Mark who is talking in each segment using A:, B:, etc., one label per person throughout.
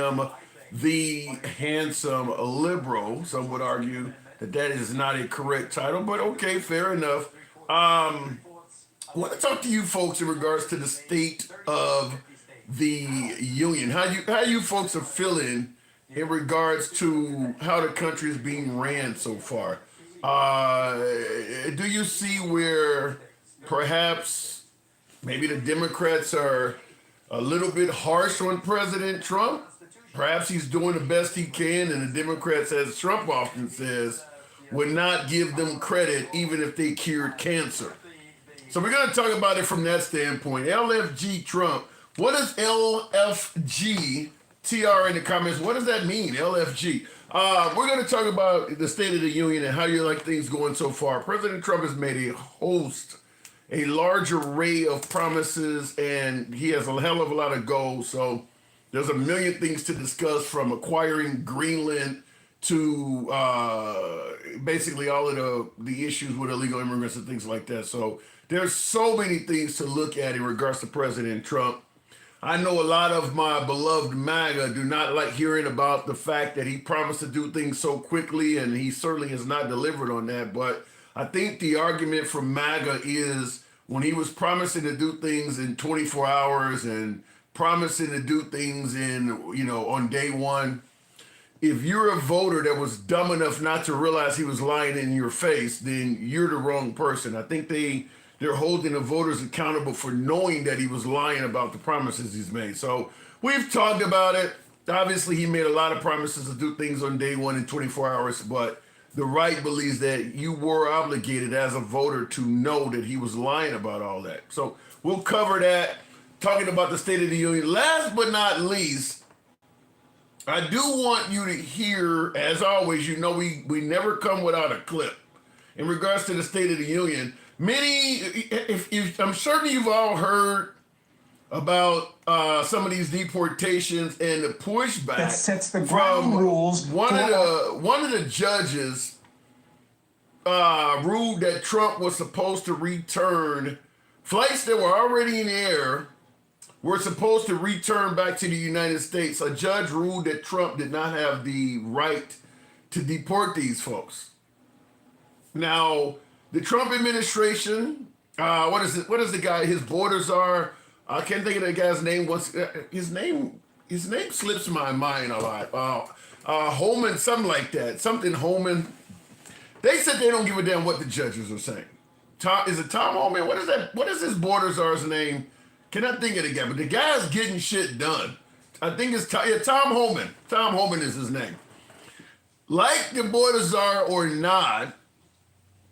A: him the handsome liberal. Some would argue that that is not a correct title, but okay, fair enough. I want to talk to you folks in regards to the state of the union. How you folks are feeling in regards to how the country is being ran so far. Uh, do you see where perhaps maybe the Democrats are a little bit harsh on President Trump? Perhaps he's doing the best he can, and the Democrats, as Trump often says, would not give them credit even if they cured cancer. So we're going to talk about it from that standpoint. LFG Trump. What does LFG, TR in the comments, what does that mean, LFG? We're going to talk about the State of the Union and how you like things going so far. President Trump has made a large array of promises, and he has a hell of a lot of goals. So there's a million things to discuss, from acquiring Greenland to basically all of the issues with illegal immigrants and things like that. So there's so many things to look at in regards to President Trump. I know a lot of my beloved MAGA do not like hearing about the fact that he promised to do things so quickly, and he certainly has not delivered on that. But I think the argument from MAGA is when he was promising to do things in 24 hours and promising to do things on day one, if you're a voter that was dumb enough not to realize he was lying in your face, then you're the wrong person. I think they're holding the voters accountable for knowing that he was lying about the promises he's made. So we've talked about it. Obviously, he made a lot of promises to do things on day one in 24 hours, but the right believes that you were obligated as a voter to know that he was lying about all that. So we'll cover that, talking about the State of the Union. Last but not least, I do want you to hear, as always, we never come without a clip. In regards to the State of the Union, if I'm certain you've all heard about some of these deportations and the pushback
B: that sets the ground rules.
A: One of the judges ruled that Trump was supposed to return flights that were already in the air. Were supposed to return back to the United States. A judge ruled that Trump did not have the right to deport these folks. Now, the Trump administration, what is the guy? His borders are. I can't think of the guy's name. His name slips my mind a lot. Holman, something like that. Something Holman. They said they don't give a damn what the judges are saying. Is it Tom Holman? What is that? What is his borders are's name? Cannot think of it again, but the guy's getting shit done. I think it's Tom Holman. Tom Holman is his name. Like the borders are or not,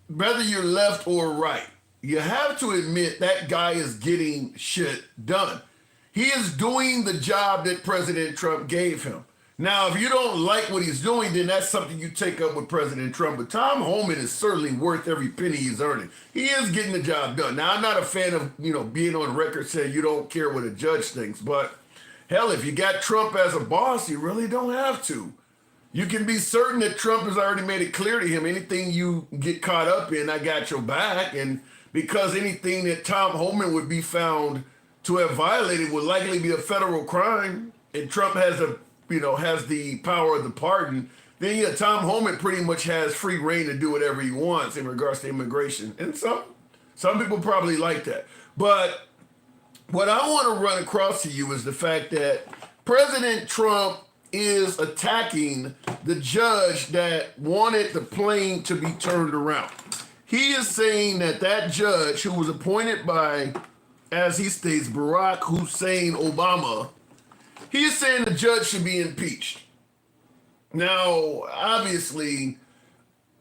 A: whether you're left or right, you have to admit that guy is getting shit done. He is doing the job that President Trump gave him. Now, if you don't like what he's doing, then that's something you take up with President Trump. But Tom Holman is certainly worth every penny he's earning. He is getting the job done. Now, I'm not a fan of, being on record saying you don't care what a judge thinks. But hell, if you got Trump as a boss, you really don't have to. You can be certain that Trump has already made it clear to him, anything you get caught up in, I got your back. And because anything that Tom Holman would be found to have violated would likely be a federal crime, and Trump has the power of the pardon, then Tom Holman pretty much has free reign to do whatever he wants in regards to immigration. And some people probably like that. But what I want to run across to you is the fact that President Trump is attacking the judge that wanted the plane to be turned around. He is saying that judge, who was appointed by, as he states, Barack Hussein Obama, he is saying the judge should be impeached. Now, obviously,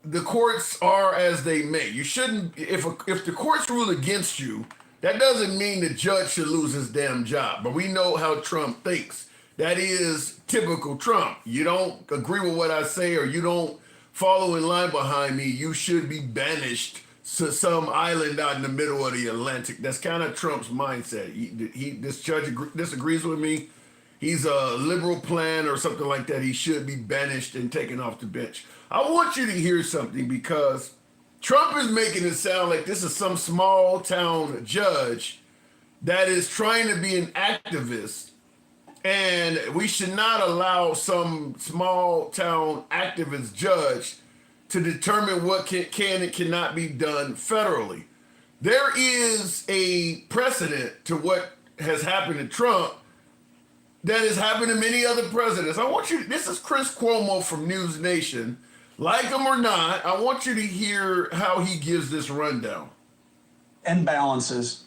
A: the courts are as they may. You shouldn't, if the courts rule against you, that doesn't mean the judge should lose his damn job. But we know how Trump thinks. That is typical Trump. You don't agree with what I say, or you don't follow in line behind me, you should be banished to some island out in the middle of the Atlantic. That's kind of Trump's mindset. This judge disagrees with me. He's a liberal plan or something like that. He should be banished and taken off the bench. I want you to hear something, because Trump is making it sound like this is some small town judge that is trying to be an activist And we should not allow some small town activist judge to determine what can and cannot be done federally. There is a precedent to what has happened to Trump that has happened to many other presidents. I want you, this is Chris Cuomo from News Nation. Like him or not, I want you to hear how he gives this rundown.
B: And balances.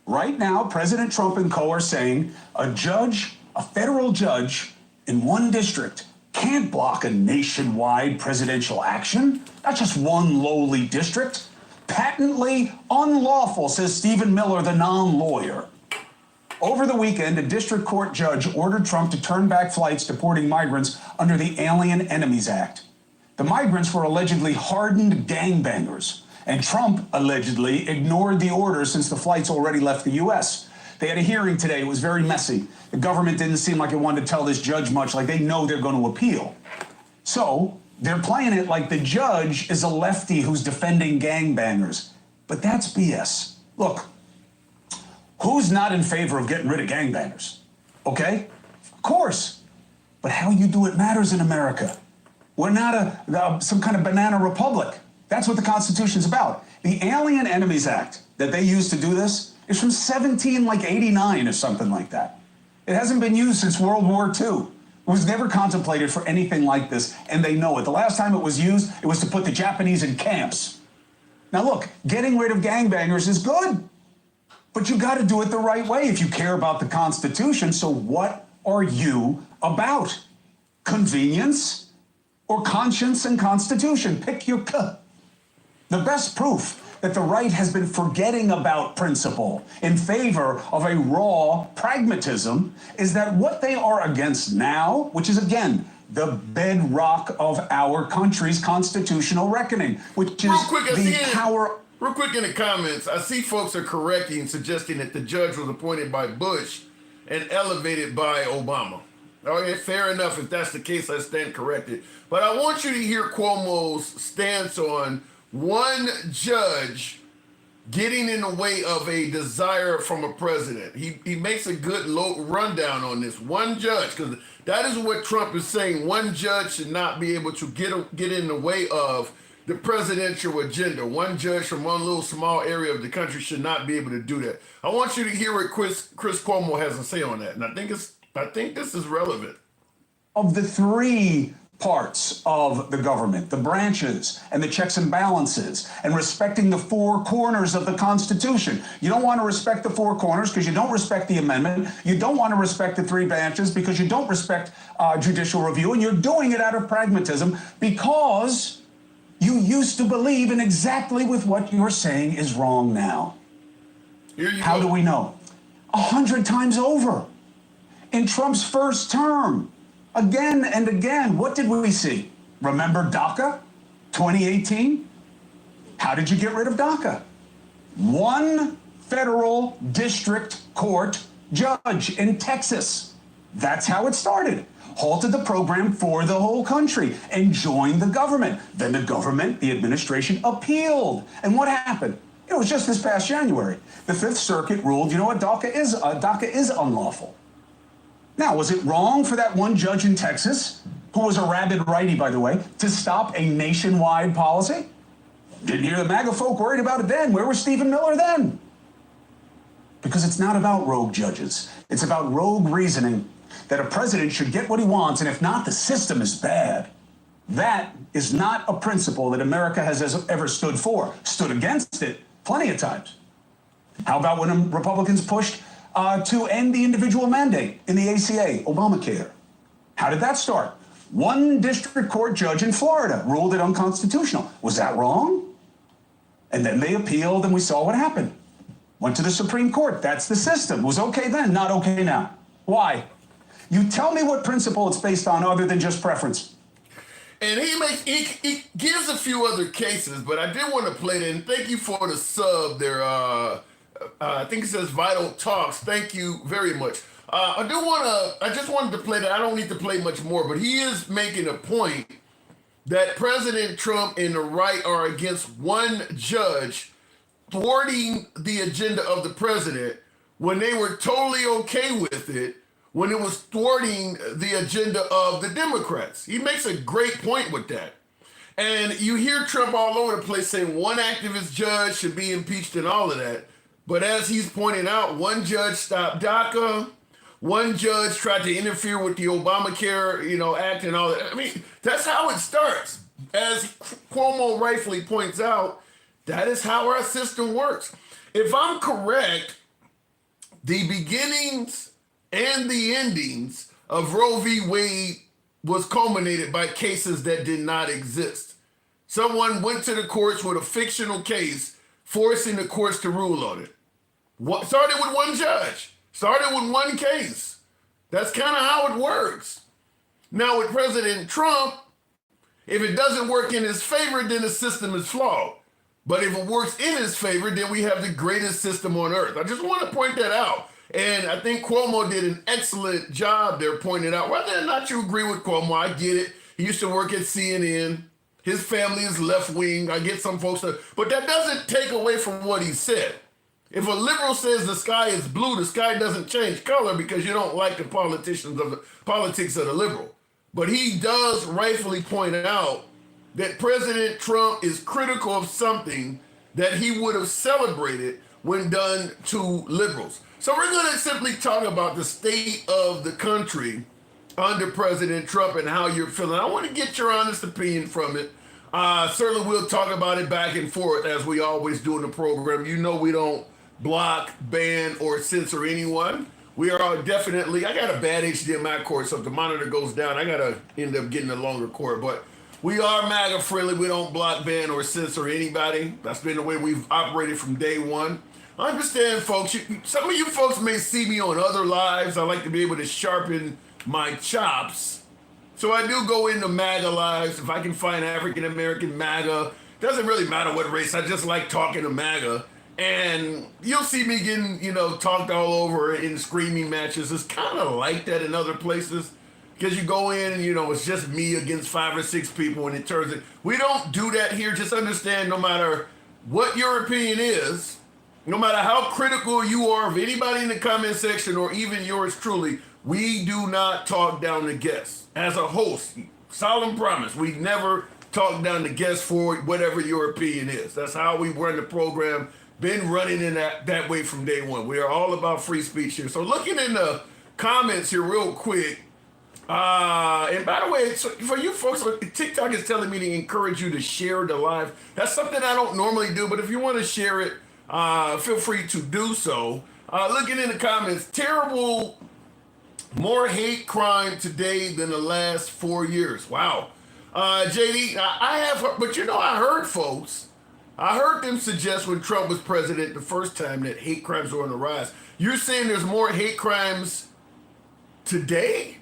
B: Right now, President Trump and co are saying a federal judge in one district can't block a nationwide presidential action, not just one lowly district. Patently unlawful, says Stephen Miller, the non-lawyer. Over the weekend, a district court judge ordered Trump to turn back flights deporting migrants under the Alien Enemies Act. The migrants were allegedly hardened gangbangers, and Trump allegedly ignored the order since the flights already left the U.S. They had a hearing today. It was very messy. The government didn't seem like it wanted to tell this judge much, like they know they're going to appeal. So they're playing it like the judge is a lefty who's defending gangbangers. But that's BS. Look, who's not in favor of getting rid of gangbangers? Okay? Of course. But how you do it matters in America. We're not some kind of banana republic. That's what the Constitution's about. The Alien Enemies Act that they used to do this is from 1789 or something like that. It hasn't been used since World War II. It was never contemplated for anything like this, and they know it. The last time it was used, it was to put the Japanese in camps. Now look, getting rid of gangbangers is good, but you got to do it the right way if you care about the Constitution. So what are you about? Convenience or conscience and Constitution? Pick your The best proof that the right has been forgetting about principle in favor of a raw pragmatism is that what they are against now, which is again the bedrock of our country's constitutional reckoning, which is the power.
A: Real quick in the comments, I see folks are correcting, suggesting that the judge was appointed by Bush and elevated by Obama. Okay, fair enough. If that's the case, I stand corrected. But I want you to hear Cuomo's stance on one judge getting in the way of a desire from a president. He makes a good rundown on this. One judge, because that is what Trump is saying. One judge should not be able to get in the way of the presidential agenda. One judge from one little small area of the country should not be able to do that. I want you to hear what Chris Cuomo has to say on that, and I think this is relevant.
B: Of the three parts of the government, the branches and the checks and balances, and respecting the four corners of the Constitution. You don't want to respect the four corners because you don't respect the amendment. You don't want to respect the three branches because you don't respect judicial review, and you're doing it out of pragmatism because you used to believe in exactly with what you're saying is wrong now. How do we know? 100 times over. In Trump's first term, again and again, what did we see? Remember DACA, 2018? How did you get rid of DACA? One federal district court judge in Texas. That's how it started. Halted the program for the whole country and joined the government. Then the administration appealed. And what happened? It was just this past January. The Fifth Circuit ruled, you know what, DACA is unlawful. Now, was it wrong for that one judge in Texas, who was a rabid righty, by the way, to stop a nationwide policy? Didn't hear the MAGA folk worried about it then. Where was Stephen Miller then? Because it's not about rogue judges. It's about rogue reasoning that a president should get what he wants, and if not, the system is bad. That is not a principle that America has ever stood for. Stood against it plenty of times. How about when Republicans pushed to end the individual mandate in the ACA, Obamacare? How did that start? One district court judge in Florida ruled it unconstitutional. Was that wrong? And then they appealed and we saw what happened. Went to the Supreme Court. That's the system. It was okay then, not okay now. Why? You tell me what principle it's based on other than just preference.
A: And he gives a few other cases, but I did want to play that. And thank you for the sub there. I think it says Vital Talks. Thank you very much. I just wanted to play that. I don't need to play much more, but he is making a point that President Trump and the right are against one judge thwarting the agenda of the president when they were totally okay with it when it was thwarting the agenda of the Democrats. He makes a great point with that. And you hear Trump all over the place saying one activist judge should be impeached and all of that. But as he's pointing out, one judge stopped DACA, one judge tried to interfere with the Obamacare, act and all that. I mean, that's how it starts. As Cuomo rightfully points out, that is how our system works. If I'm correct, the beginnings and the endings of Roe v. Wade was culminated by cases that did not exist. Someone went to the courts with a fictional case, forcing the courts to rule on it. Started with one judge, started with one case. That's kind of how it works. Now with President Trump, if it doesn't work in his favor, then the system is flawed. But if it works in his favor, then we have the greatest system on earth. I just want to point that out. And I think Cuomo did an excellent job there pointing out, whether or not you agree with Cuomo, I get it. He used to work at CNN. His family is left wing. I get some folks that, but that doesn't take away from what he said. If a liberal says the sky is blue, the sky doesn't change color because you don't like the politics of the liberal. But he does rightfully point out that President Trump is critical of something that he would have celebrated when done to liberals. So we're going to simply talk about the state of the country under President Trump and how you're feeling. I want to get your honest opinion from it. Certainly we'll talk about it back and forth as we always do in the program. You know we don't block, ban, or censor anyone. We are definitely, I got a bad HDMI cord, so if the monitor goes down, I got to end up getting a longer cord. But we are MAGA friendly. We don't block, ban, or censor anybody. That's been the way we've operated from day one. I understand, folks. Some of you folks may see me on other lives. I like to be able to sharpen my chops. So I do go into MAGA lives. If I can find African-American MAGA, doesn't really matter what race. I just like talking to MAGA. And you'll see me getting, talked all over in screaming matches. It's kind of like that in other places. Because you go in and, it's just me against 5 or 6 people and it turns it. We don't do that here. Just understand no matter what your opinion is, no matter how critical you are of anybody in the comment section or even yours truly, we do not talk down the guests. As a host, solemn promise, we never talk down the guests for whatever your opinion is. That's how we run the program. Been running in that way from day one. We are all about free speech here. So looking in the comments here real quick, and by the way, for you folks, TikTok is telling me to encourage you to share the live. That's something I don't normally do, but if you want to share it, feel free to do so. Looking in the comments, terrible, more hate crime today than the last 4 years. Wow. JD, I have, but I heard folks, I heard them suggest when Trump was president the first time that hate crimes were on the rise. You're saying there's more hate crimes today?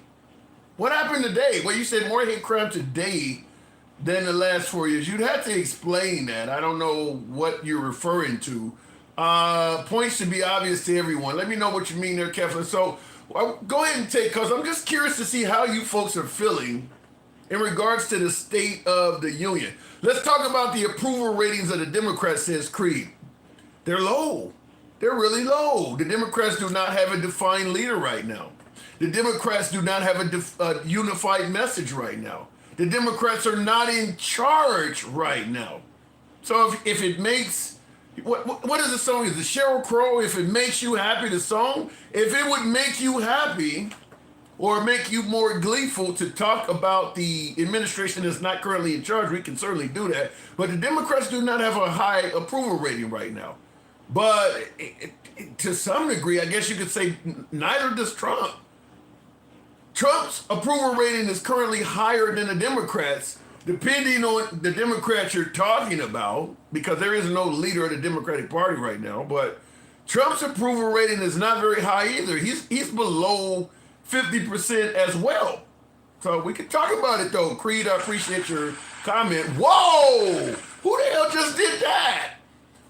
A: What happened today? Well, you said more hate crime today than the last 4 years. You'd have to explain that. I don't know what you're referring to. Points should be obvious to everyone. Let me know what you mean there, Kevin. So go ahead and take, because I'm just curious to see how you folks are feeling in regards to the state of the union. Let's talk about the approval ratings of the Democrats, says Creed. They're low. They're really low. The Democrats do not have a defined leader right now. The Democrats do not have a unified message right now. The Democrats are not in charge right now. So if it makes, what is the song? Is it Sheryl Crow? If it makes you happy, the song? If it would make you happy or make you more gleeful to talk about the administration that's not currently in charge, we can certainly do that. But the Democrats do not have a high approval rating right now. But to some degree, I guess you could say neither does Trump. Trump's approval rating is currently higher than the Democrats, depending on the Democrats you're talking about, because there is no leader of the Democratic Party right now. But Trump's approval rating is not very high either. He's below 50% as well. So we can talk about it though. Creed, I appreciate your comment. Whoa! Who the hell just did that?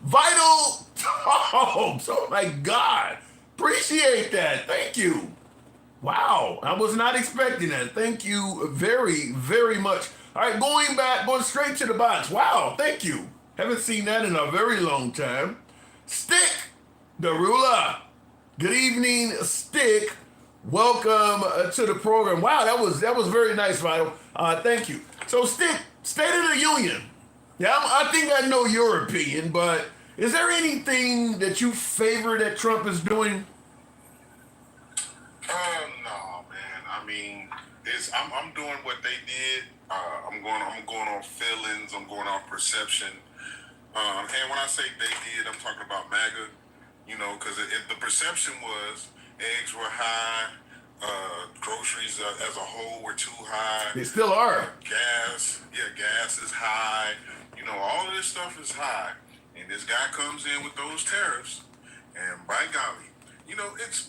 A: Vital Talks. Oh my God. Appreciate that. Thank you. Wow, I was not expecting that. Thank you very, very much. All right, going straight to the box. Wow, thank you. Haven't seen that in a very long time. Stick, the ruler. Good evening, Stick. Welcome to the program. Wow, that was very nice, Vital. Thank you. So, State of the Union. Yeah, I think I know your opinion, but is there anything that you favor that Trump is doing?
C: No, man. I mean, I'm doing what they did. I'm going on feelings. I'm going on perception. And when I say they did, I'm talking about MAGA. You know, because the perception was eggs were high, groceries as a whole were too high.
A: They still are.
C: Gas is high. You know, all of this stuff is high, and this guy comes in with those tariffs, and by golly, you know, it's.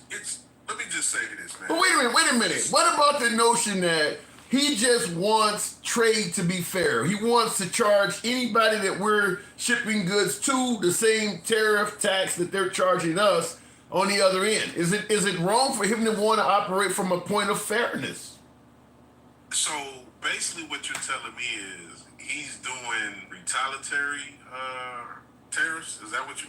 C: Let me just say this, man.
A: But wait a minute. What about the notion that he just wants trade to be fair? He wants to charge anybody that we're shipping goods to the same tariff tax that they're charging us on the other end. Is it wrong for him to want to operate from a point of fairness?
C: So basically, what you're telling me is he's doing retaliatory tariffs. Is that what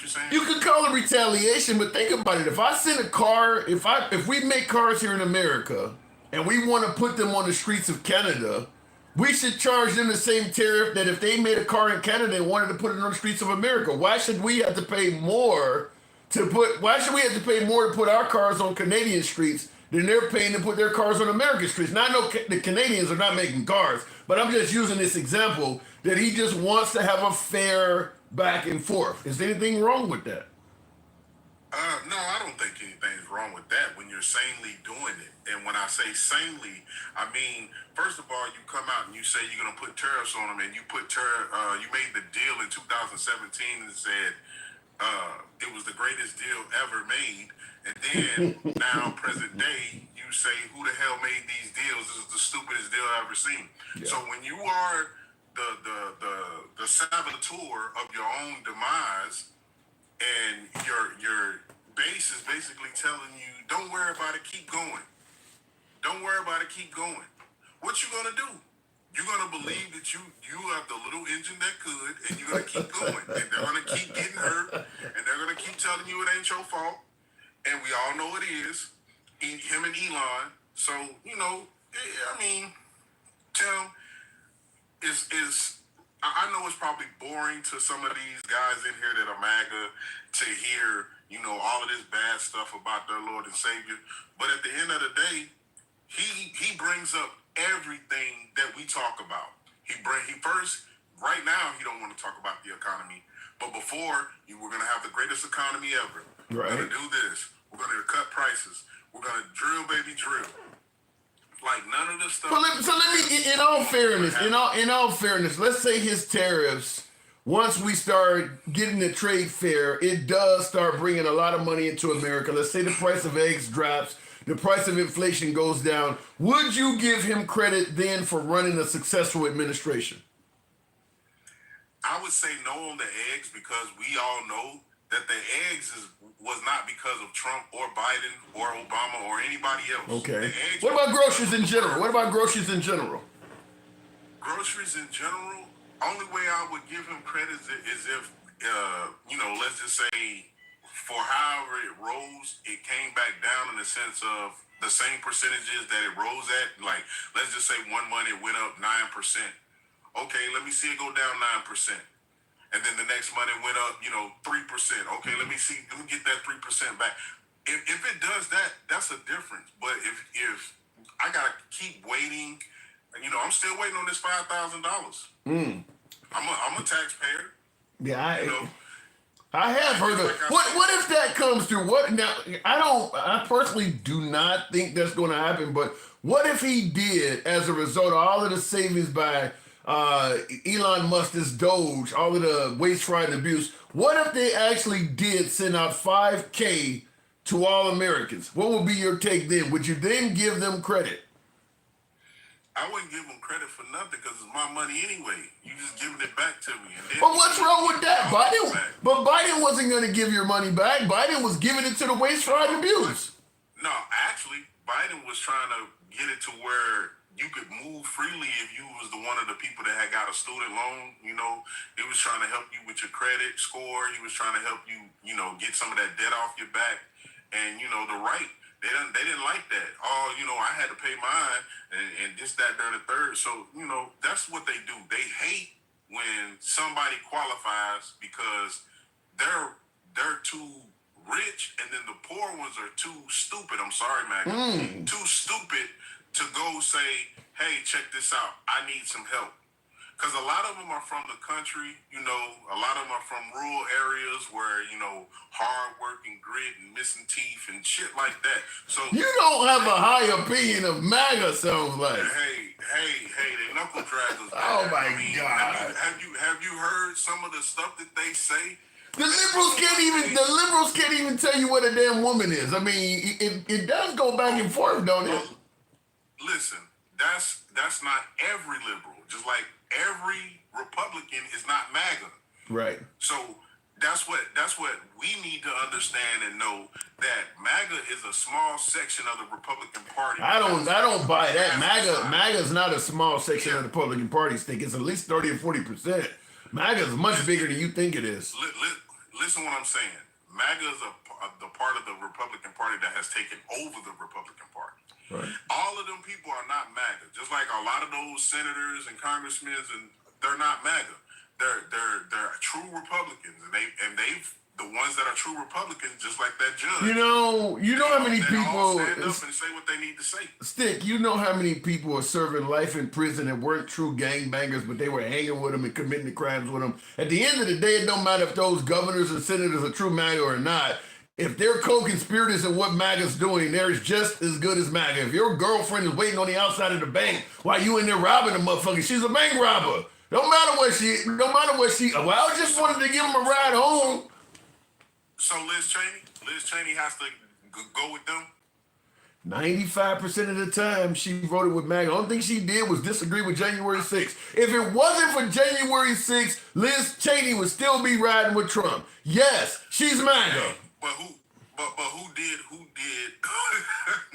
C: you're saying?
A: You could call it retaliation, but think about it. If I send a car, if we make cars here in America and we want to put them on the streets of Canada, we should charge them the same tariff that if they made a car in Canada and wanted to put it on the streets of America. Why should we have to pay more to put our cars on Canadian streets than they're paying to put their cars on American streets? Now I know the Canadians are not making cars, but I'm just using this example that he just wants to have a fair back and forth. Is there anything wrong with that?
C: No, I don't think anything's wrong with that when you're sanely doing it. And when I say sanely, I mean, first of all, you come out and you say you're going to put tariffs on them, and you you made the deal in 2017 and said it was the greatest deal ever made. And then now, present day, you say, who the hell made these deals? This is the stupidest deal I've ever seen. Yeah. So when you are the saboteur of your own demise, and your base is basically telling you, don't worry about it, keep going. Don't worry about it, keep going. What you gonna do? You're gonna believe that you have the little engine that could, and you're gonna keep going. And they're gonna keep getting hurt, and they're gonna keep telling you it ain't your fault. And we all know it is. Him and Elon. So, you know, I mean, Tim, I know it's probably boring to some of these guys in here that are MAGA to hear, you know, all of this bad stuff about their Lord and Savior. But at the end of the day, he brings up everything that we talk about. Right now, he don't want to talk about the economy. But before, we're going to have the greatest economy ever. Right. We're going to do this. We're going to cut prices. We're going to drill, baby, drill. Like none of this stuff.
A: So let me, in all fairness, let's say his tariffs, once we start getting the trade fair, it does start bringing a lot of money into America. Let's say the price of eggs drops, the price of inflation goes down. Would you give him credit then for running a successful administration?
C: I would say no on the eggs, because we all know that the eggs was not because of Trump or Biden or Obama or anybody else.
A: Okay. What about groceries in general? Groceries in general,
C: only way I would give him credit is if, you know, let's just say for however it rose, it came back down in the sense of the same percentages that it rose at. Like, let's just say 1 month it went up 9%. Okay, let me see it go down 9%. And then the next month it went up, you know, 3%. Okay, let me get that 3% back. If it does that, that's a difference. But if I gotta keep waiting, you know, I'm still waiting on this $5,000. I'm a taxpayer.
A: Yeah,
C: you know,
A: I have heard of. What if that comes through? What now? I personally do not think that's going to happen. But what if he did, as a result of all of the savings by Elon Musk's Doge, all of the waste, fraud, and abuse? What if they actually did send out $5,000 to all Americans? What would be your take then? Would you then give them credit?
C: I wouldn't give them credit for nothing, because it's my money anyway. You just giving it back to me. And then
A: but what's wrong with that? Biden wasn't going to give your money back. Biden was giving it to the waste, fraud, and abuse.
C: No, actually, Biden was trying to get it to where you could move freely if you was one of the people that had got a student loan. You know, he was trying to help you with your credit score. He was trying to help you, you know, get some of that debt off your back. And, you know, the right They didn't like that. Oh, I had to pay mine and this, that, and the third. So, that's what they do. They hate when somebody qualifies because they're too rich, and then the poor ones are too stupid. I'm sorry, Maggie. Too stupid to go say, hey, check this out. I need some help. Because a lot of them are from the country, a lot of them are from rural areas where, hard work and grit and missing teeth and shit like that. So
A: you don't have a high opinion of MAGA, sounds like.
C: Hey, they knuckle draggers.
A: Oh my God.
C: Have you heard some of the stuff that they say?
A: The liberals can't even tell you what a damn woman is. I mean, it does go back and forth, don't it?
C: Listen, that's not every liberal. Just like every Republican is not MAGA.
A: Right.
C: So that's what we need to understand and know, that MAGA is a small section of the Republican Party.
A: I don't buy that. MAGA is not a small section of the Republican Party. Stick. It's at least 30 or 40%. MAGA is much bigger than you think it is.
C: Listen what I'm saying. MAGA is the part of the Republican Party that has taken over the Republican Party.
A: Right.
C: All of them people are not MAGA. Just like a lot of those senators and congressmen, and they're not MAGA. They're true Republicans, and they've the ones that are true Republicans, just like that judge.
A: You know how many
C: they all
A: people
C: stand up and say what they need to say.
A: Stick. You know how many people are serving life in prison that weren't true gangbangers, but they were hanging with them and committing the crimes with them. At the end of the day, it don't matter if those governors and senators are true MAGA or not. If they're co-conspirators in what MAGA's doing, they're just as good as MAGA. If your girlfriend is waiting on the outside of the bank while you in there robbing a motherfucker, she's a bank robber. No matter what she, well, I just wanted to give him a ride home.
C: So Liz Cheney has to go with them?
A: 95% of the time, she voted with MAGA. The only thing she did was disagree with January 6th. If it wasn't for January 6th, Liz Cheney would still be riding with Trump. Yes, she's MAGA.
C: But who did?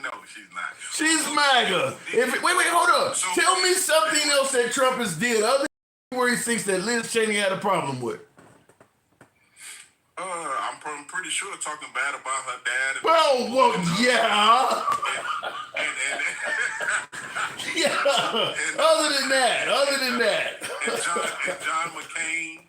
C: No, she's not.
A: She's MAGA. Wait, hold up.
C: So,
A: Tell me something else that Trump has did other than January 6th that Liz Cheney had a problem with.
C: I'm pretty sure talking bad about her dad.
A: Yeah. Yeah. Other than that.
C: And John McCain,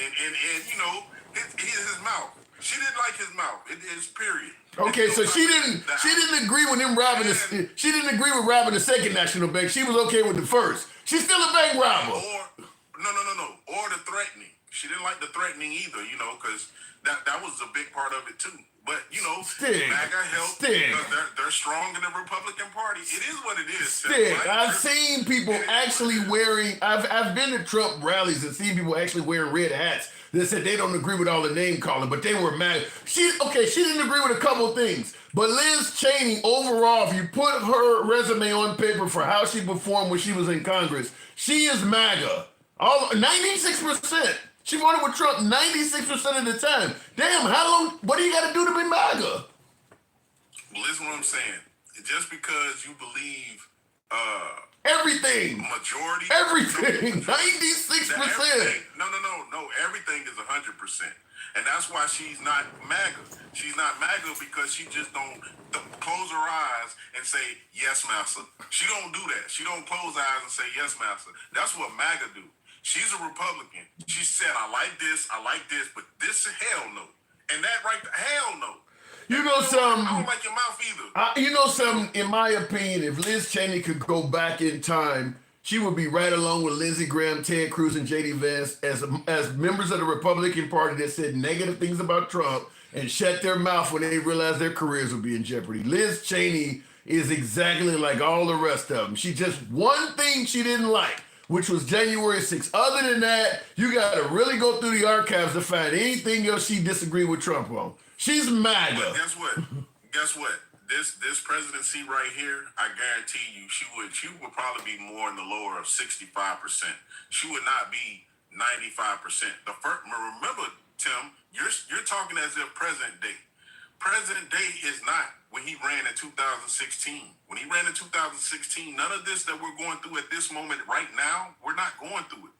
C: and his mouth. She didn't like his mouth. It's period.
A: Okay, so she didn't agree with him robbing she didn't agree with robbing the second national bank. She was okay with the first. She's still a bank robber.
C: No. Or the threatening. She didn't like the threatening either, because that was a big part of it too. But MAGA helped because they're strong in the Republican Party. It is what it is.
A: Stick. I've seen people actually wearing. I've been to Trump rallies and seen people actually wearing red hats. They said they don't agree with all the name calling, but they were mad. She didn't agree with a couple of things. But Liz Cheney, overall, if you put her resume on paper for how she performed when she was in Congress, she is MAGA. 96%. She voted with Trump 96% of the time. Damn, how long? What do you got to do to be MAGA?
C: Well, listen what I'm saying. Just because you believe
A: everything,
C: majority,
A: everything, 96%.
C: No. Everything is 100%, and that's why she's not MAGA. She's not MAGA because she just don't close her eyes and say yes, master. She don't do that. She don't close her eyes and say yes, master. That's what MAGA do. She's a Republican. She said, I like this, but this, hell no. And that right there, hell no. I don't like your mouth either.
A: In my opinion, if Liz Cheney could go back in time, she would be right along with Lindsey Graham, Ted Cruz, and J.D. Vance as members of the Republican Party that said negative things about Trump and shut their mouth when they realized their careers would be in jeopardy. Liz Cheney is exactly like all the rest of them. She just one thing she didn't like, which was January 6th. Other than that, you got to really go through the archives to find anything else she disagreed with Trump on. She's MAGA.
C: But guess what? This presidency right here, I guarantee you, she would probably be more in the lower of 65%. She would not be 95%. Remember, Tim, you're talking as if present day. Present day is not when he ran in 2016. When he ran in 2016, none of this that we're going through at this moment right now, we're not going through it.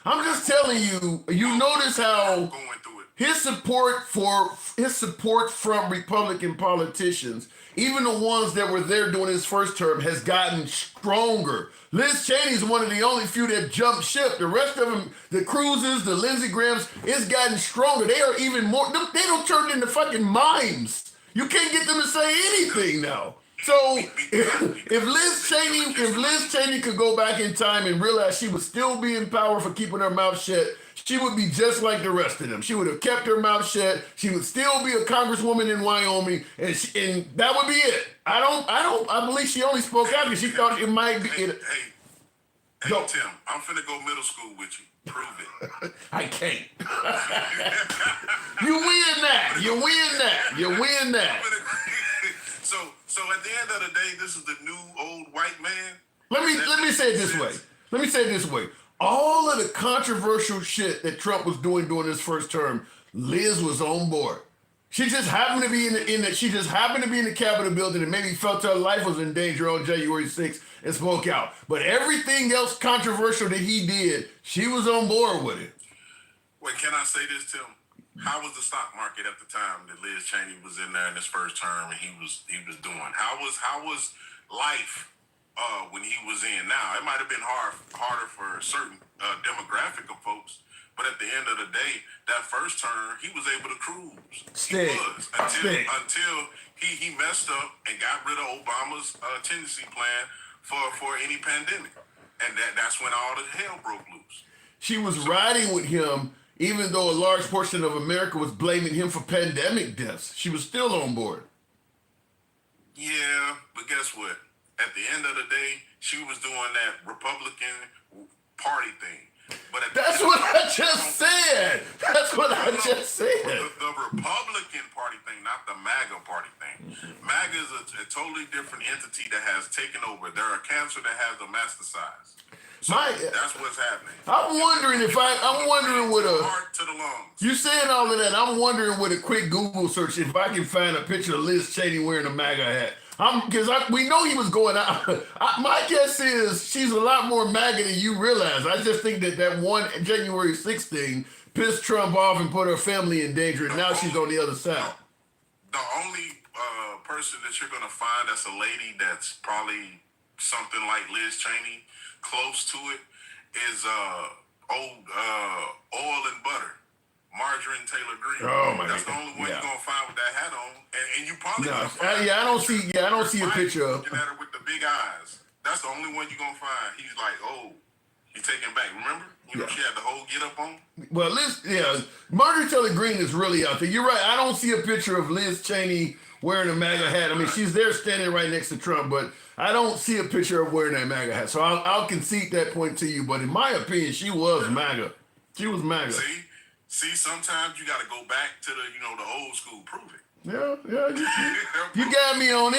A: I'm just telling you, you notice how
C: going through it.
A: his support from Republican politicians, even the ones that were there during his first term, has gotten stronger. Liz Cheney is one of the only few that jumped ship. The rest of them, the Cruzes, the Lindsey Grahams, it's gotten stronger. They are even more. They don't turn into fucking mimes. You can't get them to say anything now. So if Liz Cheney could go back in time and realize she would still be in power for keeping her mouth shut, she would be just like the rest of them. She would have kept her mouth shut. She would still be a congresswoman in Wyoming, and that would be it. I believe she only spoke out because she thought it might be.
C: Hey, Tim, I'm finna go middle school with you. Prove it.
A: I can't. You win that. You win that.
C: So at the end of the day, this is the new old white man.
A: Let me say it this way. All of the controversial shit that Trump was doing during his first term, Liz was on board. She just happened to be in the Capitol building and maybe felt her life was in danger on January 6th and spoke out. But everything else controversial that he did, she was on board with it.
C: Wait, can I say this, Tim? How was the stock market at the time that Liz Cheney was in there in his first term and he was doing? How was life when he was in? Now, it might have been harder for a certain demographic of folks, but at the end of the day, that first term, he was able to cruise. Until he messed up and got rid of Obama's contingency plan for any pandemic. And that's when all the hell broke loose.
A: She was riding with him, even though a large portion of America was blaming him for pandemic deaths. She was still on board.
C: Yeah, but guess what? At the end of the day, she was doing that Republican Party thing. But
A: that's what I just said.
C: The Republican Party thing, not the MAGA Party thing. MAGA is a totally different entity that has taken over. They're a cancer that has metastasized. So that's what's happening.
A: I'm wondering with a
C: heart to the lungs.
A: You saying all of that? I'm wondering with a quick Google search if I can find a picture of Liz Cheney wearing a MAGA hat. Because we know he was going out. My guess is she's a lot more MAGA than you realize. I just think that one January 6th thing pissed Trump off and put her family in danger, and now she's on the other side.
C: The only person that you're going to find that's a lady that's probably something like Liz Cheney, close to it, is old oil and butter. Margarine Taylor Greene.
A: Oh my!
C: That's the only one you're gonna find with that hat on, and you probably gonna find.
A: I don't see a picture of.
C: Looking at her with the big eyes. That's the only one you're gonna find. He's like, he's taking back. Remember? She had the whole get up on.
A: Well, Margaret Taylor Greene is really out there. You're right. I don't see a picture of Liz Cheney wearing a MAGA hat. I mean, she's there standing right next to Trump, but I don't see a picture of wearing that MAGA hat. So I'll concede that point to you. But in my opinion, she was MAGA. She was MAGA.
C: See, sometimes you got to go back to the old school. Prove it.
A: Yeah. You got me on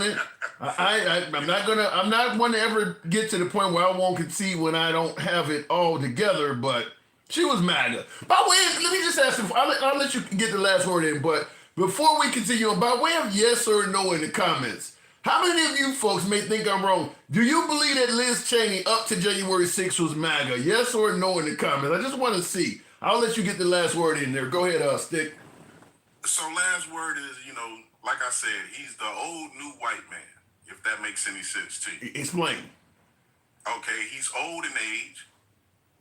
A: it. I'm not going to ever get to the point where I won't concede when I don't have it all together. But she was MAGA. By the way, let me just ask you. I'll let you get the last word in. But before we continue on, by way of yes or no in the comments, how many of you folks may think I'm wrong? Do you believe that Liz Cheney up to January 6th was MAGA? Yes or no in the comments? I just want to see. I'll let you get the last word in there. Go ahead, Stick.
C: So last word is, like I said, he's the old new white man, if that makes any sense to you.
A: Explain.
C: Okay, he's old in age,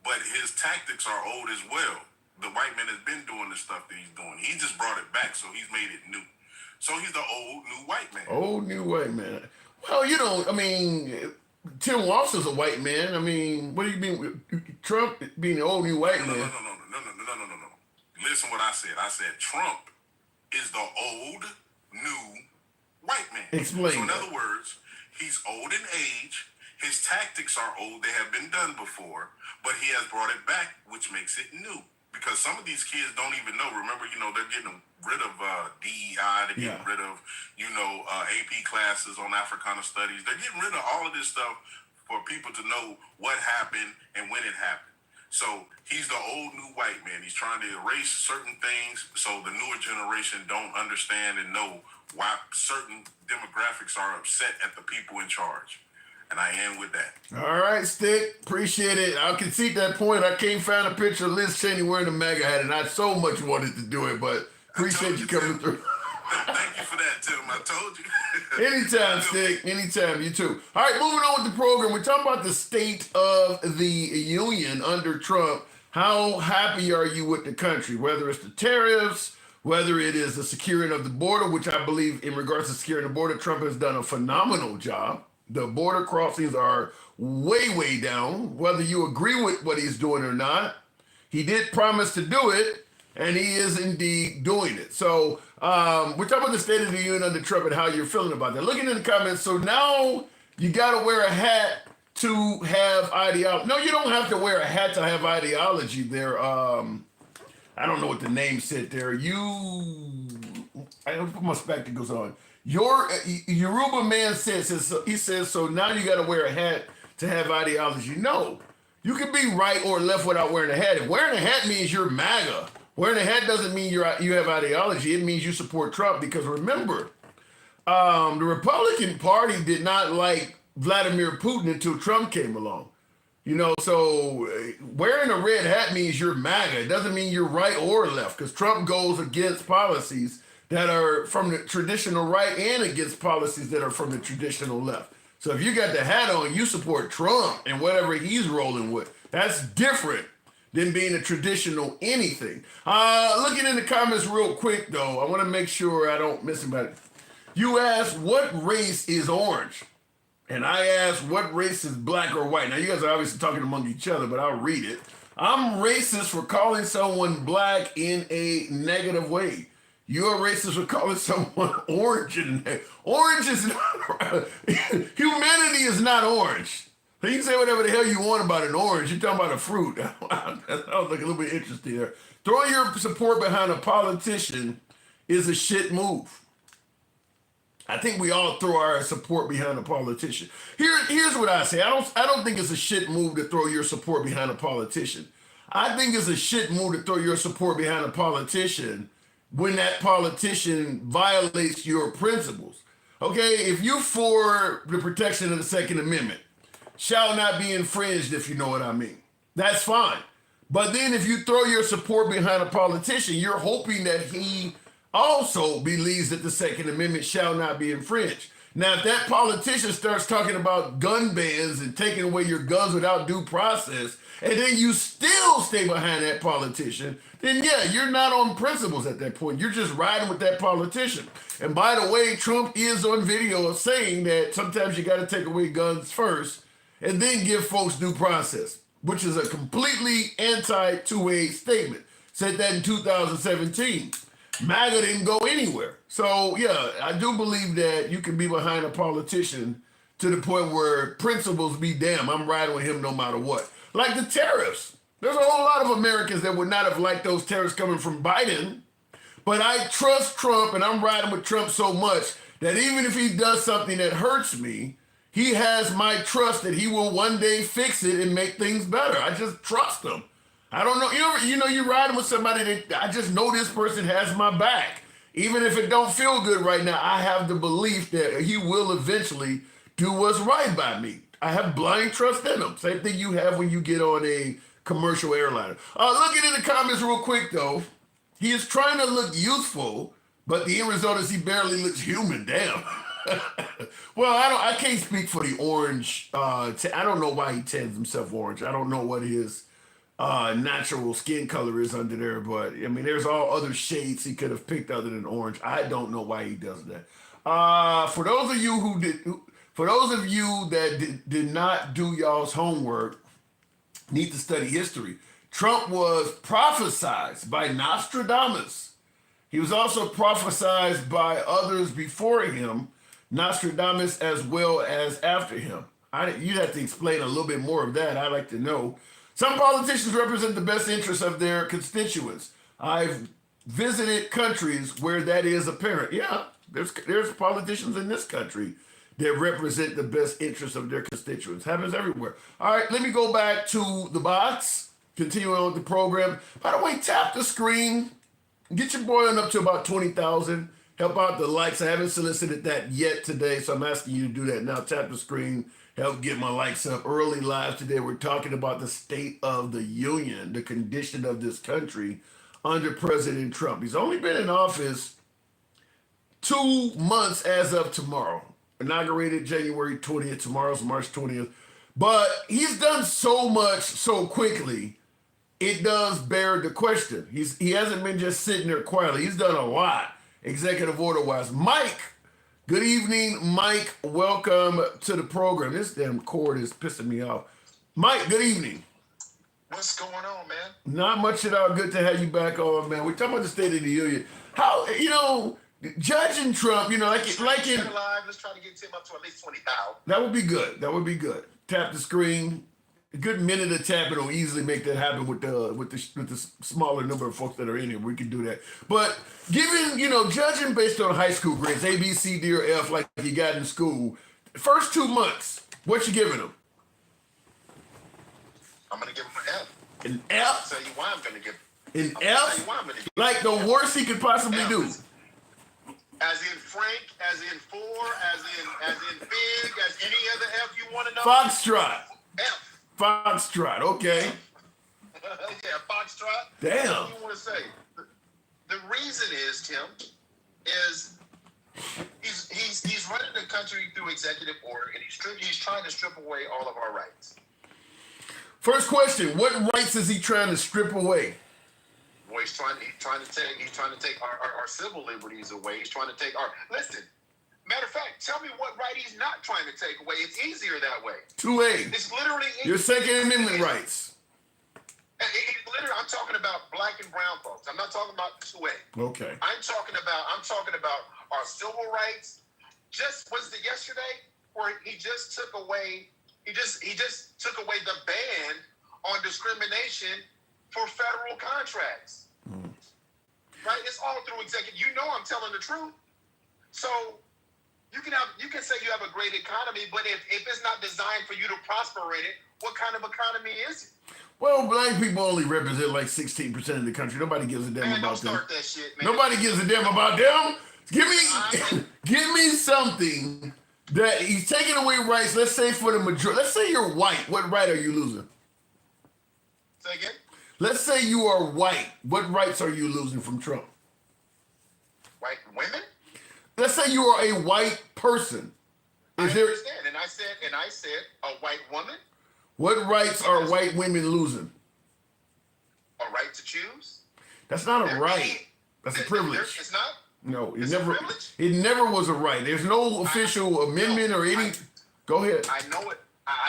C: but his tactics are old as well. The white man has been doing the stuff that he's doing. He just brought it back, so he's made it new. So he's the old new white man.
A: Old new white man. Well, Tim Walsh is a white man. I mean, what do you mean? Trump being the old new white man?
C: No. Listen what I said. I said Trump is the old new white man.
A: Explain.
C: So in other words, he's old in age. His tactics are old. They have been done before, but he has brought it back, which makes it new. Because some of these kids don't even know. Remember, they're getting rid of DEI. They're getting rid of, AP classes on Africana studies. They're getting rid of all of this stuff for people to know what happened and when it happened. So he's the old new white man. He's trying to erase certain things so the newer generation don't understand and know why certain demographics are upset at the people in charge. And I end with that.
A: All right, Stick. Appreciate it. I'll concede that point. I can't find a picture of Liz Cheney wearing a MAGA hat, and I so much wanted to do it, but appreciate you coming through.
C: Thank you for that, Tim. I told you.
A: Anytime, Stick. Anytime. You too. All right, moving on with the program. We're talking about the state of the union under Trump. How happy are you with the country? Whether it's the tariffs, whether it is the securing of the border, which I believe in regards to securing the border, Trump has done a phenomenal job. The border crossings are way, way down. Whether you agree with what he's doing or not, he did promise to do it, and he is indeed doing it. So we're talking about the state of the union under Trump and how you're feeling about that. Looking in the comments, so now you got to wear a hat to have ideology. No, you don't have to wear a hat to have ideology there. I don't know what the name said there. I don't put my spectacles on. Your Yoruba man says, he says, so now you got to wear a hat to have ideology. No, you can be right or left without wearing a hat. If wearing a hat means you're MAGA, wearing a hat doesn't mean you have ideology. It means you support Trump, because remember, the Republican Party did not like Vladimir Putin until Trump came along. You know, so wearing a red hat means you're MAGA. It doesn't mean you're right or left, because Trump goes against policies that are from the traditional right and against policies that are from the traditional left. So if you got the hat on, you support Trump and whatever he's rolling with. That's different than being a traditional anything. Looking in the comments real quick, though, I want to make sure I don't miss anybody. You asked, what race is orange? And I asked, what race is black or white? Now, you guys are obviously talking among each other, but I'll read it. I'm racist for calling someone black in a negative way. You're racist for calling someone orange. Orange is not, humanity is not orange. So you can say whatever the hell you want about an orange. You're talking about a fruit. That was like a little bit interesting there. Throwing your support behind a politician is a shit move. I think we all throw our support behind a politician. Here's what I say. I don't think it's a shit move to throw your support behind a politician. I think it's a shit move to throw your support behind a politician when that politician violates your principles. Okay, if you're for the protection of the Second Amendment, shall not be infringed, if you know what I mean. That's fine. But then if you throw your support behind a politician, you're hoping that he also believes that the Second Amendment shall not be infringed. Now, if that politician starts talking about gun bans and taking away your guns without due process, and then you still stay behind that politician, then yeah, you're not on principles at that point. You're just riding with that politician. And by the way, Trump is on video saying that sometimes you got to take away guns first and then give folks due process, which is a completely anti-two-way statement. Said that in 2017. MAGA didn't go anywhere. So yeah, I do believe that you can be behind a politician to the point where principles be damn, I'm riding with him no matter what. Like the tariffs. There's a whole lot of Americans that would not have liked those tariffs coming from Biden, but I trust Trump and I'm riding with Trump so much that even if he does something that hurts me, he has my trust that he will one day fix it and make things better. I just trust him. I don't know. You're riding with somebody that I just know this person has my back. Even if it don't feel good right now, I have the belief that he will eventually do what's right by me. I have blind trust in him. Same thing you have when you get on a commercial airliner. Looking in the comments real quick, though. He is trying to look youthful, but the end result is he barely looks human. Damn. Well, I can't speak for the orange. I don't know why he tans himself orange. I don't know what his natural skin color is under there, but I mean, there's all other shades he could have picked other than orange. I don't know why he does that. For those of you that did not do y'all's homework, need to study history. Trump was prophesized by Nostradamus. He was also prophesized by others before him, Nostradamus as well as after him. You'd have to explain a little bit more of that. I'd like to know. Some politicians represent the best interests of their constituents. I've visited countries where that is apparent. Yeah, there's politicians in this country that represent the best interests of their constituents. Happens everywhere. All right, let me go back to the box, continuing on with the program. By the way, tap the screen. Get your boy on up to about 20,000. Help out the likes. I haven't solicited that yet today, so I'm asking you to do that now. Tap the screen. Help get my likes up. Early live today, we're talking about the state of the union, the condition of this country under President Trump. He's only been in office 2 months as of tomorrow. Inaugurated January 20th. Tomorrow's March 20th. But he's done so much so quickly, it does bear the question. He hasn't been just sitting there quietly. He's done a lot, executive order-wise. Mike, good evening, Mike. Welcome to the program. This damn cord is pissing me off. Mike, good evening.
C: What's going on, man?
A: Not much at all. Good to have you back on, man. We're talking about the State of the Union. How, judging Trump, like in
C: live, let's try to get Tim up to at least 20,000.
A: That would be good. That would be good. Tap the screen. A good minute of tapping will easily make that happen with the smaller number of folks that are in here. We can do that. But given, judging based on high school grades, A, B, C, D, or F, like you got in school, first 2 months, what you giving them?
C: I'm going to give him an F.
A: An F?
C: I'll tell you why I'm going to give him.
A: An F? Like the worst he could possibly do.
C: As in Frank, as in four, as in big, as any other F you want to know.
A: Foxtrot.
C: F.
A: Foxtrot, okay.
C: Yeah, Foxtrot.
A: Damn.
C: What do you want to say? The reason is, Tim, is he's running the country through executive order, and he's trying to strip away all of our rights.
A: First question: what rights is he trying to strip away?
C: Well, he's trying to take our civil liberties away. He's trying to take our listen. Matter of fact, tell me what right he's not trying to take away. It's easier that way.
A: 2A.
C: It's literally
A: your Second Amendment rights.
C: Literally, I'm talking about black and brown folks. I'm not talking about 2A.
A: Okay.
C: I'm talking about our civil rights. Was it yesterday where he just took away the ban on discrimination for federal contracts. Right? It's all through executive. I'm telling the truth. So you can say you have a great economy, but if it's not designed for you to prosper in it, what kind of economy is it?
A: Well, black people only represent like 16% of the country. Nobody gives a damn about them.
C: That shit, man.
A: Nobody gives a damn about them. Give me something that he's taking away rights. Let's say for the majority. Let's say you're white. What right are you losing?
C: Say again?
A: Let's say you are white. What rights are you losing from Trump?
C: White women?
A: Let's say you are a white person.
C: I understand. And I said a white woman.
A: What rights are white women losing?
C: A right to choose?
A: That's not a right. That's a privilege.
C: It's not?
A: No,
C: it
A: never was a right. There's no official amendment or any. Go ahead.
C: I know it.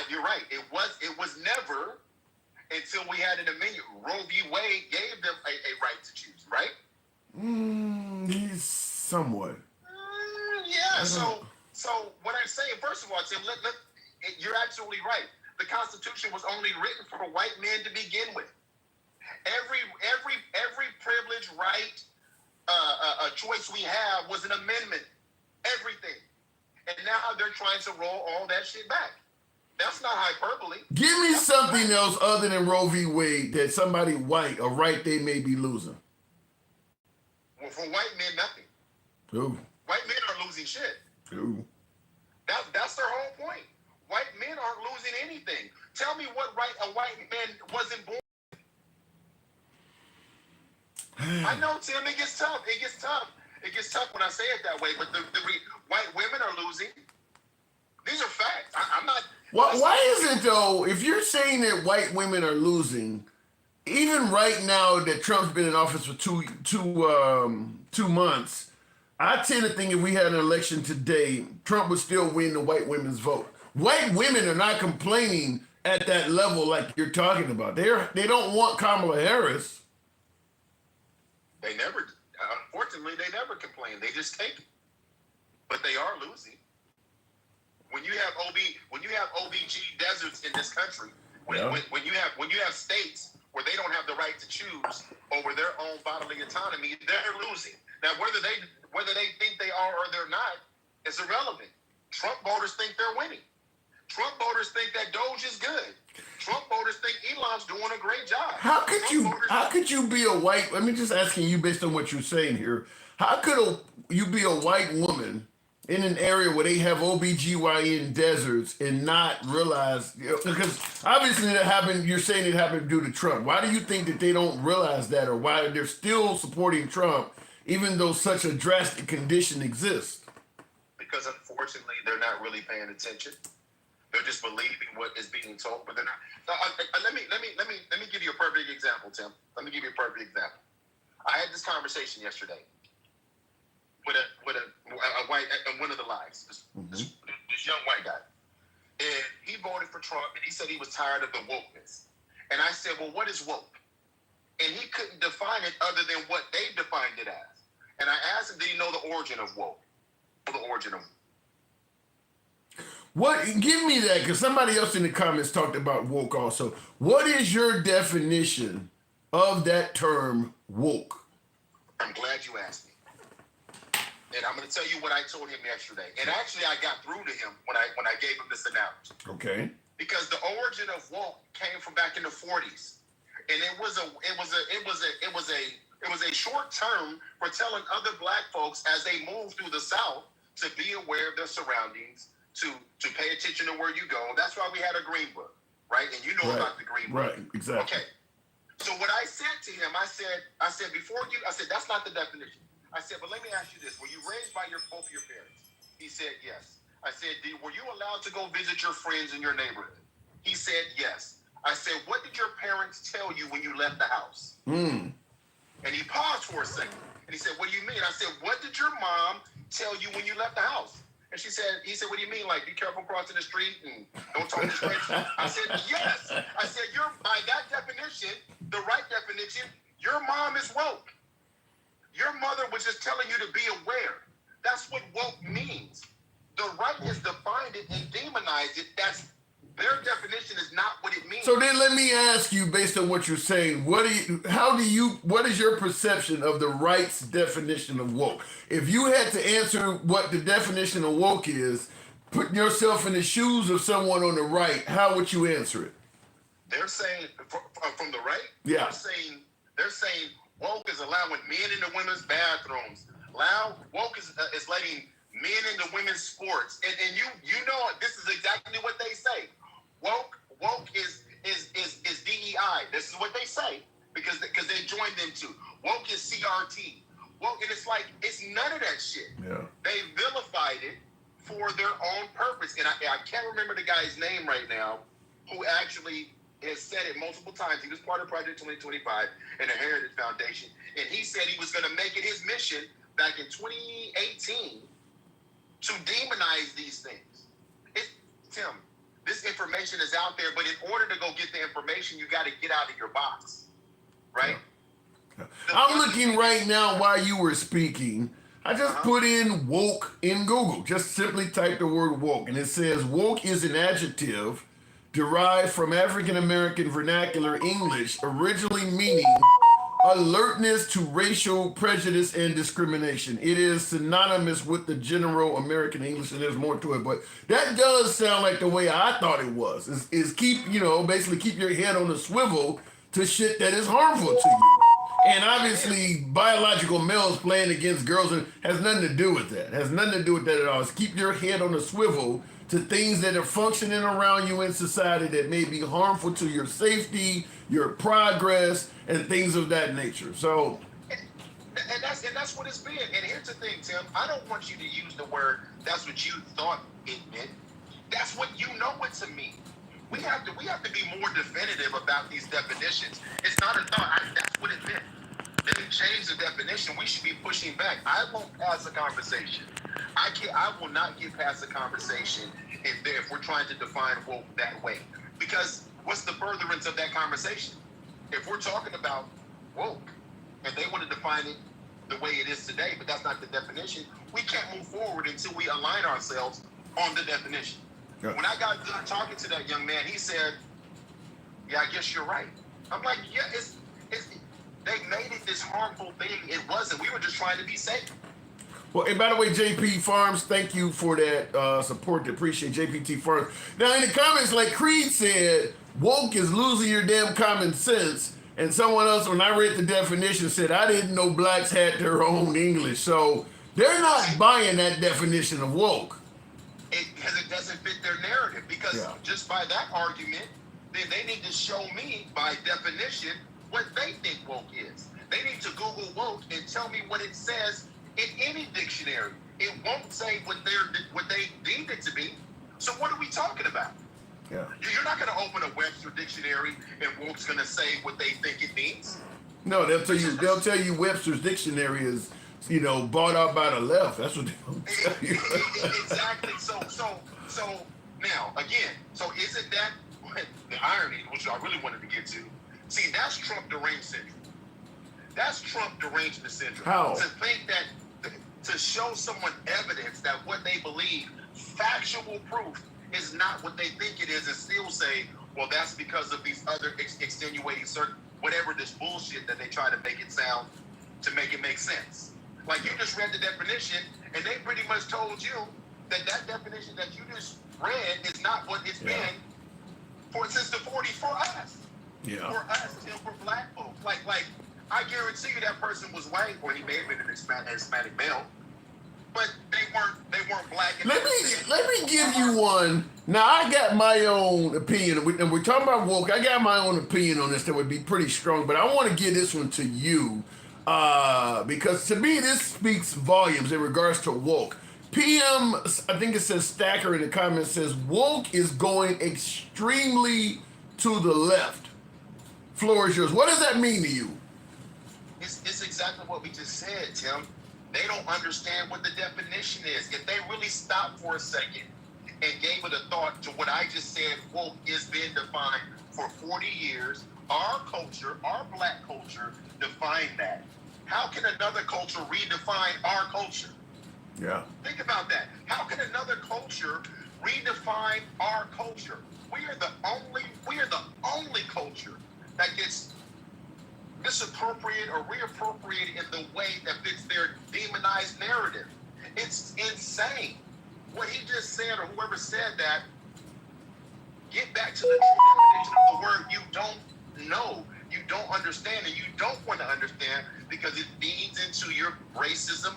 C: You're right. It was never until we had an amendment. Roe v. Wade gave them a right to choose, right?
A: He's somewhat.
C: Yeah. So what I'm saying, first of all, Tim, you're absolutely right. The Constitution was only written for white men to begin with. Every privilege, right, a choice we have was an amendment. Everything. And now they're trying to roll all that shit back. That's not hyperbole.
A: Give me something else other than Roe v. Wade that somebody white, a right they may be losing.
C: Well, for white men, nothing.
A: Ooh.
C: White men are losing shit.
A: Ooh.
C: That's their whole point. White men aren't losing anything. Tell me what right a white man wasn't born. I know, Tim, it gets tough. It gets tough when I say it that way, but the white women are losing. These are facts. I'm not...
A: Why is it, though, if you're saying that white women are losing, even right now that Trump's been in office for two months, I tend to think if we had an election today, Trump would still win the white women's vote. White women are not complaining at that level like you're talking about. They don't want Kamala Harris.
C: They never, unfortunately, they never complain. They just take it. But they are losing. When you have OBG deserts in this country, when you have states where they don't have the right to choose over their own bodily autonomy, they're losing. Now, whether they think they are or they're not is irrelevant. Trump voters think they're winning. Trump voters think that Doge is good. Trump voters think Elon's doing a great job.
A: How could you be a white? Let me just asking you based on what you're saying here. How could you be a white woman in an area where they have OBGYN deserts and not realize? Because obviously that happened. You're saying it happened due to Trump. Why do you think that they don't realize that, or why they're still supporting Trump even though such a drastic condition exists?
C: Because unfortunately, they're not really paying attention. They're just believing what is being told, but they're not. Let me give you a perfect example, Tim. Let me give you a perfect example. I had this conversation yesterday with a white, one of the lives, this young white guy, and he voted for Trump, and he said he was tired of the wokeness. And I said, well, what is woke? And he couldn't define it other than what they defined it as. And I asked him, did he know the origin of woke? The origin of
A: what? Give me that, because somebody else in the comments talked about woke also. What is your definition of that term woke?
C: I'm glad you asked me. And I'm going to tell you what I told him yesterday. And actually, I got through to him when I gave him this analogy.
A: Okay.
C: Because the origin of woke came from back in the 40s, and it was a short term for telling other black folks as they move through the South to be aware of their surroundings, to pay attention to where you go. That's why we had a green book, right? And you know about the green book.
A: Right, exactly.
C: Okay. So what I said to him, I said, that's not the definition. I said, but let me ask you this. Were you raised by both your parents? He said, yes. I said, were you allowed to go visit your friends in your neighborhood? He said, yes. I said, what did your parents tell you when you left the house? And he paused for a second. And he said, what do you mean? I said, what did your mom tell you when you left the house? And he said, what do you mean? Like, be careful crossing the street and don't talk to strangers? I said, yes. I said, by that definition, the right definition, your mom is woke. Your mother was just telling you to be aware. That's what woke means. The right has defined it and demonized it. Their definition is not what it means.
A: So then let me ask you, based on what you're saying, what is your perception of the right's definition of woke? If you had to answer what the definition of woke is, put yourself in the shoes of someone on the right, how would you answer it?
C: They're saying, from the right?
A: Yeah.
C: They're saying woke is allowing men into women's bathrooms. Woke is letting men into women's sports. And you know this is exactly what they say. Woke is DEI. This is what they say because they joined them too. Woke is CRT. Woke, and it's none of that shit.
A: Yeah.
C: They vilified it for their own purpose. And I can't remember the guy's name right now who actually has said it multiple times. He was part of Project 2025 and the Heritage Foundation. And he said he was going to make it his mission back in 2018 to demonize these things. Tim, this information is out there, but in order to go get the information, you got to get out of your box, right?
A: Yeah. I'm looking right now while you were speaking. I just put in woke in Google. Just simply type the word woke, and it says woke is an adjective derived from African American vernacular English, originally meaning alertness to racial prejudice and discrimination. It is synonymous with the general American English, and there's more to it, but that does sound like the way I thought it was. Is keep, basically keep your head on the swivel to shit that is harmful to you. And obviously, biological males playing against girls has nothing to do with that. Has nothing to do with that at all. It's keep your head on the swivel to things that are functioning around you in society that may be harmful to your safety, your progress, and things of that nature. So,
C: and that's what it's been. And here's the thing, Tim. I don't want you to use the word "that's what you thought it meant." That's what you know it to mean. We have to be more definitive about these definitions. It's not a thought. That's what it meant. Then change the definition. We should be pushing back. I won't pass a conversation. I will not get past a conversation if we're trying to define woke that way. Because what's the furtherance of that conversation? If we're talking about woke and they want to define it the way it is today, but that's not the definition, we can't move forward until we align ourselves on the definition. Yeah. When I got done talking to that young man, he said, yeah, I guess you're right. I'm like, yeah, they made it this harmful thing. It wasn't. We were just trying to be safe.
A: Well, and by the way, JP Farms, thank you for that support. Appreciate JPT Farms. Now, in the comments, like Creed said, woke is losing your damn common sense. And someone else, when I read the definition, said, I didn't know blacks had their own English. So they're not buying that definition of woke.
D: Because it doesn't fit their narrative. Because just by that argument, then they need to show me, by definition, what they think woke is. They need to Google woke and tell me what it says in any dictionary. It won't say what they deemed it to be. So what are we talking about?
A: Yeah.
D: You're not going to open a Webster dictionary and woke's going to say what they think it means.
A: No, they'll tell you Webster's dictionary is, bought out by the left. That's what they'll tell you.
D: Exactly. So now again, so isn't that the irony, which I really wanted to get to? See, that's Trump deranged syndrome. That's Trump derangement syndrome.
A: How?
D: To think that, to show someone evidence that what they believe, factual proof, is not what they think it is, and still say, well, that's because of these other extenuating whatever this bullshit that they try to make it sound, to make it make sense. Like, you just read the definition, and they pretty much told you that definition that you just read is not what it's been since the 40s for us.
A: Yeah.
D: For us, for black folks. Like, I guarantee you that person was white, or he may have been an Hispanic male, but they weren't black.
A: Let me give you one. Now, I got my own opinion, and we're talking about woke. I got my own opinion on this that would be pretty strong, but I want to give this one to you because to me this speaks volumes in regards to woke. PM, I think it says Stacker in the comments, says woke is going extremely to the left. Floor is yours. What does that mean to you?
D: It's exactly what we just said, Tim. They don't understand what the definition is. If they really stopped for a second and gave it a thought to what I just said, woke is being defined for 40 years, our culture, our black culture, defined that. How can another culture redefine our culture?
A: Yeah.
D: Think about that. How can another culture redefine our culture? We are the only culture that gets misappropriated or reappropriated in the way that fits their demonized narrative. It's insane. What he just said, or whoever said that, get back to the true definition of the word you don't know, you don't understand, and you don't want to understand because it feeds into your racism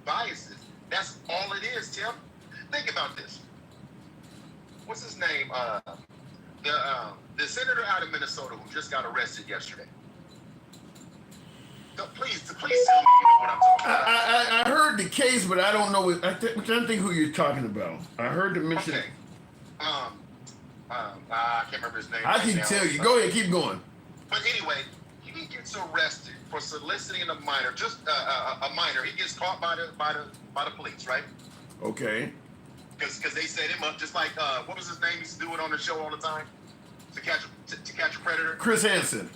D: biases. That's all it is, Tim. Think about this. What's his name? The senator out of Minnesota who just got arrested yesterday. Please tell me you know what I'm talking about.
A: I heard the case, but I don't know. I'm trying to think who you're talking about. I heard the mention.
D: Okay. I can't remember his name.
A: I can tell you. Go ahead, keep going.
D: But anyway, he gets arrested for soliciting a minor, just a minor. He gets caught by the police, right?
A: Okay.
D: Because they set him up, just like what was his name? He used to do it on the show all the time, to catch a predator.
A: Chris Hansen.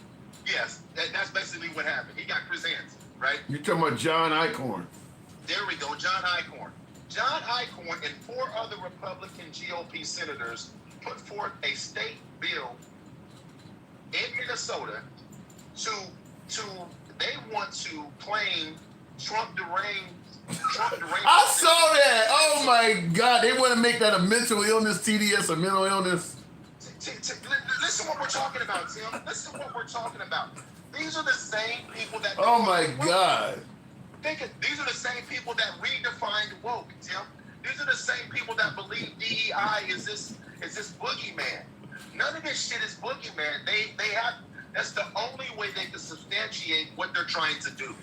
D: Yes, that's basically what happened. He got Chris Hansen, right?
A: You're talking about John Eichhorn.
D: There we go, John Eichhorn. John Eichhorn and 4 other Republican GOP senators put forth a state bill in Minnesota they want to claim Trump deranged.
A: I saw that. Oh my God. They want to make that a mental illness, TDS, a mental illness.
D: Listen what we're talking about, Tim. Listen what we're talking about. These are the same people that...
A: Oh my God.
D: These are the same people that redefined woke, Tim. These are the same people that believe DEI is this boogeyman. None of this shit is boogeyman. They have... That's the only way they can substantiate what they're trying to do.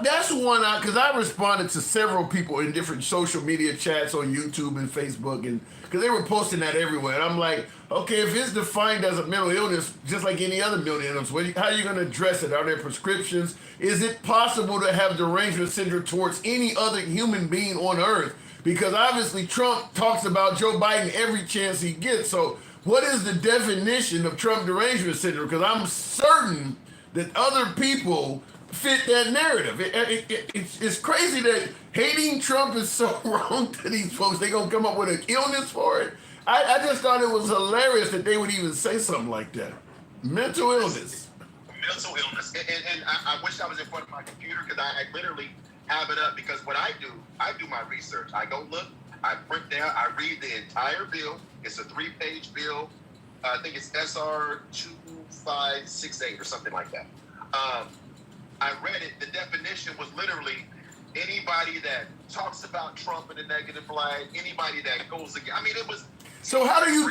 A: That's one because I responded to several people in different social media chats on YouTube and Facebook, and because they were posting that everywhere. And I'm like, okay, if it's defined as a mental illness, just like any other mental illness, how are you going to address it? Are there prescriptions? Is it possible to have derangement syndrome towards any other human being on earth? Because obviously Trump talks about Joe Biden every chance he gets. So what is the definition of Trump derangement syndrome? Because I'm certain that other people fit that narrative. It's crazy that hating Trump is so wrong to these folks. They're going to come up with an illness for it. I just thought it was hilarious that they would even say something like that. Mental illness.
D: Mental illness. And I wish I was in front of my computer because I literally have it up because what I do my research. I go look. I print down, I read the entire bill. It's a 3-page bill. I think it's SR 2568 or something like that. I read it. The definition was literally anybody that talks about Trump in a negative light, anybody that goes against. I mean, it was.
A: So how do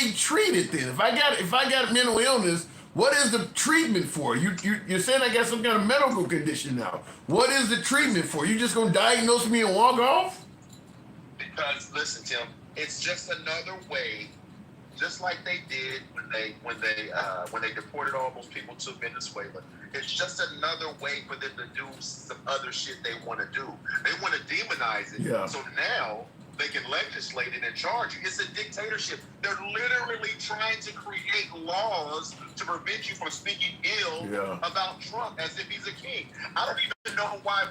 A: they treat it then? If I got mental illness, what is the treatment for? You're saying I got some kind of medical condition now. What is the treatment for? You just gonna diagnose me and walk off?
D: Because listen, Tim, it's just another way, just like they did when they deported all those people to Venezuela. It's just another way for them to do some other shit they want to do. They want to demonize it. Yeah. So now they can legislate it and charge you. It's a dictatorship. They're literally trying to create laws to prevent you from speaking ill about Trump as if he's a king. I don't even know why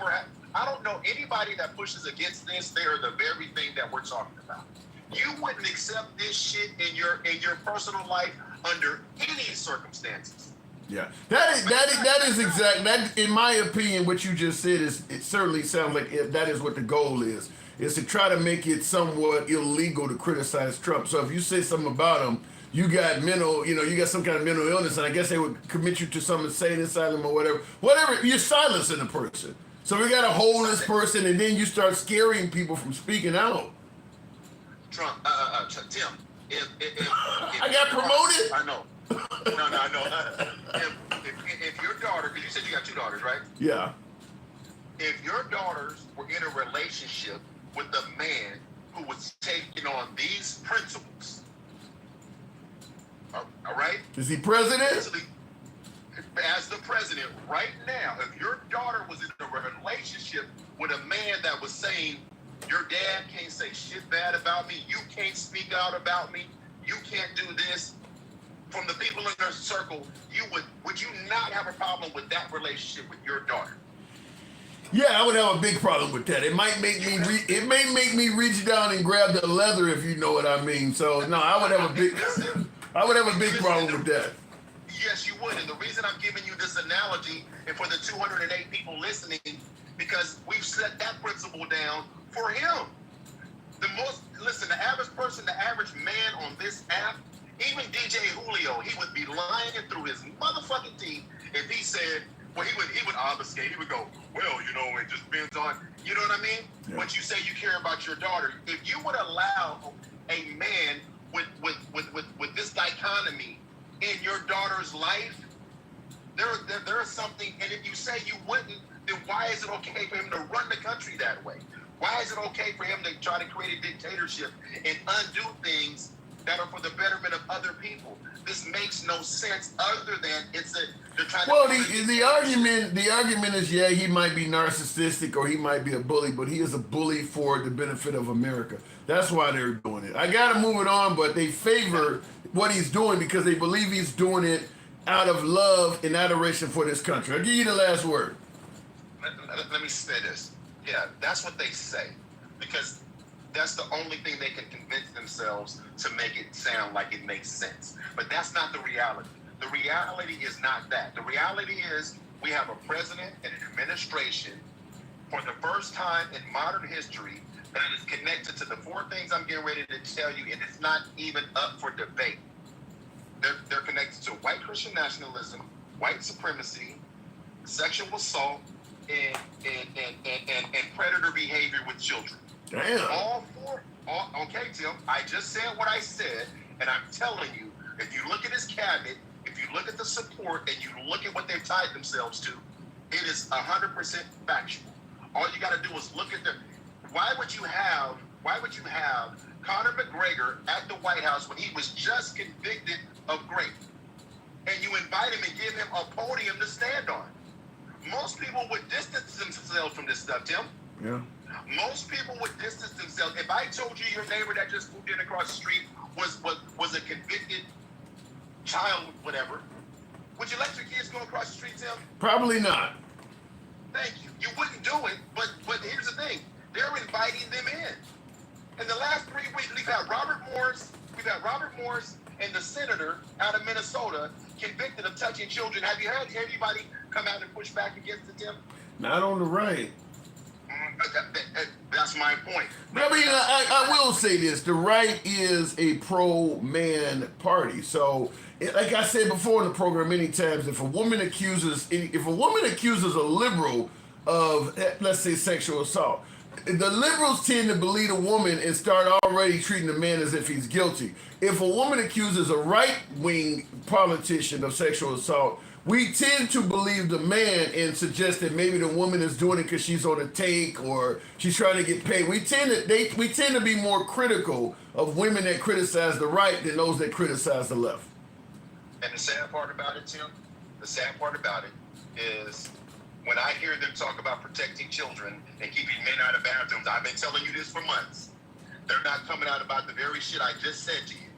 D: I don't know anybody that pushes against this. They are the very thing that we're talking about. You wouldn't accept this shit in your personal life under any circumstances.
A: Yeah, that is exact. That, in my opinion, what you just said it certainly sounds like that is what the goal is to try to make it somewhat illegal to criticize Trump. So if you say something about him, you got you got some kind of mental illness, and I guess they would commit you to some insane asylum or whatever. You're silencing a person. So we got to hold this person, and then you start scaring people from speaking out.
D: Trump, Tim, if
A: I got promoted.
D: I know. No, I know. If your daughter, because you said you got 2 daughters, right?
A: Yeah.
D: If your daughters were in a relationship with a man who was taking on these principles, all right?
A: Is he president?
D: As the president right now, if your daughter was in a relationship with a man that was saying, your dad can't say shit bad about me, you can't speak out about me, you can't do this, from the people in their circle, would you not have a problem with that relationship with your daughter?
A: Yeah, I would have a big problem with that. It might make me reach down and grab the leather, if you know what I mean. So no, I would have a big problem with that.
D: Yes, you would. And the reason I'm giving you this analogy, and for the 208 people listening, because we've set that principle down for him. The average person, the average man on this app, even DJ Julio, he would be lying through his motherfucking teeth if he said, well, he would obfuscate. He would go, well, it just depends on, you know what I mean? Yeah. But you say you care about your daughter. If you would allow a man with this dichotomy in your daughter's life, there is something, and if you say you wouldn't, then why is it okay for him to run the country that way? Why is it okay for him to try to create a dictatorship and undo things that are for the betterment of other people? This makes no sense other than they're trying to...
A: the argument is, yeah, he might be narcissistic or he might be a bully, but he is a bully for the benefit of America. That's why they're doing it. I got to move it on, but they favor what he's doing because they believe he's doing it out of love and adoration for this country. I'll give you the last word.
D: Let me say this. Yeah, that's what they say, because that's the only thing they can convince themselves to make it sound like it makes sense. But that's not the reality. The reality is not that. The reality is we have a president and an administration for the first time in modern history that is connected to the 4 things I'm getting ready to tell you, and it's not even up for debate. They're connected to white Christian nationalism, white supremacy, sexual assault, and predator behavior with children.
A: Damn.
D: All 4. Okay, Tim, I just said what I said, and I'm telling you, if you look at his cabinet, if you look at the support, and you look at what they've tied themselves to, it is 100% factual. All you got to do is look at why would you have Conor McGregor at the White House when he was just convicted of rape, and you invite him and give him a podium to stand on? Most people would distance themselves from this stuff, Tim.
A: Yeah.
D: Most people would distance themselves. If I told you your neighbor that just moved in across the street was a convicted child, whatever, would you let your kids go across the street, Tim?
A: Probably not.
D: Thank you. You wouldn't do it, but here's the thing. They're inviting them in. In the last 3 weeks, we've had Robert Morris and the senator out of Minnesota convicted of touching children. Have you heard anybody come out and push back against it, Tim?
A: Not on the right.
D: That's my point.
A: I mean, I will say this: the right is a pro-man party. So, like I said before in the program, many times, if a woman accuses a liberal of, let's say, sexual assault, the liberals tend to believe a woman and start already treating the man as if he's guilty. If a woman accuses a right-wing politician of sexual assault, we tend to believe the man and suggest that maybe the woman is doing it because she's on a take or she's trying to get paid. We tend to be more critical of women that criticize the right than those that criticize the left.
D: And the sad part about it, Tim, the sad part about it is when I hear them talk about protecting children and keeping men out of bathrooms, I've been telling you this for months. They're not coming out about the very shit I just said to you.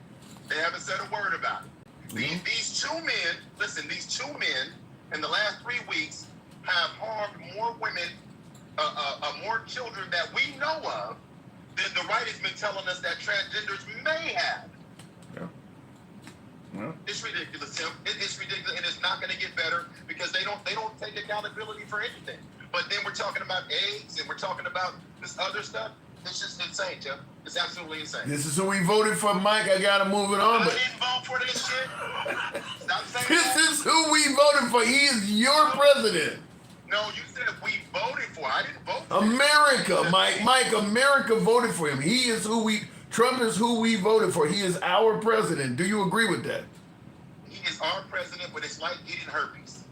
D: They haven't said a word about it. These two men in the last 3 weeks have harmed more women, more children that we know of than the right has been telling us that transgenders may have.
A: Yeah. Well,
D: it's ridiculous, Tim. It's ridiculous, and it's not going to get better because they don't take accountability for anything. But then we're talking about AIDS and we're talking about this other stuff. It's just insane, Tim. It's absolutely insane.
A: This is who we voted for, Mike. I gotta move it on.
D: I didn't vote for this shit. Stop saying
A: This
D: that.
A: is who we voted for. He is your president.
D: No, you said we voted for. I didn't vote for
A: America, Mike. Mike, America voted for him. Trump is who we voted for. He is our president. Do you agree with that?
D: He is our president, but it's like getting herpes.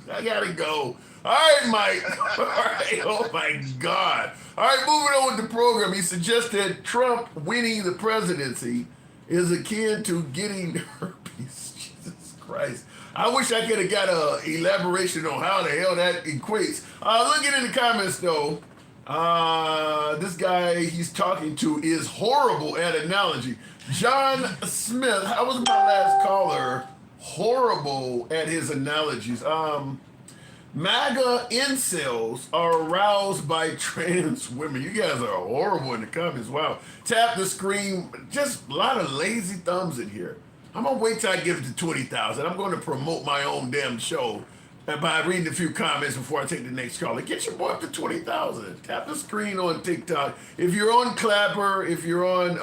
A: I gotta go. All right, Mike. All right. Oh my God. All right, moving on with the program. He suggested Trump winning the presidency is akin to getting herpes. Jesus Christ. I wish I could have got an elaboration on how the hell that equates. Looking in the comments though, this guy he's talking to is horrible at analogy. John Smith, I was my last caller, horrible at his analogies. MAGA incels are aroused by trans women. You guys are horrible in the comments. Wow. Tap the screen. Just a lot of lazy thumbs in here. I'm going to wait till I get it to 20,000. I'm going to promote my own damn show by reading a few comments before I take the next call. Get your boy up to 20,000. Tap the screen on TikTok. If you're on Clapper, if you're on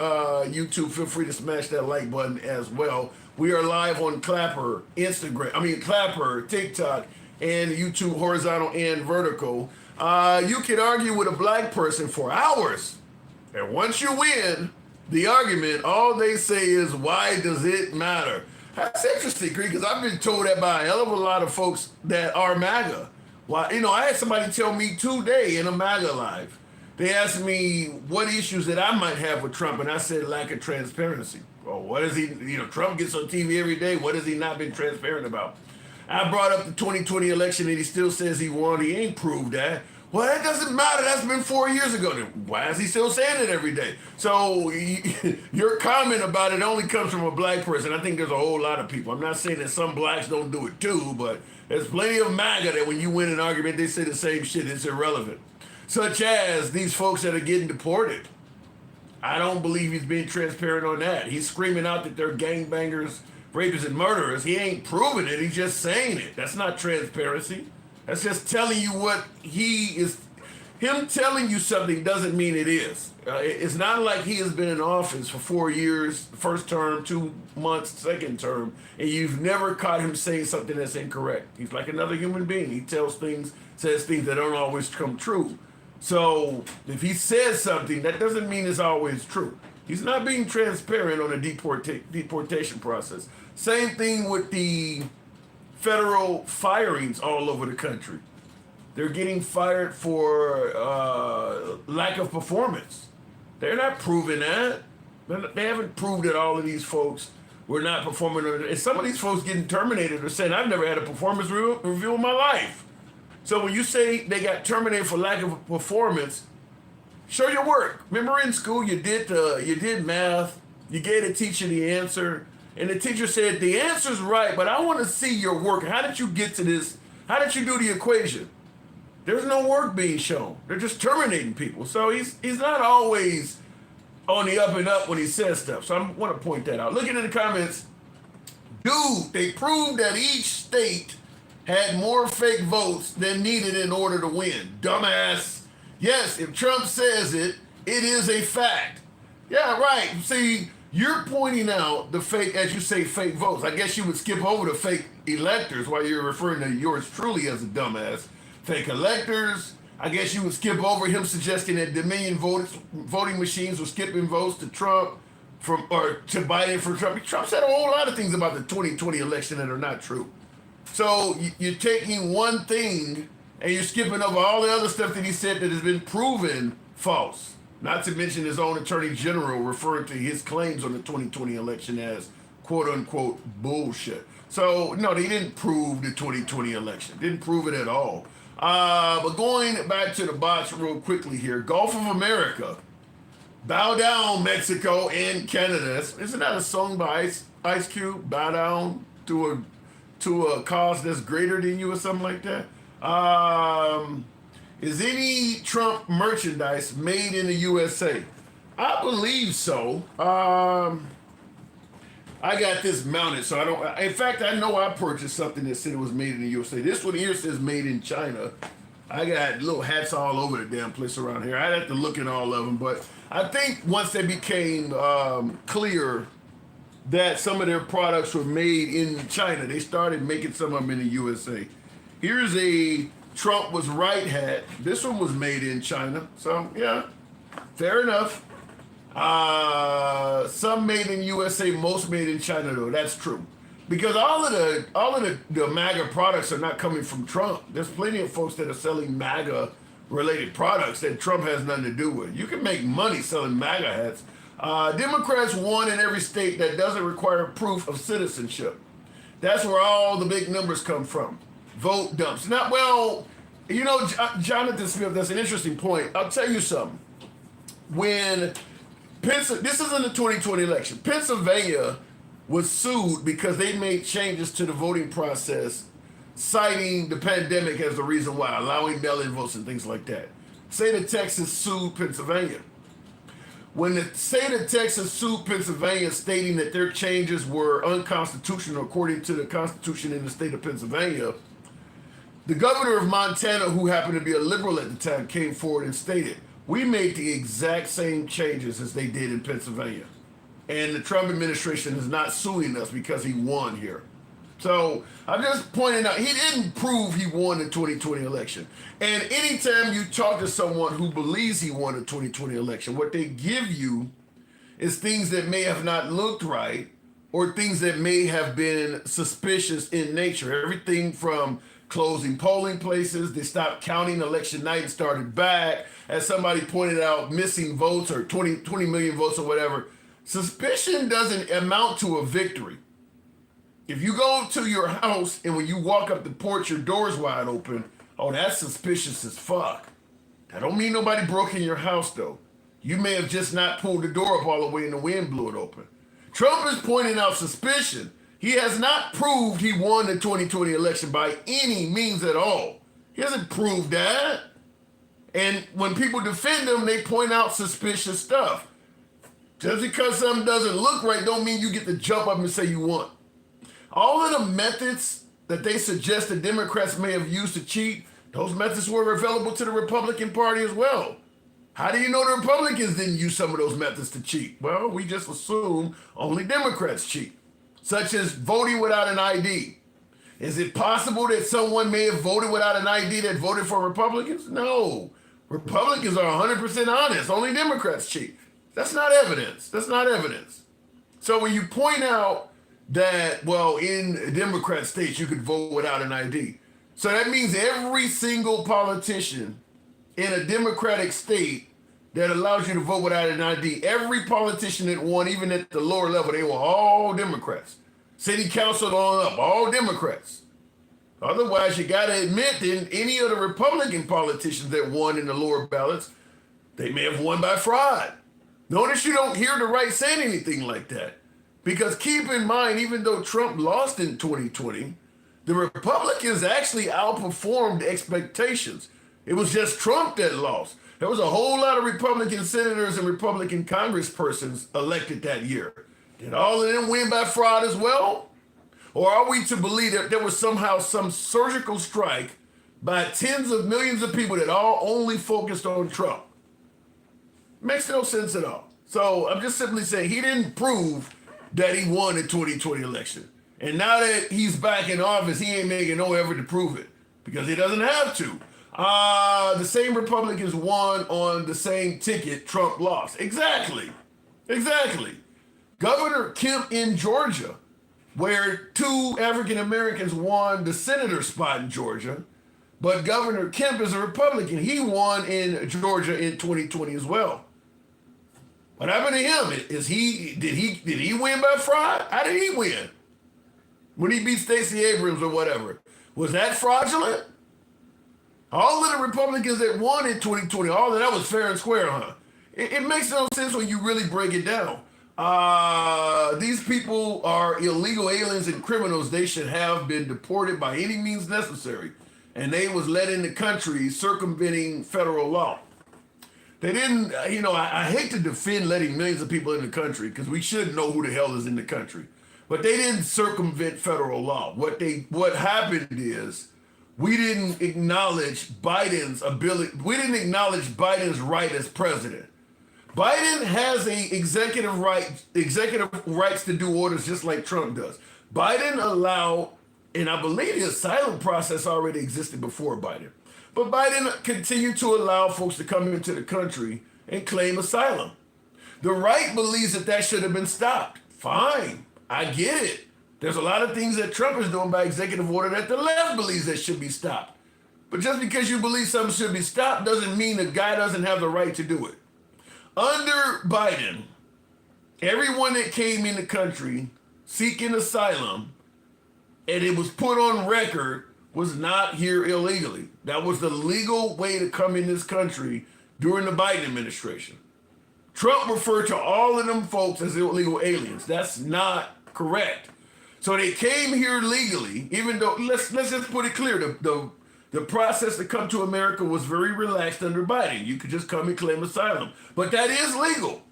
A: YouTube, feel free to smash that like button as well. We are live on Clapper, Clapper, TikTok, and YouTube horizontal and vertical. You can argue with a black person for hours. And once you win the argument, all they say is, why does it matter? That's interesting, because I've been told that by a hell of a lot of folks that are MAGA. Well, I had somebody tell me today in a MAGA live. They asked me what issues that I might have with Trump, and I said lack of transparency. Well, what is he, Trump gets on TV every day. What has he not been transparent about? I brought up the 2020 election and he still says he won. He ain't proved that. Well, that doesn't matter. That's been 4 years ago. Then why is he still saying it every day? So your comment about it only comes from a black person. I think there's a whole lot of people. I'm not saying that some blacks don't do it too, but there's plenty of MAGA that when you win an argument, they say the same shit. It's irrelevant. Such as these folks that are getting deported. I don't believe he's being transparent on that. He's screaming out that they're gangbangers, rapists, and murderers. He ain't proving it. He's just saying it. That's not transparency. That's just telling you what he is. Him telling you something doesn't mean it is. It's not like he has been in office for 4 years, first term, 2 months, second term, and you've never caught him saying something that's incorrect. He's like another human being. He says things that don't always come true. So if he says something, that doesn't mean it's always true. He's not being transparent on a deportation process. Same thing with the federal firings all over the country. They're getting fired for lack of performance. They're not proving that. They haven't proved that all of these folks were not performing. And some of these folks getting terminated are saying, I've never had a performance review in my life. So when you say they got terminated for lack of performance, show your work. Remember in school you did math, you gave the teacher the answer, and the teacher said, the answer's right, but I want to see your work. How did you get to this? How did you do the equation? There's no work being shown. They're just terminating people. So he's not always on the up and up when he says stuff. So I want to point that out. Looking in the comments, dude, they proved that each state had more fake votes than needed in order to win. Dumbass. Yes, if Trump says it, it is a fact. Yeah, right. See, you're pointing out the fake, as you say, fake votes. I guess you would skip over the fake electors while you're referring to yours truly as a dumbass. Fake electors. I guess you would skip over him suggesting that Dominion voting machines were skipping votes to Trump or to Biden for Trump. Trump said a whole lot of things about the 2020 election that are not true. So you're taking one thing and you're skipping over all the other stuff that he said that has been proven false. Not to mention his own attorney general referring to his claims on the 2020 election as quote unquote bullshit. So no, they didn't prove the 2020 election. Didn't prove it at all. But going back to the box real quickly here, Gulf of America, bow down Mexico and Canada. Isn't that a song by Ice Cube? Bow down to a cause that's greater than you or something like that. Is any Trump merchandise made in the USA? I believe so. I got this mounted, so I don't. In fact, I know I purchased something that said it was made in the USA. This one here says made in China. I got little hats all over the damn place around here. I'd have to look at all of them, but I think once they became clear that some of their products were made in China, they started making some of them in the USA. Here's a Trump was right hat. This one was made in China, so yeah, fair enough. Some made in USA, most made in China though. That's true, because all of the MAGA products are not coming from Trump. There's plenty of folks that are selling MAGA related products that Trump has nothing to do with. You can make money selling MAGA hats. Democrats won in every state that doesn't require proof of citizenship. That's where all the big numbers come from. Vote dumps. Now, well, you know, Jonathan Smith, that's an interesting point. I'll tell you something. When this is in the 2020 election, Pennsylvania was sued because they made changes to the voting process, citing the pandemic as the reason why, allowing mail-in votes and things like that. State of Texas sued Pennsylvania. When the state of Texas sued Pennsylvania, stating that their changes were unconstitutional according to the Constitution in the state of Pennsylvania, the governor of Montana, who happened to be a liberal at the time, came forward and stated, we made the exact same changes as they did in Pennsylvania. And the Trump administration is not suing us because he won here. So I'm just pointing out, he didn't prove he won the 2020 election. And anytime you talk to someone who believes he won the 2020 election, what they give you is things that may have not looked right or things that may have been suspicious in nature. Everything from closing polling places, they stopped counting election night and started back. As somebody pointed out, missing votes or 20 million votes or whatever. Suspicion doesn't amount to a victory. If you go to your house and when you walk up the porch, your door's wide open, oh, that's suspicious as fuck. That don't mean nobody broke in your house, though. You may have just not pulled the door up all the way and the wind blew it open. Trump is pointing out suspicion. He has not proved he won the 2020 election by any means at all. He hasn't proved that. And when people defend him, they point out suspicious stuff. Just because something doesn't look right don't mean you get to jump up and say you won. All of the methods that they suggest the Democrats may have used to cheat, those methods were available to the Republican Party as well. How do you know the Republicans didn't use some of those methods to cheat? Well, we just assume only Democrats cheat, such as voting without an ID. Is it possible that someone may have voted without an ID that voted for Republicans? No. Republicans are 100% honest. Only Democrats cheat. That's not evidence. That's not evidence. So when you point out that, well, in Democrat states, you could vote without an ID. So that means every single politician in a Democratic state that allows you to vote without an ID, every politician that won, even at the lower level, they were all Democrats. City council on up, all Democrats. Otherwise, you got to admit that any of the Republican politicians that won in the lower ballots, they may have won by fraud. Notice you don't hear the right saying anything like that. Because keep in mind, even though Trump lost in 2020, the Republicans actually outperformed expectations. It was just Trump that lost. There was a whole lot of Republican senators and Republican congresspersons elected that year. Did all of them win by fraud as well? Or are we to believe that there was somehow some surgical strike by tens of millions of people that all only focused on Trump? Makes no sense at all. So I'm just simply saying he didn't prove that he won the 2020 election. And now that he's back in office, he ain't making no effort to prove it because he doesn't have to. The same Republicans won on the same ticket Trump lost. Exactly. Governor Kemp in Georgia, where 2 African Americans won the senator spot in Georgia, but Governor Kemp is a Republican. He won in Georgia in 2020 as well. What happened to him? Did he win by fraud? How did he win? When he beat Stacey Abrams or whatever. Was that fraudulent? All of the Republicans that won in 2020, all of that was fair and square, huh? It makes no sense when you really break it down. These people are illegal aliens and criminals. They should have been deported by any means necessary. And they was let in the country circumventing federal law. They didn't, I hate to defend letting millions of people in the country because we should know who the hell is in the country. But they didn't circumvent federal law. What happened is we didn't acknowledge Biden's ability. We didn't acknowledge Biden's right as president. Biden has executive rights to do orders just like Trump does. Biden allowed, and I believe the asylum process already existed before Biden. But Biden continued to allow folks to come into the country and claim asylum. The right believes that should have been stopped. Fine, I get it. There's a lot of things that Trump is doing by executive order that the left believes that should be stopped. But just because you believe something should be stopped doesn't mean the guy doesn't have the right to do it. Under Biden, everyone that came in the country seeking asylum, and it was put on record, was not here illegally. That was the legal way to come in this country during the Biden administration. Trump referred to all of them folks as illegal aliens. That's not correct. So they came here legally, even though, let's just put it clear, the process to come to America was very relaxed under Biden. You could just come and claim asylum. But that is legal.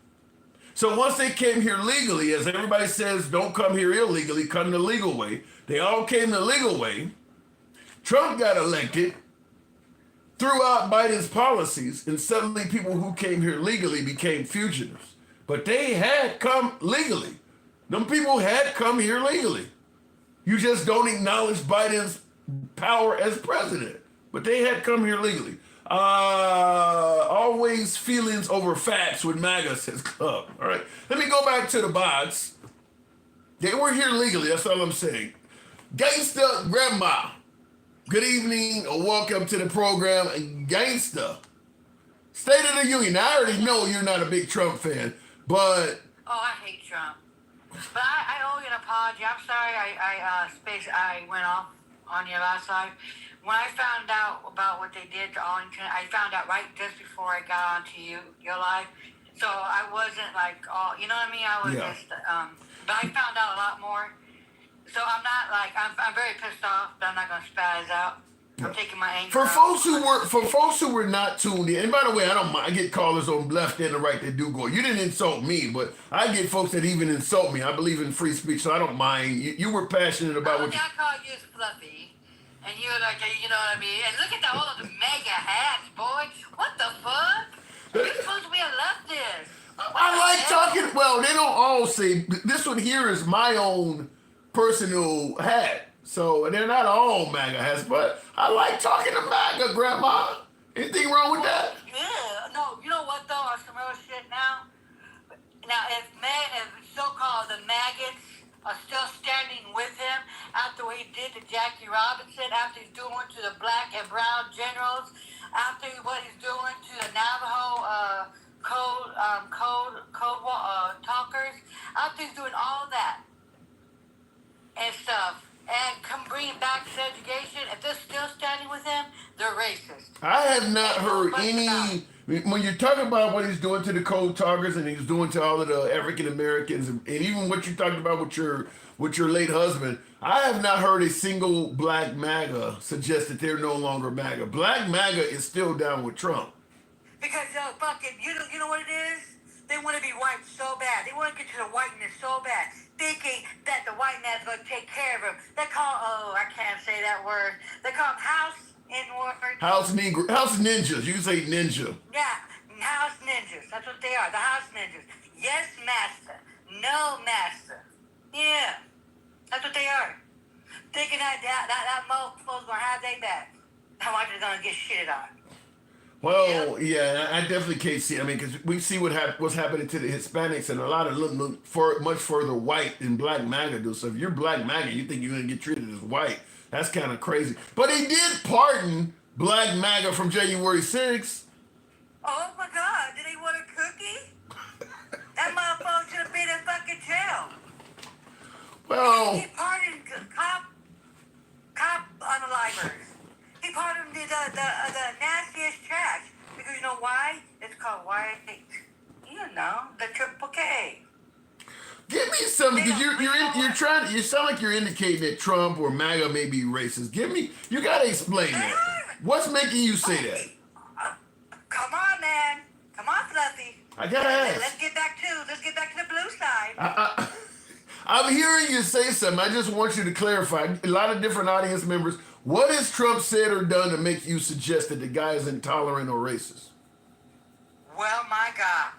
A: So once they came here legally, as everybody says, don't come here illegally, come the legal way. They all came the legal way. Trump got elected, threw out Biden's policies, and suddenly people who came here legally became fugitives. But they had come legally. Them people had come here legally. You just don't acknowledge Biden's power as president. But they had come here legally. Always feelings over facts with MAGA, says Club. All right. Let me go back to the bots. They were here legally. That's all I'm saying. Gangsta Grandma. Good evening or welcome to the program. Gangsta. State of the Union. Now, I already know you're not a big Trump fan, but...
E: Oh, I hate Trump. But I owe you an apology. I'm sorry I went off on you last time. When I found out about what they did to Arlington, I found out right just before I got onto your live. So I wasn't like, all, you know what I mean? I was just, but I found out a lot more. So I'm not like, I'm very pissed off, but I'm not going to spaz out. I'm taking my anger
A: for folks who were not tuned in, and by the way, I don't mind. I get callers on left and the right that do go. You didn't insult me, but I get folks that even insult me. I believe in free speech, so I don't mind. You were passionate about what you...
E: I called you fluffy, and you were like, you know what I mean? And look at all of the mega hats, boy. What the fuck? You're supposed to be a leftist.
A: I like talking... Well, they don't all say... This one here is my own personal hat. So they're not all MAGA hats, but I like talking to MAGA, Grandma. Anything wrong with that?
E: Yeah, no, you know what though? On some real shit now. Now, if so-called the maggots are still standing with him after what he did to Jackie Robinson, after he's doing to the black and brown generals, after what he's doing to the Navajo code talkers, after he's doing all that and stuff. And come bring back segregation. If they're still standing with him, they're racist.
A: I have not heard any... When you talk about what he's doing to the code talkers and he's doing to all of the African Americans, and even what you talked about with your late husband, I have not heard a single black MAGA suggest that they're no longer MAGA. Black MAGA is still down with Trump.
E: Because fucking, you know what it is? They want to be white so bad. They want to get to the whiteness so bad, thinking that the white that's going to take care of them. They call, I can't say that word. They call them house
A: House ninjas. You can say ninja.
E: Yeah, house ninjas. That's what they are, the house ninjas. Yes, master. No, master. Yeah, that's what they are. Thinking that motherfucker's going to have their back. How much is going to get shitted on.
A: Well, yeah, I definitely can't see. I mean, because we see what's happening to the Hispanics, and a lot of look much further white than black MAGA do. So if you're black MAGA, you think you're going to get treated as white. That's kind of crazy. But he did pardon black MAGA from January 6th.
E: Oh my God, did he want a cookie? That motherfucker should have been in fucking jail.
A: Well,
E: He pardoned cop unalivers. He pardoned the nastiest trash. Because you know why? It's called white. You know, the triple K.
A: give me something, because you sound like you're indicating that Trump or MAGA may be racist. You got to explain that. What's making you say that?
E: Come on, man. Come on, Fluffy.
A: I got to ask.
E: Let's get back to the blue side.
A: I'm hearing you say something. I just want you to clarify. A lot of different audience members. What has Trump said or done to make you suggest that the guy is intolerant or racist?
E: Well, my God.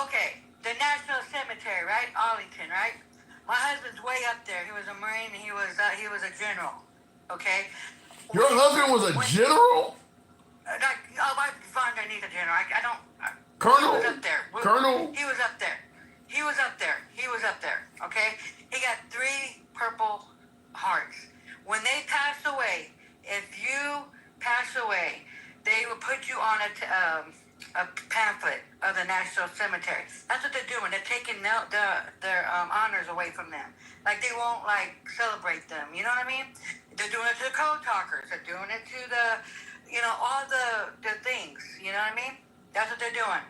E: Okay, the National Cemetery, right? Arlington, right? My husband's way up there. He was a Marine. He was a general. Okay.
A: Your husband was a general?
E: My father needs a general. I don't.
A: Colonel?
E: He was up there.
A: Colonel?
E: He was up there. He was up there. He was up there. Okay. He got 3 Purple Hearts. When they pass away, if you pass away, they will put you on a pamphlet of the National Cemetery. That's what they're doing. They're taking their honors away from them. Like, they won't, celebrate them. You know what I mean? They're doing it to the code talkers. They're doing it to all the things. You know what I mean? That's what they're doing.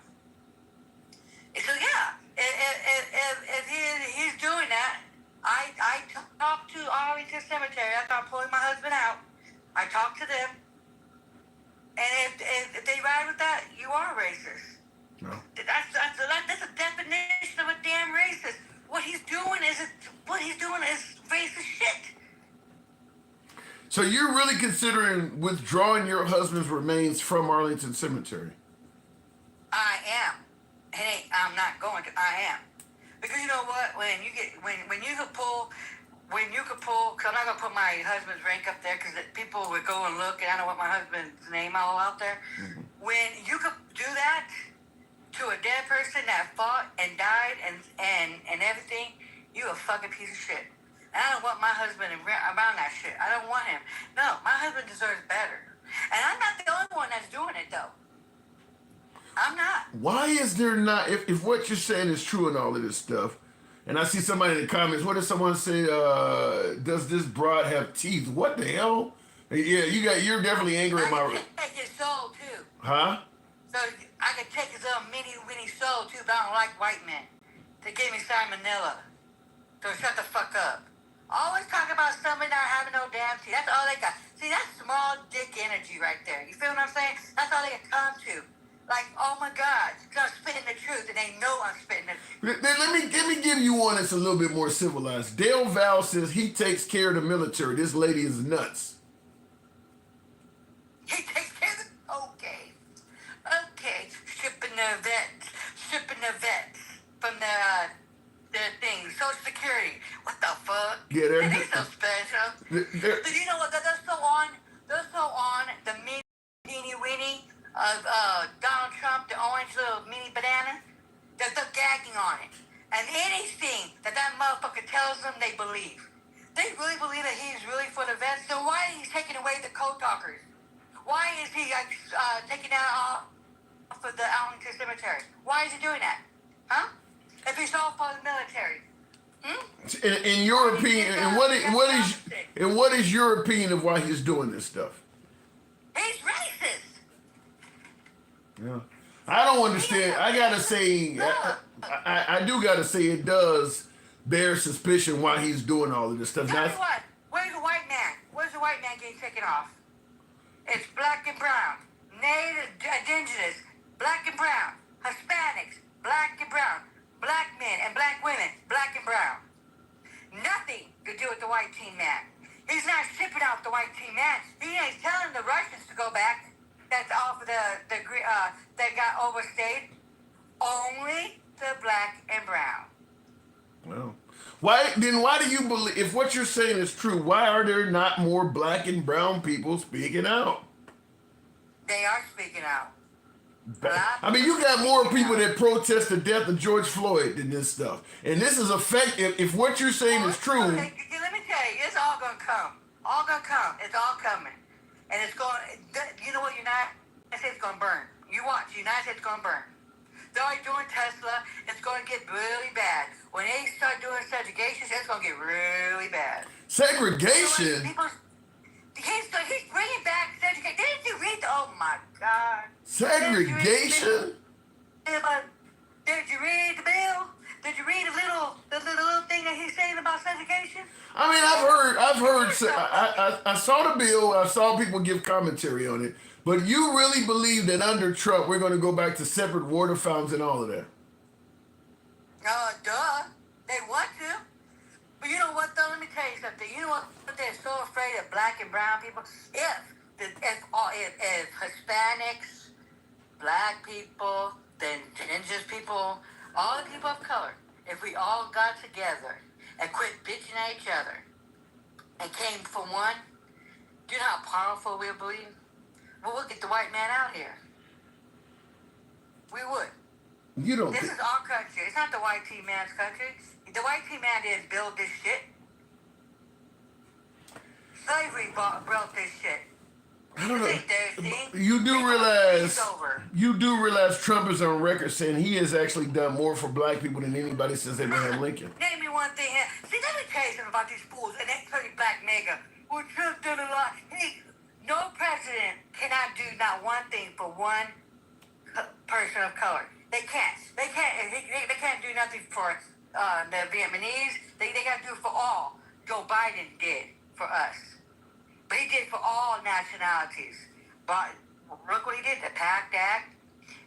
E: So, yeah, if he's doing that, I talked to Arlington Cemetery after I pulling my husband out. I talked to them. And if they ride with that, you are racist.
A: No.
E: That's a definition of a damn racist. What he's doing is racist shit.
A: So you're really considering withdrawing your husband's remains from Arlington Cemetery?
E: I am. Hey, I'm not going to. I am. Because you know what? When you could pull, because I'm not gonna put my husband's rank up there because people would go and look, and I don't want my husband's name all out there. Mm-hmm. When you could do that to a dead person that fought and died and everything, you a fucking piece of shit. And I don't want my husband around that shit. I don't want him. No, my husband deserves better. And I'm not the only one that's doing it though. I'm not.
A: Why is there not, if what you're saying is true and all of this stuff, and I see somebody in the comments, what did someone say, does this broad have teeth? What the hell? Yeah, you're definitely angry at my...
E: I can take his soul too.
A: Huh?
E: So I can take his little mini soul too, but I don't like white men. They gave me salmonella. So shut the fuck up. Always talking about somebody not having no damn teeth. That's all they got. See, that's small dick energy right there. You feel what I'm saying? That's all they can come to. Like, oh my God, I'm spitting the truth, and they know I'm spitting the truth.
A: Let me give you one that's a little bit more civilized. Dale Val says he takes care of the military. This lady is nuts.
E: He takes care of the... Okay. Shipping the vets from the thing, Social Security. What the fuck?
A: Yeah, they're
E: so special. But you know what? They're so on the teeny weeny of Donald Trump, the orange little mini banana. They're gagging on it. And anything that motherfucker tells them, they believe. They really believe that he's really for the vets. So why is he taking away the code talkers? Why is he taking that off of the Arlington Cemetery? Why is he doing that? Huh? If he's all for the military.
A: In your opinion, and what is your opinion of why he's doing this stuff?
E: He's racist.
A: Yeah, I don't understand. I gotta say, I do gotta say, it does bear suspicion why he's doing all of this stuff.
E: Tell me what? Where's the white man? Where's the white man getting taken off? It's black and brown, native, indigenous, black and brown, Hispanics, black and brown, black men and black women, black and brown. nothing to do with the white team man. He's not shipping out the white team man. He ain't telling the Russians to go back. That's off of that got overstayed. Only the black and brown.
A: Well, why do you believe, if what you're saying is true, why are there not more black and brown people speaking out?
E: They are speaking out.
A: I mean, you got more people that protest the death of George Floyd than this stuff. And this is effective. If what you're saying is true.
E: Okay, let me tell you, it's all going to come. All going to come. It's all coming. And it's going, you know what, United States is going to burn. You watch, United States is going to burn. They're already doing Tesla. It's going to get really bad. When they start doing segregation, it's going to get really bad.
A: Segregation?
E: You know, he's bringing back segregation. Didn't you read oh my God.
A: Segregation?
E: Did you read the bill? Did you read the little thing that he's saying about segregation?
A: I mean, I saw the bill. I saw people give commentary on it. But you really believe that under Trump, we're going to go back to separate water fountains and all of that?
E: Duh. They want to. But you know what, though? Let me tell you something. You know what? They're so afraid of black and brown people. If Hispanics, black people, then indigenous people, all the people of color, if we all got together and quit bitching at each other and came for one, do you know how powerful we'll be? Well, we'll get the white man out here. We would.
A: You don't.
E: This is our country. It's not the white team man's country. The white team man didn't build this shit. Slavery built this shit.
A: I don't know.
E: Thursday,
A: you do realize Trump is on record saying he has actually done more for black people than anybody since Abraham Lincoln.
E: Name me one thing here. See, let me tell you something about these fools and that pretty black nigga. Well, Trump did a lot. No president cannot do not one thing for one person of color. They can't. They can't do nothing for the Vietnamese. They got to do it for all. Joe Biden did for us. But he did for all nationalities. But look what he did. The PACT Act.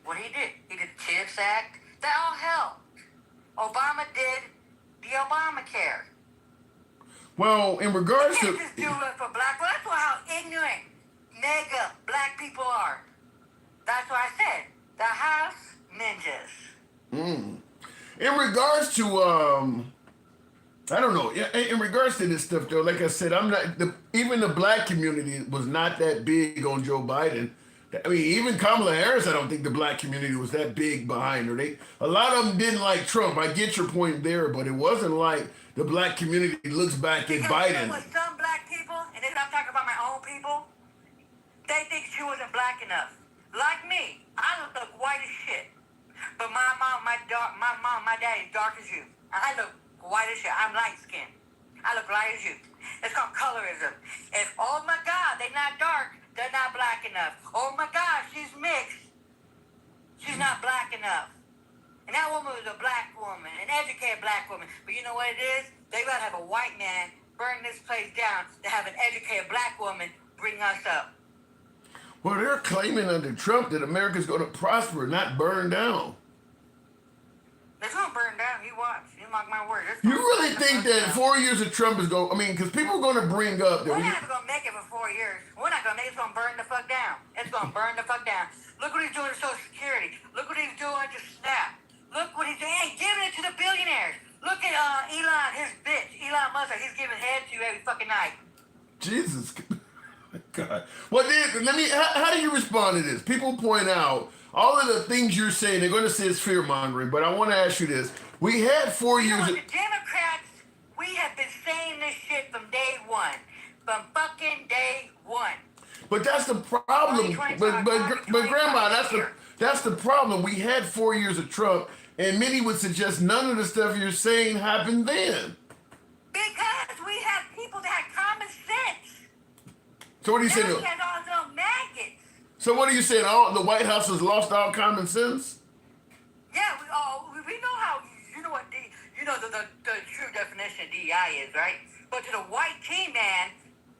E: What he did. He did the CHIPS Act. That all helped. Obama did the Obamacare.
A: Well, in regards to...
E: You can't just do it for black. Well, that's how ignorant, mega black people are. That's what I said. The house ninjas.
A: In regards to, I don't know. In regards to this stuff, though, like I said, even the black community was not that big on Joe Biden. I mean, even Kamala Harris, I don't think the black community was that big behind her. A lot of them didn't like Trump. I get your point there, but it wasn't like the black community looks back at Biden.
E: With some black people, and then I'm talking about my own people, they think she wasn't black enough. Like me, I look white as shit. But my dad is dark as you. I look white as shit. I'm light skinned. I look light as you. It's called colorism. If, oh my God, they're not dark, they're not black enough. Oh my God, she's mixed. She's not black enough. And that woman was a black woman, an educated black woman. But you know what it is? They gotta have a white man burn this place down to have an educated black woman bring us up.
A: Well, they're claiming under Trump that America's going to prosper, not burn down.
E: It's going to burn down. You watch. You mark my word.
A: You really think that 4 years of Trump is going... I mean, because people are going to bring up...
E: We're not going to make it for 4 years. We're not going to make it. It's going to burn the fuck down. It's going to burn the fuck down. Look what he's doing to Social Security. Look what he's doing to SNAP. Look what he's doing. He ain't giving it to the billionaires. Look at Elon, his bitch. Elon Musk. He's giving head to you every fucking night.
A: Jesus God. Well, how do you respond to this? People point out all of the things you're saying. They're going to say it's fear-mongering, but I want to ask you this. We had 4 years...
E: The Democrats, we have been saying this shit from day one. From fucking day one.
A: But that's the problem. But Grandma, that's the problem. We had 4 years of Trump, and many would suggest none of the stuff you're saying happened then.
E: Because we have people that had common sense.
A: So what are you saying?
E: He has all his own maggots.
A: So what are you saying? The White House has lost all common sense?
E: Yeah, we know how. You know what the true definition of DEI is, right? But to the white team man,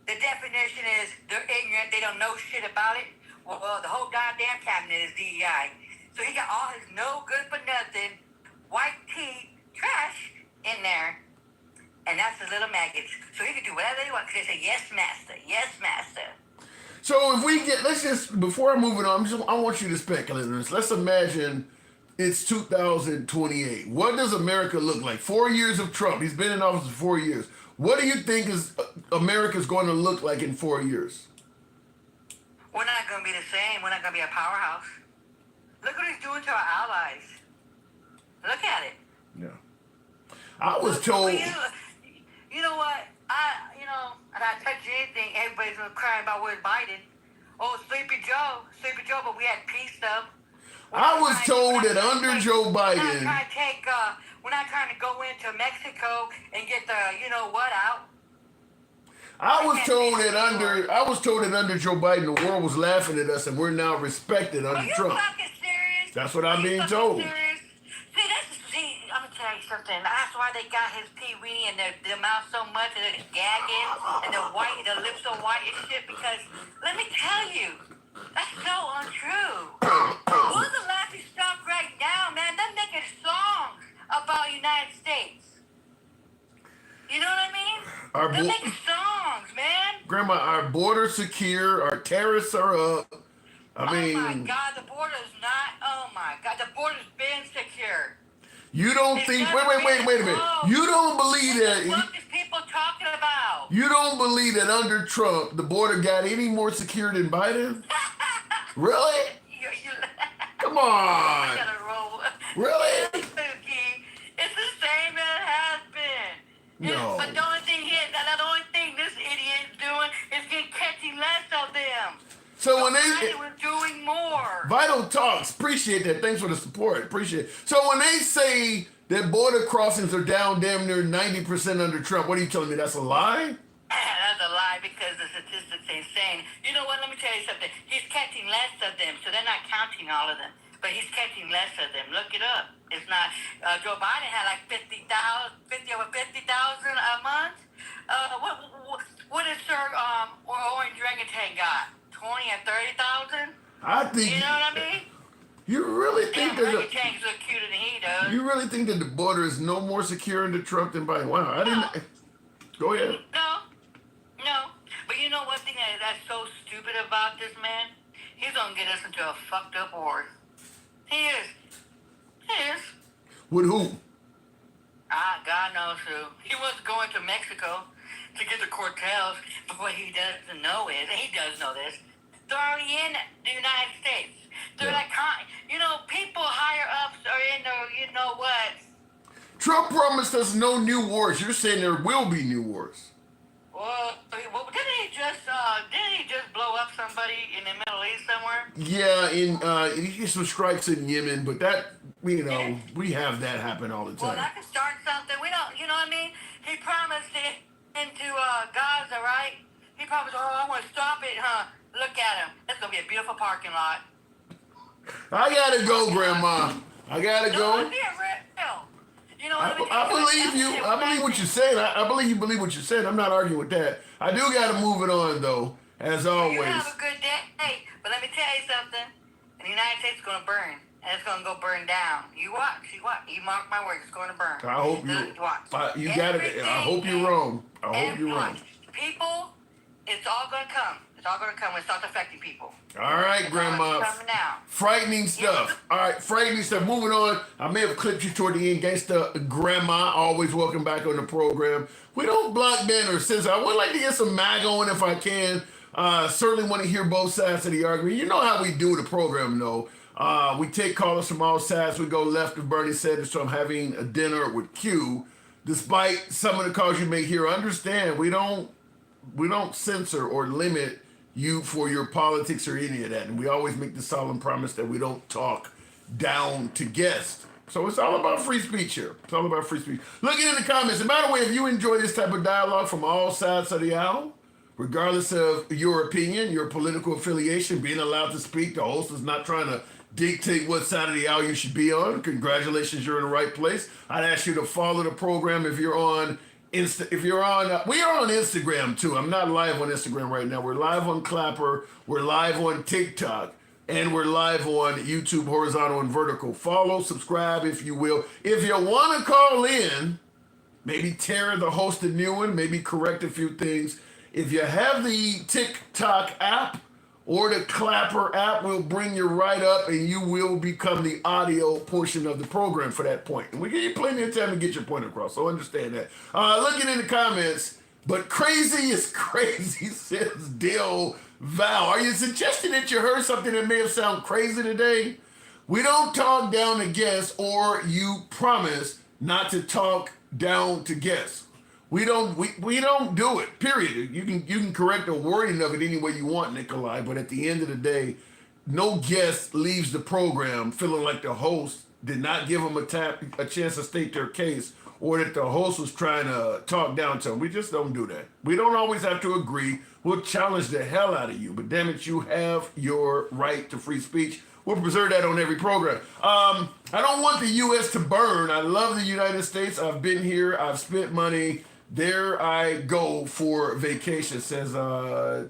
E: the definition is they're ignorant. They don't know shit about it. Well, the whole goddamn cabinet is DEI. So he got all his no good for nothing white tea trash in there, and that's baggage, so he can do whatever he wants. Because they say, yes, master, yes, master.
A: So if we get, let's just, before I move it on, I want you to speculate on this. Let's imagine it's 2028. What does America look like? 4 years of Trump. He's been in office for 4 years. What do you think is America's going to look like in 4 years?
E: We're not going to be the same. We're not going to be a powerhouse. Look what he's doing to our allies. Look at it.
A: Yeah. I was told.
E: You know what? And I touch anything, everybody's gonna cry about where's Biden. Oh, Sleepy Joe, but we had peace though.
A: I was told that under Joe Biden.
E: We're not trying to go into Mexico and get the what out.
A: I was told that under Joe Biden, the world was laughing at us, and we're now respected under Trump.
E: Are you fucking serious?
A: That's what I'm being told.
E: Serious? I'm gonna tell you something. That's why they got his Pee Weenie and their mouth so much and they're gagging and their lips so white and shit. Because let me tell you, that's so untrue. Who's the laughing stock right now, man? They're making songs about United States. You know what I mean? They're making songs, man.
A: Grandma, our border's secure. Our tariffs are up.
E: Oh my God, the border's not. Oh my God, the border's been secure.
A: You don't think? Wait a minute. You don't believe that?
E: What is people talking about?
A: You don't believe that under Trump the border got any more secure than Biden? Really? Come on. Really?
E: It's the same as it has been.
A: No.
E: But the only thing this idiot is doing is catching less of them.
A: So when
E: they were doing more.
A: Vital Talks, appreciate that. Thanks for the support. Appreciate it. So when they say that border crossings are down damn near 90% under Trump, what are you telling me? That's a lie?
E: That's a lie because the statistics ain't saying. You know what? Let me tell you something. He's catching less of them, so they're not counting all of them. But he's catching less of them. Look it up. It's not. Joe Biden had like 50,000 a month. What is Sir Orange Orangutan got? 20 or 30,000?
A: I think.
E: You know what I mean?
A: You really think that
E: Orangutans look cuter than he does.
A: You really think that the border is no more secure under Trump than Biden? Wow, I didn't. Go ahead.
E: No. But you know one thing that's so stupid about this man? He's gonna get us into a fucked up war. He is.
A: With who?
E: God knows who. He was going to Mexico to get the cartels, but what he doesn't know is, and he does know this, they're already in the United States. They're people higher ups are in the, what?
A: Trump promised us no new wars. You're saying there will be new wars.
E: Well, didn't he just blow up somebody in the Middle East somewhere?
A: Yeah, he did some strikes in Yemen, but that, we have that happen all the time.
E: Well, that can start something. We don't, you know what I mean? He promised it into Gaza, right? He promised, I want to stop it, huh? Look at him. It's going to be a beautiful parking lot.
A: I gotta go, Grandma. I gotta go.
E: Let's be real. You know what
A: I believe you. I believe what you're saying. I believe you believe what you're saying. I'm not arguing with that. I do gotta move it on, though, as always.
E: You have a good day. But let me tell you something. The United States is going to burn. And it's going to go burn down. You watch. You mark my words. It's going to burn.
A: I hope you. You got it. I hope you're wrong. I hope you're wrong.
E: People, it's all going to come. It's all going to come when it starts affecting people.
A: All right, Grandma. Frightening stuff. All right, frightening stuff. Moving on. I may have clipped you toward the end. Gangsta Grandma, always welcome back on the program. We don't block ban or censor. I would like to get some mag on if I can. Certainly want to hear both sides of the argument. You know how we do the program, though. We take callers from all sides. We go left of Bernie Sanders, so I'm having a dinner with Q. Despite some of the calls you may hear, understand we don't censor or limit you for your politics or any of that. And we always make the solemn promise that we don't talk down to guests. So it's all about free speech here. It's all about free speech. Looking in the comments. And by the way, if you enjoy this type of dialogue from all sides of the aisle, regardless of your opinion, your political affiliation, being allowed to speak, the host is not trying to dictate what side of the aisle you should be on. Congratulations, you're in the right place. I'd ask you to follow the program if you're on we are on Instagram too. I'm not live on Instagram right now. We're live on Clapper. We're live on TikTok. And we're live on YouTube, horizontal and vertical. Follow, subscribe if you will. If you want to call in maybe Tara, the host, a new one, maybe correct a few things. If you have the TikTok app or the Clapper app, we'll bring you right up and you will become the audio portion of the program for that point. And we give you plenty of time to get your point across, so understand that. Looking in the comments, but crazy is crazy, says Dale Val. Are you suggesting that you heard something that may have sounded crazy today? We don't talk down to guests, or you promise not to talk down to guests. We don't do it, period. You can correct the wording of it any way you want, Nikolai, but at the end of the day, no guest leaves the program feeling like the host did not give them a chance to state their case, or that the host was trying to talk down to them. We just don't do that. We don't always have to agree. We'll challenge the hell out of you, but damn it, you have your right to free speech. We'll preserve that on every program. I don't want the U.S. to burn. I love the United States. I've been here. I've spent money. There I go for vacation, says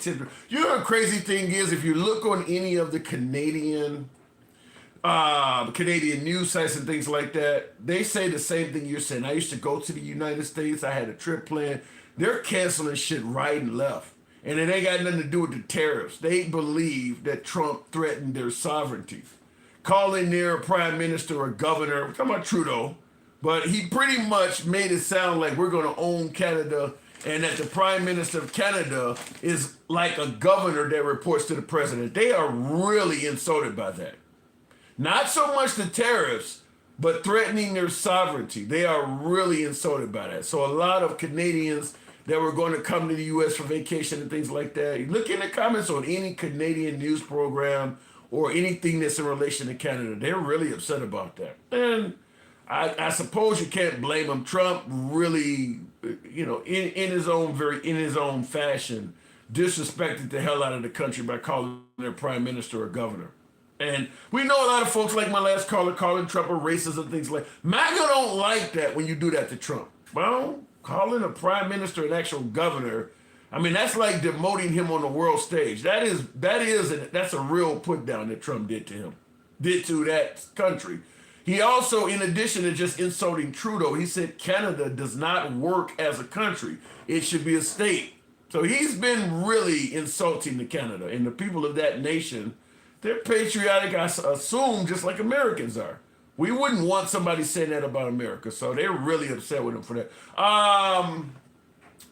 A: Tinder. You know the crazy thing is, if you look on any of the Canadian news sites and things like that, they say the same thing you're saying. I used to go to the United States. I had a trip planned. They're canceling shit right and left. And it ain't got nothing to do with the tariffs. They believe that Trump threatened their sovereignty. Calling their prime minister or governor, we're talking about Trudeau, but he pretty much made it sound like we're going to own Canada, and that the prime minister of Canada is like a governor that reports to the president. They are really insulted by that. Not so much the tariffs, but threatening their sovereignty. They are really insulted by that. So a lot of Canadians that were going to come to the U.S. for vacation and things like that, you look in the comments on any Canadian news program or anything that's in relation to Canada, they're really upset about that. And I suppose you can't blame them. Trump really, in his own fashion, disrespected the hell out of the country by calling their prime minister or governor. And we know a lot of folks, like my last caller, calling Trump a racist and things like that. MAGA don't like that when you do that to Trump. Well, calling a prime minister an actual governor, I mean, that's like demoting him on the world stage. That's a real put down that Trump did to him, did to that country. He also, in addition to just insulting Trudeau, he said Canada does not work as a country. It should be a state. So he's been really insulting to Canada, and the people of that nation, they're patriotic, I assume, just like Americans are. We wouldn't want somebody saying that about America, so they're really upset with him for that. I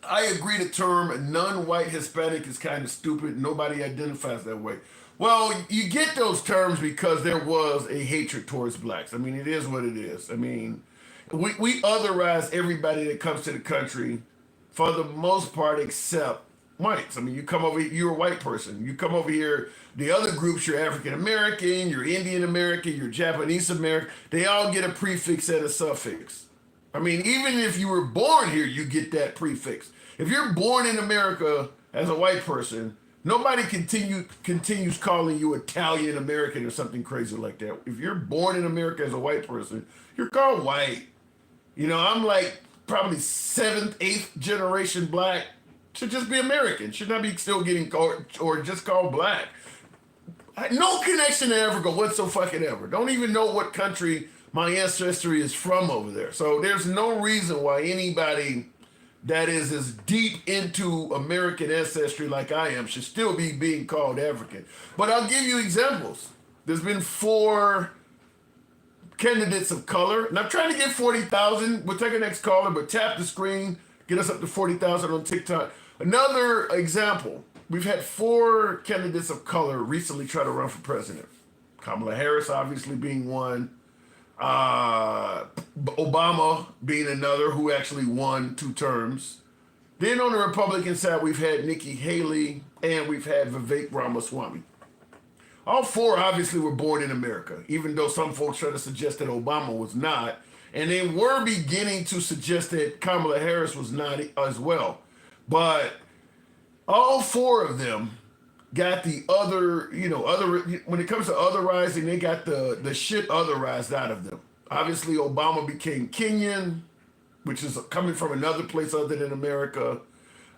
A: agree the term non-white Hispanic is kind of stupid. Nobody identifies that way. Well, you get those terms because there was a hatred towards blacks. I mean, it is what it is. I mean, we otherize everybody that comes to the country for the most part except whites. I mean, you come over here, you're a white person. You come over here, the other groups, you're African American, you're Indian American, you're Japanese American. They all get a prefix and a suffix. I mean, even if you were born here, you get that prefix. If you're born in America as a white person, nobody continues calling you Italian American or something crazy like that. If you're born in America as a white person, you're called white. I'm like probably 7th, 8th generation black. Should just be American. Should not be still getting called or just called black. No connection to Africa whatsoever. Don't even know what country my ancestry is from over there. So there's no reason why anybody that is as deep into American ancestry like I am should still be being called African. But I'll give you examples. There's been 4 candidates of color, and I'm trying to get 40,000. We'll take our next caller, but tap the screen, get us up to 40,000 on TikTok. Another example, we've had 4 candidates of color recently try to run for president. Kamala Harris obviously being one. Obama being another who actually won 2 terms. Then on the Republican side, we've had Nikki Haley and we've had Vivek Ramaswamy. All 4 obviously were born in America, even though some folks try to suggest that Obama was not. And they were beginning to suggest that Kamala Harris was not as well. But all 4 of them got the other, when it comes to otherizing, they got the shit otherized out of them. Obviously, Obama became Kenyan, which is coming from another place other than America.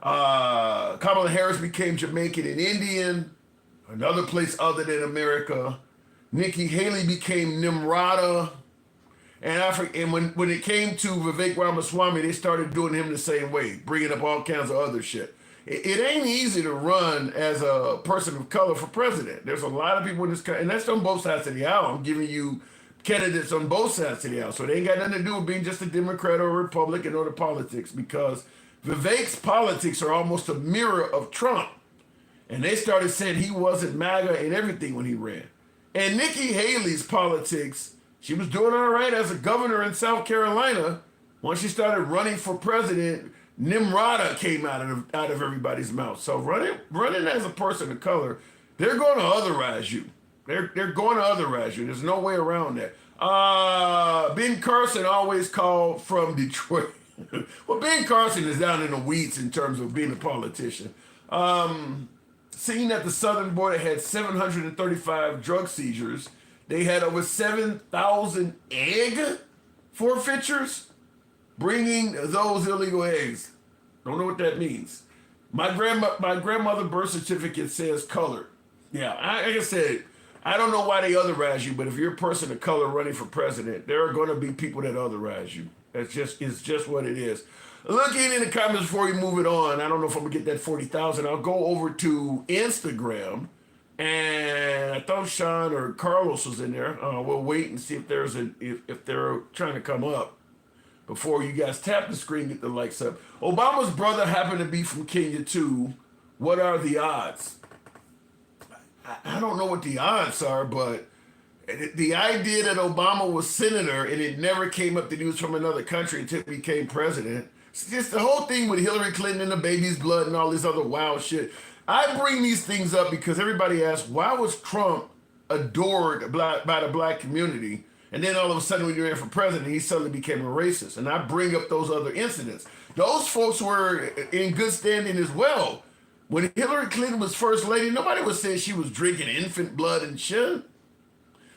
A: Kamala Harris became Jamaican and Indian, another place other than America. Nikki Haley became Nimrata. And when it came to Vivek Ramaswamy, they started doing him the same way, bringing up all kinds of other shit. It ain't easy to run as a person of color for president. There's a lot of people in this country, and that's on both sides of the aisle. I'm giving you candidates on both sides of the aisle. So they ain't got nothing to do with being just a Democrat or a Republican or the politics, because Vivek's politics are almost a mirror of Trump. And they started saying he wasn't MAGA and everything when he ran. And Nikki Haley's politics, she was doing all right as a governor in South Carolina. Once she started running for president, Nimrata came out of everybody's mouth. So running as a person of color, they're going to otherize you. They're going to otherize you. There's no way around that. Ben Carson always called from Detroit. Well, Ben Carson is down in the weeds in terms of being a politician. Seeing that the southern border had 735 drug seizures, they had over 7,000 egg forfeitures, bringing those illegal eggs. Don't know what that means. My grandmother's birth certificate says colored. Yeah, like I said, I don't know why they otherize you, but if you're a person of color running for president, there are going to be people that otherize you. It's just what it is. Looking in the comments before we move it on, I don't know if I'm gonna get that 40,000. I'll go over to Instagram, and I thought Sean or Carlos was in there. We'll wait and see if if they're trying to come up before you guys tap the screen, get the likes up. Obama's brother happened to be from Kenya too. What are the odds? I don't know what the odds are, but the idea that Obama was senator and it never came up that he was from another country until he became president. It's just the whole thing with Hillary Clinton and the baby's blood and all this other wild shit. I bring these things up because everybody asks, why was Trump adored by the black community? And then all of a sudden when he ran for president, he suddenly became a racist. And I bring up those other incidents. Those folks were in good standing as well. When Hillary Clinton was first lady, nobody was saying she was drinking infant blood and shit.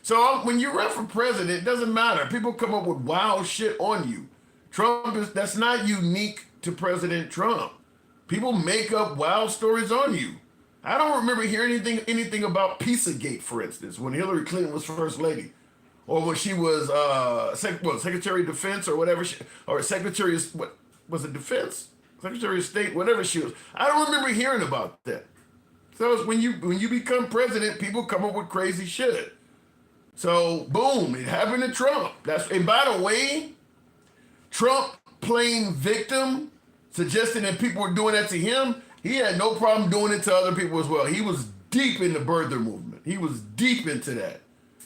A: So when you run for president, it doesn't matter. People come up with wild shit on you. That's not unique to President Trump. People make up wild stories on you. I don't remember hearing anything about Pizzagate, for instance, when Hillary Clinton was first lady, or when she was Secretary of Defense or whatever, or Secretary of what was it, Defense, Secretary of State, whatever she was. I don't remember hearing about that. So it's when you become president, people come up with crazy shit. So boom, it happened to Trump. And by the way, Trump playing victim, suggesting that people were doing that to him, he had no problem doing it to other people as well. He was deep in the birther movement. He was deep into that.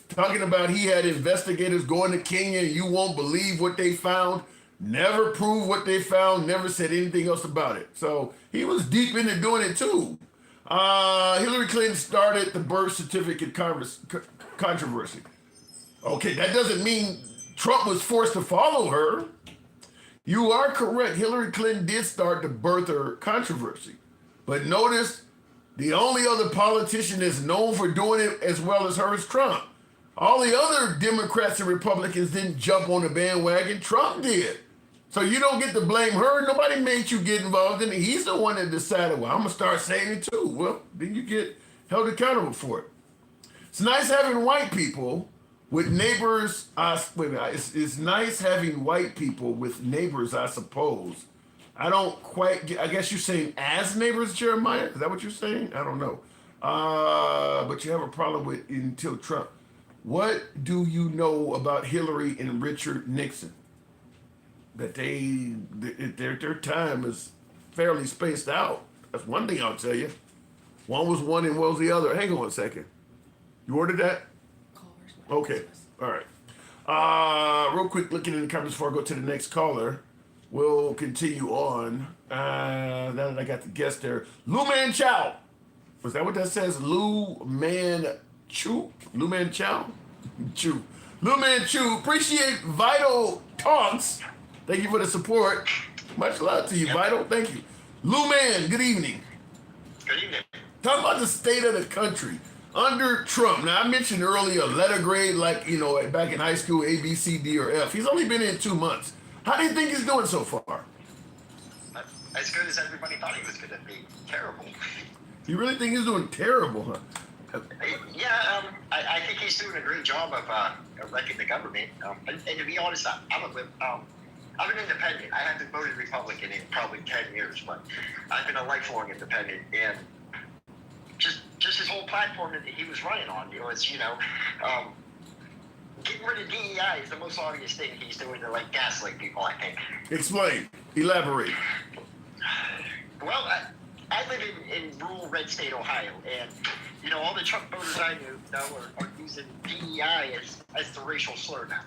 A: Talking about he had investigators going to Kenya, you won't believe what they found, never proved what they found, never said anything else about it. So he was deep into doing it too. Hillary Clinton started the birth certificate controversy. Okay, that doesn't mean Trump was forced to follow her. You are correct. Hillary Clinton did start the birther controversy. But notice, the only other politician that's known for doing it as well as her is Trump. All the other Democrats and Republicans didn't jump on the bandwagon. Trump did. So you don't get to blame her. Nobody made you get involved in it. He's the one that decided, well, I'm going to start saying it too. Well, then you get held accountable for it. It's nice having white people with neighbors. It's nice having white people with neighbors, I suppose. I don't quite get, I guess you're saying as neighbors, Jeremiah? Is that what you're saying? I don't know. But you have a problem with until Trump. What do you know about Hillary and Richard Nixon? That their time is fairly spaced out. That's one thing I'll tell you. One was one and one was the other. Hang on a second. You ordered that? Okay. All right. Real quick, looking in the comments before I go to the next caller. We'll continue on. Now that I got the guest there. Lu Man Chow. Was that what that says? Lu Man Chu? Lu Man Chow? Chu. Lu Man Chu. Appreciate Vital Talks. Thank you for the support. Much love to you, Vital. Thank you. Lu Man, good evening.
D: Good evening.
A: Talk about the state of the country under Trump. Now, I mentioned earlier letter grade, like, back in high school, A, B, C, D, or F. He's only been in 2 months. How do you think he's doing so far?
D: As good as everybody thought he was going to be. Terrible.
A: You really think he's doing terrible, huh?
F: Yeah, I think he's doing a great job of wrecking the government. And to be honest, I'm an independent. I haven't voted Republican in probably 10 years, but I've been a lifelong independent. And just his whole platform that he was running on, it was, getting rid of DEI is the most obvious thing he's doing to like gaslight people, I think.
A: Explain. Elaborate.
F: Well, I live in rural red state Ohio, and all the Trump voters I know are using DEI as the racial slur now.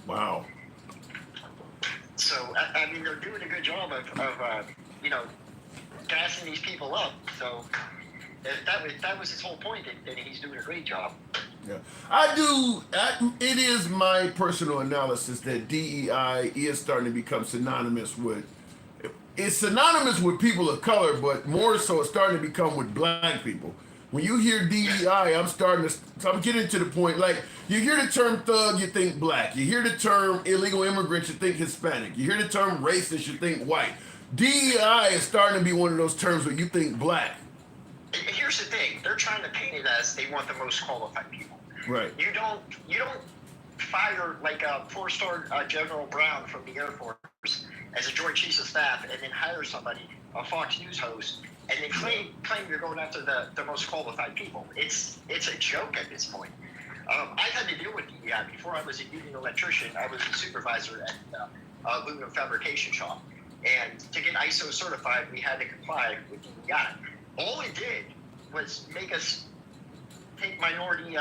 A: Wow.
F: So I mean, they're doing a good job of gassing these people up. So if that was his whole point, then he's doing a great job.
A: Yeah, it is my personal analysis that DEI is starting to become synonymous with. It's synonymous with people of color, but more so it's starting to become with black people. When you hear DEI, I'm getting to the point, like, you hear the term thug, you think black. You hear the term illegal immigrants, you think Hispanic. You hear the term racist, you think white. DEI is starting to be one of those terms where you think black.
F: Here's the thing. They're trying to paint it as they want the most qualified people.
A: Right.
F: You don't fire like a 4-star General Brown from the Air Force as a Joint Chiefs of Staff and then hire somebody, a Fox News host, and then claim you're going after the most qualified people. It's a joke at this point. I've had to deal with DEI. Before I was a union electrician, I was a supervisor at a aluminum fabrication shop. And to get ISO certified, we had to comply with DEI. All it did was make us take minority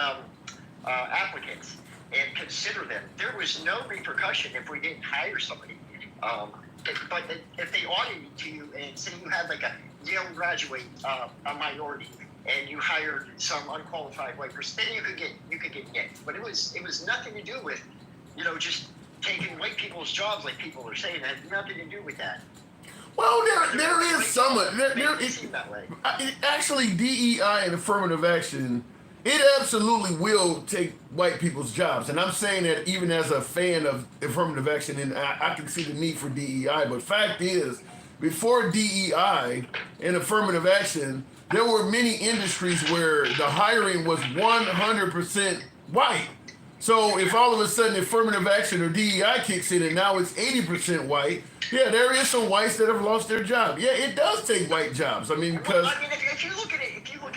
F: applicants and consider them. There was no repercussion if we didn't hire somebody. But if they audited you and say you had like a Yale graduate, a minority, and you hired some unqualified white person, then you could get nicked. But it was nothing to do with, just taking white people's jobs like people are saying. It had nothing to do with that.
A: Well, there is some. Actually, DEI and affirmative action, it absolutely will take white people's jobs. And I'm saying that even as a fan of affirmative action, and I can see the need for DEI. But fact is, before DEI and affirmative action, there were many industries where the hiring was 100% white. So if all of a sudden affirmative action or DEI kicks in and now it's 80% white, yeah, there is some whites that have lost their job. Yeah, it does take white jobs. I mean, because
F: if you look at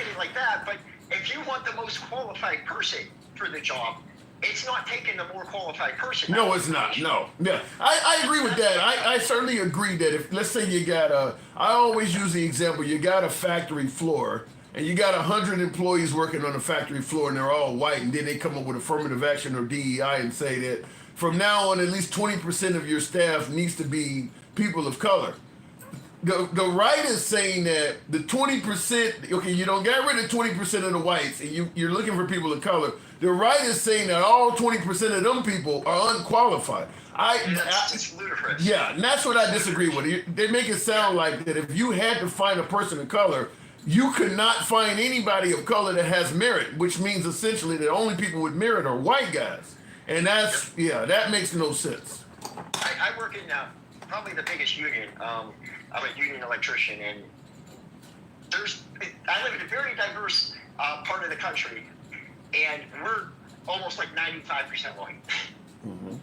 F: it like that, but if you want the most qualified person for the job, it's not taking the more qualified person.
A: No, it's not. No. Yeah, I agree with that. I certainly agree that if, let's say you got I always use the example, you got a factory floor and you got 100 employees working on the factory floor and they're all white, and then they come up with affirmative action or DEI and say that from now on at least 20% of your staff needs to be people of color. The right is saying that the 20%, okay, you don't get rid of 20% of the whites and you're looking for people of color. The right is saying that all 20% of them people are unqualified.
F: It's ludicrous.
A: Yeah, and that's what I disagree with. They make it sound like that if you had to find a person of color, you could not find anybody of color that has merit, which means essentially the only people with merit are white guys. And that makes no sense.
F: I work in probably the biggest union. I'm a union electrician, and I live in a very diverse part of the country, and we're almost like 95% white. Mm-hmm.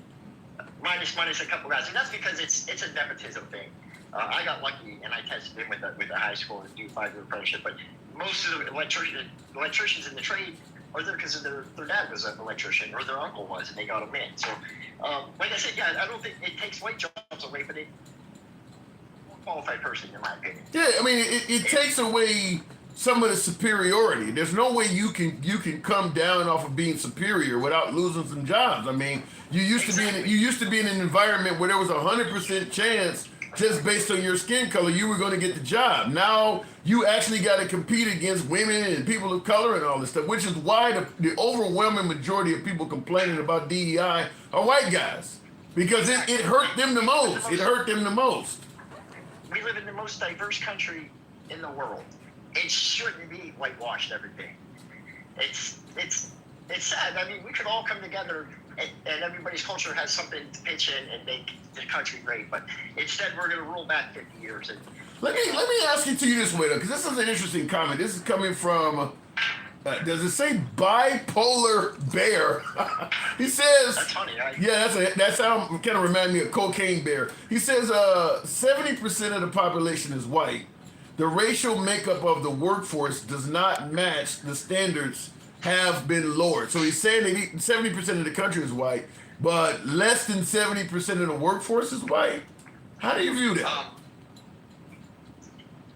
F: Minus a couple guys, and that's because it's a nepotism thing. I got lucky, and I tested in with a high school and do 5-year apprenticeship. But most of the electricians in the trade are there because their dad was an electrician or their uncle was, and they got them in. So, like I said, I don't think it takes white jobs away, but it more qualified person, in my opinion.
A: Yeah, I mean, it takes away some of the superiority. There's no way you can come down off of being superior without losing some jobs. I mean, you used to be in an environment where there was 100% chance just based on your skin color you were going to get the job. Now you actually got to compete against women and people of color and all this stuff, which is why the overwhelming majority of people complaining about DEI are white guys, because it hurt them the most. It hurt them the most.
F: We live in the most diverse country in the world. It shouldn't be whitewashed every day. It's sad. I mean, we could all come together and everybody's culture has something to pitch in and make the country great. But instead, we're going to roll back 50 years. And
A: let me ask it to you this way, though, because this is an interesting comment. This is coming from Does it say bipolar bear? He says.
F: That's funny, right?
A: Yeah, that's how kind of remind me of cocaine bear. He says 70% of the population is white. The racial makeup of the workforce does not match the standards have been lowered. So he's saying that 70% of the country is white, but less than 70% of the workforce is white. How do you view that?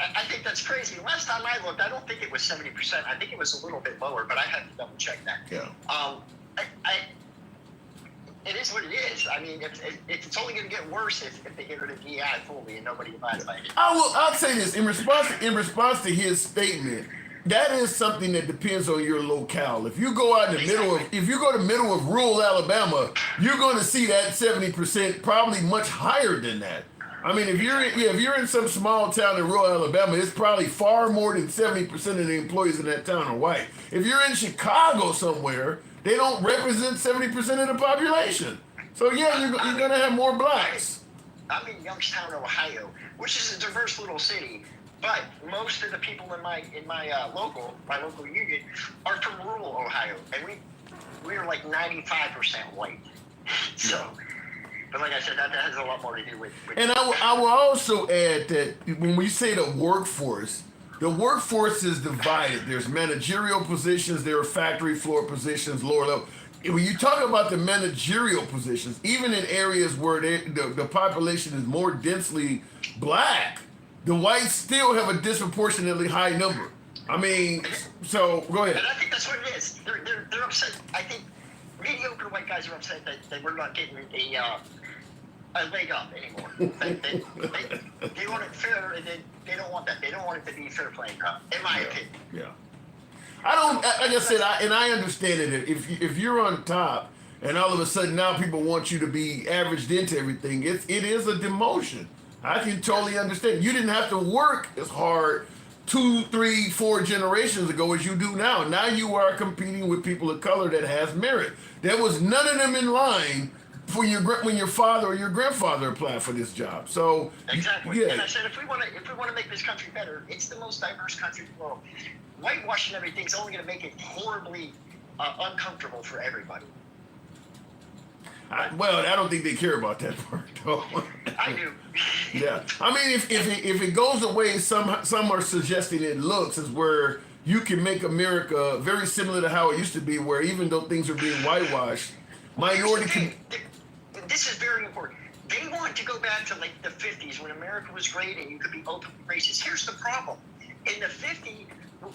F: I think that's crazy. Last time I looked, I don't think it was 70%. I think it was a little bit lower, but I had to double check that.
A: Yeah.
F: It is what it is. I mean, it's only going to get worse if they get rid of DI fully and nobody abides by it.
A: I'll say this in response to his statement. That is something that depends on your locale. If you go out in the middle of rural Alabama, you're going to see that 70%, probably much higher than that. I mean, if you're in some small town in rural Alabama, it's probably far more than 70% of the employees in that town are white. If you're in Chicago somewhere, they don't represent 70% of the population. So yeah, you're going to have more blacks.
F: I'm in Youngstown, Ohio, which is a diverse little city, but most of the people in my local union are from rural Ohio, and we're like 95% white. So. But like I said, that has a lot more to do with
A: and I will also add that when we say the workforce is divided. There's managerial positions, there are factory floor positions, lower level. When you talk about the managerial positions, even in areas where the population is more densely black, the whites still have a disproportionately high number. I mean, so go ahead.
F: And I think that's what it is. They're upset. I think mediocre white guys are upset that we're not getting a leg up anymore. They want it fair, and they don't want that. They don't want it to be fair playing, in my opinion.
A: Yeah. I don't, like I said, I understand it. If you're on top, and all of a sudden now people want you to be averaged into everything, it is a demotion. I can totally understand. You didn't have to work as hard 2, 3, 4 generations ago as you do now. Now you are competing with people of color that has merit. There was none of them in line for when your father or your grandfather applied for this job. So
F: exactly.
A: Yeah.
F: And I said, if we want to make this country better, it's the most diverse country in the world. Whitewashing everything is only going to make it horribly uncomfortable for everybody.
A: I don't think they care about that part, though.
F: I do.
A: Yeah, I mean, if it goes away, some are suggesting it looks as where you can make America very similar to how it used to be, where even though things are being whitewashed, minority.
F: This is very important. They want to go back to like the 50s when America was great and you could be openly racist. Here's the problem. In the 50s,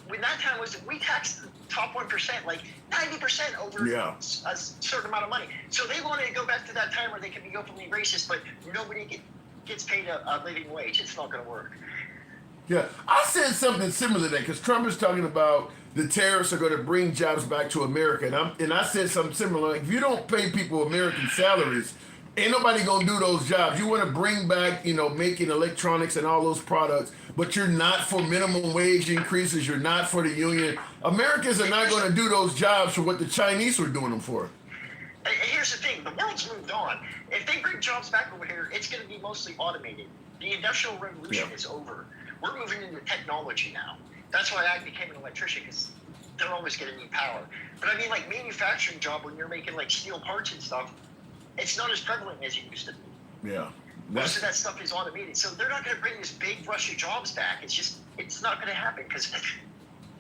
F: when that time was, we taxed the top 1% like 90% over a certain amount of money. So they wanted to go back to that time where they could be openly racist, but nobody gets paid a living wage. It's not going to work.
A: Yeah, I said something similar to that because Trump is talking about the tariffs are going to bring jobs back to America, and I said something similar. Like, if you don't pay people American salaries, ain't nobody going to do those jobs. You want to bring back, making electronics and all those products, but you're not for minimum wage increases. You're not for the union. Americans are not going to do those jobs for what the Chinese were doing them for.
F: Here's the thing. The world's moved on. If they bring jobs back over here, it's going to be mostly automated. The Industrial Revolution is over. We're moving into technology now. That's why I became an electrician, because they're always going to need power. But I mean, like, manufacturing job, when you're making like steel parts and stuff, it's not as prevalent as it used to be.
A: Yeah.
F: Most of that stuff is automated. So they're not going to bring this big rush of jobs back. It's not going to happen because,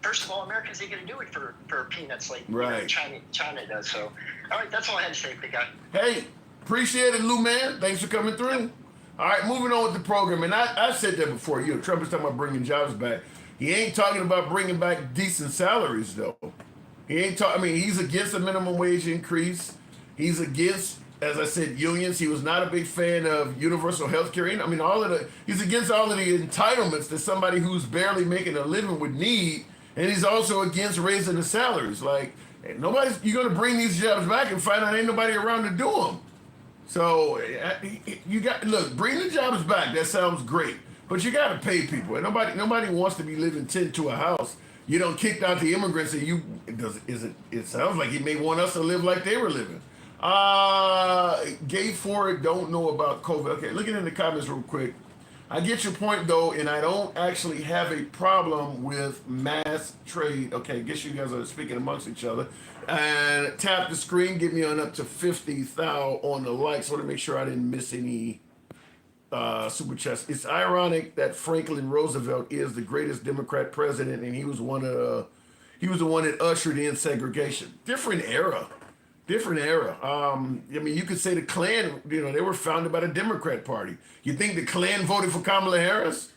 F: first of all, Americans ain't going to do it for peanuts like China does. So, all right, that's all I had to say, big guy.
A: Hey, appreciate it, Lou, man. Thanks for coming through. Yep. All right, moving on with the program. And I said that before. Trump is talking about bringing jobs back. He ain't talking about bringing back decent salaries, though. He ain't talking. I mean, he's against a minimum wage increase. He's against, as I said, unions. He was not a big fan of universal health care. I mean, he's against all of the entitlements that somebody who's barely making a living would need. And he's also against raising the salaries. Like, you're going to bring these jobs back and find out ain't nobody around to do them. So bring the jobs back. That sounds great. But you got to pay people. And nobody wants to be living 10 to a house. You don't kicked out the immigrants and it sounds like he may want us to live like they were living. Gay Ford don't know about COVID. Okay, looking in the comments real quick. I get your point though, and I don't actually have a problem with mass trade. Okay, I guess you guys are speaking amongst each other. And tap the screen, get me on up to 50,000 on the likes. I want to make sure I didn't miss any super chats. It's ironic that Franklin Roosevelt is the greatest Democrat president, and he was he was the one that ushered in segregation. Different era. Different era. I mean, you could say the Klan, they were founded by the Democrat Party. You think the Klan voted for Kamala Harris?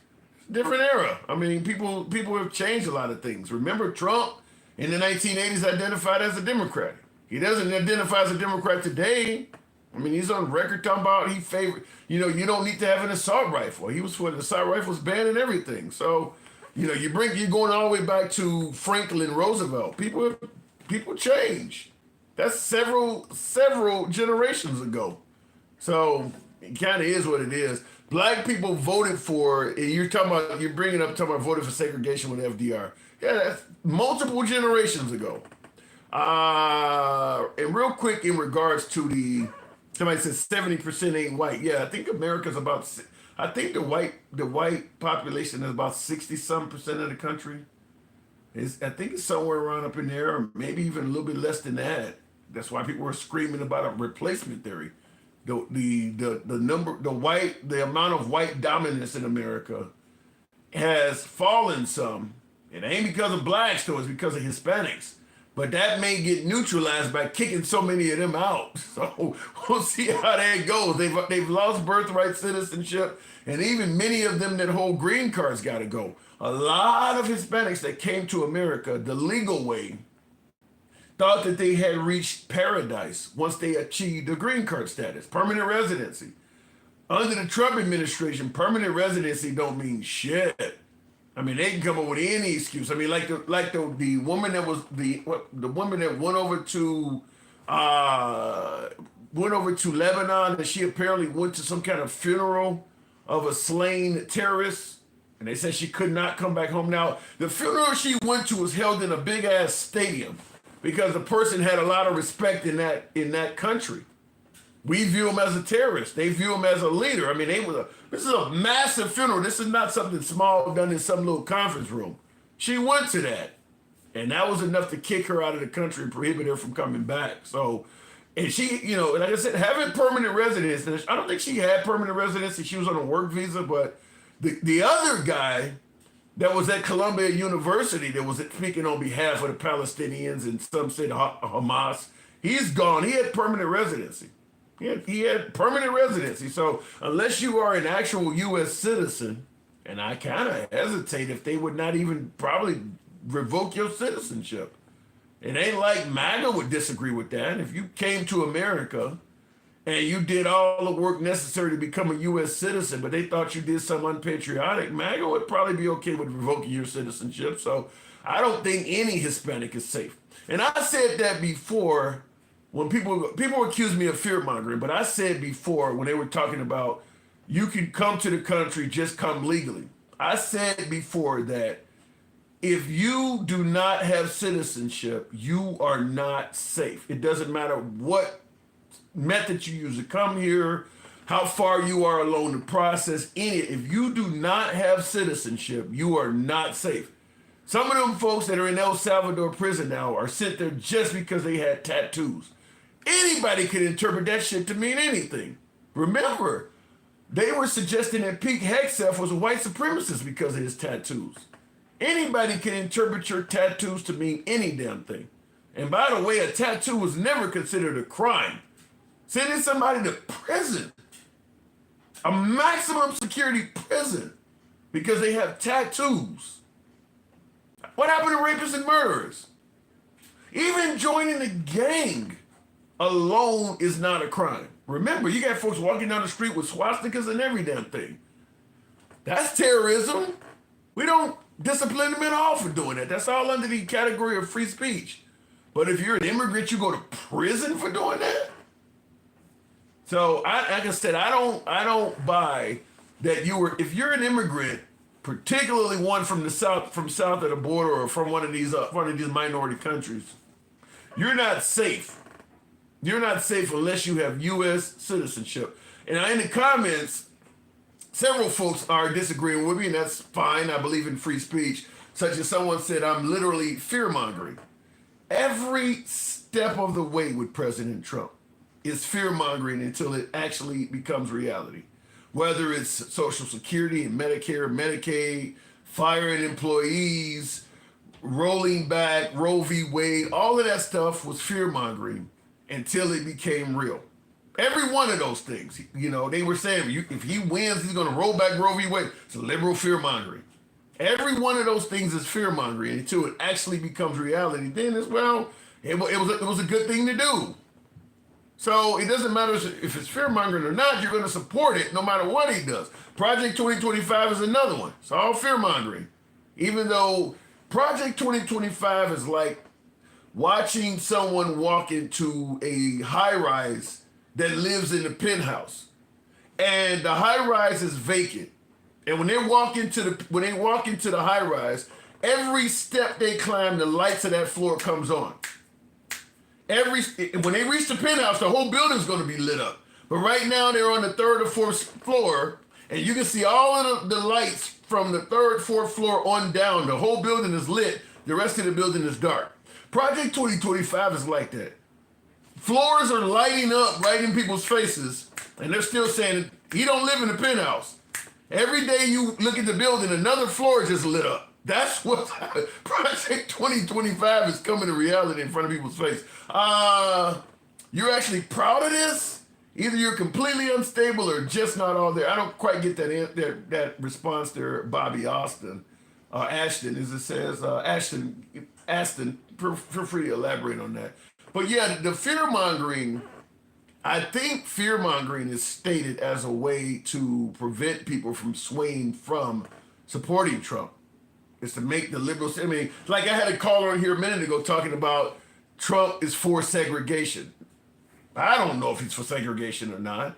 A: Different era. I mean, people have changed a lot of things. Remember, Trump in the 1980s identified as a Democrat. He doesn't identify as a Democrat today. I mean, he's on record talking about he favored, you don't need to have an assault rifle. He was for the assault rifles ban and everything. So, you're going all the way back to Franklin Roosevelt. People change. That's several generations ago. So it kind of is what it is. Black people voted for, you're bringing up talking about voted for segregation with FDR. Yeah, that's multiple generations ago. And real quick in regards to somebody said 70% ain't white. Yeah, I think America's I think the white population is about 60-some% of the country. I think it's somewhere around up in there, or maybe even a little bit less than that. That's why people are screaming about a replacement theory. The amount of white dominance in America has fallen some. It ain't because of blacks though, it's because of Hispanics. But that may get neutralized by kicking so many of them out. So we'll see how that goes. They've lost birthright citizenship, and even many of them that hold green cards got to go. A lot of Hispanics that came to America the legal way thought that they had reached paradise once they achieved a green card status, permanent residency. Under the Trump administration, permanent residency don't mean shit. I mean, they can come up with any excuse. I mean, like the woman that was the woman that went over to Lebanon, and she apparently went to some kind of funeral of a slain terrorist, and they said she could not come back home. Now, the funeral she went to was held in a big ass stadium because the person had a lot of respect in that country. We view him as a terrorist. They view him as a leader. I mean, this is a massive funeral. This is not something small done in some little conference room. She went to that, and that was enough to kick her out of the country and prohibit her from coming back. So, and she, like I said, having permanent residency, I don't think she had permanent residency. She was on a work visa, but the other guy that was at Columbia University that was speaking on behalf of the Palestinians and some said Hamas, he's gone. He had permanent residency. He had permanent residency. So unless you are an actual U.S. citizen, and I kind of hesitate if they would not even probably revoke your citizenship. It ain't like MAGA would disagree with that. If you came to America and you did all the work necessary to become a U.S. citizen, but they thought you did something unpatriotic, MAGA would probably be okay with revoking your citizenship. So I don't think any Hispanic is safe. And I said that before. When people accuse me of fear mongering, but I said before when they were talking about you can come to the country, just come legally. I said before that if you do not have citizenship, you are not safe. It doesn't matter what method you use to come here, how far you are along the process, if you do not have citizenship, you are not safe. Some of them folks that are in El Salvador prison now are sent there just because they had tattoos. Anybody could interpret that shit to mean anything. Remember, they were suggesting that Pete Hegseth was a white supremacist because of his tattoos. Anybody can interpret your tattoos to mean any damn thing. And by the way, a tattoo was never considered a crime. Sending somebody to prison, a maximum security prison, because they have tattoos. What happened to rapists and murderers? Even joining the gang alone is not a crime. Remember, you got folks walking down the street with swastikas and every damn thing. That's terrorism. We don't discipline them at all for doing that. That's all under the category of free speech. But if you're an immigrant, you go to prison for doing that? So, like I said, I don't buy that if you're an immigrant, particularly one from south of the border or from one of these minority countries, you're not safe. You're not safe unless you have U.S. citizenship. And in the comments, several folks are disagreeing with me, and that's fine. I believe in free speech, such as someone said, I'm literally fear-mongering. Every step of the way with President Trump is fear-mongering until it actually becomes reality. Whether it's Social Security and Medicare, Medicaid, firing employees, rolling back Roe v. Wade, all of that stuff was fear-mongering until it became real. Every one of those things, you know, they were saying if he wins, he's going to roll back Roe v. Wade. It's a liberal fear-mongering. Every one of those things is fear-mongering until it actually becomes reality. Then as well, it was a good thing to do. So it doesn't matter if it's fear-mongering or not, you're going to support it no matter what he does. Project 2025 is another one. It's all fear-mongering. Even though Project 2025 is like watching someone walk into a high-rise that lives in the penthouse. And the high-rise is vacant. And when they walk into the high-rise, every step they climb, the lights of that floor comes on. When they reach the penthouse, the whole building's going to be lit up. But right now, they're on the 3rd or 4th floor, and you can see all of the lights from the 3rd, 4th floor on down. The whole building is lit. The rest of the building is dark. Project 2025 is like that. Floors are lighting up right in people's faces, and they're still saying, he don't live in the penthouse. Every day you look at the building, another floor is just lit up. That's what Project 2025 is coming to reality in front of people's face. You're actually proud of this? Either you're completely unstable or just not all there. I don't quite get that response there, Bobby Ashton, as it says. Ashton, feel free to elaborate on that. But yeah, the fear-mongering, I think fear-mongering is stated as a way to prevent people from swaying from supporting Trump. It's to make the liberals, I mean, like I had a caller on here a minute ago talking about Trump is for segregation. I don't know if he's for segregation or not,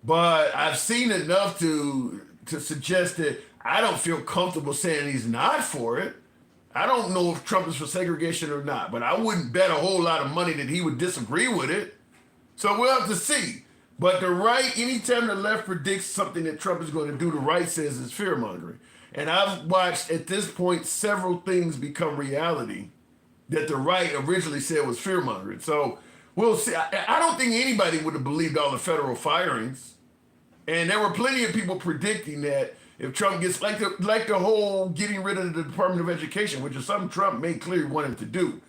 A: but I've seen enough to suggest that I don't feel comfortable saying he's not for it. I don't know if Trump is for segregation or not, but I wouldn't bet a whole lot of money that he would disagree with it. So we'll have to see. But the right, anytime the left predicts something that Trump is going to do, the right says it's fear-mongering. And I've watched, at this point, several things become reality that the right originally said was fear-mongering. So we'll see. I don't think anybody would have believed all the federal firings. And there were plenty of people predicting that if Trump gets, like the whole getting rid of the Department of Education, which is something Trump made clear he wanted to do.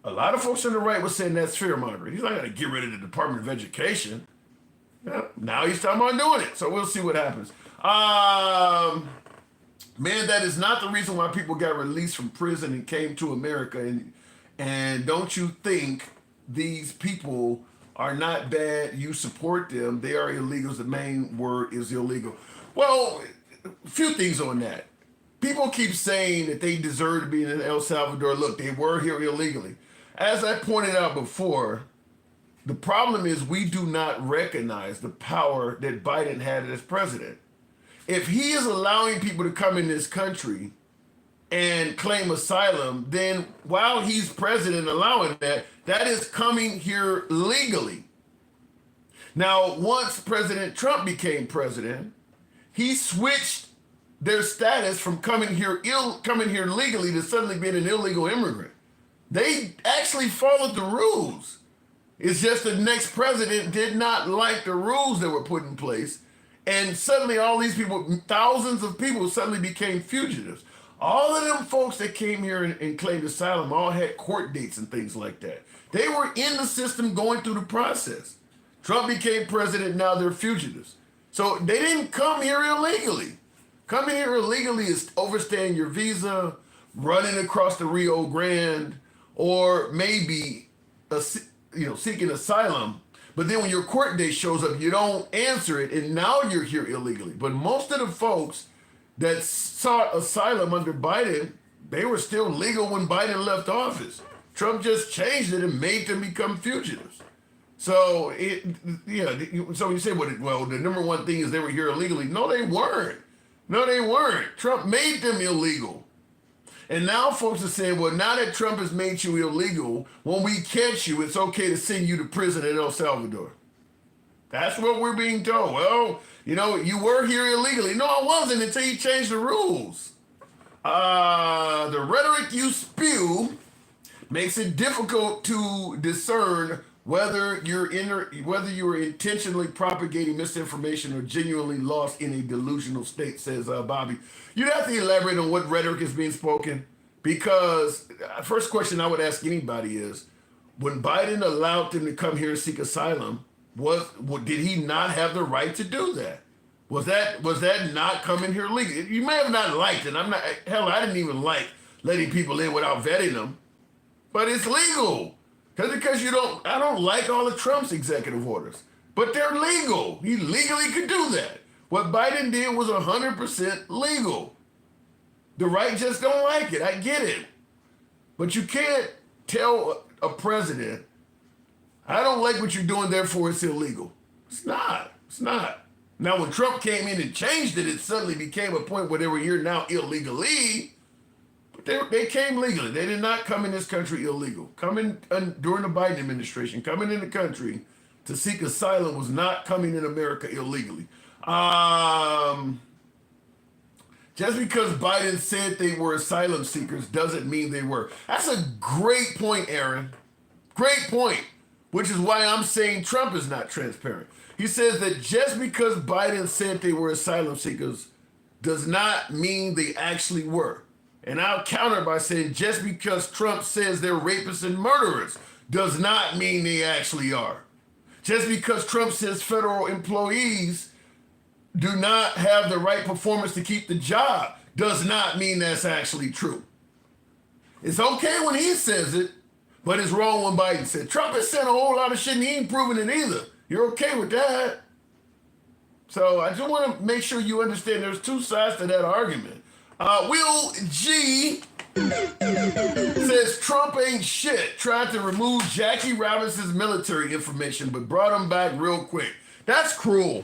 A: A lot of folks on the right were saying that's fear-mongering. He's not going to get rid of the Department of Education. Yeah, now he's talking about doing it. So we'll see what happens. Man, that is not the reason why people got released from prison and came to America. And don't you think these people are not bad? You support them. They are illegals. The main word is illegal. Well, a few things on that. People keep saying that they deserve to be in El Salvador. Look, they were here illegally. As I pointed out before, the problem is we do not recognize the power that Biden had as president. If he is allowing people to come in this country and claim asylum, then while he's president allowing that, that is coming here legally. Now, once President Trump became president, he switched their status from coming here legally to suddenly being an illegal immigrant. They actually followed the rules. It's just the next president did not like the rules that were put in place. And suddenly all these people, thousands of people suddenly became fugitives. All of them folks that came here and claimed asylum all had court dates and things like that. They were in the system going through the process. Trump became president, now they're fugitives. So they didn't come here illegally. Coming here illegally is overstaying your visa, running across the Rio Grande, or maybe seeking asylum. But then when your court date shows up, you don't answer it, and now you're here illegally. But most of the folks that sought asylum under Biden, they were still legal when Biden left office. Trump just changed it and made them become fugitives. So, so you say, well, the number one thing is they were here illegally. No, they weren't. Trump made them illegal. And now folks are saying, well, now that Trump has made you illegal, when we catch you, it's okay to send you to prison in El Salvador. That's what we're being told. Well, you were here illegally. No, I wasn't until you changed the rules. The rhetoric you spew makes it difficult to discern whether you are intentionally propagating misinformation or genuinely lost in a delusional state, says Bobby. You'd have to elaborate on what rhetoric is being spoken, because first question I would ask anybody is, when Biden allowed them to come here and seek asylum, did he not have the right to do that? Was that not coming here legally? You may have not liked it. I didn't even like letting people in without vetting them, but it's legal. Because I don't like all of Trump's executive orders, but they're legal. He legally could do that. What Biden did was 100% legal. The right just don't like it. I get it. But you can't tell a president, I don't like what you're doing, therefore it's illegal. It's not. Now, when Trump came in and changed it, it suddenly became a point where they were here now illegally. But they came legally. They did not come in this country illegal. Coming during the Biden administration, coming in the country to seek asylum was not coming in America illegally. Just because Biden said they were asylum seekers doesn't mean they were. That's a great point, Aaron. Great point, which is why I'm saying Trump is not transparent. He says that just because Biden said they were asylum seekers does not mean they actually were. And I'll counter by saying just because Trump says they're rapists and murderers does not mean they actually are. Just because Trump says federal employees do not have the right performance to keep the job does not mean that's actually true. It's okay when he says it, but it's wrong when Biden said it. Trump has said a whole lot of shit and he ain't proven it either. You're okay with that? So I just want to make sure you understand there's two sides to that argument. Will G says Trump ain't shit. Tried to remove Jackie Robinson's military information, but brought him back real quick. That's cruel.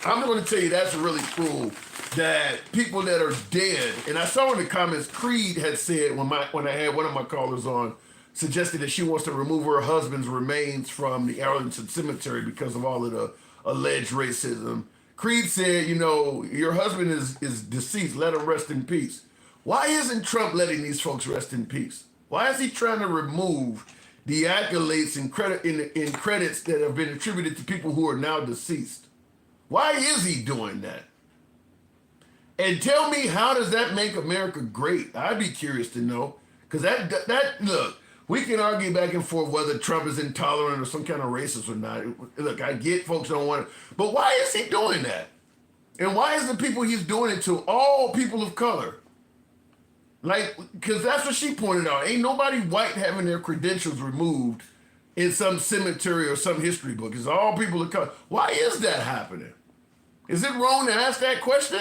A: I'm going to tell you that's really cruel that people that are dead, and I saw in the comments Creed had said when I had one of my callers on, suggested that she wants to remove her husband's remains from the Arlington Cemetery because of all of the alleged racism. Creed said, your husband is deceased. Let him rest in peace. Why isn't Trump letting these folks rest in peace? Why is he trying to remove the accolades and credits that have been attributed to people who are now deceased? Why is he doing that? And tell me, how does that make America great? I'd be curious to know. Because look, we can argue back and forth whether Trump is intolerant or some kind of racist or not. Look, I get folks don't want it, but why is he doing that? And why is the people he's doing it to all people of color? Because that's what she pointed out. Ain't nobody white having their credentials removed in some cemetery or some history book. It's all people of color. Why is that happening? Is it wrong to ask that question?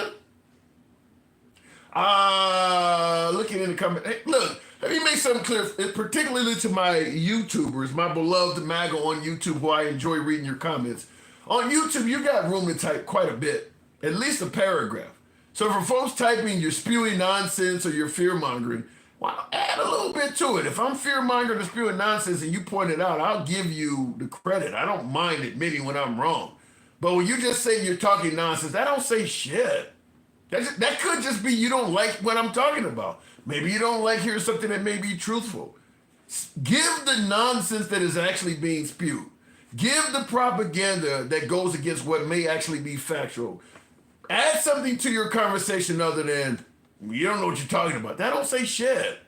A: Looking in the comment. Hey, look. Let me make something clear, particularly to my YouTubers, my beloved MAGA on YouTube, who I enjoy reading your comments. On YouTube, you got room to type quite a bit, at least a paragraph. So for folks typing you're spewing nonsense or you're fear-mongering, well, add a little bit to it. If I'm fear-mongering or spewing nonsense and you point it out, I'll give you the credit. I don't mind admitting when I'm wrong. But when you just say you're talking nonsense, that don't say shit. That could just be you don't like what I'm talking about. Maybe you don't like hearing something that may be truthful. Give the nonsense that is actually being spewed. Give the propaganda that goes against what may actually be factual. Add something to your conversation other than, you don't know what you're talking about. That don't say shit.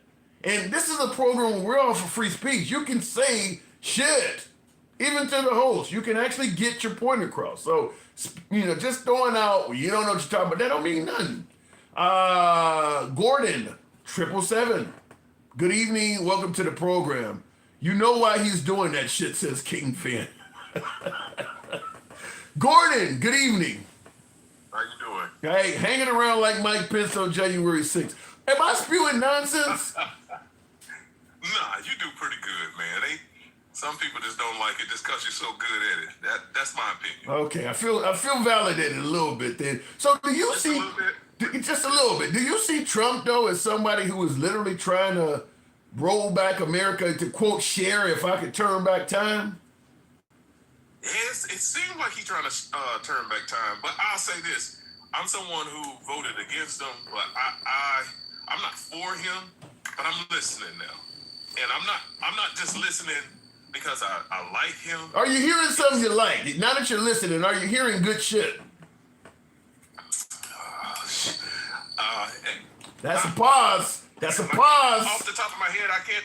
A: And this is a program where we're all for free speech. You can say shit, even to the host. You can actually get your point across. So, just throwing out, you don't know what you're talking about, that don't mean nothing. Gordon, 777. Good evening. Welcome to the program. You know why he's doing that shit, says King Fan. Gordon, good evening.
C: How you doing?
A: Hey, hanging around like Mike Pence on January 6th. Am I spewing nonsense?
C: Nah, you do pretty good, man. Some people just don't like it just because you're so good at it. That's my opinion.
A: Okay, I feel validated a little bit then. So do you
C: Just
A: see...
C: a little bit.
A: Just a little bit. Do you see Trump, though, as somebody who is literally trying to roll back America to, quote, share if I could turn back time?
C: It seems like he's trying to turn back time. But I'll say this: I'm someone who voted against him, but I'm not for him. But I'm listening now, and I'm not just listening because I like him.
A: Are you hearing something you like? Now that you're listening, are you hearing good shit? That's a pause. That's a pause.
C: Off the top of my head, I can't.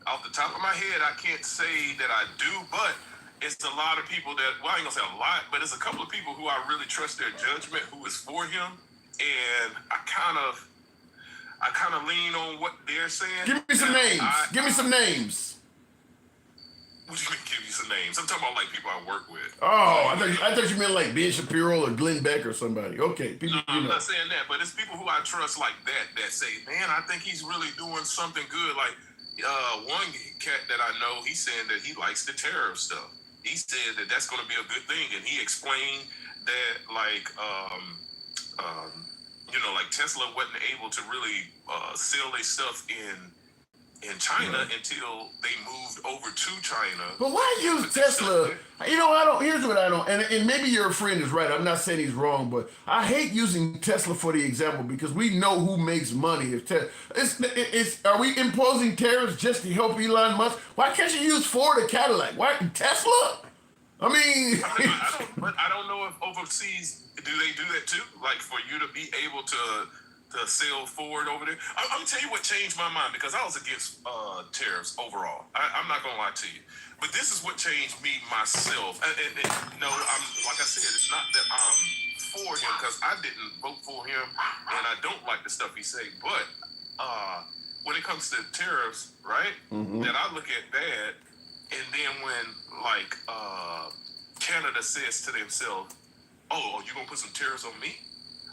C: Off the top of my head, I can't say that I do, but it's a lot of people that. Well, I ain't gonna say a lot, but it's a couple of people who I really trust their judgment, who is for him, and I kind of lean on what they're saying.
A: Give me some names. Give me some names.
C: What do you mean, give you some names? I'm talking about like people I work with.
A: Oh, I thought you meant like Ben Shapiro or Glenn Beck or somebody. Okay, people.
C: No, I'm not saying that, but it's people who I trust like that say, man, I think he's really doing something good. Like one cat that I know, he's saying that he likes the tariff stuff. He said that that's going to be a good thing, and he explained that like like Tesla wasn't able to really sell their stuff in China until they moved over to China.
A: But why use Tesla? Here's what I don't, and maybe your friend is right. I'm not saying he's wrong, but I hate using Tesla for the example because we know who makes money. Are we imposing tariffs just to help Elon Musk? Why can't you use Ford or Cadillac? Why Tesla? I mean,
C: I don't know if overseas do they do that too? Like for you to be able to sell Ford over there. I'm gonna tell you what changed my mind because I was against tariffs overall. I'm not gonna lie to you, but this is what changed me myself. No, I'm like I said, it's not that I'm for him because I didn't vote for him and I don't like the stuff he say. But when it comes to tariffs, right? That I look at that, and then when like Canada says to themselves, "Oh, you gonna put some tariffs on me?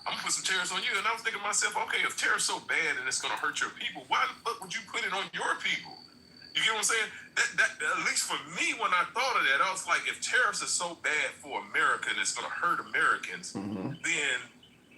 C: I'm gonna put some tariffs on you." And I was thinking to myself, okay, if tariffs so bad and it's gonna hurt your people, why the fuck would you put it on your people? You get what I'm saying? That at least for me, when I thought of that, I was like, if tariffs are so bad for America and it's gonna hurt Americans, then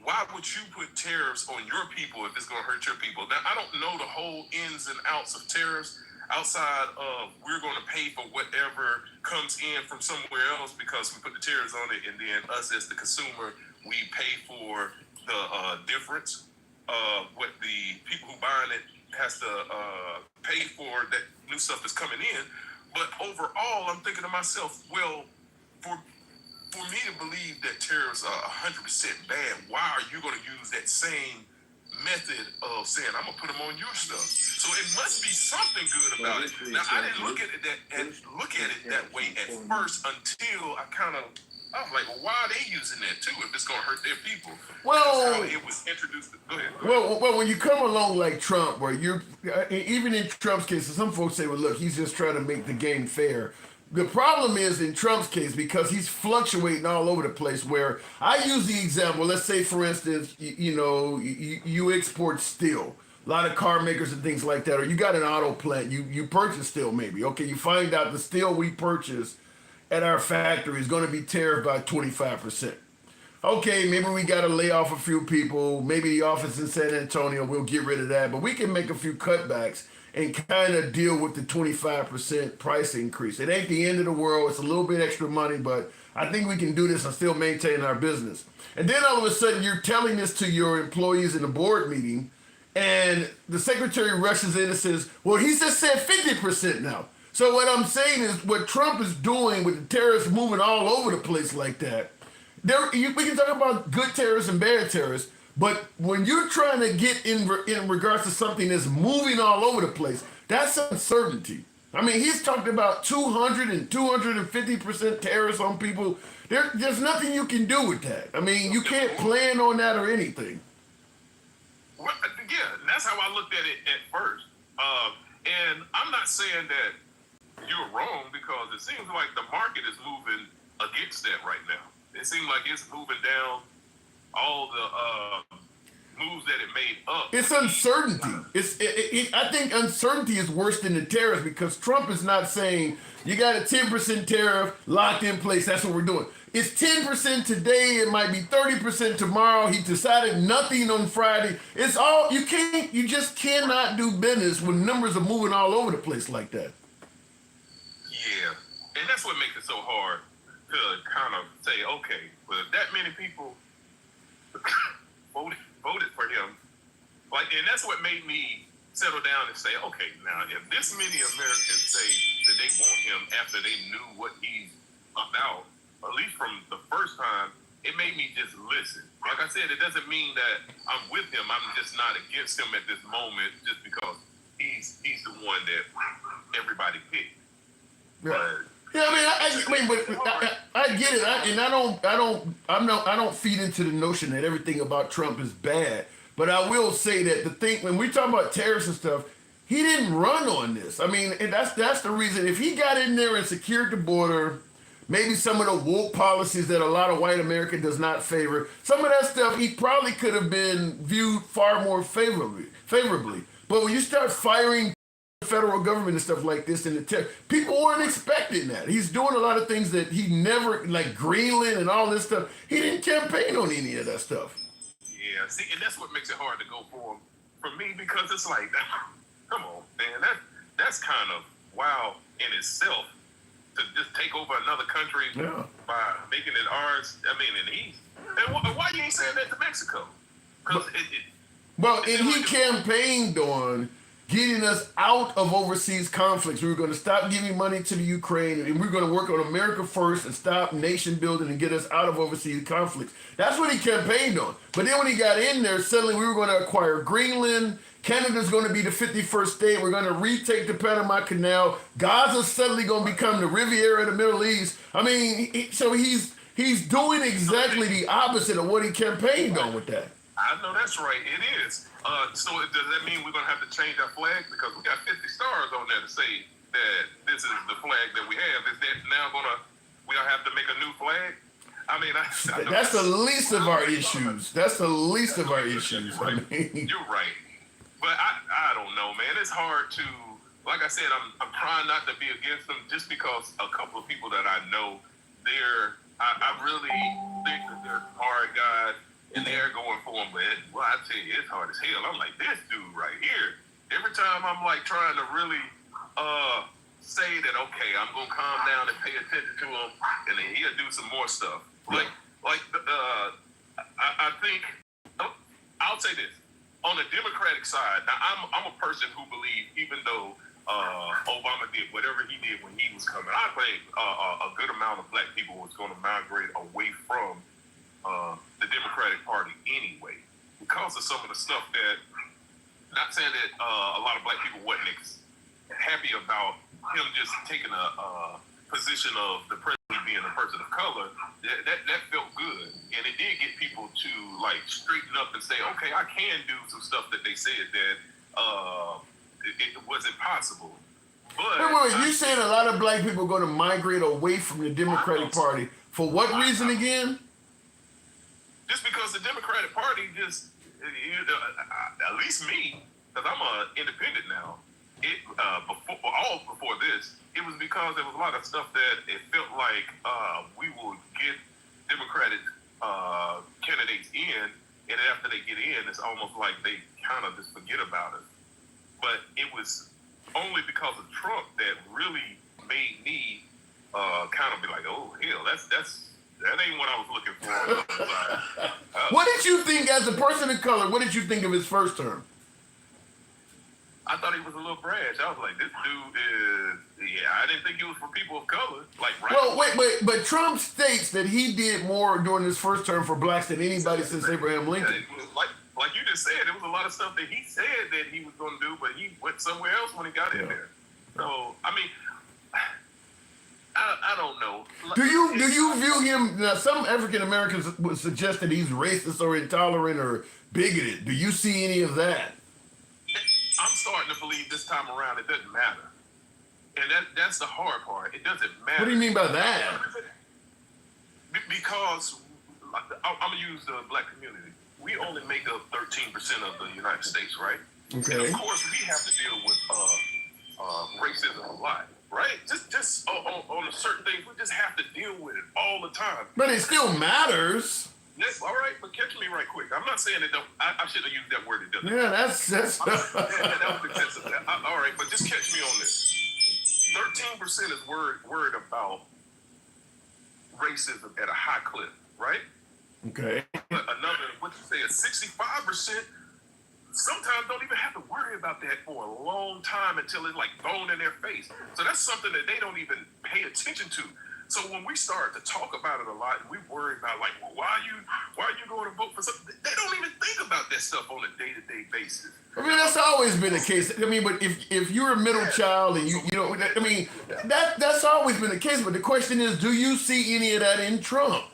C: why would you put tariffs on your people if it's gonna hurt your people? Now I don't know the whole ins and outs of tariffs outside of we're gonna pay for whatever comes in from somewhere else because we put the tariffs on it, and then us as the consumer, we pay for the difference of what the people who buying it has to pay for that new stuff that's coming in. But overall, I'm thinking to myself, well, for me to believe that tariffs are 100% bad, why are you going to use that same method of saying I'm gonna put them on your stuff? So it must be something good about it. Now I didn't look at it that way at first until I was like, well, why are they using that too if it's gonna hurt their people?
A: Well,
C: that's how it was introduced. Go ahead.
A: Well, when you come along like Trump, where you're even in Trump's case, some folks say, well, look, he's just trying to make the game fair. The problem is in Trump's case because he's fluctuating all over the place. Where I use the example, let's say for instance, you export steel, a lot of car makers and things like that, or you got an auto plant, you purchase steel maybe. Okay, you find out the steel we purchase at our factory is going to be tariffed by 25%. Okay, maybe we got to lay off a few people. Maybe the office in San Antonio, we'll get rid of that, but we can make a few cutbacks and kind of deal with the 25% price increase. It ain't the end of the world. It's a little bit extra money, but I think we can do this and still maintain our business. And then all of a sudden, you're telling this to your employees in a board meeting, and the secretary rushes in and says, well, he just said 50% now. So what I'm saying is what Trump is doing with the tariffs moving all over the place like that, we can talk about good terrorists and bad terrorists, but when you're trying to get in regards to something that's moving all over the place, that's uncertainty. I mean, he's talked about 200 and 250% tariffs on people. There's nothing you can do with that. I mean, you can't plan on that or anything.
C: Well, yeah, that's how I looked at it at first. And I'm not saying that you're wrong because it seems like the market is moving against that right now. It seems like it's moving down all the moves that it made up.
A: It's uncertainty. I think uncertainty is worse than the tariffs because Trump is not saying you got a 10% tariff locked in place. That's what we're doing. It's 10% today. It might be 30% tomorrow. He decided nothing on Friday. It's all you just cannot do business when numbers are moving all over the place like that.
C: Yeah, and that's what makes it so hard. to kind of say, okay, well, if that many people voted for him, like, and that's what made me settle down and say, okay, now if this many Americans say that they want him after they knew what he's about, at least from the first time, it made me just listen. Like I said, it doesn't mean that I'm with him. I'm just not against him at this moment, just because he's the one that everybody picked. But,
A: yeah, I mean, but I get it, and I don't feed into the notion that everything about Trump is bad. But I will say that the thing when we talk about tariffs and stuff, he didn't run on this. I mean, and that's the reason. If he got in there and secured the border, maybe some of the woke policies that a lot of white America does not favor, some of that stuff he probably could have been viewed far more favorably. But when you start firing the federal government and stuff like this, and people weren't expecting that. He's doing a lot of things that he never, like Greenland and all this stuff. He didn't campaign on any of that stuff.
C: Yeah, see, and that's what makes it hard to go for me, because it's like, come on, man, that's kind of wild in itself to just take over another country by making it ours. I mean, and why you ain't saying that to Mexico?
A: And he campaigned on getting us out of overseas conflicts. We were going to stop giving money to the Ukraine, and we were going to work on America first and stop nation building and get us out of overseas conflicts. That's what he campaigned on. But then when he got in there, suddenly we were going to acquire Greenland. Canada's going to be the 51st state. We're going to retake the Panama Canal. Gaza's suddenly going to become the Riviera of the Middle East. I mean, so he's doing exactly the opposite of what he campaigned on with that.
C: I know that's right. It is. So does that mean we're going to have to change our flag? Because we got 50 stars on there to say that this is the flag that we have. Is that now we're going to have to make a new flag? I mean,
A: that's the least of our issues. That's the least of our issues.
C: Right.
A: I mean,
C: you're right. But I don't know, man. It's hard to, like I said, I'm trying not to be against them, just because a couple of people that I know, I really think that they're smart guys. And they're going for him, but I tell you, it's hard as hell. I'm like, this dude right here. Every time I'm like trying to really say that, okay, I'm gonna calm down and pay attention to him, and then he'll do some more stuff. I think I'll say this on the Democratic side. Now I'm a person who believes, even though Obama did whatever he did when he was coming, I think a good amount of black people was going to migrate away from the Democratic Party anyway, because of some of the stuff that, not saying that a lot of black people wasn't happy about him just taking a position of the president being a person of color. That felt good, and it did get people to like straighten up and say, okay, I can do some stuff that they said that it wasn't possible. But
A: you saying a lot of black people are going to migrate away from the Democratic Party for what reason again?
C: Just because the Democratic Party just, at least me, because I'm an independent now, before this, it was because there was a lot of stuff that it felt like we would get Democratic candidates in, and after they get in, it's almost like they kind of just forget about it. But it was only because of Trump that really made me kind of be like, oh, hell, that ain't what I was looking for.
A: What did you think, as a person of color, what did you think of his first term?
C: I thought he was a little brash. I was like, this dude is, I didn't think he was for people of color.
A: But Trump states that he did more during his first term for blacks than anybody since Abraham Lincoln.
C: Like you just said, there was a lot of stuff that he said that he was going to do, but he went somewhere else when he got in there. So, I mean, I don't know.
A: Do you view him? Now, some African Americans would suggest that he's racist or intolerant or bigoted. Do you see any of that?
C: I'm starting to believe this time around it doesn't matter, and that's the hard part. It doesn't matter.
A: What do you mean by that?
C: Because I'm gonna use the black community. We only make up 13% of the United States, right?
A: Okay.
C: And of course, we have to deal with racism a lot. Right? Just on certain things, we just have to deal with it all the time.
A: But it still matters.
C: Yes, all right, but catch me right quick. I'm not saying it don't. I should have used that word. It doesn't.
A: Yeah, that's.
C: that was excessive. All right, but just catch me on this. 13% is worried about racism at a high clip, right?
A: Okay.
C: But another, what you say, a 65% sometimes don't even have to worry about that for a long time until it's like thrown in their face. So that's something that they don't even pay attention to. So when we start to talk about it a lot, and we worry about like, well, why are you going to vote for something? They don't even think about that stuff on a day-to-day basis.
A: I mean, that's always been the case. I mean, but if you're a middle child and you know, I mean, that's always been the case. But the question is, do you see any of that in Trump?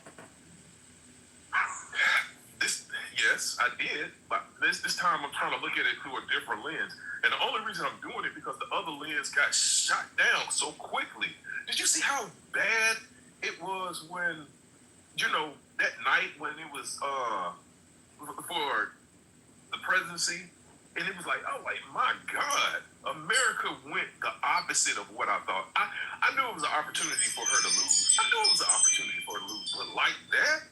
C: Yes, I did, but this time I'm trying to look at it through a different lens. And the only reason I'm doing it because the other lens got shot down so quickly. Did you see how bad it was when, you know, that night when it was for the presidency, and it was like, oh, like, my God, America went the opposite of what I thought. I knew it was an opportunity for her to lose. I knew it was an opportunity for her to lose, but like that?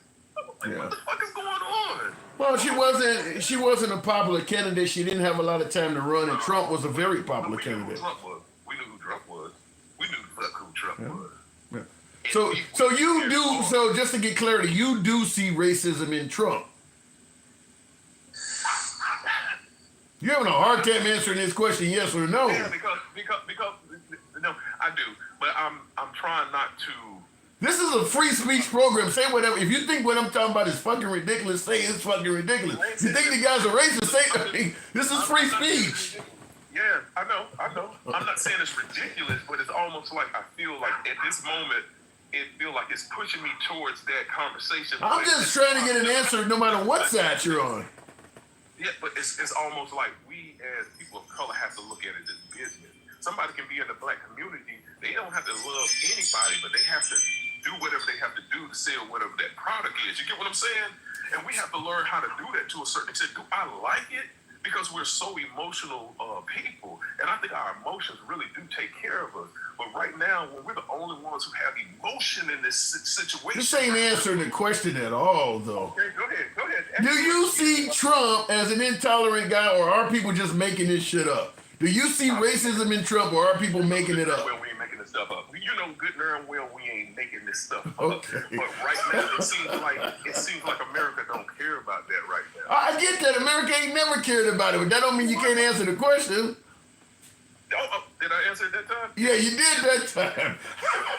C: Like, what the fuck is going on?
A: Well, she wasn't a popular candidate. She didn't have a lot of time to run, and Trump was a very popular candidate.
C: We knew who Trump was. We knew who Trump was.
A: Yeah. So you do. So just to get clarity, you do see racism in Trump. You're having a hard time answering this question, yes or no.
C: Yeah, because no, I do, but I'm trying not to.
A: This is a free speech program. Say whatever. If you think what I'm talking about is fucking ridiculous, say it's fucking ridiculous. If you think the guy's a racist, say, I mean, this is free speech.
C: Yeah, I know. I'm not saying it's ridiculous, but it's almost like I feel like at this moment, it feels like it's pushing me towards that conversation.
A: I'm just trying to get an answer no matter what side you're on.
C: Yeah, but it's almost like we as people of color have to look at it as business. Somebody can be in the black community. They don't have to love anybody, but they have to do whatever they have to do to sell whatever that product is. You get what I'm saying? And we have to learn how to do that to a certain extent. Do I like it? Because we're so emotional people. And I think our emotions really do take care of us. But right now, when we're the only ones who have emotion in this situation.
A: This ain't answering the question at all, though.
C: Okay, go ahead.
A: Do you see Trump as an intolerant guy, or are people just making this shit up? Do you see racism in Trump, or are people making it up?
C: Well, we ain't making this stuff up. You know good and well we ain't making this stuff up.
A: Okay.
C: But right now, it seems like America don't care about that right now.
A: I get that. America ain't never cared about it, but that don't mean you can't answer the question.
C: Did I answer it that time?
A: Yeah, you did that time.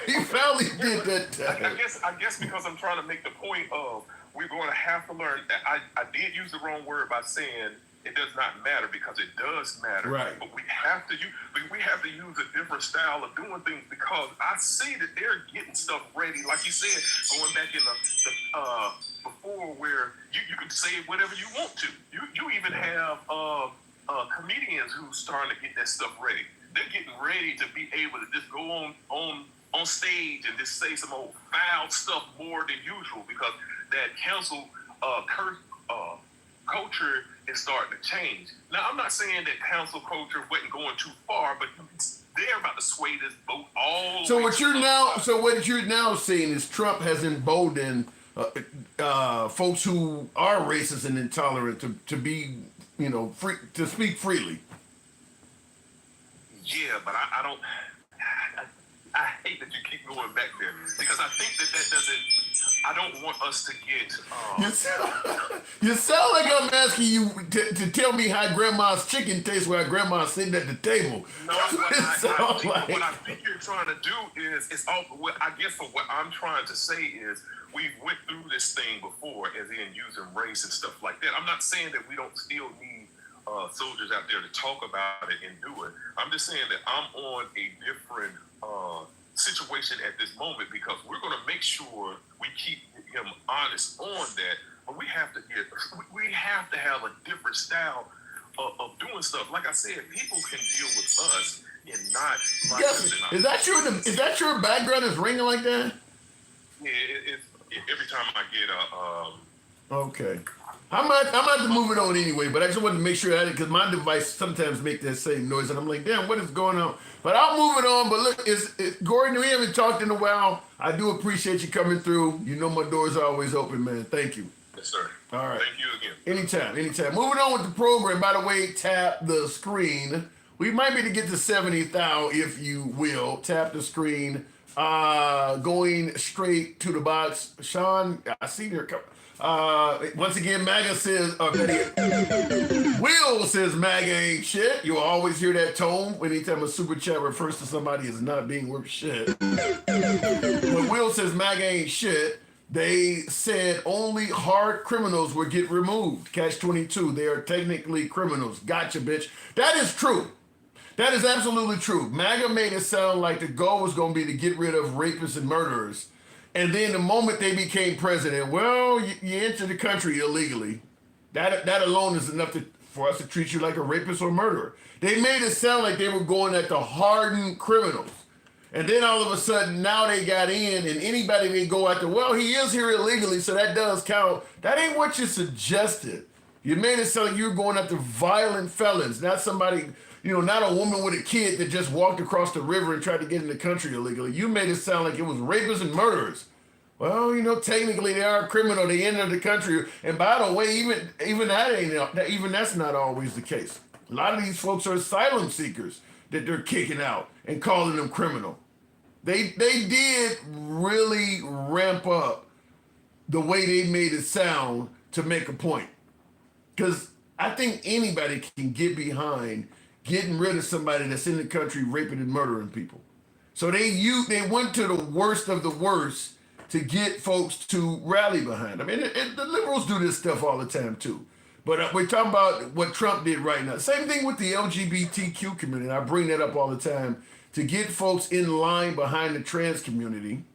A: You finally did that time.
C: I guess because I'm trying to make the point of we're going to have to learn. I did use the wrong word by saying it does not matter, because it does matter.
A: Right.
C: But we have to use a different style of doing things, because I see that they're getting stuff ready. Like you said, going back in the before, where you can say whatever you want to. You even have comedians who's starting to get that stuff ready. They're getting ready to be able to just go on stage and just say some old foul stuff more than usual, because that cancel culture is starting to change. Now, I'm not saying that cancel culture wasn't going too far, but they're about to sway this boat all.
A: So what you're now saying is Trump has emboldened folks who are racist and intolerant to be, free to speak freely.
C: Yeah, but I don't. I hate that you keep going back there, because I think that doesn't. I don't want us to get.
A: You sound like I'm asking you to tell me how grandma's chicken tastes while grandma's sitting at the table.
C: No, what I think you're trying to do is, I guess for what I'm trying to say is, we went through this thing before, as in using race and stuff like that. I'm not saying that we don't still need soldiers out there to talk about it and do it. I'm just saying that I'm on a different situation at this moment, because we're going to make sure we keep him honest on that, but we have to have a different style of doing stuff. Like I said, people can deal with us and not like us.
A: Is that your background is ringing like that?
C: Yeah, it's every time I get
A: Okay. I'm about to move it on anyway, but I just wanted to make sure I had it, because my device sometimes make that same noise, and I'm like, damn, what is going on? But I'll move it on. But look, Gordon, we haven't talked in a while. I do appreciate you coming through. You know my doors are always open, man. Thank you.
C: Yes, sir.
A: All right.
C: Thank you again.
A: Anytime. Moving on with the program. By the way, tap the screen. We might be to get to 70,000, if you will. Tap the screen. Going straight to the box. Sean, I see your. Once again, MAGA says, Will says MAGA ain't shit. You'll always hear that tone anytime a super chat refers to somebody as not being worth shit. When Will says MAGA ain't shit, they said only hard criminals would get removed. Catch 22. They are technically criminals. Gotcha, bitch. That is true. That is absolutely true. MAGA made it sound like the goal was going to be to get rid of rapists and murderers. And then the moment they became president, well, you enter the country illegally. That alone is enough for us to treat you like a rapist or murderer. They made it sound like they were going at the hardened criminals. And then all of a sudden, now they got in, and anybody they go after, well, he is here illegally, so that does count. That ain't what you suggested. You made it sound like you were going after violent felons, not somebody, not a woman with a kid that just walked across the river and tried to get in the country illegally. You made it sound like it was rapists and murderers. Well, technically they are a criminal. They entered the country, and by the way, even that's not always the case. A lot of these folks are asylum seekers that they're kicking out and calling them criminal. They did really ramp up the way they made it sound to make a point. Because I think anybody can get behind getting rid of somebody that's in the country raping and murdering people. So they went to the worst of the worst to get folks to rally behind them. And the liberals do this stuff all the time too. But we're talking about what Trump did right now. Same thing with the LGBTQ community. I bring that up all the time. To get folks in line behind the trans community,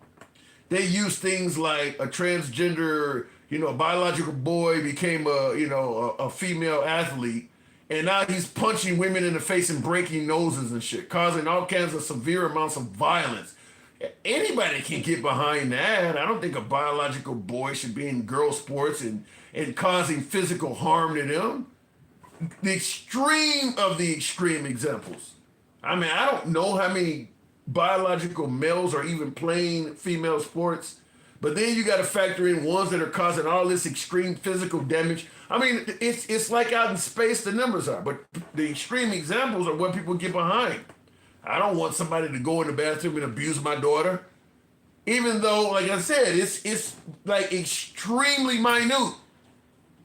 A: they use things like a transgender, a biological boy became a female athlete, and now he's punching women in the face and breaking noses and shit, causing all kinds of severe amounts of violence. Anybody can get behind that. I don't think a biological boy should be in girl sports and causing physical harm to them. The extreme of the extreme examples. I mean, I don't know how many biological males are even playing female sports, but then you got to factor in ones that are causing all this extreme physical damage. I mean, it's like out in space the numbers are, but the extreme examples are what people get behind. I don't want somebody to go in the bathroom and abuse my daughter, even though, like I said, it's like extremely minute.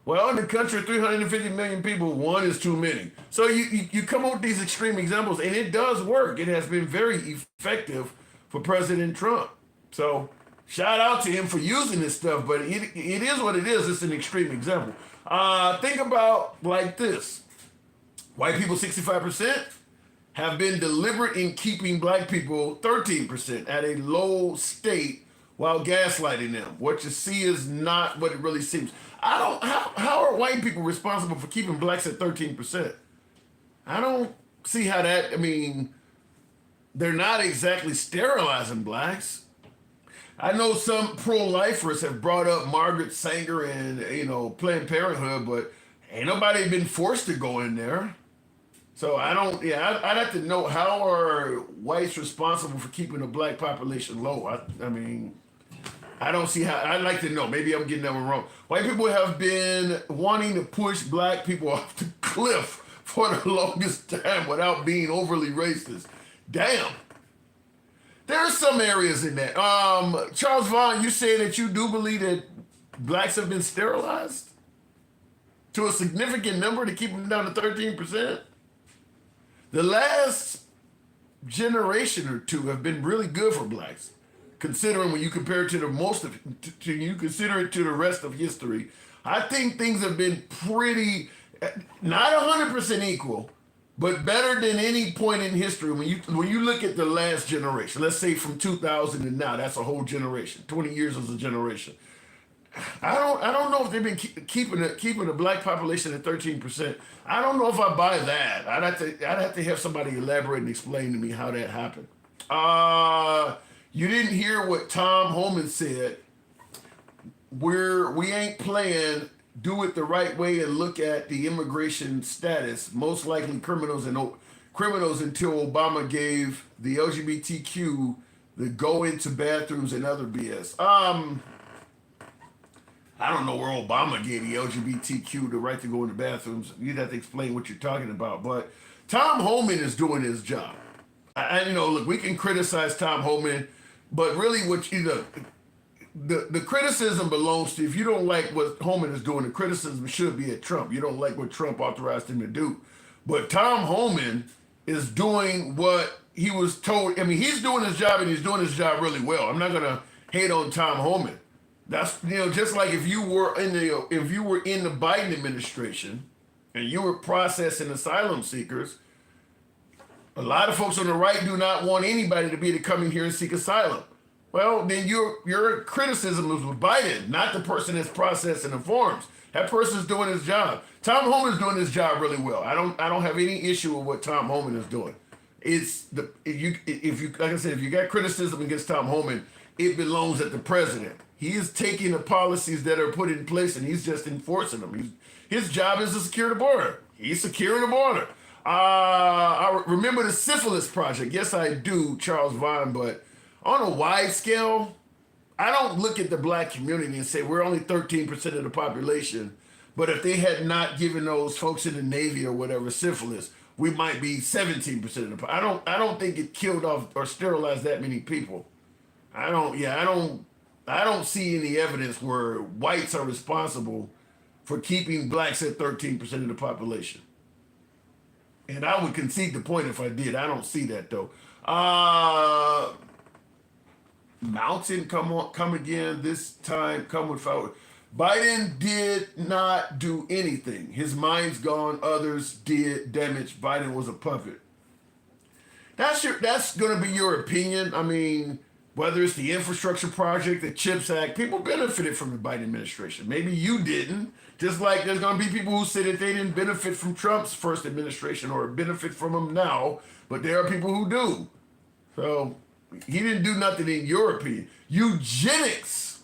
A: Well, in the country of 350 million people, one is too many. So you come up with these extreme examples, and it does work. It has been very effective for President Trump. So shout out to him for using this stuff, but it is what it is. It's an extreme example. Think about like this. White people, 65%, have been deliberate in keeping black people, 13%, at a low state while gaslighting them. What you see is not what it really seems. How are white people responsible for keeping blacks at 13%? I don't see how that, they're not exactly sterilizing blacks. I know some pro-lifers have brought up Margaret Sanger and, Planned Parenthood, but ain't nobody been forced to go in there. So I'd have to know, how are whites responsible for keeping the black population low? I don't see how. I'd like to know. Maybe I'm getting that one wrong. White people have been wanting to push black people off the cliff for the longest time without being overly racist. Damn. There are some areas in that. Charles Vaughn, you say that you do believe that blacks have been sterilized to a significant number to keep them down to 13%? The last generation or two have been really good for blacks, considering when you compare it to the rest of history. I think things have been pretty, not 100% equal, but better than any point in history. When you look at the last generation, let's say from 2000 and now, that's a whole generation. 20 years is a generation. I don't know if they've been keeping the black population at 13%. I don't know if I buy that. I'd have to have somebody elaborate and explain to me how that happened. You didn't hear what Tom Homan said. We ain't playing. Do it the right way and look at the immigration status. Most likely criminals until Obama gave the LGBTQ the go into bathrooms and other BS. I don't know where Obama gave the LGBTQ the right to go into bathrooms. You'd have to explain what you're talking about. But Tom Homan is doing his job. Look, we can criticize Tom Homan. But really, what you know, the criticism belongs to, if you don't like what Homan is doing, the criticism should be at Trump. You don't like what Trump authorized him to do. But Tom Homan is doing what he was told. I mean, he's doing his job, and he's doing his job really well. I'm not gonna hate on Tom Homan. That's, you know, just like if you were in the Biden administration and you were processing asylum seekers, a lot of folks on the right do not want anybody to be able to come in here and seek asylum. Well, then your criticism is with Biden, not the person that's processing the forms. That person's doing his job. Tom Homan is doing his job really well. I don't have any issue with what Tom Homan is doing. It's if you like I said, if you got criticism against Tom Homan, it belongs at the president. He is taking the policies that are put in place and he's just enforcing them. His job is to secure the border. He's securing the border. I remember the syphilis project. Yes, I do, Charles Vaughn, but on a wide scale, I don't look at the black community and say we're only 13% of the population, but if they had not given those folks in the Navy or whatever syphilis, we might be 17% of the population. I don't think it killed off or sterilized that many people. I don't see any evidence where whites are responsible for keeping blacks at 13% of the population. And I would concede the point if I did. I don't see that though. Mountain, come again. This time, come without. Biden did not do anything. His mind's gone. Others did damage. Biden was a puppet. That's going to be your opinion. I mean, whether it's the infrastructure project, the CHIPS Act, people benefited from the Biden administration. Maybe you didn't. Just like there's going to be people who say that they didn't benefit from Trump's first administration or benefit from him now, but there are people who do. So he didn't do nothing in your opinion. Eugenics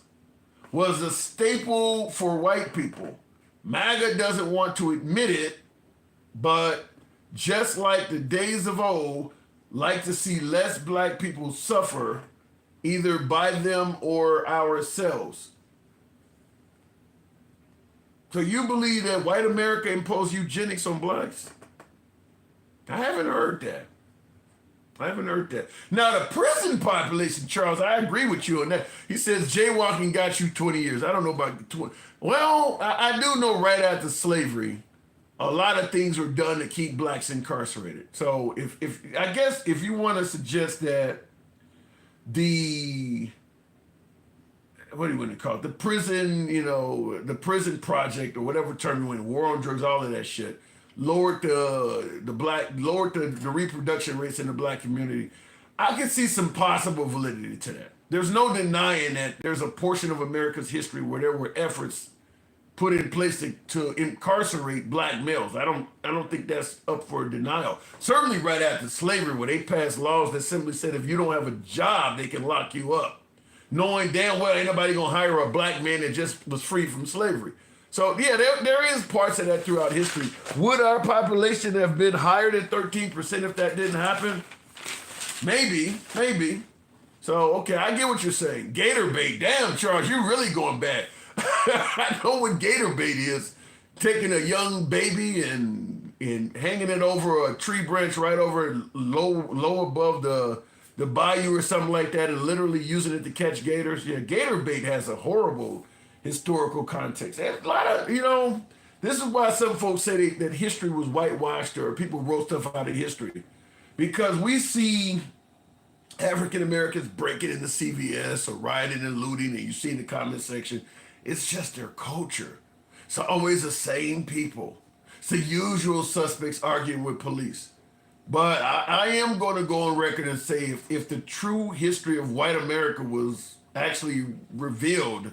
A: was a staple for white people. MAGA doesn't want to admit it, but just like the days of old, like to see less black people suffer either by them or ourselves. So you believe that white America imposed eugenics on blacks? I haven't heard that. Now, the prison population, Charles, I agree with you on that. He says jaywalking got you 20 years. I don't know about 20. Well, I do know right after slavery, a lot of things were done to keep blacks incarcerated. So if you want to suggest that what do you want to call it? The prison, the prison project or whatever term you want, war on drugs, all of that shit, lowered the reproduction rates in the black community. I can see some possible validity to that. There's no denying that there's a portion of America's history where there were efforts put in place to incarcerate black males. I don't think that's up for denial. Certainly right after slavery, where they passed laws that simply said if you don't have a job, they can lock you up, knowing damn well ain't nobody gonna hire a black man that just was free from slavery. So yeah, there is parts of that throughout history. Would our population have been higher than 13% if that didn't happen? Maybe. So okay, I get what you're saying. Gator bait, damn Charles, you're really going bad. I know what gator bait is. Taking a young baby and hanging it over a tree branch right over low above the bayou or something like that, and literally using it to catch gators. Yeah, gator bait has a horrible historical context. And a lot of, this is why some folks say that history was whitewashed or people wrote stuff out of history. Because we see African Americans breaking into CVS or rioting and looting, and you see in the comment section, it's just their culture. It's always the same people. It's the usual suspects arguing with police. But I am going to go on record and say if the true history of white America was actually revealed,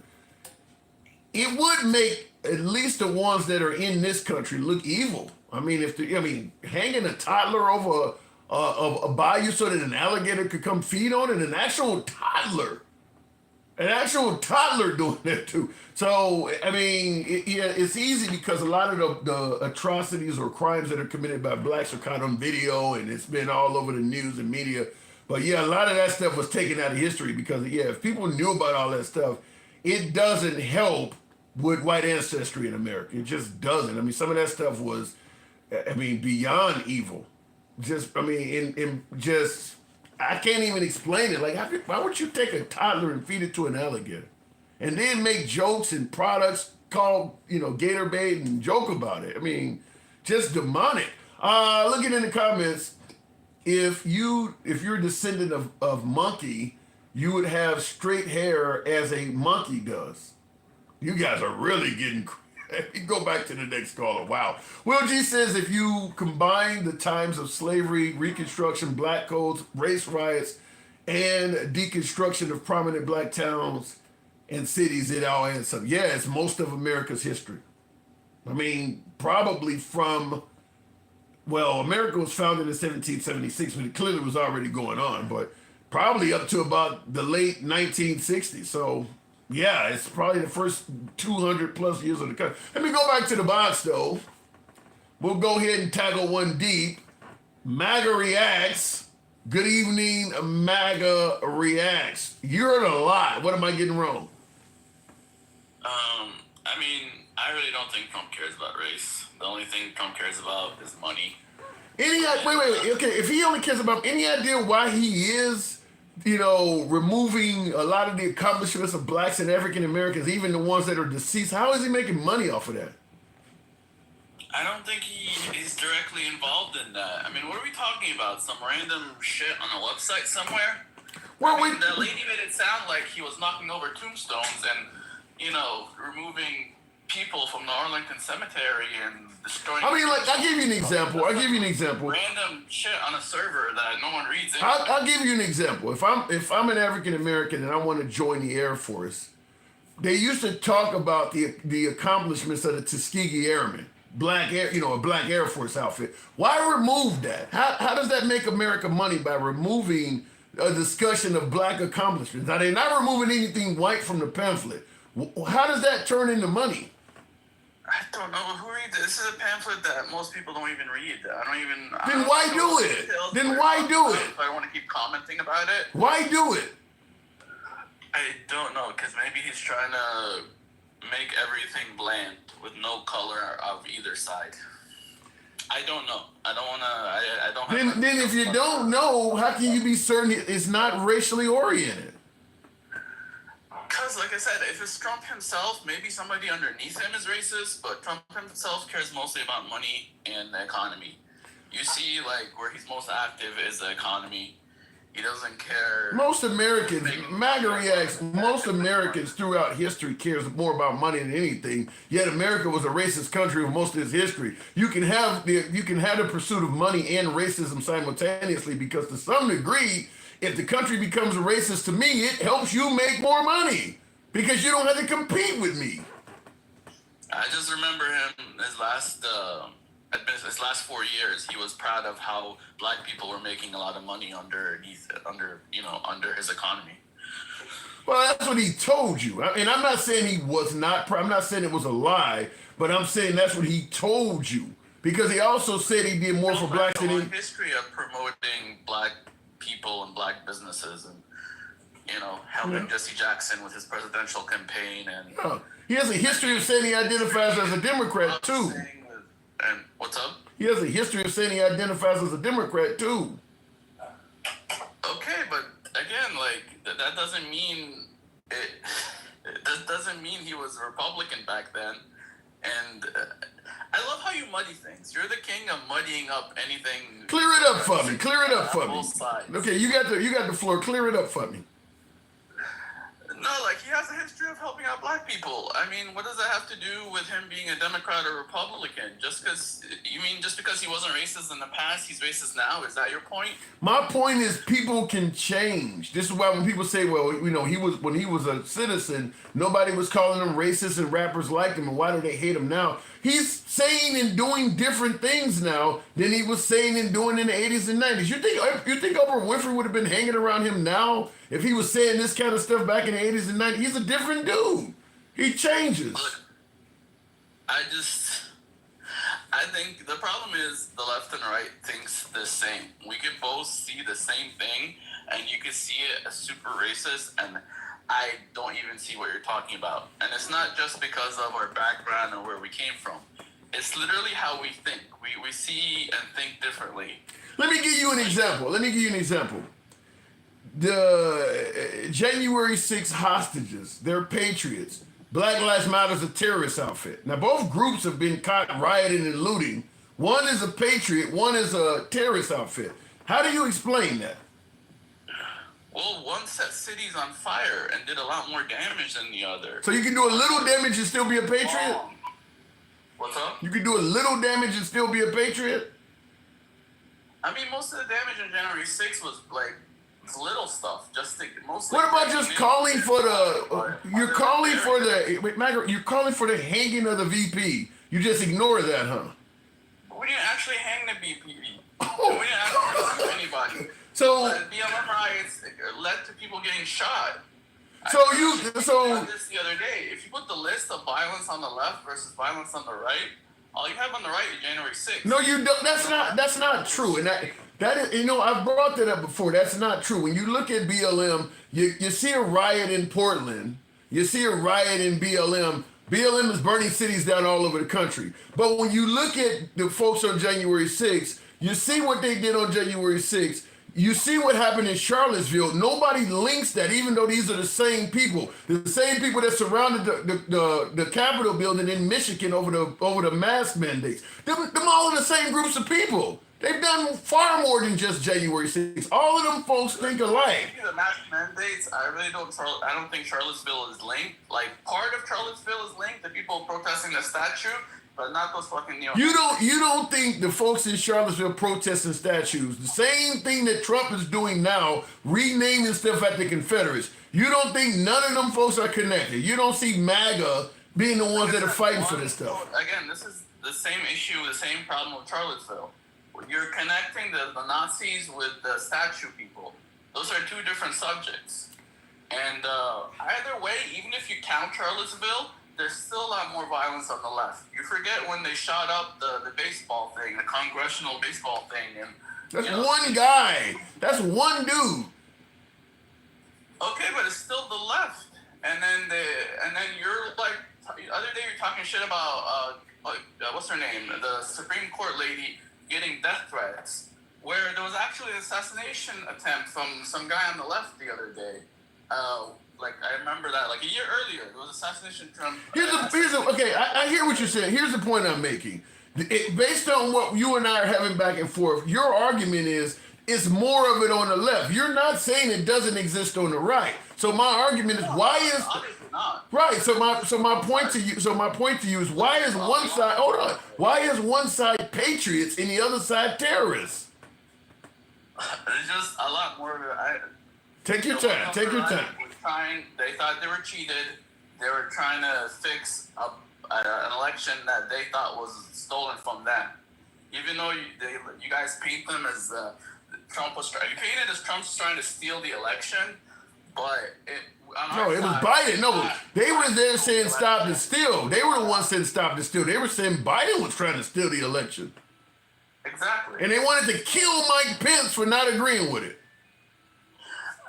A: it would make at least the ones that are in this country look evil. I mean, hanging a toddler over a bayou so that an alligator could come feed on it, an actual toddler doing that too. So, I mean, it's easy because a lot of the atrocities or crimes that are committed by blacks are caught on video and it's been all over the news and media. But yeah, a lot of that stuff was taken out of history because, yeah, if people knew about all that stuff, it doesn't help with white ancestry in America. It just doesn't. I mean, some of that stuff was, beyond evil. I can't even explain it. Like, why would you take a toddler and feed it to an alligator, and then make jokes and products called gator bait and joke about it? I mean, just demonic. Looking in the comments, if you're a descendant of monkey, you would have straight hair as a monkey does. You guys are really getting. Go back to the next caller. Wow. Will G says if you combine the times of slavery, Reconstruction, black codes, race riots, and deconstruction of prominent black towns and cities, it all ends up. Yeah, it's most of America's history. I mean, probably America was founded in 1776, but it clearly was already going on, but probably up to about the late 1960s. So, yeah, it's probably the first 200 plus years of the country. Let me go back to the box, though. We'll go ahead and tackle one deep. MAGA reacts. Good evening, MAGA reacts. You heard a lot. What am I getting wrong?
G: I mean, I really don't think Trump cares about race. The only thing Trump cares about is money.
A: Wait. Okay, if he only cares about any idea why he is, removing a lot of the accomplishments of blacks and African Americans, even the ones that are deceased, how is he making money off of that?
G: I don't think he's directly involved in that. I mean, what are we talking about? Some random shit on a website somewhere?
A: Well,
G: that lady made it sound like he was knocking over tombstones and, removing people from the Arlington Cemetery and destroying.
A: I mean, I'll give you an example.
G: Random shit on a server that no one reads.
A: I'll give you an example. If I'm an African American and I want to join the Air Force, they used to talk about the accomplishments of the Tuskegee Airmen, a black Air Force outfit. Why remove that? How does that make America money by removing a discussion of black accomplishments? Now they're not removing anything white from the pamphlet. How does that turn into money?
G: I don't know. Who reads it? This is a pamphlet that most people don't even read.
A: Then why do it? Then why do it?
G: If I want to keep commenting about it.
A: Why do it?
G: I don't know, because maybe he's trying to make everything bland with no color of either side. I don't know. I don't want to. I don't have.
A: Then if you don't know, how can you be certain it's not racially oriented?
G: Because, like I said, if it's Trump himself, maybe somebody underneath him is racist, but Trump himself cares mostly about money and the economy. You see, where he's most active is the economy. He doesn't care.
A: Most Americans, MAGA reacts, most Americans throughout history cares more about money than anything, yet America was a racist country for most of its history. You can have the pursuit of money and racism simultaneously because to some degree, if the country becomes racist to me, it helps you make more money because you don't have to compete with me.
G: I just remember him his last 4 years. He was proud of how black people were making a lot of money under his economy.
A: Well, that's what he told you, and I'm not saying he was not. I'm not saying it was a lie, but I'm saying that's what he told you because he also said he did more for blacks than he.
G: History of promoting black people and black businesses and helping Jesse Jackson with his presidential campaign and
A: he has a history of saying he identifies as a Democrat too.
G: And what's up?
A: He has a history of saying he identifies as a Democrat too.
G: Okay, but again, that doesn't mean it. That doesn't mean he was a Republican back then. And I love how you muddy things. You're the king of muddying up anything.
A: Clear it up for me.
G: Both sides.
A: Okay, you got the floor. Clear it up for me.
G: No, he has a history of helping out black people. I mean, what does that have to do with him being a Democrat or Republican? Just because he wasn't racist in the past, he's racist now? Is that your point?
A: My point is people can change. This is why when people say, well, when he was a citizen, nobody was calling him racist and rappers liked him, and why do they hate him now? He's saying and doing different things now than he was saying and doing in the 80s and 90s. You think Oprah Winfrey would have been hanging around him now if he was saying this kind of stuff back in the 80s and 90s? He's a different dude. He changes.
G: Look, I think the problem is the left and right thinks the same. We can both see the same thing, and you can see it as super racist, and I don't even see what you're talking about. And it's not just because of our background or where we came from. It's literally how we think. We see and think differently.
A: Let me give you an example. the January 6 hostages, they're patriots. Black Lives Matter is a terrorist outfit. Now, both groups have been caught rioting and looting. One is a patriot, one is a terrorist outfit. How do you explain that?
G: Well, one set cities on fire and did a lot more damage than the other.
A: So you can do a little damage and still be a patriot?
G: What's up?
A: You can do a little damage and still be a patriot?
G: I mean, most of the damage on January 6th was like little stuff. Mostly.
A: What about just calling for the? You're calling for the. Wait, Margaret, you're calling for the hanging of the VP. You just ignore that, huh?
G: We didn't actually hang the VP.
A: Oh.
G: We didn't actually hang anybody.
A: So
G: BLM riots led to people getting shot.
A: So
G: I this the other day. If you put the list of violence on the left versus violence on the right, all you have on the right is January 6th.
A: No, you don't. That's not true. And that is, you know, I've brought that up before. That's not true. When you look at BLM, you see a riot in Portland. You see a riot in BLM. BLM is burning cities down all over the country. But when you look at the folks on January 6th, you see what they did on January 6th. You see what happened in Charlottesville. Nobody links that, even though these are the same people that surrounded the Capitol building in Michigan over the mask mandates. Them all are the same groups of people. They've done far more than just January 6th. All of them folks think alike.
G: The mask mandates, I don't think Charlottesville is linked. Like, part of Charlottesville is linked to people protesting the statue, but not those fucking New York.
A: You don't think the folks in Charlottesville protesting statues, the same thing that Trump is doing now, renaming stuff at the Confederates, you don't think none of them folks are connected? You don't see MAGA being the ones that are fighting for this stuff?
G: Again, this is the same issue, the same problem with Charlottesville. You're connecting the Nazis with the statue people. Those are two different subjects. And either way, even if you count Charlottesville, there's still a lot more violence on the left. You forget when they shot up the baseball thing, the congressional baseball thing, and
A: that's one guy. That's one dude.
G: Okay, but it's still the left. And then you're like, the other day you're talking shit about what's her name, the Supreme Court lady getting death threats, where there was actually an assassination attempt from some guy on the left the other day. Like, I remember that, like a year earlier, there was assassination attempt.
A: Okay, I hear what you're saying. Here's the point I'm making. Based on what you and I are having back and forth, your argument is it's more of it on the left. You're not saying it doesn't exist on the right. So my argument is
G: Obviously not.
A: Right. So my point to you is why is one side why is one side patriots and the other side terrorists?
G: There's just a lot more of it.
A: Take your time.
G: They thought they were cheated. They were trying to fix an election that they thought was stolen from them. Even though you guys paint them as Trump was trying. You paint it as Trump's trying to steal the election, but it was
A: Biden. No, they were there saying stop the steal. They were the ones saying stop the steal. They were saying Biden was trying to steal the election.
G: Exactly.
A: And they wanted to kill Mike Pence for not agreeing with it.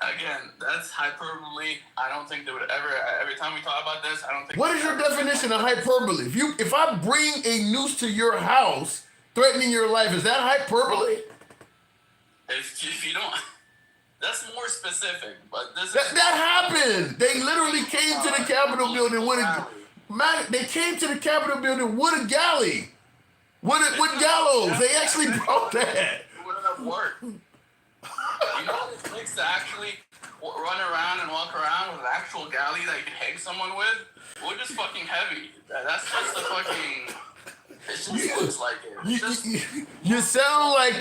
G: Again, that's hyperbole. I don't think they would ever. Every time we talk about this, I don't think.
A: What is your definition of hyperbole? If I bring a noose to your house, threatening your life, is that hyperbole?
G: If you don't, that's more specific. But
A: that happened. They literally came to the Capitol building with a galley, with gallows. They actually brought that.
G: It wouldn't have worked. You know what it takes to actually run around and walk around with an actual galley that you can hang someone with? Wood is fucking heavy. That's just a fucking. It just looks like it.
A: You sound like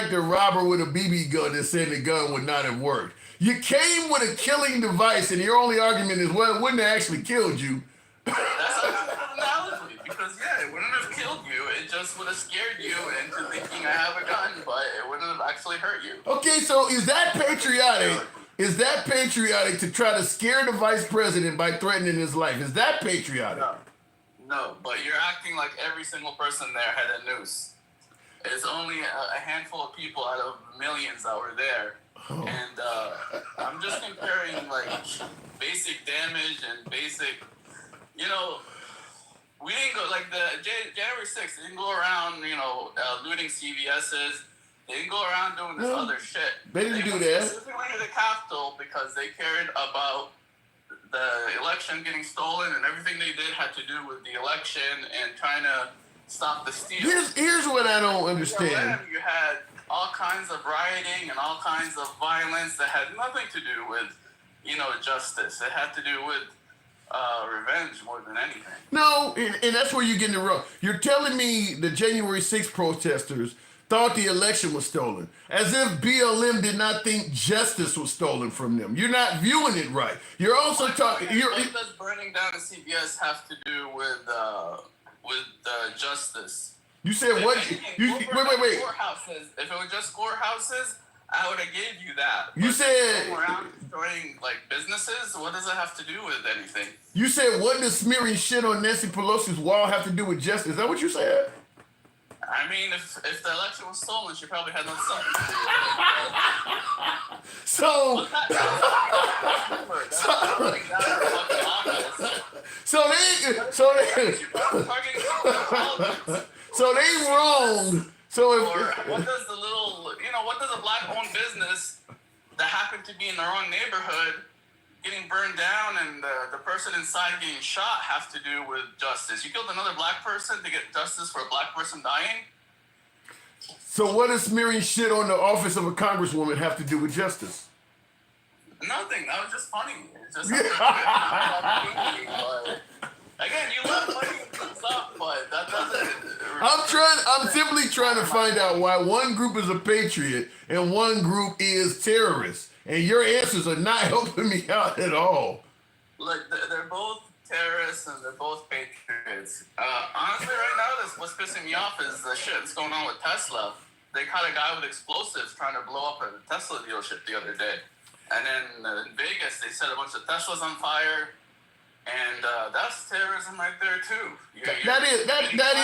A: the robber with a BB gun that said the gun would not have worked. You came with a killing device, and your only argument is, well, it wouldn't have actually killed you.
G: That's a good analogy, because it wouldn't have killed you. It just would have scared you into thinking I have a gun, but it wouldn't have actually hurt you.
A: Okay, so is that patriotic? Is that patriotic to try to scare the vice president by threatening his life? Is that patriotic?
G: No, but you're acting like every single person there had a noose. It's only a handful of people out of millions that were there. Oh. And I'm just comparing like basic damage and basic, we didn't go, like the January 6th, they didn't go around, looting CVS's. They didn't go around doing this other shit.
A: They didn't do
G: went
A: that.
G: specifically to the Capitol because they cared about the election getting stolen, and everything they did had to do with the election and trying to stop the steal.
A: Here's what I don't understand.
G: You had all kinds of rioting and all kinds of violence that had nothing to do with, justice. It had to do with revenge more than anything.
A: No, and that's where you're getting it wrong. You're telling me the January 6th protesters thought the election was stolen, as if BLM did not think justice was stolen from them. You're not viewing it right. You're also talking.
G: What does burning down the CBS have to do with justice?
A: You said what? Wait.
G: Courthouses. If it was just courthouses, I would have gave you that.
A: You said
G: around destroying businesses. What does it have to do with anything?
A: You said what does smearing shit on Nancy Pelosi's wall have to do with justice? Is that what you said?
G: I mean, if the election was stolen, she probably had no something to do with it. So
A: they wrong. So
G: what does what does a black-owned business that happened to be in the wrong neighborhood getting burned down and the person inside getting shot have to do with justice? You killed another black person to get justice for a black person dying?
A: So what does smearing shit on the office of a congresswoman have to do with justice?
G: Nothing. That was just funny. It's just again, you love funny things up, but that doesn't.
A: I'm simply trying to find out why one group is a patriot and one group is terrorist. And your answers are not helping me out at all.
G: Look, they're both terrorists and they're both patriots. Honestly, right now, what's pissing me off is the shit that's going on with Tesla. They caught a guy with explosives trying to blow up a Tesla dealership the other day. And then in Vegas, they set a bunch of Teslas on fire. And that's terrorism right there too.
A: That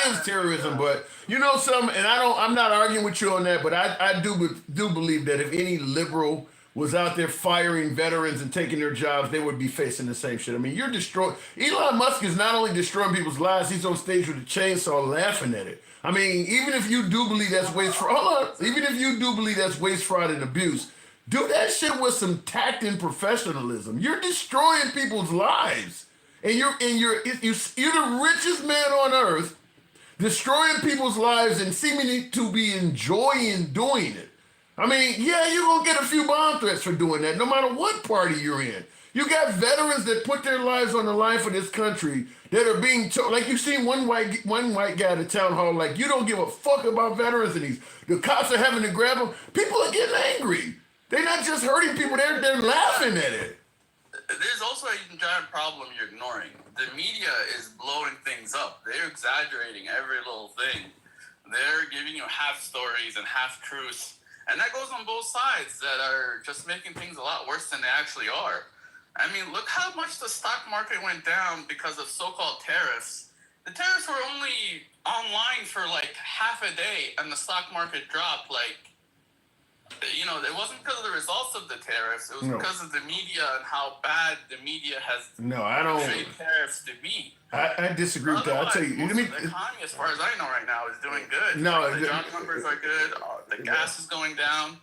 A: is terrorism, but and I'm not arguing with you on that, but I do believe that if any liberal was out there firing veterans and taking their jobs, they would be facing the same shit. I mean, you're destroying. Elon Musk is not only destroying people's lives, he's on stage with a chainsaw laughing at it. I mean, even if you do believe that's waste fraud, and abuse, do that shit with some tact and professionalism. You're destroying people's lives. And you're the richest man on earth, destroying people's lives and seeming to be enjoying doing it. I mean, yeah, you're going to get a few bomb threats for doing that, no matter what party you're in. You got veterans that put their lives on the line for this country that are being told, like you seen one white guy at the town hall, like, you don't give a fuck about veterans, and the cops are having to grab them. People are getting angry. They're not just hurting people, they're laughing at it.
G: There's also a giant problem you're ignoring. The media is blowing things up. They're exaggerating every little thing. They're giving you half stories and half truths. And that goes on both sides that are just making things a lot worse than they actually are. I mean, look how much the stock market went down because of so-called tariffs. The tariffs were only online for half a day and the stock market dropped it wasn't because of the results of the tariffs. It was because of the media and how bad the media has portrayed tariffs to be.
A: I disagree with that. I'll tell you.
G: The economy, as far as I know right now, is doing good.
A: No,
G: the job numbers are good. The gas is going down.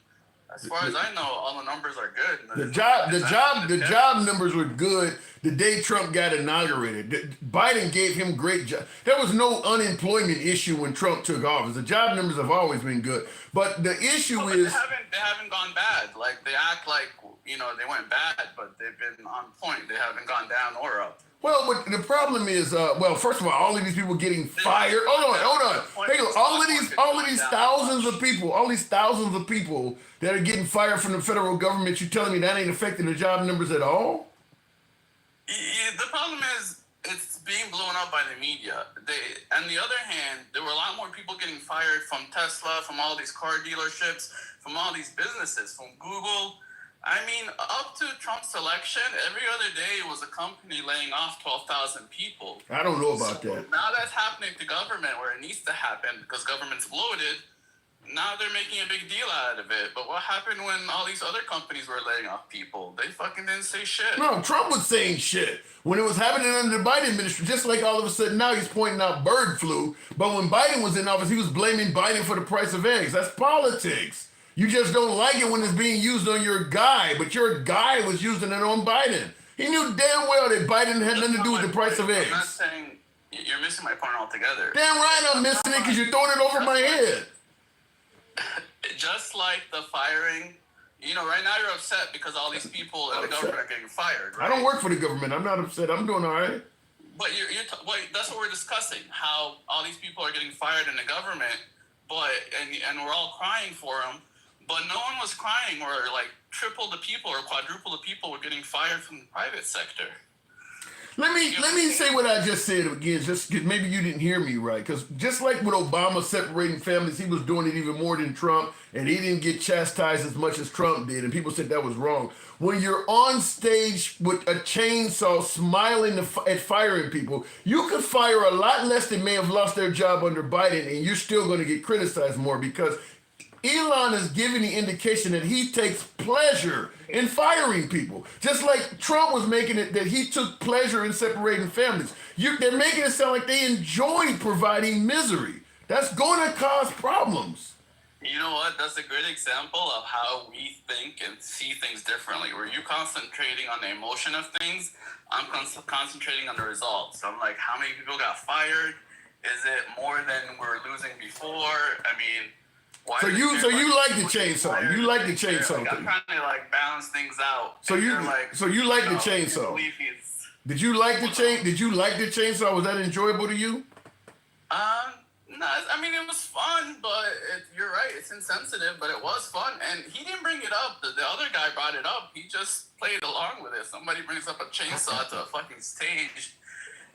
G: As far as I know, all the numbers are good.
A: The job numbers were good the day Trump got inaugurated. Biden gave him great job. There was no unemployment issue when Trump took office. The job numbers have always been good. But the issue is
G: they haven't gone bad. They act like they went bad, but they've been on point. They haven't gone down or up.
A: Well, but the problem is, first of all all of these people getting fired. Hold on. Hey, all of these thousands of people that are getting fired from the federal government, you telling me that ain't affecting the job numbers at all?
G: Yeah, the problem is it's being blown up by the media. On the other hand, there were a lot more people getting fired from Tesla, from all these car dealerships, from all these businesses, from Google. I mean, up to Trump's election, every other day was a company laying off 12,000 people.
A: I don't know about that.
G: Now that's happening to government where it needs to happen because government's bloated. now they're making a big deal out of it. But what happened when all these other companies were laying off people? They fucking didn't say shit.
A: No, Trump was saying shit when it was happening under the Biden administration. Just like all of a sudden now he's pointing out bird flu, but when Biden was in office, he was blaming Biden for the price of eggs. That's politics. You just don't like it when it's being used on your guy, but your guy was using it on Biden. He knew damn well that Biden had nothing to do with the price of eggs.
G: I'm not saying you're missing my point altogether.
A: Damn right I'm missing it because you're throwing it over my head.
G: Just like the firing, right now you're upset because all these people in the government are getting fired, right?
A: I don't work for the government. I'm not upset. I'm doing all right.
G: But that's what we're discussing, how all these people are getting fired in the government, and we're all crying for them, but no one was crying or like triple the people or quadruple the people were getting fired from the private sector.
A: Let me say what I just said again, just because maybe you didn't hear me right. Because just like with Obama separating families, he was doing it even more than Trump, and he didn't get chastised as much as Trump did, and people said that was wrong. When you're on stage with a chainsaw smiling at firing people, you could fire a lot less than may have lost their job under Biden, and you're still going to get criticized more because Elon is giving the indication that he takes pleasure in firing people. Just like Trump was making it that he took pleasure in separating families. They're making it sound like they enjoy providing misery. That's going to cause problems.
G: You know what? That's a great example of how we think and see things differently. Where you concentrating on the emotion of things, I'm concentrating on the results. I'm like, how many people got fired? Is it more than we're losing before? I mean,
A: so you like the chainsaw? You like the chainsaw?
G: Like, I'm trying to like balance things out.
A: So you like the chainsaw? Did you like the chainsaw? Was that enjoyable to you?
G: No, I mean it was fun, but you're right. It's insensitive, but it was fun, and he didn't bring it up. The other guy brought it up. He just played along with it. Somebody brings up a chainsaw to a fucking stage,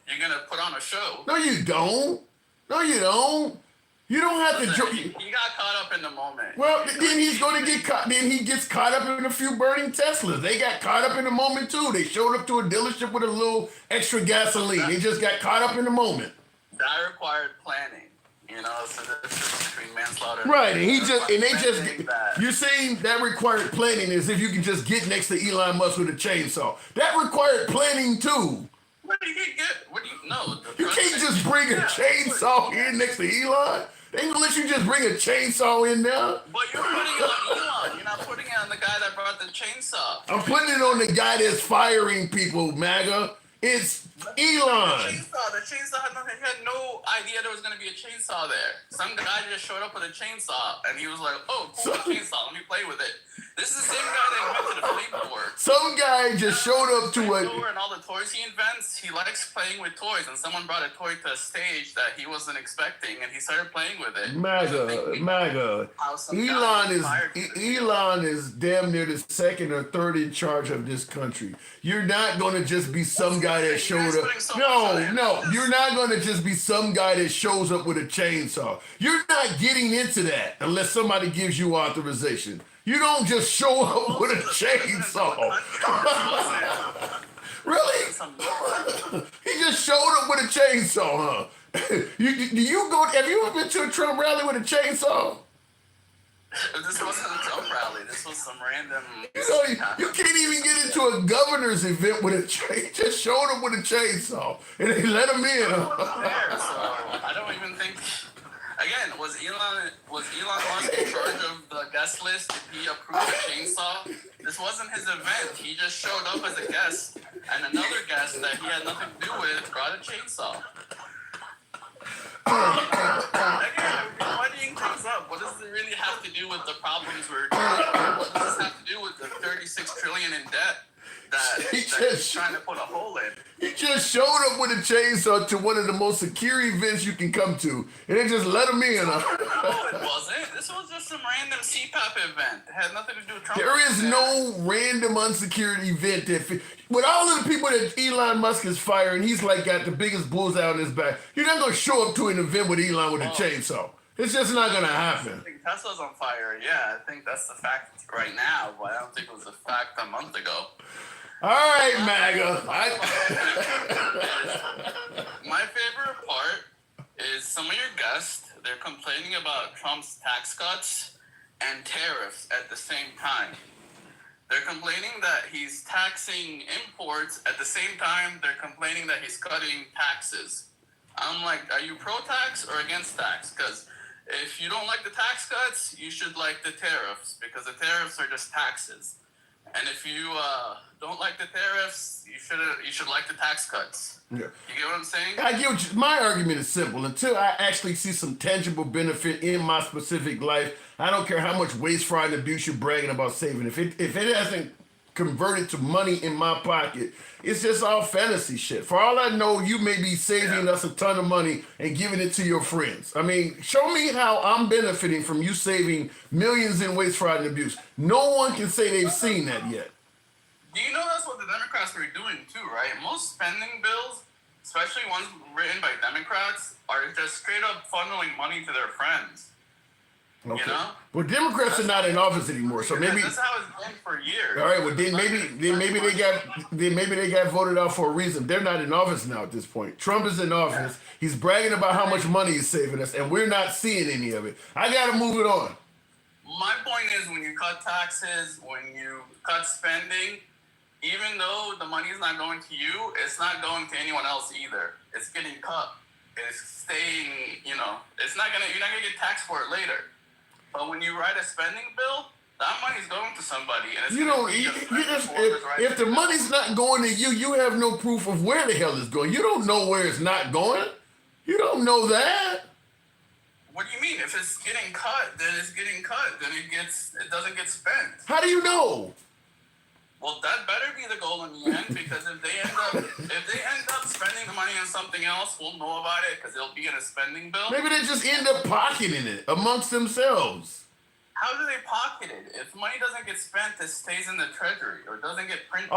G: you're gonna put on a show.
A: No, you don't. No, you don't. You don't have to.
G: He got caught up in the moment.
A: Well, then he's going to get caught. Then he gets caught up in a few burning Teslas. They got caught up in the moment too. They showed up to a dealership with a little extra gasoline. They just got caught up in the moment.
G: That required planning, So the difference between manslaughter.
A: Right, you're saying that required planning as if you can just get next to Elon Musk with a chainsaw. That required planning too.
G: What do you get? What do you know?
A: You can't just bring a chainsaw in next to Elon. They ain't gonna let you just bring a chainsaw in there.
G: But you're putting it on Elon. You're not putting it on the guy that brought the chainsaw.
A: I'm putting it on the guy that's firing people, MAGA. It's Elon.
G: The chainsaw had nothing. He had no idea there was going to be a chainsaw there. Some guy just showed up with a chainsaw, and he was like, "Oh, cool, chainsaw. Let me play with it." This is the same guy that invented a flamethrower.
A: Some guy just showed up to a.
G: And all the toys he invents, he likes playing with toys, and someone brought a toy to a stage that he wasn't expecting, and he started playing with it.
A: MAGA. Elon is damn near the second or third in charge of this country. You're not going to just be some guy that showed up. No, you're not going to just be some guy that shows up with a chainsaw. You're not getting into that unless somebody gives you authorization. You don't just show up with a chainsaw. Really? He just showed up with a chainsaw, huh? Have you ever been to a Trump rally with a chainsaw?
G: This wasn't a Trump rally. This was some random.
A: You can't even get into a governor's event with a chain. Just showed up with a chainsaw, and they let him in.
G: I don't even think. Again, was Elon Musk in charge of the guest list? Did he approve the chainsaw? This wasn't his event. He just showed up as a guest, and another guest that he had nothing to do with brought a chainsaw. Again, muddying things up. What does it really have to do with the problems we're dealing with? What does this have to do with the $36 trillion in debt that he's trying to put a hole in?
A: He just showed up with a chainsaw to one of the most secure events you can come to, and they just let him in.
G: No, it wasn't. This was just some random CPAP event. It had nothing to do with Trump.
A: There is no random unsecured event with all of the people that Elon Musk is firing, he's like got the biggest bullseye on his back. You're not going to show up to an event with Elon with a chainsaw. It's just not going to happen.
G: I think Tesla's on fire. Yeah, I think that's the fact right now, but I don't think it was a fact a month ago.
A: All right, MAGA.
G: My favorite part is some of your guests, they're complaining about Trump's tax cuts and tariffs at the same time. They're complaining that he's taxing imports at the same time they're complaining that he's cutting taxes. I'm like, are you pro-tax or against tax? Because if you don't like the tax cuts, you should like the tariffs, because the tariffs are just taxes. And if you don't like the tariffs, you should like the tax cuts.
A: Yeah.
G: You get what I'm saying?
A: I get what my argument is simple. Until I actually see some tangible benefit in my specific life, I don't care how much waste, fraud, and abuse you're bragging about saving. If it hasn't converted to money in my pocket, it's just all fantasy shit. For all I know, you may be saving us a ton of money and giving it to your friends. I mean, show me how I'm benefiting from you saving millions in waste, fraud, and abuse. No one can say they've seen that yet.
G: Do you know that's what the Democrats are doing too, right? Most spending bills, especially ones written by Democrats, are just straight up funneling money to their friends.
A: Okay.
G: You know?
A: Well, Democrats are not in office anymore, so maybe.
G: That's how it's been for years.
A: All right. Well, then maybe they got voted out for a reason. They're not in office now at this point. Trump is in office. He's bragging about how much money he's saving us, and we're not seeing any of it. I got to move it on.
G: My point is, when you cut taxes, when you cut spending, even though the money is not going to you, it's not going to anyone else either. It's getting cut. It's staying. You're not gonna get taxed for it later. But when you write a spending bill, that money's going to somebody, and it's
A: if the money's not going to you, you have no proof of where the hell it's going. You don't know where it's not going. You don't know that.
G: What do you mean? If it's getting cut, then it's getting cut. Then it doesn't get spent.
A: How do you know?
G: Well, that better be the goal in the end, because if they end up spending the money on something else, we'll know about it because it'll be in a spending bill.
A: Maybe they just end up pocketing it amongst themselves.
G: How do they pocket it? If money doesn't get spent, it stays in the treasury or doesn't get printed.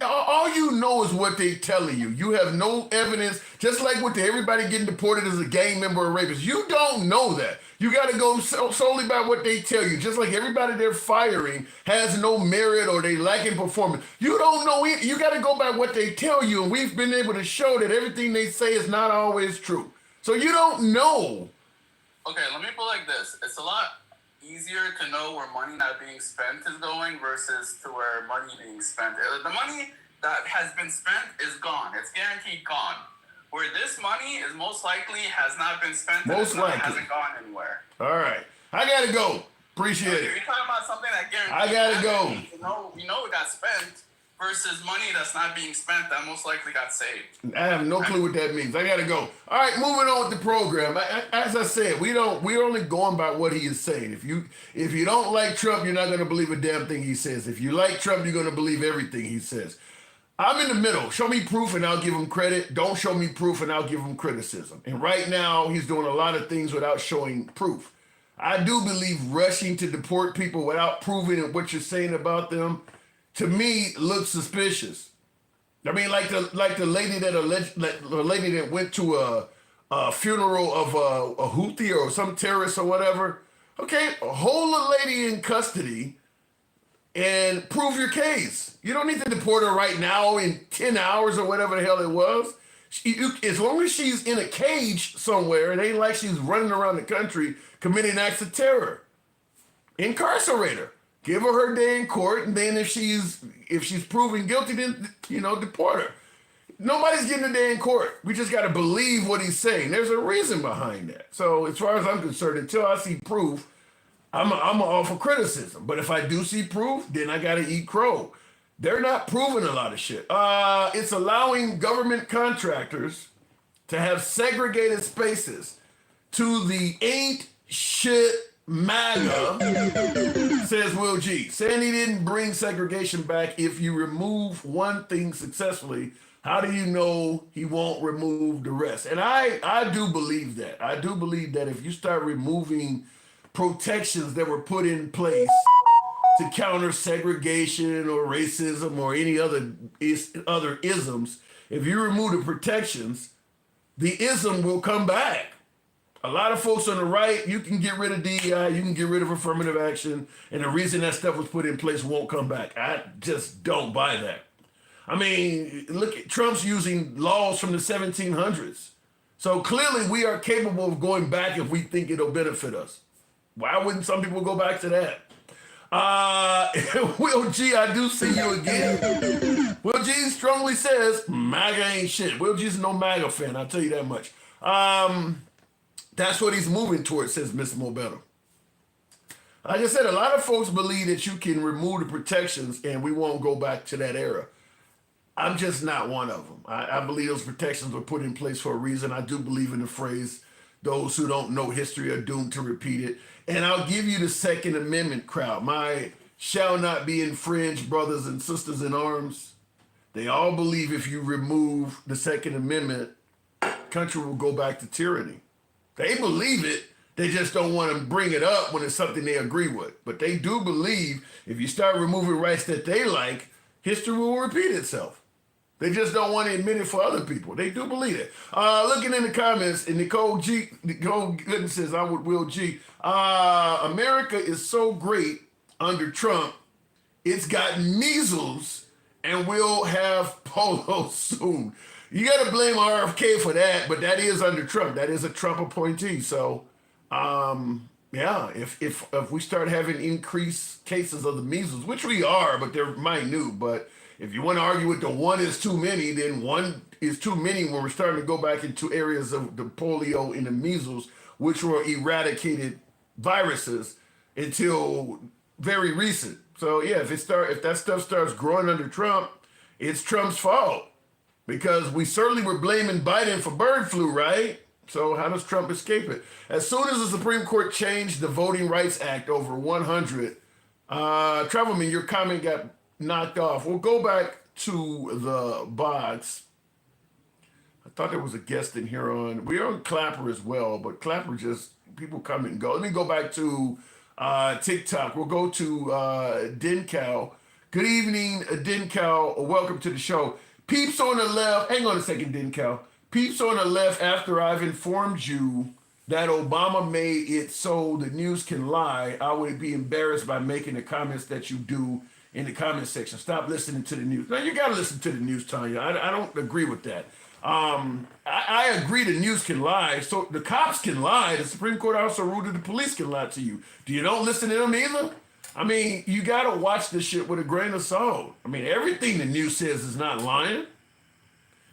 A: All you know is what they're telling you. You have no evidence, just like with everybody getting deported as a gang member or rapist. You don't know that. You got to go solely by what they tell you. Just like everybody they're firing has no merit or they lack in performance. You don't know it. You got to go by what they tell you. And we've been able to show that everything they say is not always true. So you don't know.
G: Okay, let me put it like this. It's a lot easier to know where money not being spent is going versus to where money being spent. The money that has been spent is gone. It's guaranteed gone. Where this money is most likely has not been spent.
A: Most likely
G: hasn't gone anywhere.
A: All right. I got to go. Appreciate it.
G: You're talking about something that guaranteed.
A: I got to go.
G: We know it got spent versus money that's not being spent that most likely got saved.
A: I have no clue what that means. I got to go. All right, moving on with the program. As I said, we're only going by what he is saying. If you don't like Trump, you're not going to believe a damn thing he says. If you like Trump, you're going to believe everything he says. I'm in the middle. Show me proof and I'll give him credit. Don't show me proof and I'll give him criticism. And right now, he's doing a lot of things without showing proof. I do believe rushing to deport people without proving what you're saying about them, to me, looks suspicious. I mean, like the lady that went to a funeral of a Houthi or some terrorist or whatever. Okay, hold the lady in custody and prove your case. You don't need to deport her right now in 10 hours or whatever the hell it was. As long as she's in a cage somewhere, it ain't like she's running around the country committing acts of terror. Incarcerate her. Give her day in court, and then if she's proven guilty, then, deport her. Nobody's getting a day in court. We just got to believe what he's saying. There's a reason behind that. So as far as I'm concerned, until I see proof, I'm all for criticism. But if I do see proof, then I got to eat crow. They're not proving a lot of shit. It's allowing government contractors to have segregated spaces to the ain't shit MAGA, says Will G. Saying he didn't bring segregation back. If you remove one thing successfully, how do you know he won't remove the rest? And I do believe that. I do believe that if you start removing protections that were put in place to counter segregation or racism or any other isms, if you remove the protections, the ism will come back. A lot of folks on the right, you can get rid of DEI, you can get rid of affirmative action, and the reason that stuff was put in place won't come back. I just don't buy that. I mean, look at Trump's using laws from the 1700s So clearly we are capable of going back if we think it'll benefit us. Why wouldn't some people go back to that? Will G, I do see you again. Will G strongly says MAGA ain't shit. Will G's no MAGA fan, I'll tell you that much. That's what he's moving towards, says Mr. Mobetta. Like I said, a lot of folks believe that you can remove the protections and we won't go back to that era. I'm just not one of them. I believe those protections were put in place for a reason. I do believe in the phrase, those who don't know history are doomed to repeat it. And I'll give you the Second Amendment crowd. My shall not be infringed brothers and sisters in arms. They all believe if you remove the Second Amendment, country will go back to tyranny. They believe it. They just don't want to bring it up when it's something they agree with. But they do believe if you start removing rights that they like, history will repeat itself. They just don't want to admit it for other people. They do believe it. Looking in the comments, and Nicole Gooden says, I'm with Will G. America is so great under Trump, it's got measles and we'll have polo soon. You got to blame RFK for that, but that is under Trump. That is a Trump appointee. So, yeah, if we start having increased cases of the measles, which we are, but they're minute, but if you want to argue with the one is too many, then one is too many when we're starting to go back into areas of the polio and the measles, which were eradicated viruses until very recent. So yeah, if that stuff starts growing under Trump, it's Trump's fault because we certainly were blaming Biden for bird flu, right? So how does Trump escape it? As soon as the Supreme Court changed the Voting Rights Act over 100, Travelman, your comment got knocked off. We'll go back to the box. I thought there was a guest in here on. We're on Clapper as well, but Clapper just, people come and go. Let me go back to TikTok. We'll go to Dencow. Good evening, Dencow. Welcome to the show. Peeps on the left. Hang on a second, Dencow. Peeps on the left, after I've informed you that Obama made it so the news can lie, I would be embarrassed by making the comments that you do in the comment section. Stop listening to the news. Now, you got to listen to the news, Tanya. I don't agree with that. I agree the news can lie. So the cops can lie. The Supreme Court also ruled that the police can lie to you. Do you don't listen to them either? I mean, you got to watch this shit with a grain of salt. I mean, everything the news says is not lying.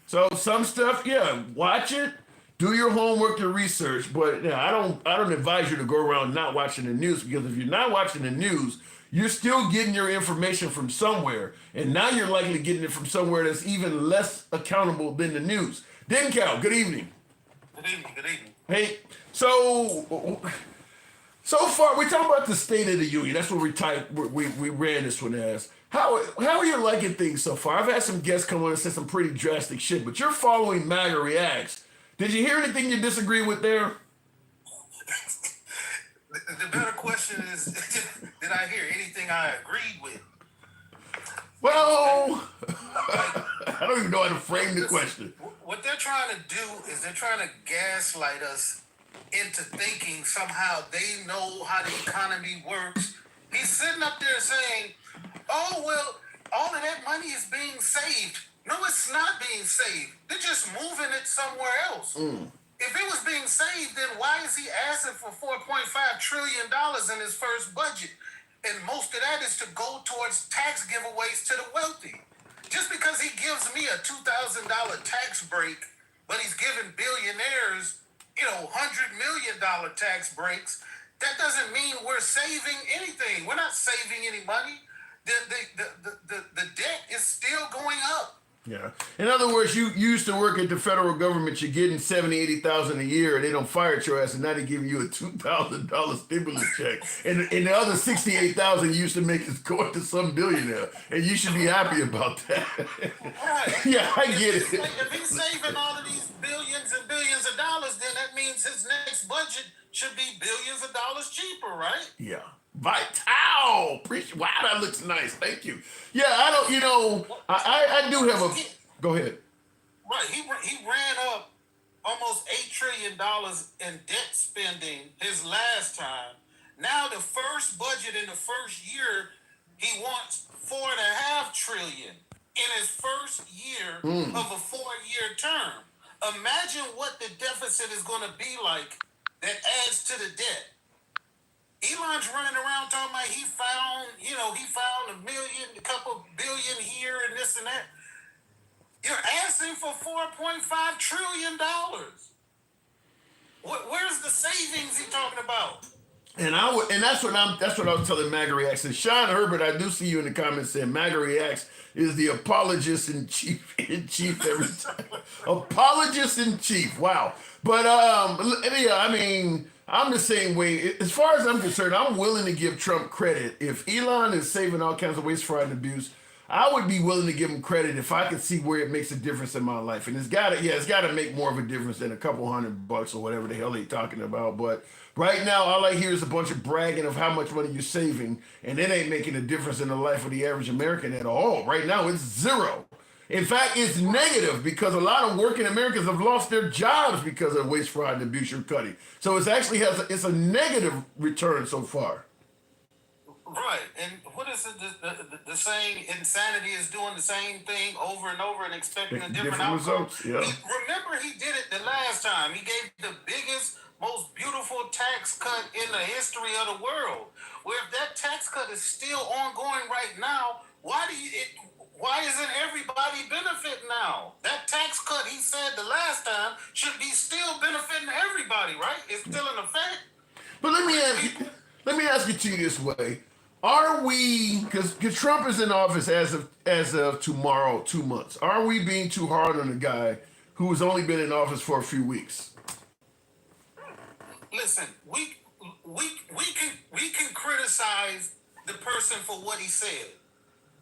A: So some stuff, yeah, watch it. Do your homework and research. But yeah, I don't advise you to go around not watching the news, because if you're not watching the news, you're still getting your information from somewhere. And now you're likely getting it from somewhere that's even less accountable than the news. Dencow, good evening.
H: Good evening, good evening.
A: Hey, so far we're talking about the State of the Union. That's what we ran this one as. How are you liking things so far? I've had some guests come on and say some pretty drastic shit, but you're following MAGA Reacts. Did you hear anything you disagree with there?
H: The better question is, did I hear anything I agreed with?
A: Well, I don't even know how to frame the question.
H: What they're trying to do is they're trying to gaslight us into thinking somehow they know how the economy works. He's sitting up there saying, oh, well, all of that money is being saved. No, it's not being saved. They're just moving it somewhere else. If it was being saved, then why is he asking for $4.5 trillion in his first budget? And most of that is to go towards tax giveaways to the wealthy. Just because he gives me a $2,000 tax break, but he's giving billionaires, $100 million tax breaks, that doesn't mean we're saving anything. We're not saving any money. The debt is still going up.
A: Yeah. In other words, you used to work at the federal government, you're getting $70,000, $80,000 a year, and they don't fire your ass, and now they're giving you a $2,000 stimulus check. And the other $68,000 you used to make is going to some billionaire, and you should be happy about that.
H: Right.
A: Yeah, I get it.
H: If he's saving all of these billions and billions of dollars, then that means his next budget should be billions of dollars cheaper, right?
A: Yeah. Vital. Appreciate. Wow, that looks nice. Thank you. Yeah, I don't. I do have a. Go ahead.
H: Right. He ran up almost $8 trillion in debt spending his last time. Now the first budget in the first year, he wants $4.5 trillion in his first year of a 4-year term. Imagine what the deficit is going to be like that adds to the debt. Elon's running around talking about he found $1 million, a couple billion here and this and that. You're asking for $4.5 trillion. Where's the savings he talking about?
A: And that's what I was telling MAGA Reacts. And Sean Herbert, I do see you in the comments saying MAGA Reacts is the apologist in chief every time. Apologist in chief. Wow. But yeah, I mean, I'm the same way. As far as I'm concerned, I'm willing to give Trump credit. If Elon is saving all kinds of waste, fraud, and abuse, I would be willing to give him credit if I could see where it makes a difference in my life. And it's gotta make more of a difference than a couple $100 or whatever the hell they're talking about. But right now, all I hear is a bunch of bragging of how much money you're saving, and it ain't making a difference in the life of the average American at all. Right now, it's zero. In fact, it's negative because a lot of working Americans have lost their jobs because of waste, fraud, and abuse you're cutting. So it's actually it's a negative return so far.
H: Right, and what is it? The saying, insanity is doing the same thing over and over and expecting a different outcome.
A: Results, yeah.
H: Remember, he did it the last time. He gave the biggest, most beautiful tax cut in the history of the world. Where if that tax cut is still ongoing right now, why isn't everybody benefiting now? That tax cut he said the last time should be still benefiting everybody, right? It's still in effect.
A: But let me ask it to you this way. Are we, because Trump is in office as of tomorrow, 2 months, are we being too hard on a guy who has only been in office for a few weeks?
H: Listen, we can criticize the person for what he said.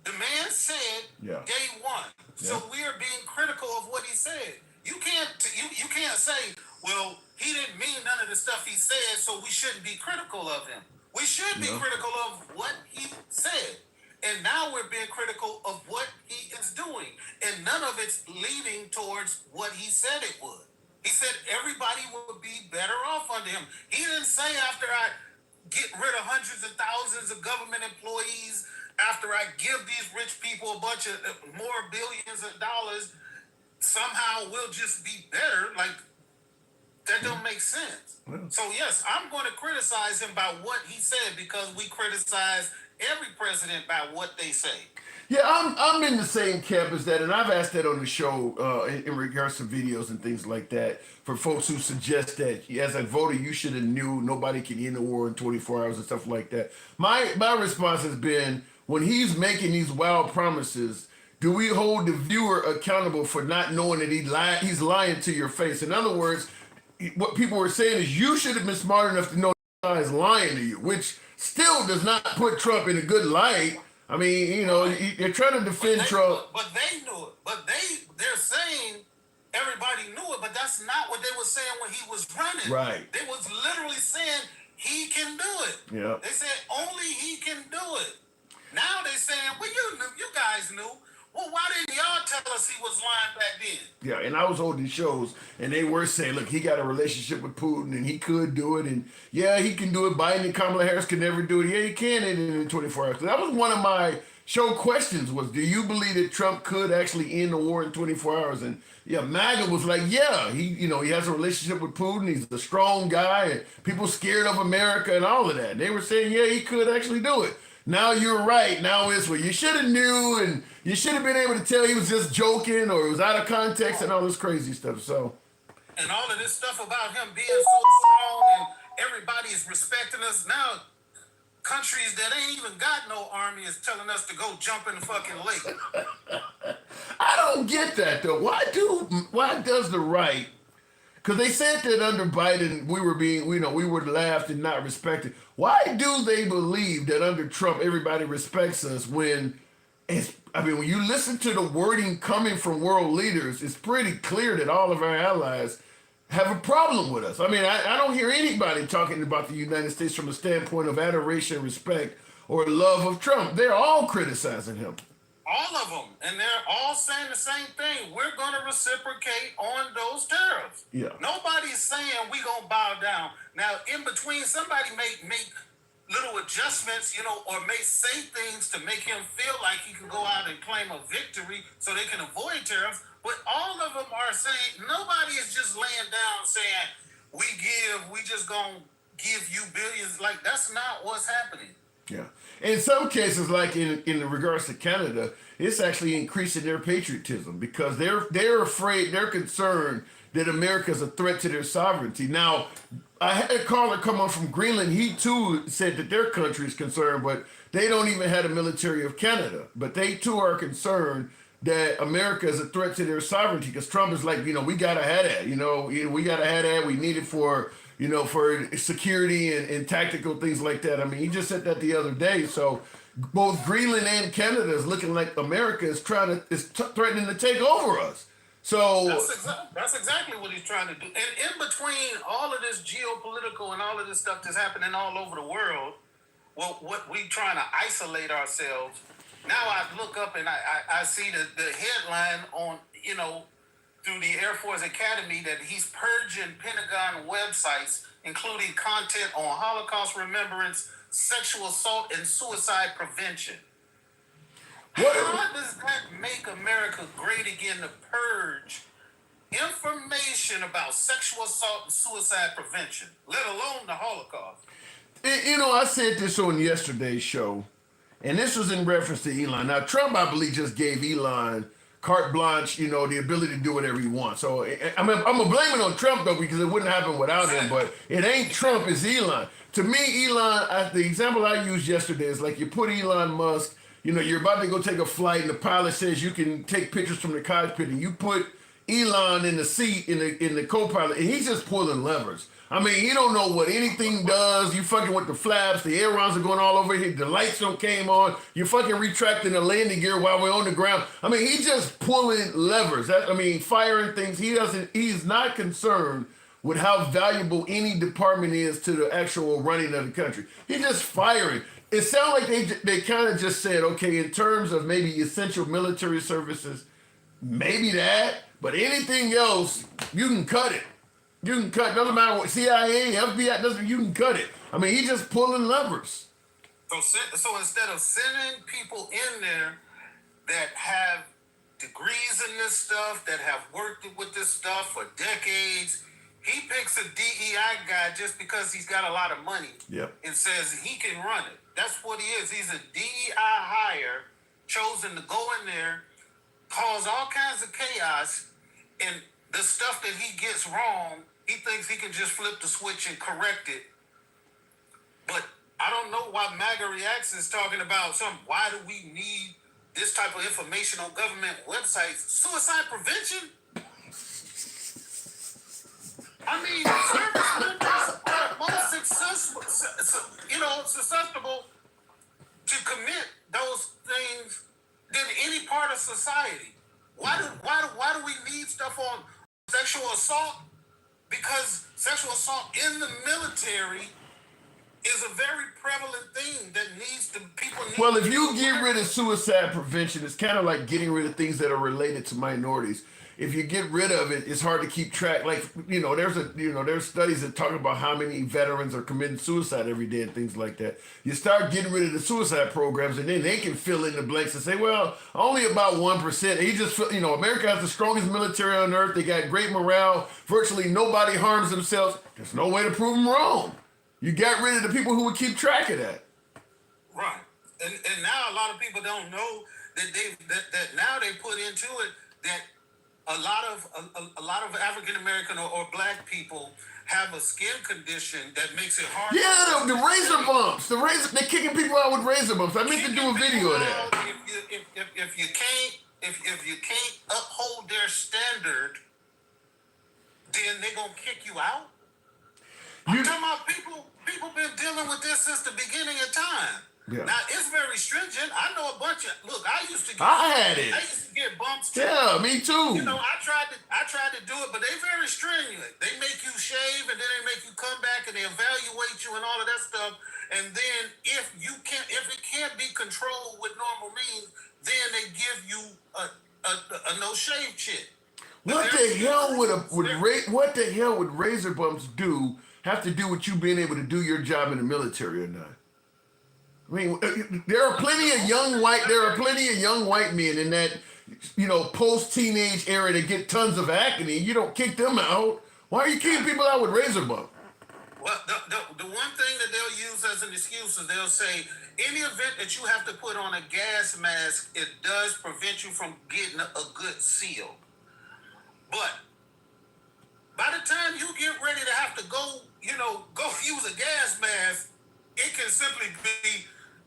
H: The man said day one. Yeah. So we are being critical of what he said. You can't say, well, he didn't mean none of the stuff he said, so we shouldn't be critical of him. We should be critical of what he said. And now we're being critical of what he is doing. And none of it's leading towards what he said it would. He said everybody would be better off under him. He didn't say after I get rid of hundreds of thousands of government employees, after I give these rich people a bunch of more billions of dollars, somehow we'll just be better. Like, that don't make sense. So yes, I'm going to criticize him by what he said because we criticize every president by what they say.
A: Yeah, I'm in the same camp as that, and I've asked that on the show in regards to videos and things like that for folks who suggest that as a voter you should have knew nobody can end the war in 24 hours and stuff like that. My response has been, when he's making these wild promises, do we hold the viewer accountable for not knowing that he's lying to your face? In other words, what people were saying is you should have been smart enough to know the guy is lying to you, which still does not put Trump in a good light. I mean, they're trying to defend Trump.
H: But they knew it. But they're saying everybody knew it, but that's not what they were saying when he was running.
A: Right.
H: They was literally saying he can do it.
A: Yeah.
H: They said only he can do it. Now they're saying, well, you guys knew. Well, why didn't y'all tell us he was lying back then?
A: Yeah, and I was holding shows, and they were saying, look, he got a relationship with Putin, and he could do it, and yeah, he can do it. Biden and Kamala Harris can never do it. Yeah, he can in 24 hours. So that was one of my show questions was, do you believe that Trump could actually end the war in 24 hours? And yeah, MAGA was like, yeah, he has a relationship with Putin. He's a strong guy, and people scared of America and all of that. And they were saying, yeah, he could actually do it. Now you're right. Now it's what you should have knew, and you should have been able to tell he was just joking or it was out of context and all this crazy stuff. So,
H: and all of this stuff about him being so strong and everybody is respecting us now. Countries that ain't even got no army is telling us to go jump in the fucking lake.
A: I don't get that though. Why does the right? Because they said that under Biden we were laughed and not respected. Why do they believe that under Trump everybody respects us when you listen to the wording coming from world leaders, it's pretty clear that all of our allies have a problem with us. I mean, I don't hear anybody talking about the United States from a standpoint of adoration, respect, or love of Trump. They're all criticizing him.
H: All of them. And they're all saying the same thing. We're going to reciprocate on those tariffs.
A: Yeah.
H: Nobody's saying we going to bow down. Now, in between, somebody may make little adjustments, or may say things to make him feel like he can go out and claim a victory so they can avoid tariffs. But all of them are saying, nobody is just laying down saying, we just gonna give you billions. Like, that's not what's happening.
A: Yeah. In some cases, like in regards to Canada, it's actually increasing their patriotism because they're afraid, they're concerned that America is a threat to their sovereignty. Now, I had a caller come on from Greenland. He too said that their country is concerned, but they don't even have a military of Canada. But they too are concerned that America is a threat to their sovereignty because Trump is like, we gotta have that. We gotta have that. We need it for for security and tactical things like that. I mean, he just said that the other day. So both Greenland and Canada is looking like America is threatening to take over us. So
H: that's exactly what he's trying to do. And in between all of this geopolitical and all of this stuff that's happening all over the world, well, what we trying to isolate ourselves. Now I look up and I see the headline on, through the Air Force Academy that he's purging Pentagon websites, including content on Holocaust remembrance, sexual assault, and suicide prevention. How does that make America great again to purge information about sexual assault and suicide prevention, let alone the Holocaust?
A: I said this on yesterday's show, and this was in reference to Elon. Now, Trump, I believe, just gave Elon carte blanche, the ability to do whatever he wants. So I'm going to blame it on Trump, though, because it wouldn't happen without him. But it ain't Trump, it's Elon. To me, Elon, the example I used yesterday is like you put Elon Musk, you're about to go take a flight, and the pilot says you can take pictures from the cockpit, and you put Elon in the seat, in the co-pilot, and he's just pulling levers. I mean, he don't know what anything does. You fucking with the flaps, the ailerons are going all over here, the lights don't came on, you're fucking retracting the landing gear while we're on the ground. I mean, he's just pulling levers. Firing things. He's not concerned with how valuable any department is to the actual running of the country. He's just firing. It sounds like they kind of just said, okay, in terms of maybe essential military services, maybe that, but anything else, you can cut it. You can cut, doesn't matter what, CIA, FBI, you can cut it. I mean, he's just pulling levers.
H: So instead of sending people in there that have degrees in this stuff, that have worked with this stuff for decades, he picks a DEI guy just because he's got a lot of money.
A: Yep.
H: And says he can run it. That's what he is. He's a DEI hire chosen to go in there, cause all kinds of chaos, and the stuff that he gets wrong, he thinks he can just flip the switch and correct it. But I don't know why MAGA Reacts is talking about why do we need this type of information on government websites? Suicide prevention? I mean, service members are most susceptible to commit those things than any part of society. Why do we need stuff on sexual assault? Because sexual assault in the military is a very prevalent thing that people need.
A: Well, if you get rid of suicide prevention, it's kind of like getting rid of things that are related to minorities. If you get rid of it, it's hard to keep track. Like, there's studies that talk about how many veterans are committing suicide every day and things like that. You start getting rid of the suicide programs, and then they can fill in the blanks and say, well, only about 1%. He just, America has the strongest military on earth. They got great morale. Virtually nobody harms themselves. There's no way to prove them wrong. You got rid of the people who would keep track of that.
H: Right. And now a lot of people don't know that now they put into it that a lot of African American or black people have a skin condition that makes it hard.
A: Yeah, the razor bumps. They're kicking people out with razor bumps. I meant to do a video of that.
H: If you can't uphold their standard, then they're gonna kick you out. I'm talking about people been dealing with this since the beginning of time.
A: Yeah.
H: Now it's very stringent. I know a bunch of I used to get bumps too.
A: Yeah, me too.
H: I tried to do it, but they very strenuous. They make you shave and then they make you come back and they evaluate you and all of that stuff. And then if it can't be controlled with normal means, then they give you a no shave chit.
A: What the hell would razor bumps have to do with you being able to do your job in the military or not? I mean, there are plenty of young white men in that post-teenage era that get tons of acne. You don't kick them out. Why are you kicking people out with razor bump?
H: Well, the one thing that they'll use as an excuse is they'll say, any event that you have to put on a gas mask, it does prevent you from getting a good seal. But by the time you get ready to have to go use a gas mask, it can simply be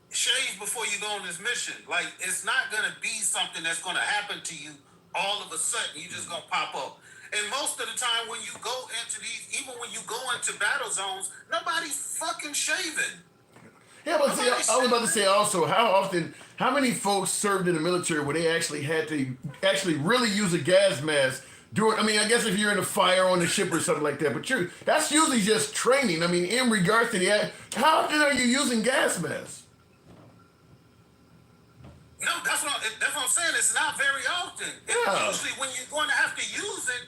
H: shave before you go on this mission. Like, it's not going to be something that's going to happen to you all of a sudden. You're just going to pop up. And most of the time when you go into these, even when you go into battle zones, nobody's fucking shaving.
A: Yeah, but see, I was about to say also, how many folks served in the military where they actually had to really use a gas mask during, I guess if you're in a fire on the ship or something like that, but that's usually just training. In regards to how often are you using gas masks?
H: No, that's what I'm saying. It's not very often.
A: Yeah.
H: Usually when you're going to have to use it,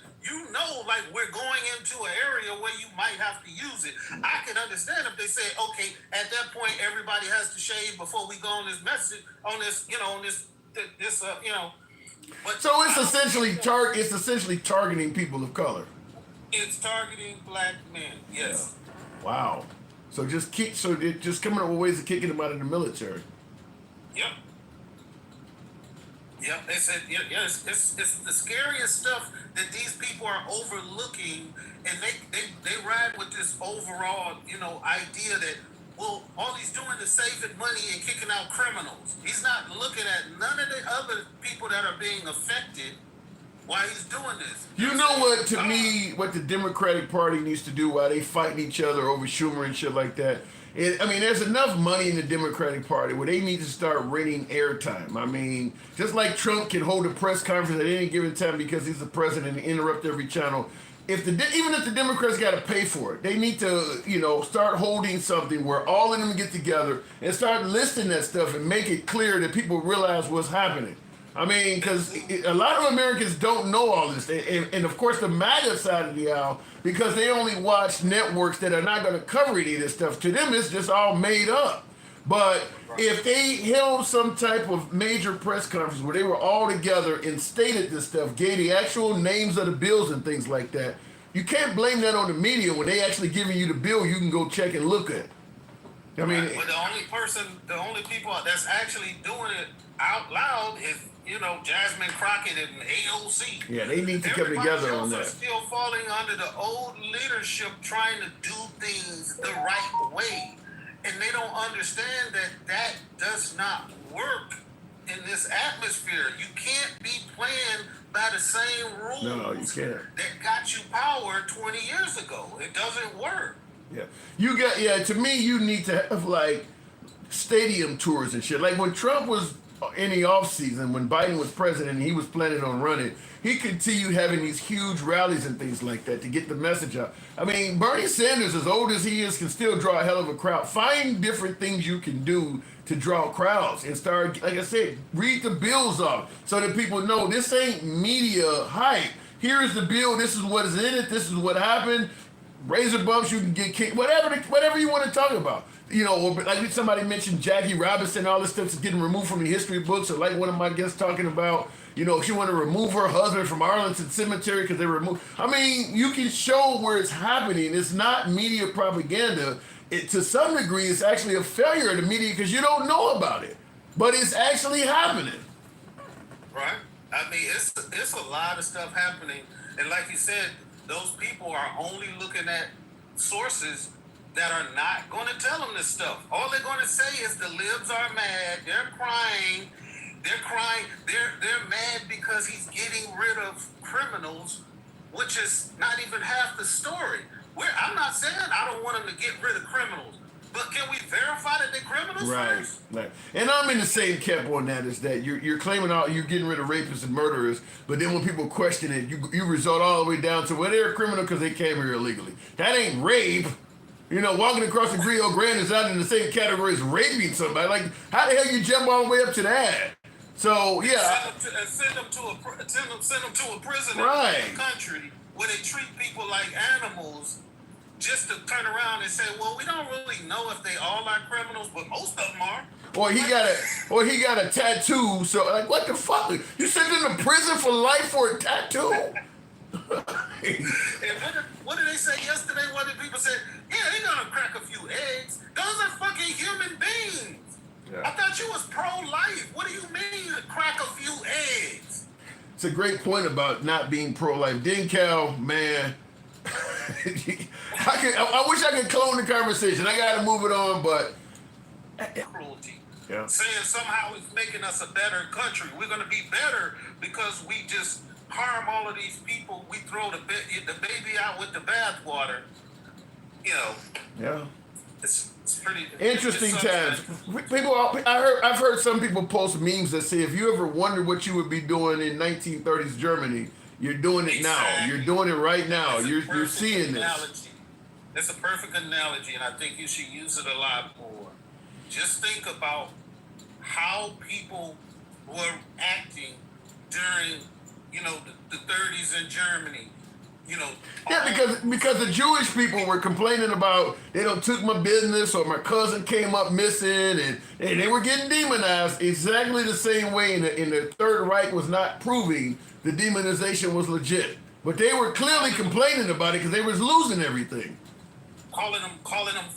H: like we're going into an area where you might have to use it. I can understand if they say, okay, at that point everybody has to shave before we go on this message, on this. But
A: so it's essentially targeting people of color.
H: It's targeting black men. Yes.
A: Yeah. Wow. So they're just coming up with ways of kicking them out of the military.
H: Yep. Yeah, they said, it's the scariest stuff that these people are overlooking, and they ride with this overall, idea that, well, all he's doing is saving money and kicking out criminals. He's not looking at none of the other people that are being affected while he's doing this.
A: You know what, to me, what the Democratic Party needs to do while they fighting each other over Schumer and shit like that, there's enough money in the Democratic Party where they need to start renting airtime. Just like Trump can hold a press conference at any given time because he's the president and interrupt every channel. Even if the Democrats got to pay for it, they need to, start holding something where all of them get together and start listing that stuff and make it clear that people realize what's happening. Because a lot of Americans don't know all this. And of course, the MAGA side of the aisle, because they only watch networks that are not going to cover any of this stuff, to them it's just all made up. But if they held some type of major press conference where they were all together and stated this stuff, gave the actual names of the bills and things like that, you can't blame that on the media when they actually giving you the bill you can go check and look at.
H: But the only people that's actually doing it out loud is, Jasmine Crockett and AOC.
A: Yeah, they need to come together on that.
H: Everybody else are still falling under the old leadership trying to do things the right way. And they don't understand that does not work in this atmosphere. You can't be playing by the same rules that got you power 20 years ago. It doesn't work.
A: Yeah. To me, you need to have like stadium tours and shit. Like when Trump was in the off season, when Biden was president and he was planning on running, he continued having these huge rallies and things like that to get the message out. Bernie Sanders, as old as he is, can still draw a hell of a crowd. Find different things you can do to draw crowds and start, like I said, read the bills off so that people know this ain't media hype. Here's the bill. This is what is in it. This is what happened. Razor bumps, you can get kicked. Whatever you want to talk about. Like somebody mentioned Jackie Robinson, all this stuff's getting removed from the history books. Or like one of my guests talking about, she want to remove her husband from Arlington Cemetery because they removed. You can show where it's happening. It's not media propaganda. To some degree, it's actually a failure of the media because you don't know about it. But it's actually happening.
H: Right? It's a lot of stuff happening. And like you said, those people are only looking at sources that are not going to tell them this stuff. All they're going to say is the libs are mad. They're crying. They're mad because he's getting rid of criminals, which is not even half the story. I'm not saying I don't want him to get rid of criminals, but can we verify that they're criminals first?
A: Right. And I'm in the same camp on that, is that you're claiming you're getting rid of rapists and murderers, but then when people question it, you resort all the way down to, well, they're a criminal because they came here illegally. That ain't rape. Walking across the Rio Grande is not in the same category as raping somebody. Like, how the hell you jump all the way up to that? So, yeah.
H: Send them to a prison in
A: right.
H: the country where they treat people like animals, just to turn around and say, well, we don't really know if they all are criminals, but most of them are.
A: or he got a tattoo. So like, what the fuck? You sent him to prison for life for a tattoo?
H: And what did they say yesterday? What did people say? Yeah, they're gonna crack a few eggs. Those are fucking human beings.
A: Yeah.
H: I thought you was pro-life. What do you mean to crack a few eggs?
A: It's a great point about not being pro-life. Dencal, man. I wish I could clone the conversation. I gotta move it on, but
H: Cruelty.
A: yeah.
H: Saying somehow it's making us a better country. We're gonna be better because we just harm all of these people. We throw the baby out with the bathwater. You know.
A: Yeah.
H: It's pretty
A: Interesting
H: it's
A: times. People, I've heard some people post memes that say, if you ever wondered what you would be doing in 1930s Germany, you're doing it now. You're doing it right now. You're seeing this.
H: It's a perfect analogy, and I think you should use it a lot more. Just think about how people were acting during, the 30s in Germany.
A: Yeah, because the Jewish people were complaining about they don't took my business or my cousin came up missing and they were getting demonized exactly the same way in the Third Reich was not proving the demonization was legit. But they were clearly complaining about it because they was losing everything.
H: Calling them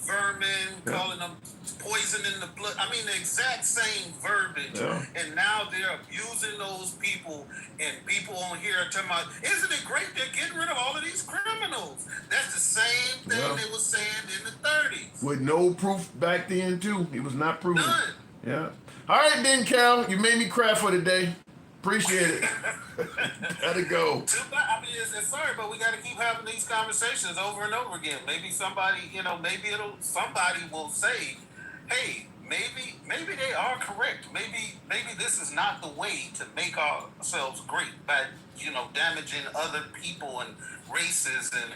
H: vermin, calling them poison in the blood. I mean, the exact same verbiage.
A: Yeah.
H: And now they're abusing those people, and people on here are talking about, isn't it great they're getting rid of all of these criminals? That's the same thing they were saying in the 30s.
A: With no proof back then, too. It was not proven.
H: None.
A: Yeah. All right, then, Cal. You made me cry for today. Appreciate it. Gotta go.
H: I mean, it's sorry, but we got to keep having these conversations over and over again. Maybe somebody, somebody will say, hey, maybe they are correct. Maybe this is not the way to make ourselves great by, damaging other people and races and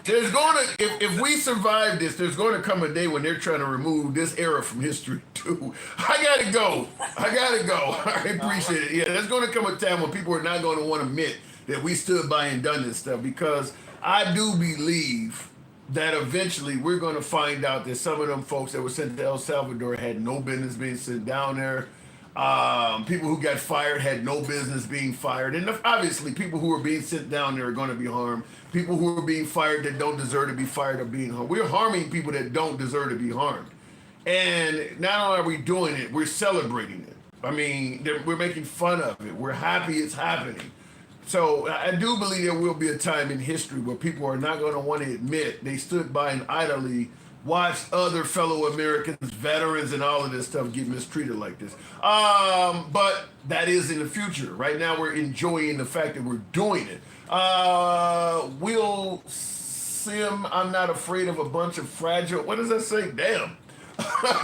A: there's if we survive this, there's going to come a day when they're trying to remove this era from history too. I gotta go. I appreciate it. Yeah, there's going to come a time when people are not going to want to admit that we stood by and done this stuff, because I do believe that eventually we're going to find out that some of them folks that were sent to El Salvador had no business being sent down there. People who got fired had no business being fired. And obviously people who are being sent down there are going to be harmed. People who are being fired that don't deserve to be fired are being harmed. We're harming people that don't deserve to be harmed. And not only are we doing it, we're celebrating it. I mean, we're making fun of it. We're happy it's happening. So I do believe there will be a time in history where people are not going to want to admit they stood by and idly watched other fellow Americans, veterans, and all of this stuff get mistreated like this. But that is in the future. Right now, we're enjoying the fact that we're doing it. Will Sim, I'm not afraid of a bunch of fragile. What does that say? Damn.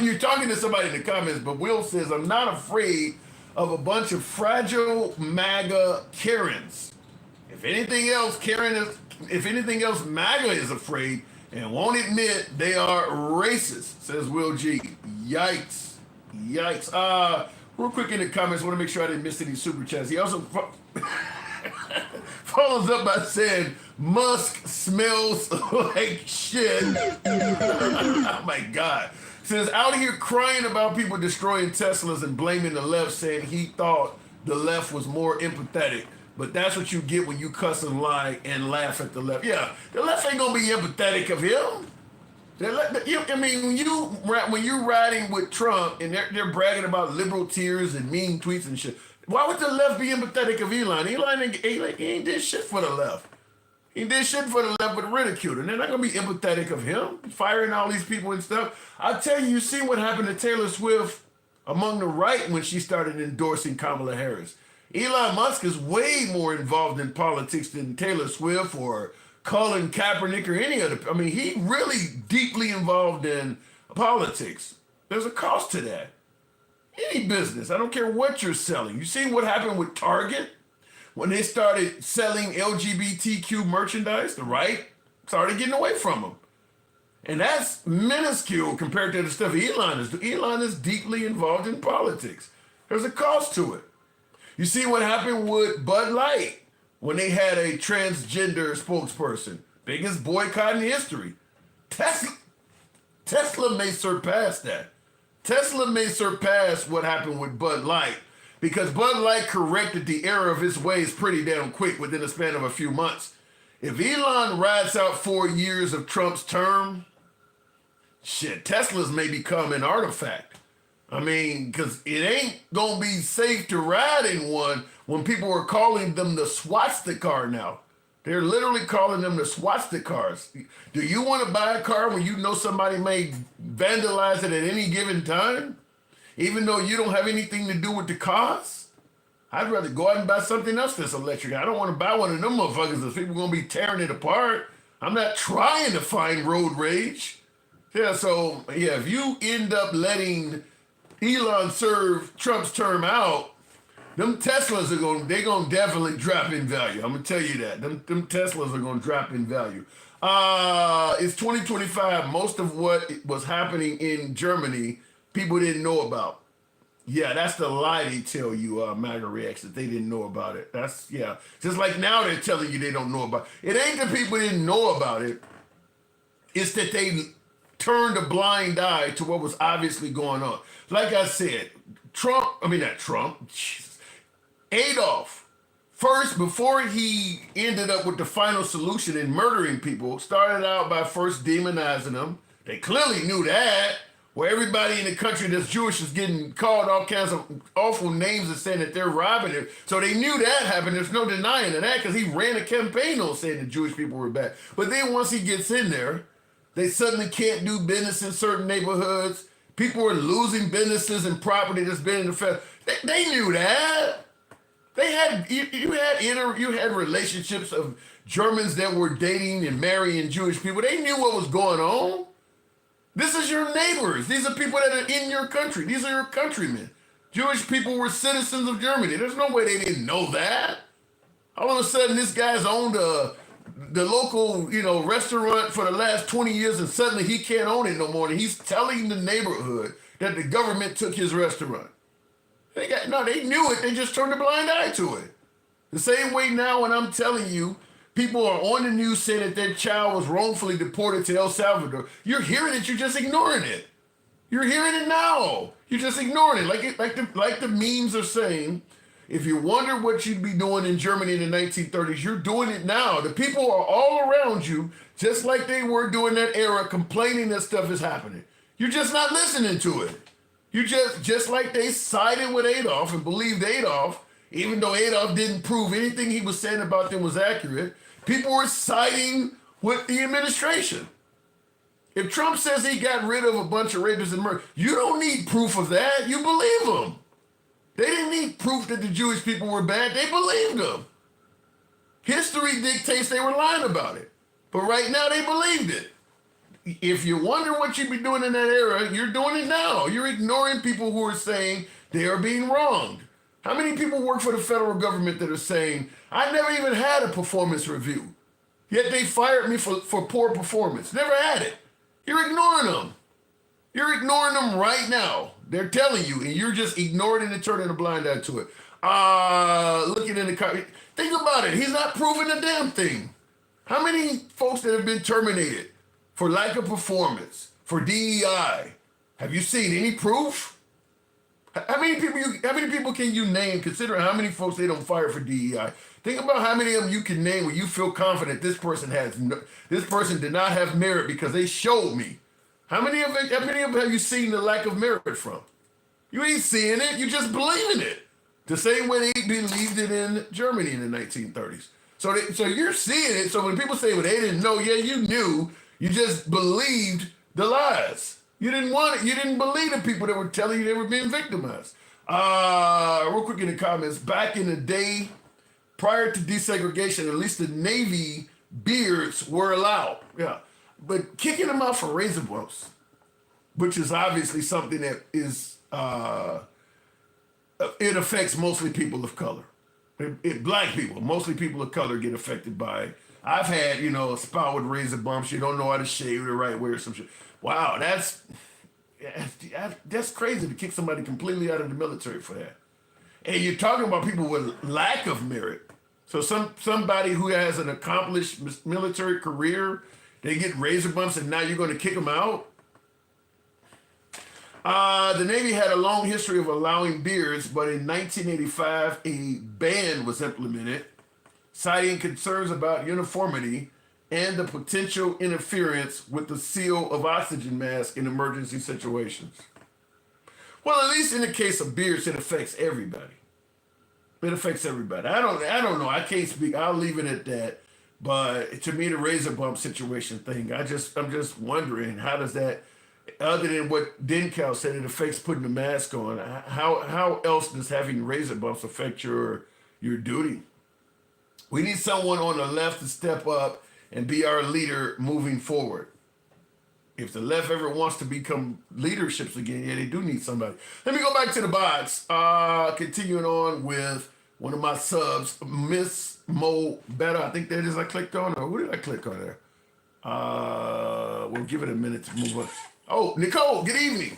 A: You're talking to somebody in the comments, but Will says, I'm not afraid of a bunch of fragile MAGA Karens. If anything else, MAGA is afraid and won't admit they are racist, says Will G. Yikes. Real quick in the comments, I want to make sure I didn't miss any super chats. He also follows up by saying, Musk smells like shit. Oh my God. Says, out here crying about people destroying Teslas and blaming the left, saying he thought the left was more empathetic. But that's what you get when you cuss and lie and laugh at the left. Yeah, the left ain't gonna be empathetic of him. When you're riding with Trump and they're bragging about liberal tears and mean tweets and shit, why would the left be empathetic of Elon? He ain't did shit for the left. He did shit for the left with ridicule, and they're not gonna be empathetic of him firing all these people and stuff. I tell you, you see what happened to Taylor Swift among the right when she started endorsing Kamala Harris. Elon Musk is way more involved in politics than Taylor Swift or Colin Kaepernick or any other. I mean, he really deeply involved in politics. There's a cost to that. Any business, I don't care what you're selling. You see what happened with Target? When they started selling LGBTQ merchandise, the right started getting away from them. And that's minuscule compared to the stuff Elon is doing. Elon is deeply involved in politics. There's a cost to it. You see what happened with Bud Light when they had a transgender spokesperson. Biggest boycott in history. Tesla may surpass that. Tesla may surpass what happened with Bud Light because Bud Light corrected the error of its ways pretty damn quick within the span of a few months. If Elon rides out 4 years of Trump's term, shit, Teslas may become an artifact. I mean, because it ain't going to be safe to ride in one when people are calling them the swastika now. They're literally calling them the swastikas. Do you want to buy a car when you know somebody may vandalize it at any given time, even though you don't have anything to do with the cause? I'd rather go out and buy something else that's electric. I don't want to buy one of them motherfuckers if people are going to be tearing it apart. I'm not trying to find road rage. Yeah, so, yeah, if you end up letting Elon serve Trump's term out, them Teslas are they're gonna definitely drop in value. I'm gonna tell you that. Them Teslas are gonna drop in value. It's 2025. Most of what was happening in Germany, people didn't know about. Yeah, that's the lie they tell you, MAGA Reacts, that they didn't know about it. That's, yeah. Just like now they're telling you they don't know about it. It ain't that people didn't know about it. It's that they turned a blind eye to what was obviously going on. Like I said, Adolf, first, before he ended up with the final solution in murdering people, started out by first demonizing them. They clearly knew that, where everybody in the country that's Jewish is getting called all kinds of awful names and saying that they're robbing it. So they knew that happened. There's no denying of that because he ran a campaign on saying that Jewish people were bad. But then once he gets in there, they suddenly can't do business in certain neighborhoods. People are losing businesses and property that's been in the federal. They knew that. They had you had relationships of Germans that were dating and marrying Jewish people. They knew what was going on. This is your neighbors. These are people that are in your country. These are your countrymen. Jewish people were citizens of Germany. There's no way they didn't know that. All of a sudden, this guy's owned the local, restaurant for the last 20 years, and suddenly he can't own it no more. And he's telling the neighborhood that the government took his restaurant. They knew it. They just turned a blind eye to it. The same way now when I'm telling you, people are on the news saying that their child was wrongfully deported to El Salvador. You're hearing it. You're just ignoring it. You're hearing it now. You're just ignoring it. Like the memes are saying, if you wonder what you'd be doing in Germany in the 1930s, you're doing it now. The people are all around you, just like they were during that era, complaining that stuff is happening. You're just not listening to it. You just like they sided with Adolf and believed Adolf, even though Adolf didn't prove anything he was saying about them was accurate, people were siding with the administration. If Trump says he got rid of a bunch of rapists and murderers, you don't need proof of that. You believe him. They didn't need proof that the Jewish people were bad. They believed him. History dictates they were lying about it. But right now they believed it. If you wonder what you'd be doing in that era, you're doing it now. You're ignoring people who are saying they are being wronged. How many people work for the federal government that are saying, I never even had a performance review, yet they fired me for poor performance? Never had it. You're ignoring them. You're ignoring them right now. They're telling you, and you're just ignoring it and turning a blind eye to it. Looking in the car. Think about it. He's not proving a damn thing. How many folks that have been terminated for lack of performance, for DEI, have you seen any proof? How many people can you name, considering how many folks they don't fire for DEI? Think about how many of them you can name where you feel confident this person did not have merit because they showed me. How many of them have you seen the lack of merit from? You ain't seeing it, you just believing it. The same way they believed it in Germany in the 1930s. So you're seeing it. So when people say, well, they didn't know, yeah, you knew. You just believed the lies. You didn't want it. You didn't believe the people that were telling you they were being victimized. Real quick in the comments, back in the day, prior to desegregation, at least the Navy beards were allowed. Yeah. But kicking them out for razor bumps, which is obviously something that is, it affects mostly people of color. Black people, mostly people of color get affected by it. I've had, a spout with razor bumps. You don't know how to shave the right way or some shit. Wow, that's crazy to kick somebody completely out of the military for that. And you're talking about people with lack of merit. So somebody who has an accomplished military career, they get razor bumps and now you're going to kick them out? The Navy had a long history of allowing beards, but in 1985, a ban was implemented, citing concerns about uniformity and the potential interference with the seal of oxygen mask in emergency situations. Well, at least in the case of beards, it affects everybody. It affects everybody. I don't know. I can't speak. I'll leave it at that. But to me, the razor bump situation thing, I'm just wondering, how does that, other than what Dencal said, it affects putting the mask on. How else does having razor bumps affect your duty? We need someone on the left to step up and be our leader moving forward. If the left ever wants to become leaderships again, yeah, they do need somebody. Let me go back to the box. Continuing on with one of my subs, Miss Mo Better. I think that is I clicked on, or who did I click on there? We'll give it a minute to move on. Oh, Nicole, good evening.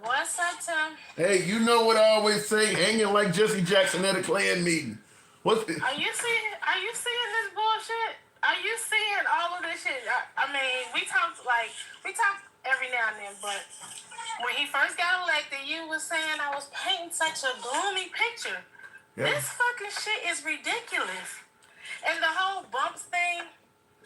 I: What's up, Tim?
A: Hey, you know what I always say, hanging like Jesse Jackson at a Klan meeting.
I: Are you seeing this bullshit? Are you seeing all of this shit? I mean, we talk every now and then, but when he first got elected, you was saying I was painting such a gloomy picture. Yeah. This fucking shit is ridiculous. And the whole bumps thing.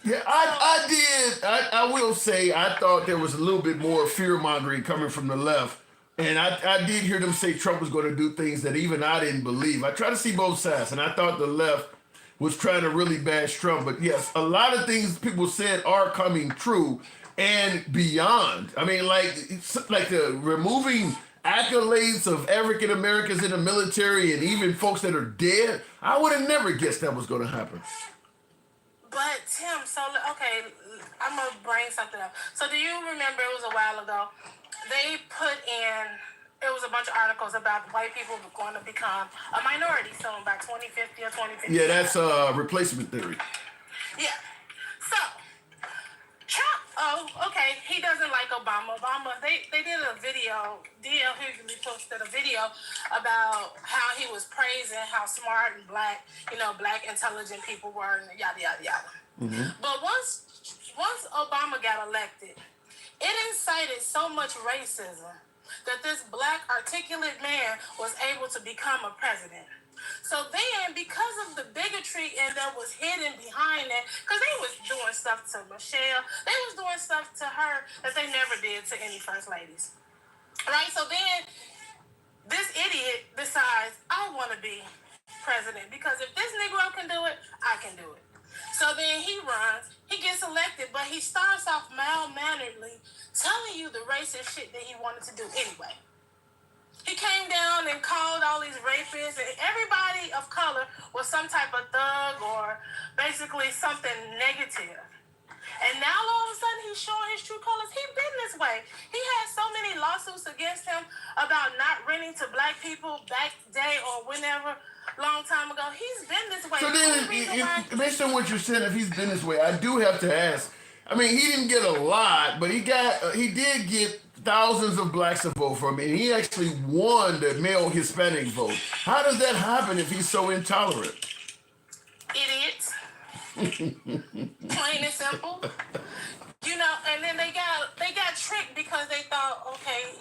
A: Yeah, I did. I will say I thought there was a little bit more fear-mongering coming from the left. And I did hear them say Trump was going to do things that even I didn't believe. I try to see both sides, and I thought the left was trying to really bash Trump. But yes, a lot of things people said are coming true and beyond. I mean, like the removing accolades of African Americans in the military and even folks that are dead. I would have never guessed that was going to happen.
I: But Tim, okay, I'm gonna bring something up. So do you remember it was a while ago? They put in, it was a bunch of articles about white people going to become a minority soon by 2050 or 2050.
A: Yeah, that's replacement theory.
I: Yeah. So, Trump, okay, he doesn't like Obama. They did a video, D.L. Hughley posted a video about how he was praising how smart and black intelligent people were and yada, yada, yada. Mm-hmm. But once Obama got elected, it incited so much racism that this black articulate man was able to become a president. So then, because of the bigotry and that was hidden behind that, because they was doing stuff to Michelle, they was doing stuff to her that they never did to any first ladies. Right? So then, this idiot decides, I want to be president, because if this Negro can do it, I can do it. So then he runs, he gets elected, but he starts off mal-manneredly telling you the racist shit that he wanted to do anyway. He came down and called all these rapists, and everybody of color was some type of thug or basically something negative. And now all of a sudden he's showing his true colors. He's been this way. He had so many lawsuits against him about not renting to black people back day or whenever, long time ago. He's been this way.
A: So then, based on what you're saying, if he's been this way, I do have to ask. I mean, he didn't get a lot, but he did get thousands of blacks to vote for him, and he actually won the male Hispanic vote. How does that happen if he's so intolerant?
I: Idiots. Plain and simple. And then they got tricked because they thought, okay,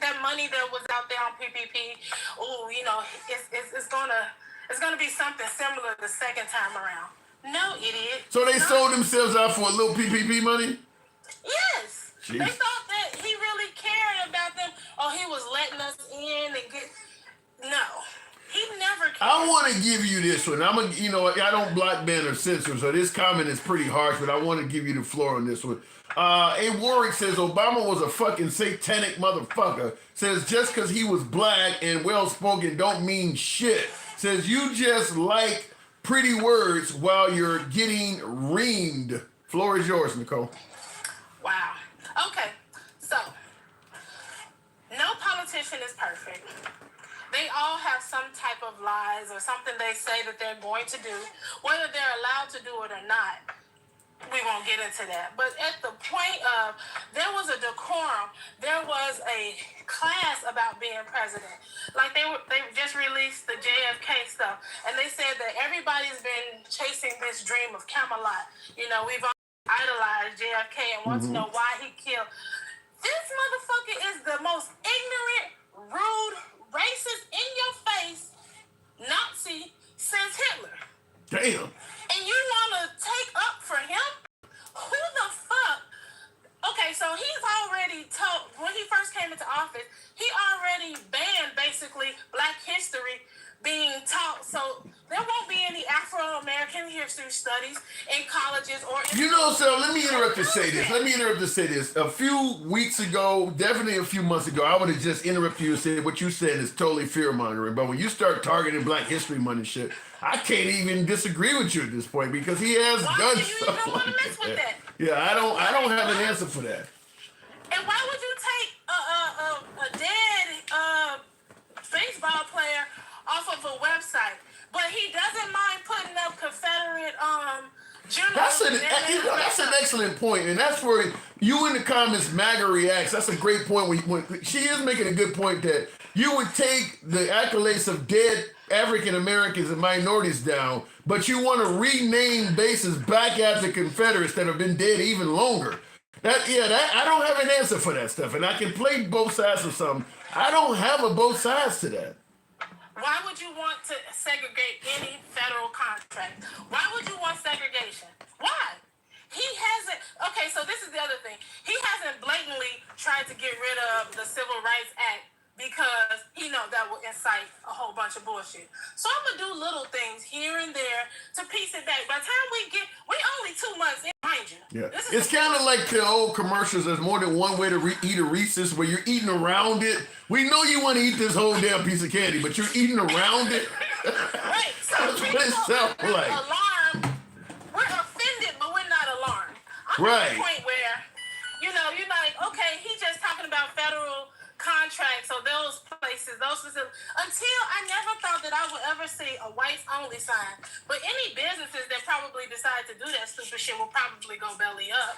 I: that money that was out there on PPP, it's gonna be something similar the second time around. No, idiot.
A: So they sold themselves out for a little PPP money?
I: Yes.
A: Jeez.
I: They thought that he really cared about them. Oh, he was letting us in and get. No. He never cared.
A: I want to give you this one. I don't block, ban, or censor, so this comment is pretty harsh, but I want to give you the floor on this one. A. Warwick says Obama was a fucking satanic motherfucker. Says just because he was black and well-spoken don't mean shit. Says you just like pretty words while you're getting reamed. Floor is yours, Nicole.
I: Wow. Okay. So, no politician is perfect. They all have some type of lies or something they say that they're going to do. Whether they're allowed to do it or not, we won't get into that. But at the point of, there was a decorum, there was a class about being president. Like they just released the JFK stuff, and they said that everybody's been chasing this dream of Camelot. We've all idolized JFK and want to know why he killed. This motherfucker is the studies in colleges or in
A: So let me interrupt to say this. A few weeks ago, definitely a few months ago, I would have just interrupted you and said what you said is totally fear-mongering. But when you start targeting Black History Month and shit, I can't even disagree with you at this point because he has
I: why
A: done
I: do you
A: stuff
I: even want to
A: like
I: mess with that?
A: Yeah, I don't have an answer for that.
I: And why would you take a dead baseball player off of a website, but he doesn't mind putting up Confederate journals?
A: That's an excellent point, and that's where you in the comments MAGA reacts. That's a great point. When she is making a good point that you would take the accolades of dead African Americans and minorities down, but you want to rename bases back after Confederates that have been dead even longer. I don't have an answer for that stuff, and I can play both sides of something. I don't have both sides to that.
I: Why would you want to segregate any federal contract? Why would you want segregation? Why? He hasn't. Okay, so this is the other thing. He hasn't blatantly tried to get rid of the Civil Rights Act because he knows that will incite a whole bunch of bullshit. So I'm going to do little things here and there to piece it back. By the time we're only 2 months in, mind you.
A: Yeah. It's kind of like the old commercials. There's more than one way to eat a Reese's where you're eating around it. We know you want to eat this whole damn piece of candy, but you're eating around it.
I: Right. So
A: That's what it sounds like.
I: Alarmed. We're offended, but we're not alarmed. I'm at the point where, you're like, okay, he's just talking about federal contracts or those places, those facilities. Until I never thought that I would ever see a whites only sign. But any businesses that probably decide to do that stupid shit will probably go belly up.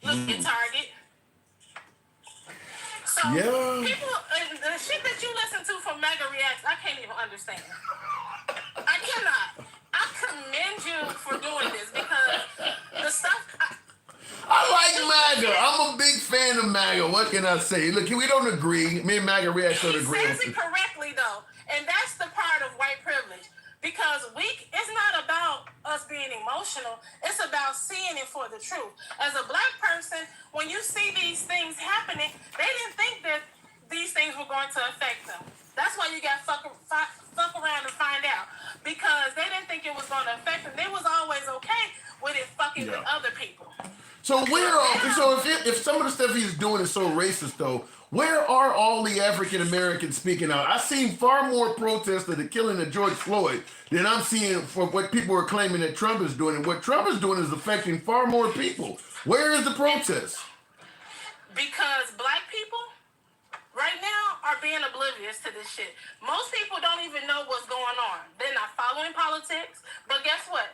I: Look at Target. So people, the shit that you listen to from Mega Reacts, I can't even understand. I cannot. I commend you for doing this because the stuff.
A: I like MAGA. I'm a big fan of MAGA. What can I say? Look, we don't agree. Me and MAGA Reacts don't agree.
I: He says it correctly, though. And that's the part of white privilege. Because it's not about us being emotional. It's about seeing it for the truth. As a Black person, when you see these things happening, they didn't think that these things were going to affect them. That's why you got fuck around and find out. Because they didn't think it was going to affect them. They was always okay with it fucking with other people.
A: So if some of the stuff he's doing is so racist, though, where are all the African Americans speaking out? I've seen far more protests of the killing of George Floyd than I'm seeing for what people are claiming that Trump is doing. And what Trump is doing is affecting far more people. Where is the protest?
I: Because Black people right now are being oblivious to this shit. Most people don't even know what's going on. They're not following politics. But guess what?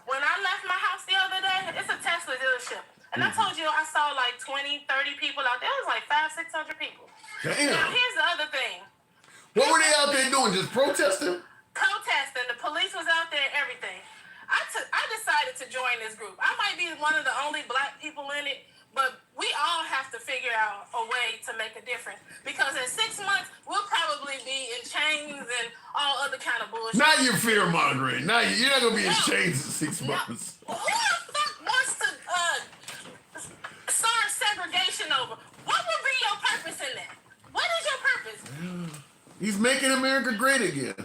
I: When I left my house the other day, it's a Tesla dealership. And I told you I saw like 20, 30 people out there. It was like 500, 600 people.
A: Damn.
I: Now, here's the other thing.
A: What were they out there doing? Just protesting?
I: Protesting. The police was out there, everything. I decided to join this group. I might be one of the only Black people in it, but we all have to figure out a way to make a difference. Because in 6 months, we'll probably be in chains and all other kind of bullshit.
A: Now you're fear-mongering. Now you're not going to be in chains in 6 months.
I: Who the fuck wants to start segregation over? What would be your purpose in that? What is your purpose?
A: He's making America great again.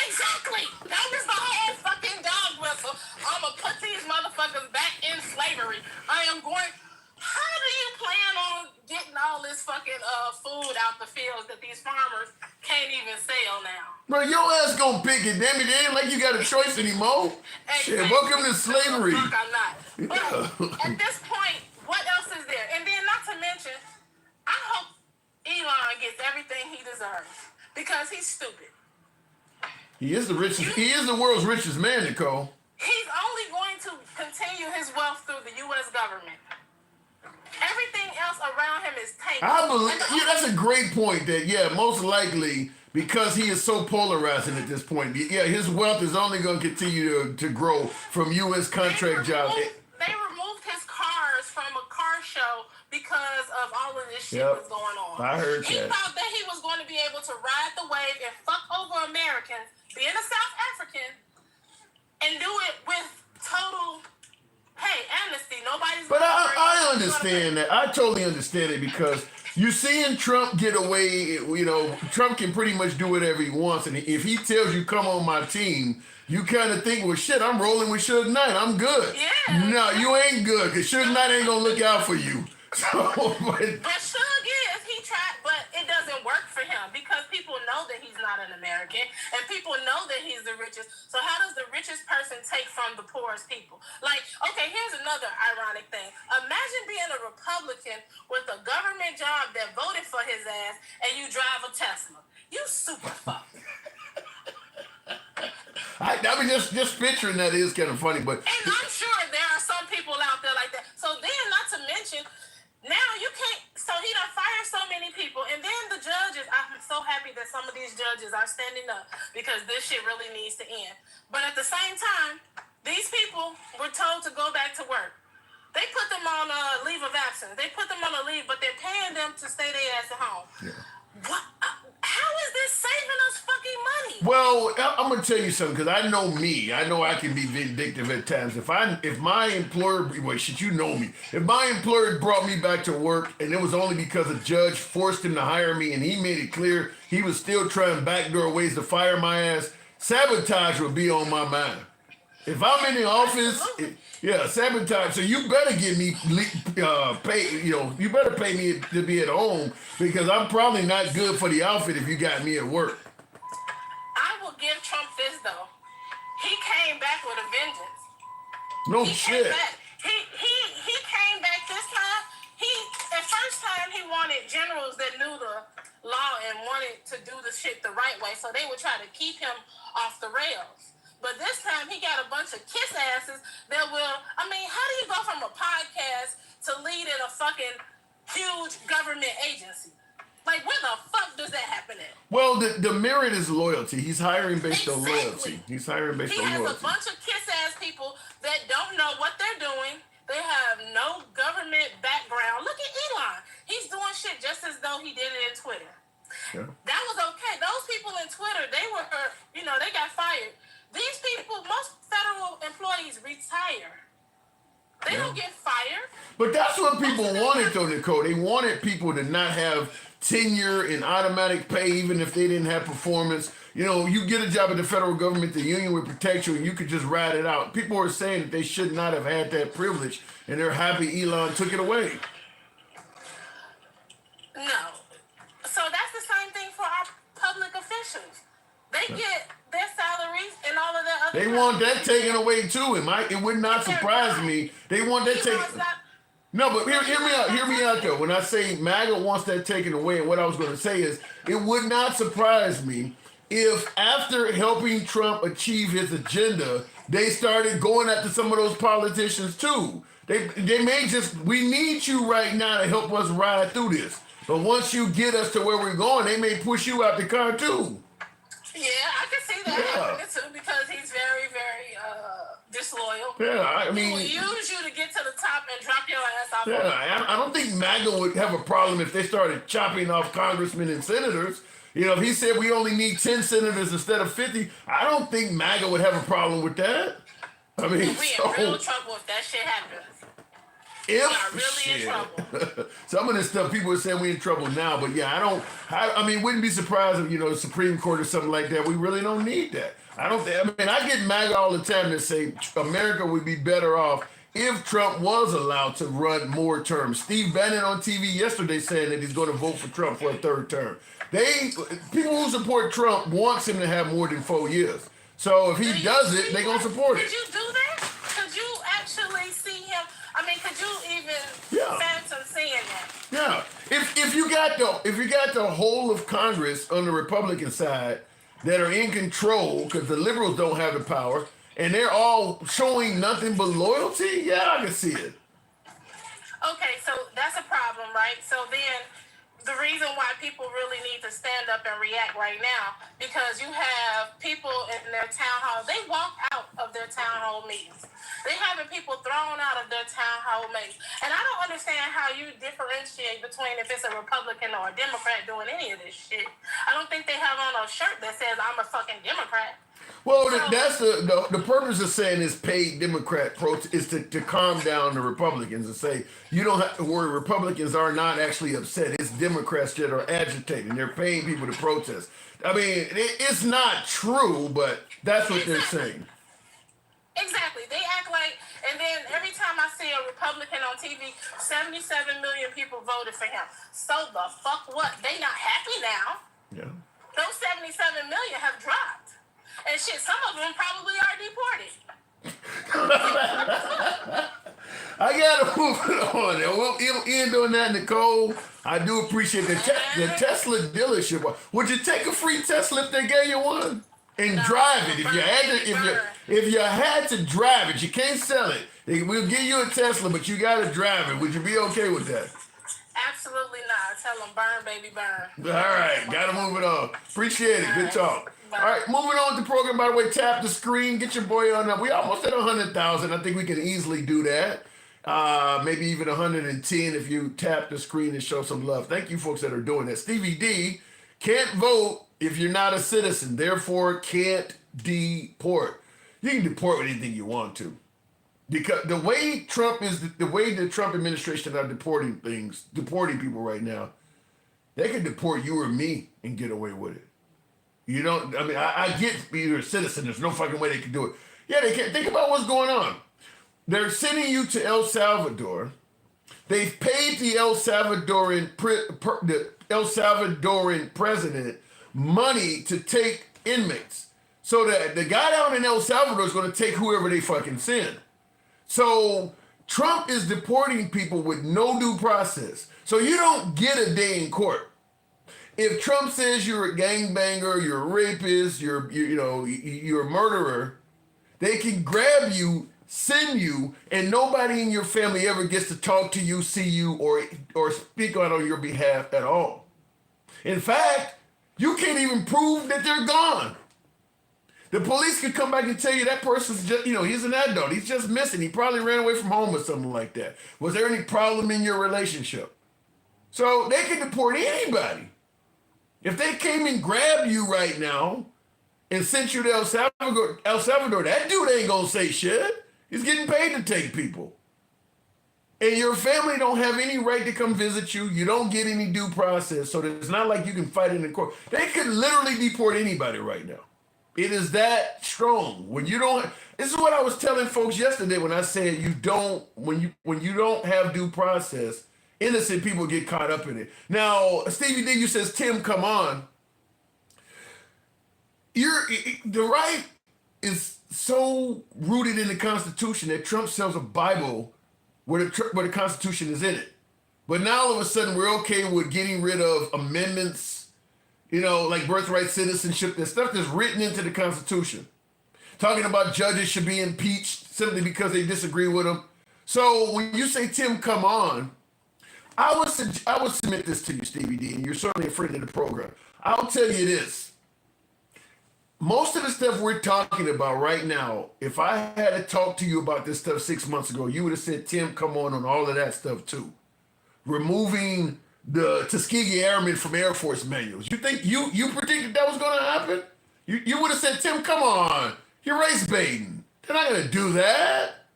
I: Exactly. That was the whole fucking dog whistle. I'm going to put these motherfuckers back in slavery. I am going... How do you plan on getting all this fucking food out the fields that these farmers can't even sell now?
A: Bro, your ass gonna pick it. Damn it, it ain't like you got a choice anymore.
I: Exactly.
A: Shit, welcome to slavery.
I: Fuck, I'm not. But at this point, what else is there? And then not to mention, I hope Elon gets everything he deserves because he's stupid.
A: He is the richest. He is the world's richest man, Nicole.
I: He's only going to continue his wealth through the U.S. government. Everything else around him is tanking.
A: I believe that's a great point. That most likely because he is so polarizing at this point. Yeah, his wealth is only going to continue to grow from U.S. contract jobs.
I: They removed his cars from a car show because of all of this shit was going on.
A: I heard
I: he thought that he was going to be able to ride the wave and fuck over Americans, being a South African, and do it with total. Hey, amnesty. Nobody's.
A: But I understand that. I totally understand it because You seeing Trump get away, you know, Trump can pretty much do whatever he wants. And if he tells you, come on my team, you kind of think, well, shit, I'm rolling with Suge Knight. I'm good.
I: Yeah.
A: No, you ain't good because Suge Knight ain't going to look out for you. So,
I: But Suge is, he tried, but it doesn't work for him because people know that he's not an American and people know that he's the richest. So how does the richest person take from the poorest people? Like, okay, here's another ironic thing. Imagine being a Republican with a government job that voted for his ass and you drive a Tesla. You super fucked.
A: I mean, just picturing that is kind of funny, but.
I: And I'm sure there are some people out there like that. So then, not to mention, now you can't, so he done fired so many people, and then the judges, I'm so happy that some of these judges are standing up because this shit really needs to end. But at the same time, these people were told to go back to work. They put them on a leave of absence. They put them on a leave, but they're paying them to stay their ass at home. Yeah. What? How is this saving us fucking money?
A: Well, I'm gonna tell you something because I know me. I know I can be vindictive at times. If my employer, well, shit, you know me. If my employer brought me back to work and it was only because a judge forced him to hire me and he made it clear he was still trying backdoor ways to fire my ass, sabotage would be on my mind. If I'm in the office, yeah, sabotage. So you better give me pay. You know, you better pay me to be at home because I'm probably not good for the outfit if you got me at work.
I: I will give Trump this though. He came back with a vengeance.
A: No
I: he
A: shit.
I: Came back. He came back this time. The first time he wanted generals that knew the law and wanted to do the shit the right way, so they would try to keep him off the rails. But this time he got a bunch of kiss asses that will, I mean, how do you go from a podcast to leading a fucking huge government agency? Like, where the fuck does that happen at?
A: Well, the merit is loyalty. He's hiring based on loyalty. He's hiring based on loyalty.
I: He has a bunch of kiss ass people that don't know what they're doing. They have no government background. Look at Elon. He's doing shit just as though he did it in Twitter. Yeah. That was okay. Those people in Twitter, they were, you know, they got fired. These people, most federal employees retire. They don't get fired.
A: But that's what people wanted, though, Nicole. They wanted people to not have tenure and automatic pay, even if they didn't have performance. You know, you get a job at the federal government, the union would protect you, and you could just ride it out. People are saying that they should not have had that privilege, and they're happy Elon took it away.
I: No. So that's the same thing for our public officials. They get their salaries and all of that other
A: They want that taken away too. It would not surprise me. They want that taken. No, but hear me out though. When I say MAGA wants that taken away, and what I was going to say is, it would not surprise me if after helping Trump achieve his agenda, they started going after some of those politicians too. They may just, we need you right now to help us ride through this. But once you get us to where we're going, they may push you out the car too.
I: Yeah, I can see that happening too because he's very, very disloyal.
A: Yeah, I mean,
I: he will use you to get to the top and drop your ass off.
A: Yeah, I don't think MAGA would have a problem if they started chopping off congressmen and senators. You know, if he said we only need 10 senators instead of 50, I don't think MAGA would have a problem with that. I mean,
I: we in real trouble if that shit happens. We are really in trouble.
A: Some of this stuff people are saying we in trouble now, but yeah, I mean, wouldn't be surprised if, you know, the Supreme Court or something like that. We really don't need that. I mean, I get MAGA all the time that say America would be better off if Trump was allowed to run more terms. Steve Bannon on TV yesterday saying that he's going to vote for Trump for a third term. People who support Trump wants him to have more than 4 years. So if he does it, they're going to support it.
I: Did you do that? Could you actually see him? I mean, could you even fathom seeing that?
A: Yeah. If you got the whole of Congress on the Republican side that are in control because the liberals don't have the power and they're all showing nothing but loyalty, yeah, I can see it.
I: Okay, so that's a problem, right? So then the reason why people really need to stand up and react right now, because you have people in their town hall, they walk out of their town hall meetings. They having people thrown out of their town hall meetings. And I don't understand how you differentiate between if it's a Republican or a Democrat doing any of this shit. I don't think they have on a shirt that says I'm a fucking Democrat.
A: Well, that's the purpose of saying this paid Democrat is to calm down the Republicans and say, you don't have to worry, Republicans are not actually upset. It's against Democrats that are agitating. They're paying people to protest. I mean, it's not true, but that's what they're saying.
I: Exactly. They act like, and then every time I see a Republican on TV, 77 million people voted for him. So the fuck what? They not happy now.
A: Yeah.
I: Those 77 million have dropped. And shit, some of them probably are deported.
A: I gotta move it on. And we'll end on that, Nicole. I do appreciate the Tesla dealership. Would you take a free Tesla if they gave you one? And
I: No,
A: drive it.
I: burn.
A: If you had to drive it, you can't sell it. We'll give you a Tesla, but you gotta drive it. Would you be okay with that?
I: Absolutely not. Tell them burn, baby, burn.
A: All right, gotta move it on. Appreciate it. Good talk.
I: Bye.
A: All right, moving on with the program. By the way, tap the screen. Get your boy on up. We almost at 100,000. I think we can easily do that. Maybe even 110 if you tap the screen and show some love. Thank you, folks that are doing that. Stevie D can't vote if you're not a citizen. Therefore, can't deport. You can deport with anything you want to. Because the way the Trump administration are deporting people right now, they could deport you or me and get away with it. You don't, I mean, I get you're a citizen. There's no fucking way they can do it. Yeah, they can't. Think about what's going on. They're sending you to El Salvador. They've paid the El Salvadoran president money to take inmates. So that the guy down in El Salvador is going to take whoever they fucking send. So Trump is deporting people with no due process. So you don't get a day in court. If Trump says you're a gangbanger, you're a rapist, you're a murderer, they can grab you, send you, and nobody in your family ever gets to talk to you, see you, or speak out on your behalf at all. In fact, you can't even prove that they're gone. The police could come back and tell you that person's just, he's an adult. He's just missing. He probably ran away from home or something like that. Was there any problem in your relationship? So they can deport anybody. If they came and grabbed you right now and sent you to El Salvador, that dude ain't gonna say shit. He's getting paid to take people. And your family don't have any right to come visit you. You don't get any due process. So it's not like you can fight in the court. They could literally deport anybody right now. It is that strong. When you don't, this is what I was telling folks yesterday when I said when you don't have due process, innocent people get caught up in it. Now, Stevie D, you says, Tim, come on. The right is so rooted in the Constitution that Trump sells a Bible where the Constitution is in it. But now all of a sudden we're okay with getting rid of amendments, like birthright citizenship, the stuff that's written into the Constitution. Talking about judges should be impeached simply because they disagree with them. So when you say, Tim, come on, I would submit this to you, Stevie D, and you're certainly a friend of the program. I'll tell you this. Most of the stuff we're talking about right now, if I had to talk to you about this stuff 6 months ago, you would have said, Tim, come on all of that stuff too. Removing the Tuskegee Airmen from Air Force manuals. You think you predicted that was going to happen? You would have said, Tim, come on. You're race baiting. They're not going to do that.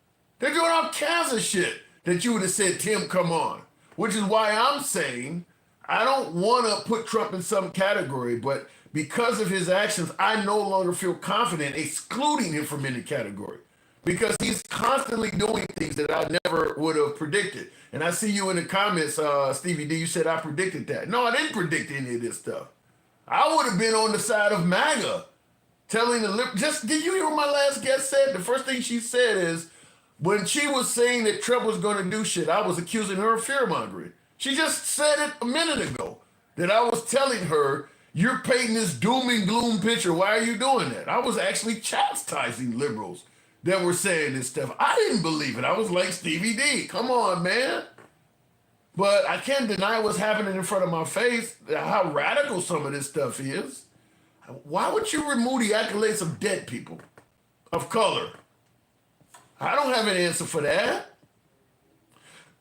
A: They're doing all kinds of shit that you would have said, Tim, come on. Which is why I'm saying I don't want to put Trump in some category, but because of his actions, I no longer feel confident excluding him from any category because he's constantly doing things that I never would have predicted. And I see you in the comments, Stevie D, you said I predicted that. No, I didn't predict any of this stuff. I would have been on the side of MAGA telling did you hear what my last guest said? The first thing she said is, when she was saying that Trump was going to do shit, I was accusing her of fear-mongering. She just said it a minute ago, that I was telling her, you're painting this doom and gloom picture. Why are you doing that? I was actually chastising liberals that were saying this stuff. I didn't believe it. I was like, Stevie D, come on, man. But I can't deny what's happening in front of my face, how radical some of this stuff is. Why would you remove the accolades of dead people of color? I don't have an answer for that.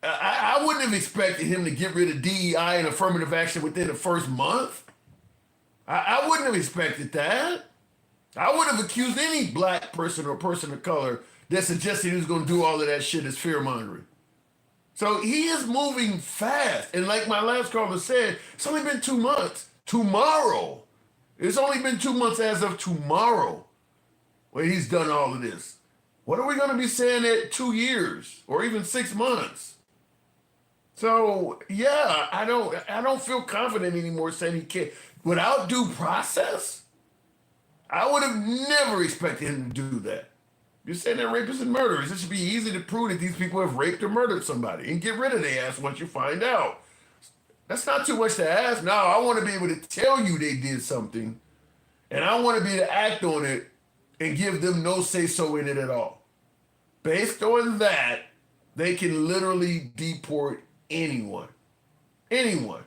A: I wouldn't have expected him to get rid of DEI and affirmative action within the first month. I wouldn't have expected that. I would have accused any black person or person of color that suggested he was going to do all of that shit as fear-mongering. So he is moving fast. And like my last caller said, it's only been 2 months. Tomorrow. It's only been 2 months as of tomorrow when he's done all of this. What are we going to be saying at 2 years or even 6 months? So yeah, I don't feel confident anymore saying he can't. Without due process, I would have never expected him to do that. You're saying they're rapists and murderers. It should be easy to prove that these people have raped or murdered somebody and get rid of their ass once you find out. That's not too much to ask. No, I want to be able to tell you they did something, and I want to be able to act on it and give them no say-so in it at all. Based on that, they can literally deport anyone. Anyone.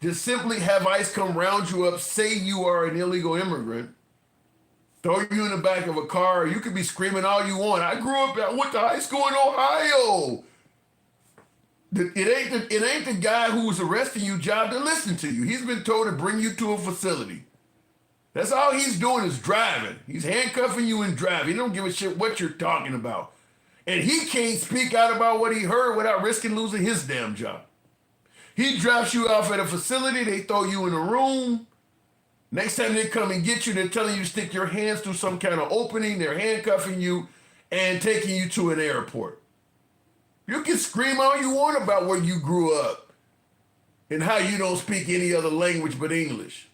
A: Just simply have ICE come round you up, say you are an illegal immigrant, throw you in the back of a car. You could be screaming all you want. I went to high school in Ohio. It ain't the guy who's arresting you job to listen to you. He's been told to bring you to a facility. That's all he's doing is driving. He's handcuffing you and driving. He don't give a shit what you're talking about. And he can't speak out about what he heard without risking losing his damn job. He drops you off at a facility. They throw you in a room. Next time they come and get you, they're telling you to stick your hands through some kind of opening. They're handcuffing you and taking you to an airport. You can scream all you want about where you grew up and how you don't speak any other language but English.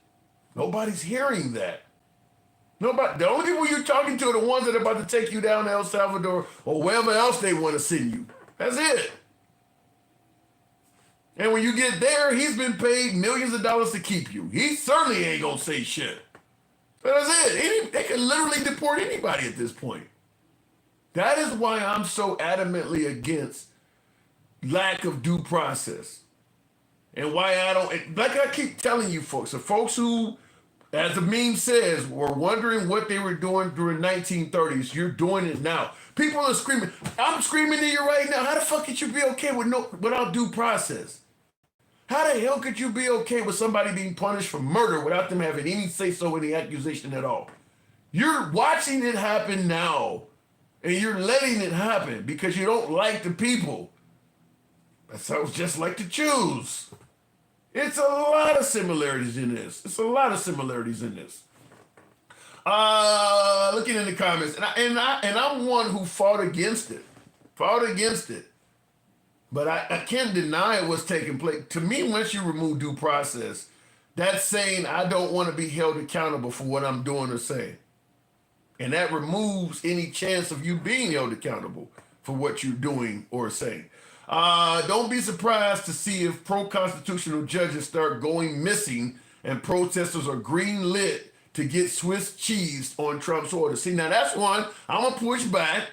A: Nobody's hearing that. Nobody. The only people you're talking to are the ones that are about to take you down to El Salvador or wherever else they want to send you. That's it. And when you get there, he's been paid millions of dollars to keep you. He certainly ain't gonna say shit. But that's it. They can literally deport anybody at this point. That is why I'm so adamantly against lack of due process. And why I don't, like I keep telling you folks, the folks who, as the meme says, were wondering what they were doing during 1930s, you're doing it now. People are screaming, I'm screaming at you right now. How the fuck could you be okay without due process? How the hell could you be okay with somebody being punished for murder without them having any say-so in the accusation at all? You're watching it happen now, and you're letting it happen because you don't like the people. That sounds just like the Jews. It's a lot of similarities in this. Looking in the comments, and I'm one who fought against it. But I can't deny what's taking place. To me, once you remove due process, that's saying I don't want to be held accountable for what I'm doing or saying. And that removes any chance of you being held accountable for what you're doing or saying. Don't be surprised to see if pro-constitutional judges start going missing and protesters are green lit to get Swiss cheese on Trump's orders. See, now that's one I'm going to push back.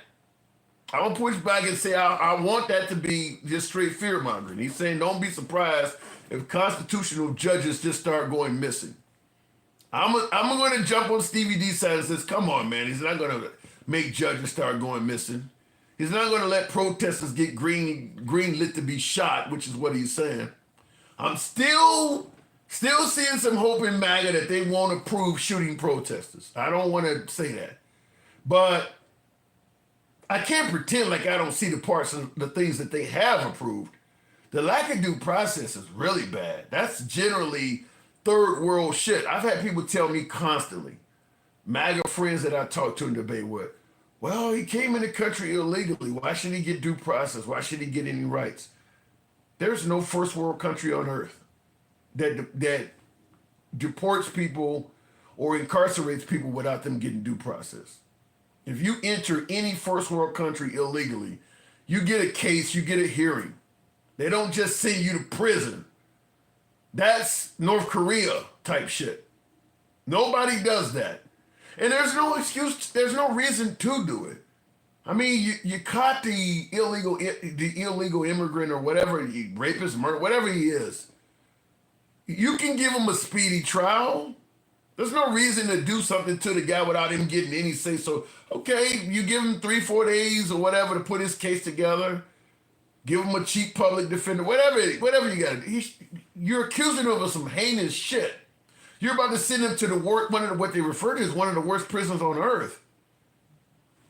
A: And say I want that to be just straight fear-mongering. He's saying don't be surprised if constitutional judges just start going missing. I'm going to jump on Stevie D's side and says, come on, man. He's not going to make judges start going missing. He's not going to let protesters get green lit to be shot, which is what he's saying. I'm still seeing some hope in MAGA that they won't approve shooting protesters. I don't want to say that. But I can't pretend like I don't see the parts of the things that they have approved. The lack of due process is really bad. That's generally third world shit. I've had people tell me constantly, MAGA friends that I talk to and debate with, well, he came in the country illegally. Why should he get due process? Why should he get any rights? There's no first world country on earth that deports people or incarcerates people without them getting due process. If you enter any first world country illegally, you get a case, you get a hearing. They don't just send you to prison. That's North Korea type shit. Nobody does that. And there's no excuse, there's no reason to do it. I mean, you caught the illegal immigrant or whatever, rapist, murder, whatever he is. You can give him a speedy trial. There's no reason to do something to the guy without him getting any say. So, okay, you give him 3-4 days or whatever to put his case together. Give him a cheap public defender, whatever you got to do. You're accusing him of some heinous shit. You're about to send him to what they refer to as one of the worst prisons on earth.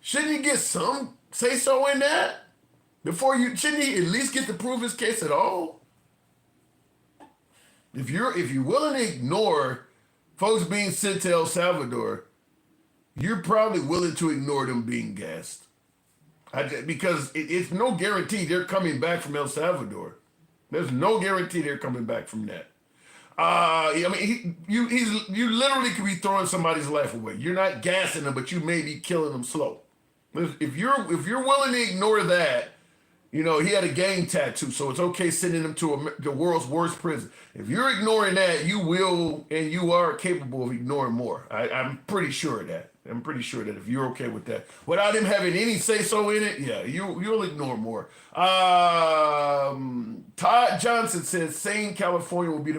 A: Shouldn't you get some say-so in that? Before you, shouldn't he at least get to prove his case at all? If you're willing to ignore folks being sent to El Salvador, you're probably willing to ignore them being gassed. Because it's no guarantee they're coming back from El Salvador. There's no guarantee they're coming back from that. I mean, you literally could be throwing somebody's life away. You're not gassing them, but you may be killing them slow. If you're willing to ignore that, you know, he had a gang tattoo, so it's okay sending him to the world's worst prison. If you're ignoring that, you will, and you are capable of ignoring more. I'm pretty sure of that. I'm pretty sure that if you're okay with that, without him having any say-so in it, yeah, you'll ignore more. Todd Johnson says saying Canada will be the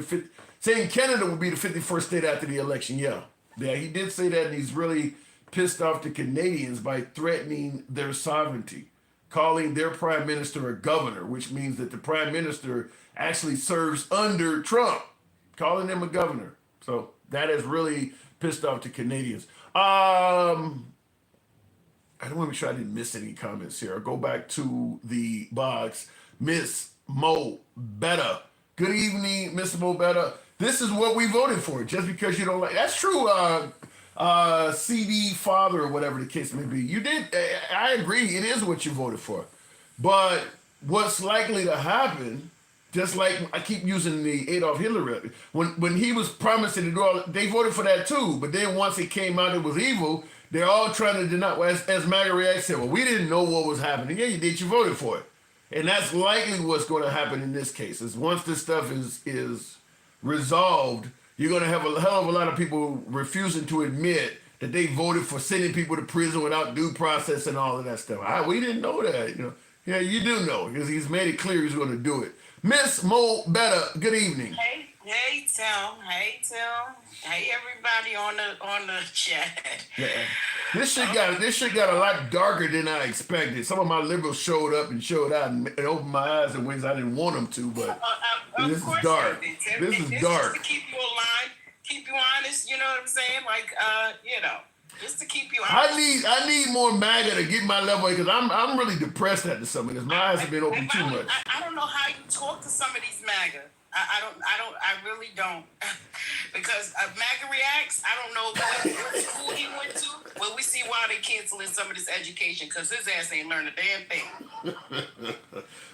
A: 51st state after the election. Yeah, he did say that, and he's really pissed off the Canadians by threatening their sovereignty, calling their prime minister a governor, which means that the prime minister actually serves under Trump, calling him a governor. So that has really pissed off the Canadians. I don't want to make sure I didn't miss any comments here. I'll go back to the box. Miss Mo Betta. Good evening, Miss Mo Betta. This is what we voted for. Just because you don't like, that's true. CD father or whatever the case may be. You did. I agree. It is what you voted for. But what's likely to happen, just like I keep using the Adolf Hitler, when he was promising to do all, they voted for that too. But then once it came out it was evil, they're all trying to deny. Well, as MAGA React said, well, we didn't know what was happening. Yeah, you did. You voted for it. And that's likely what's going to happen in this case. Is once this stuff is resolved, you're going to have a hell of a lot of people refusing to admit that they voted for sending people to prison without due process and all of that stuff. We didn't know that. You know, yeah, you do know because he's made it clear he's going to do it. Miss Mo Betta, good evening.
J: Hey Tim. Hey everybody on the chat.
A: Yeah. This shit got a lot darker than I expected. Some of my liberals showed up and showed out and opened my eyes in ways I didn't want them to, but this is dark. This is dark.
J: Just to keep you aligned, keep you honest, you know what I'm saying? Like, just to keep you honest.
A: I need more MAGA to get my level because I'm really depressed at this something because my eyes have been open too much.
J: I don't know how you talk to some of these MAGA. I really don't. Because MAGA Reacts, I don't know what school he went to, but we see why they canceling some of this education because his ass ain't learned a damn thing.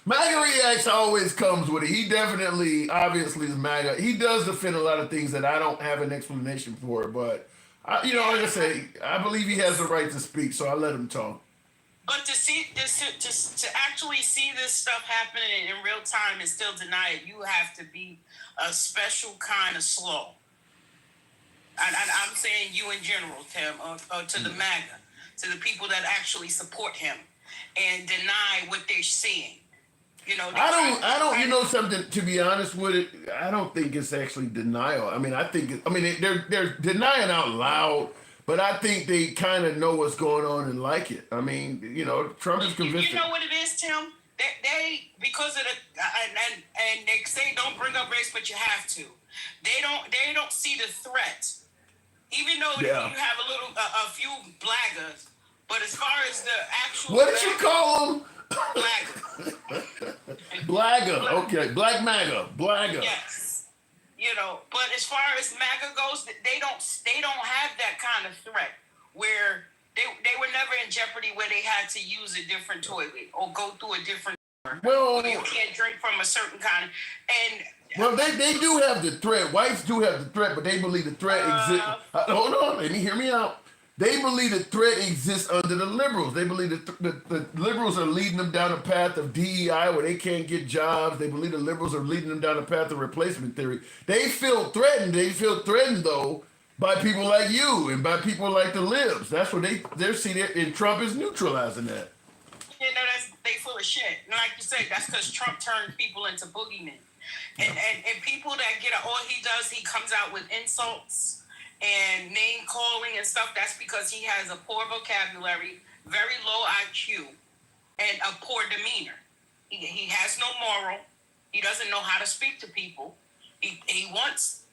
A: MAGA Reacts always comes with it. He definitely, obviously, is MAGA. He does defend a lot of things that I don't have an explanation for, but, like I say, I believe he has the right to speak, so I let him talk.
J: But to see this, to actually see this stuff happening in real time and still deny it, you have to be a special kind of slow. And I'm saying you in general, Tim, or to the MAGA, to the people that actually support him and deny what they're seeing. You know,
A: I don't. You know something? To be honest with it, I don't think it's actually denial. I mean, they're denying out loud. But I think they kind of know what's going on and like it. I mean, Trump is convinced.
J: You know what it is, Tim? They because of the and they say don't bring up race, but you have to. They don't see the threat, even though you have a few blaggers. But as far as the actual,
A: what did you call them?
J: Blagger.
A: Blagger. Okay, Black MAGA. Blagger.
J: Yes. But as far as MAGA goes, they don't have that kind of threat where they were never in jeopardy where they had to use a different toilet or go through a different. Well, you can't drink from a certain kind.
A: Well, they do have the threat. Whites do have the threat, but they believe the threat exists. Hold on, let me hear me out. They believe the threat exists under the liberals. They believe the liberals are leading them down a path of DEI where they can't get jobs. They believe the liberals are leading them down a path of replacement theory. They feel threatened. They feel threatened, though, by people like you and by people like the libs. That's what they're seeing it, and Trump is neutralizing that.
J: They full of shit. And like you said, that's because Trump turned people into boogeymen. And people that all he does, he comes out with insults and name calling and stuff. That's because he has a poor vocabulary, very low IQ, and a poor demeanor. He has no moral. He doesn't know how to speak to people. He wants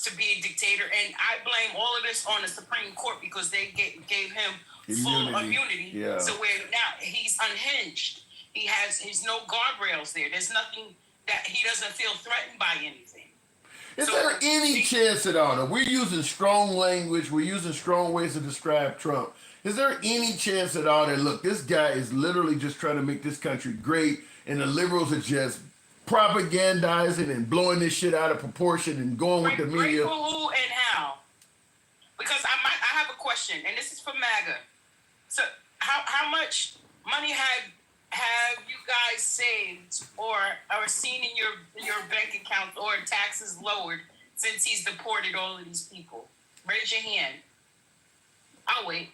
J: to be a dictator, and I blame all of this on the Supreme Court because they gave him full immunity. Yeah. So where now he's unhinged. He's no guardrails there. There's nothing that he doesn't feel threatened by anything.
A: Is there any chance at all? We're using strong language. We're using strong ways to describe Trump. Is there any chance at all that, look, this guy is literally just trying to make this country great, and the liberals are just propagandizing and blowing this shit out of proportion and going with the media?
J: Great for who and how? Because I have a question, and this is for MAGA. So how much money have you guys saved or seen in your bank account or taxes lowered since he's deported all of these people? Raise your hand. I'll wait.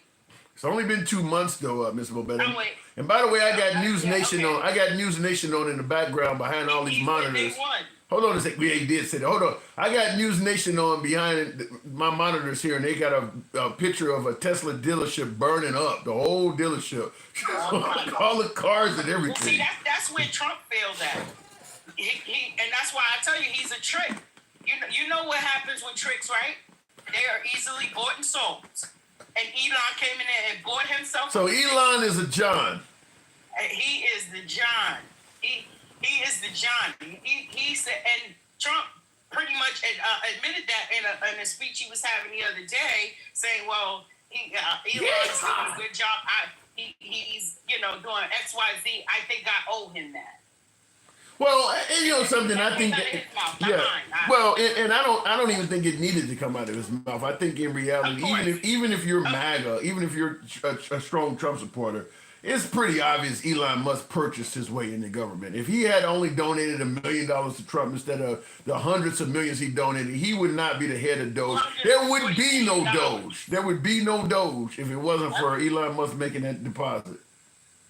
A: It's only been 2 months though, Mr. Bobetta.
J: I'll wait.
A: And by the way, I got News Nation on. I got News Nation on in the background behind all these monitors. Hold on a second. Yeah, he did say that. Hold on. I got News Nation on behind my monitors here, and they got a picture of a Tesla dealership burning up, the whole dealership. All the cars and everything.
J: Well, see, that's where Trump failed at. And that's why I tell you, he's a trick. You know what happens with tricks, right? They are easily bought and sold. And Elon came in there and bought himself.
A: So Elon is a John.
J: He is the John. He is the John. He said, and Trump pretty much admitted that in a speech he was having the other day, saying, "Well, Elon's doing a good job. He's doing X, Y, Z. I think I owe him that."
A: Well, and you know something, I think well, and I don't even think it needed to come out of his mouth. I think in reality, even if you're MAGA, even if you're a strong Trump supporter, it's pretty obvious Elon Musk purchased his way in the government. If he had only donated $1 million to Trump instead of the hundreds of millions he donated, he would not be the head of Doge. There would be no Doge. There would be no Doge if it wasn't for Elon Musk making that deposit.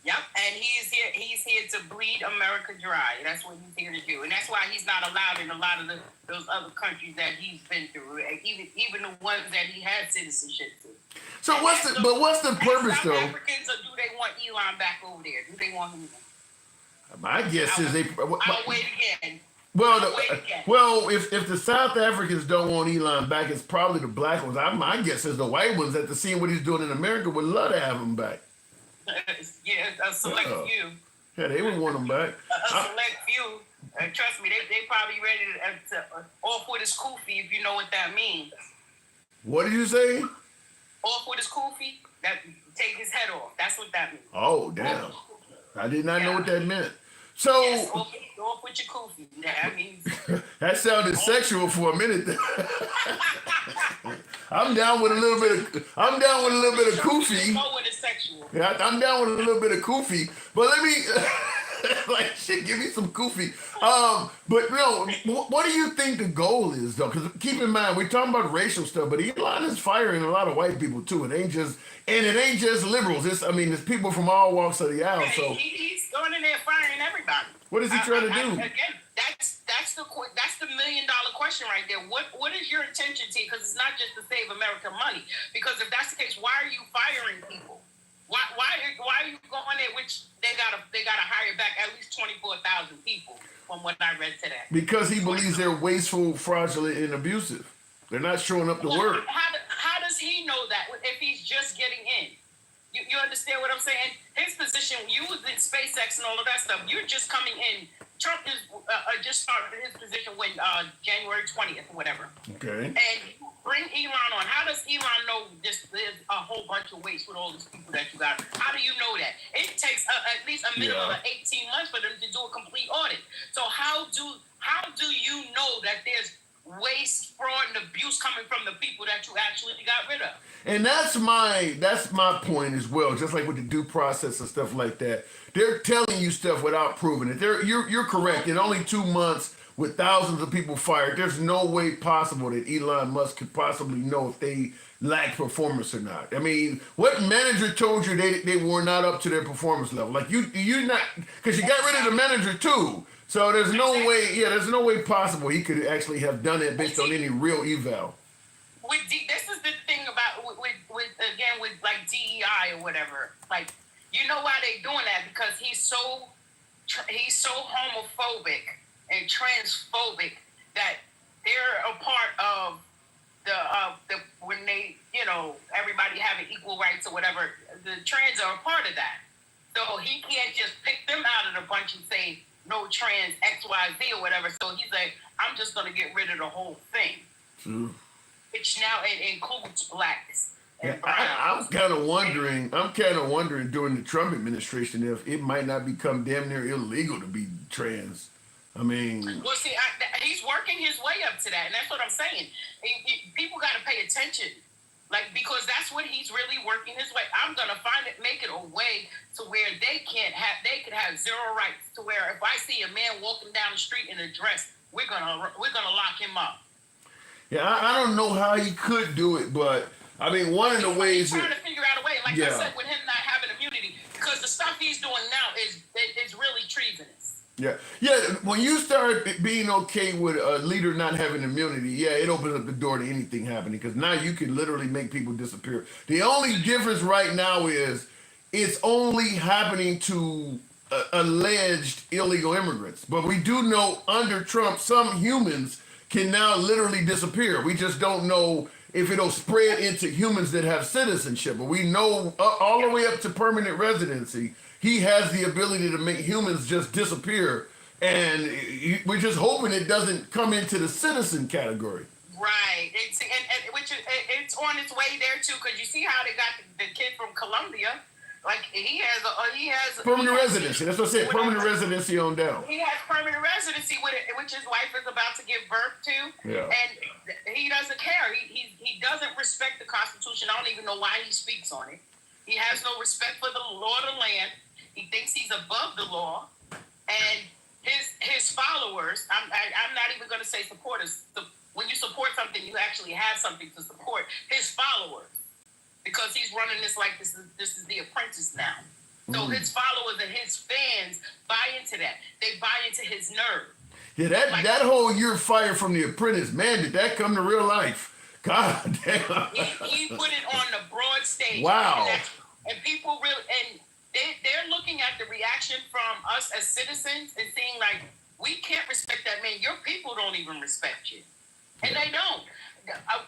J: Yep, and he's here to bleed America dry. That's what he's here to do, and that's why he's not allowed in a lot of those other countries that he's been through, even the ones that he had citizenship to.
A: So what's the purpose though?
J: South Africans, or do they want Elon back over there? Do they want him?
A: My guess is they.
J: I'll wait again.
A: Well, if the South Africans don't want Elon back, it's probably the black ones. My guess is the white ones, after seeing what he's doing in America, would love to have him back.
J: Yeah, a select few.
A: Yeah, they would want him back.
J: A select few. Trust me, they probably ready to off with his kufi, if you know what that means.
A: What did you say?
J: Off with his kufi, that take his head off. That's what that means.
A: Oh, damn. I did not know what that meant. So
J: yes, off with your kufi. That means
A: that sounded sexual for a minute. I'm down with a little bit of kufi. Yeah, I'm down with a little bit of kufi. But let me like shit, give me some kufi. But no, what do you think the goal is though? Because keep in mind, we're talking about racial stuff, but Elon is firing a lot of white people too. It ain't just liberals. It's people from all walks of the aisle. So
J: he's going in there firing everybody.
A: What is he trying to do?
J: Again, that's the $1 million question right there. What is your intention, T? Because it's not just to save American money. Because if that's the case, why are you firing people? Why are you going there? Which they gotta hire back at least 24,000 people from what I read today. Because
A: he believes they're wasteful, fraudulent, and abusive. They're not showing up to work.
J: How does he know that if he's just getting in? You understand what I'm saying? His position, you was in SpaceX and all of that stuff. You're just coming in. Trump is just started his position when January 20th or whatever. Okay. And bring Elon on. How does Elon know there's a whole bunch of waste with all these people that you got? How do you know that? It takes at least a minimum of 18 months for them to do a complete audit. So how do you know that there's waste, fraud, and abuse coming from the people that you actually got rid of?
A: And that's my point as well. Just like with the due process and stuff like that, they're telling you stuff without proving it. You're correct. In only 2 months, with thousands of people fired, there's no way possible that Elon Musk could possibly know if they lack performance or not. I mean, what manager told you they were not up to their performance level? Like you not, because you got rid of the manager too. So there's no way possible he could actually have done it based on any real eval.
J: This is the thing about with like DEI or whatever. Like, you know why they doing that? Because he's so homophobic and transphobic that they're a part of the when they everybody having equal rights or whatever. The trans are a part of that. So he can't just pick them out of the bunch and say no trans XYZ or whatever. So he's like, I'm just going to get rid of the whole thing, which now it includes blacks. And
A: I'm kind of wondering. During the Trump administration if it might not become damn near illegal to be trans. I mean,
J: well, see, he's working his way up to that, and that's what I'm saying. People got to pay attention, like, because that's what he's really working his way. I'm gonna make it a way to where they could have zero rights. To where if I see a man walking down the street in a dress, we're gonna lock him up.
A: Yeah, I don't know how he could do it, but I mean, one of the ways
J: he's trying to figure out a way. Like I said, with him not having immunity, because the stuff he's doing now is really treasonous.
A: Yeah. When you start being okay with a leader not having immunity, it opens up the door to anything happening because now you can literally make people disappear. The only difference right now is it's only happening to alleged illegal immigrants. But we do know under Trump, some humans can now literally disappear. We just don't know if it'll spread into humans that have citizenship. But we know all the way up to permanent residency, he has the ability to make humans just disappear, and we're just hoping it doesn't come into the citizen category.
J: Right, which it's on its way there too, because you see how they got the kid from Colombia. Like he has
A: permanent residency. That's what I said. Permanent residency on down.
J: He has permanent residency with it, which his wife is about to give birth to.
A: Yeah.
J: And he doesn't care. He doesn't respect the Constitution. I don't even know why he speaks on it. He has no respect for the law of the land. He thinks he's above the law, and his followers. I'm not even going to say supporters. When you support something, you actually have something to support. His followers, because he's running this like this is The Apprentice now. So his followers and his fans buy into that. They buy into his nerve.
A: Yeah, that whole "you're fired from The Apprentice," man, did that come to real life? God damn.
J: He put it on the broad stage.
A: Wow.
J: And people really they're looking at the reaction from us as citizens and seeing like, we can't respect that man. Your people don't even respect you. And they don't.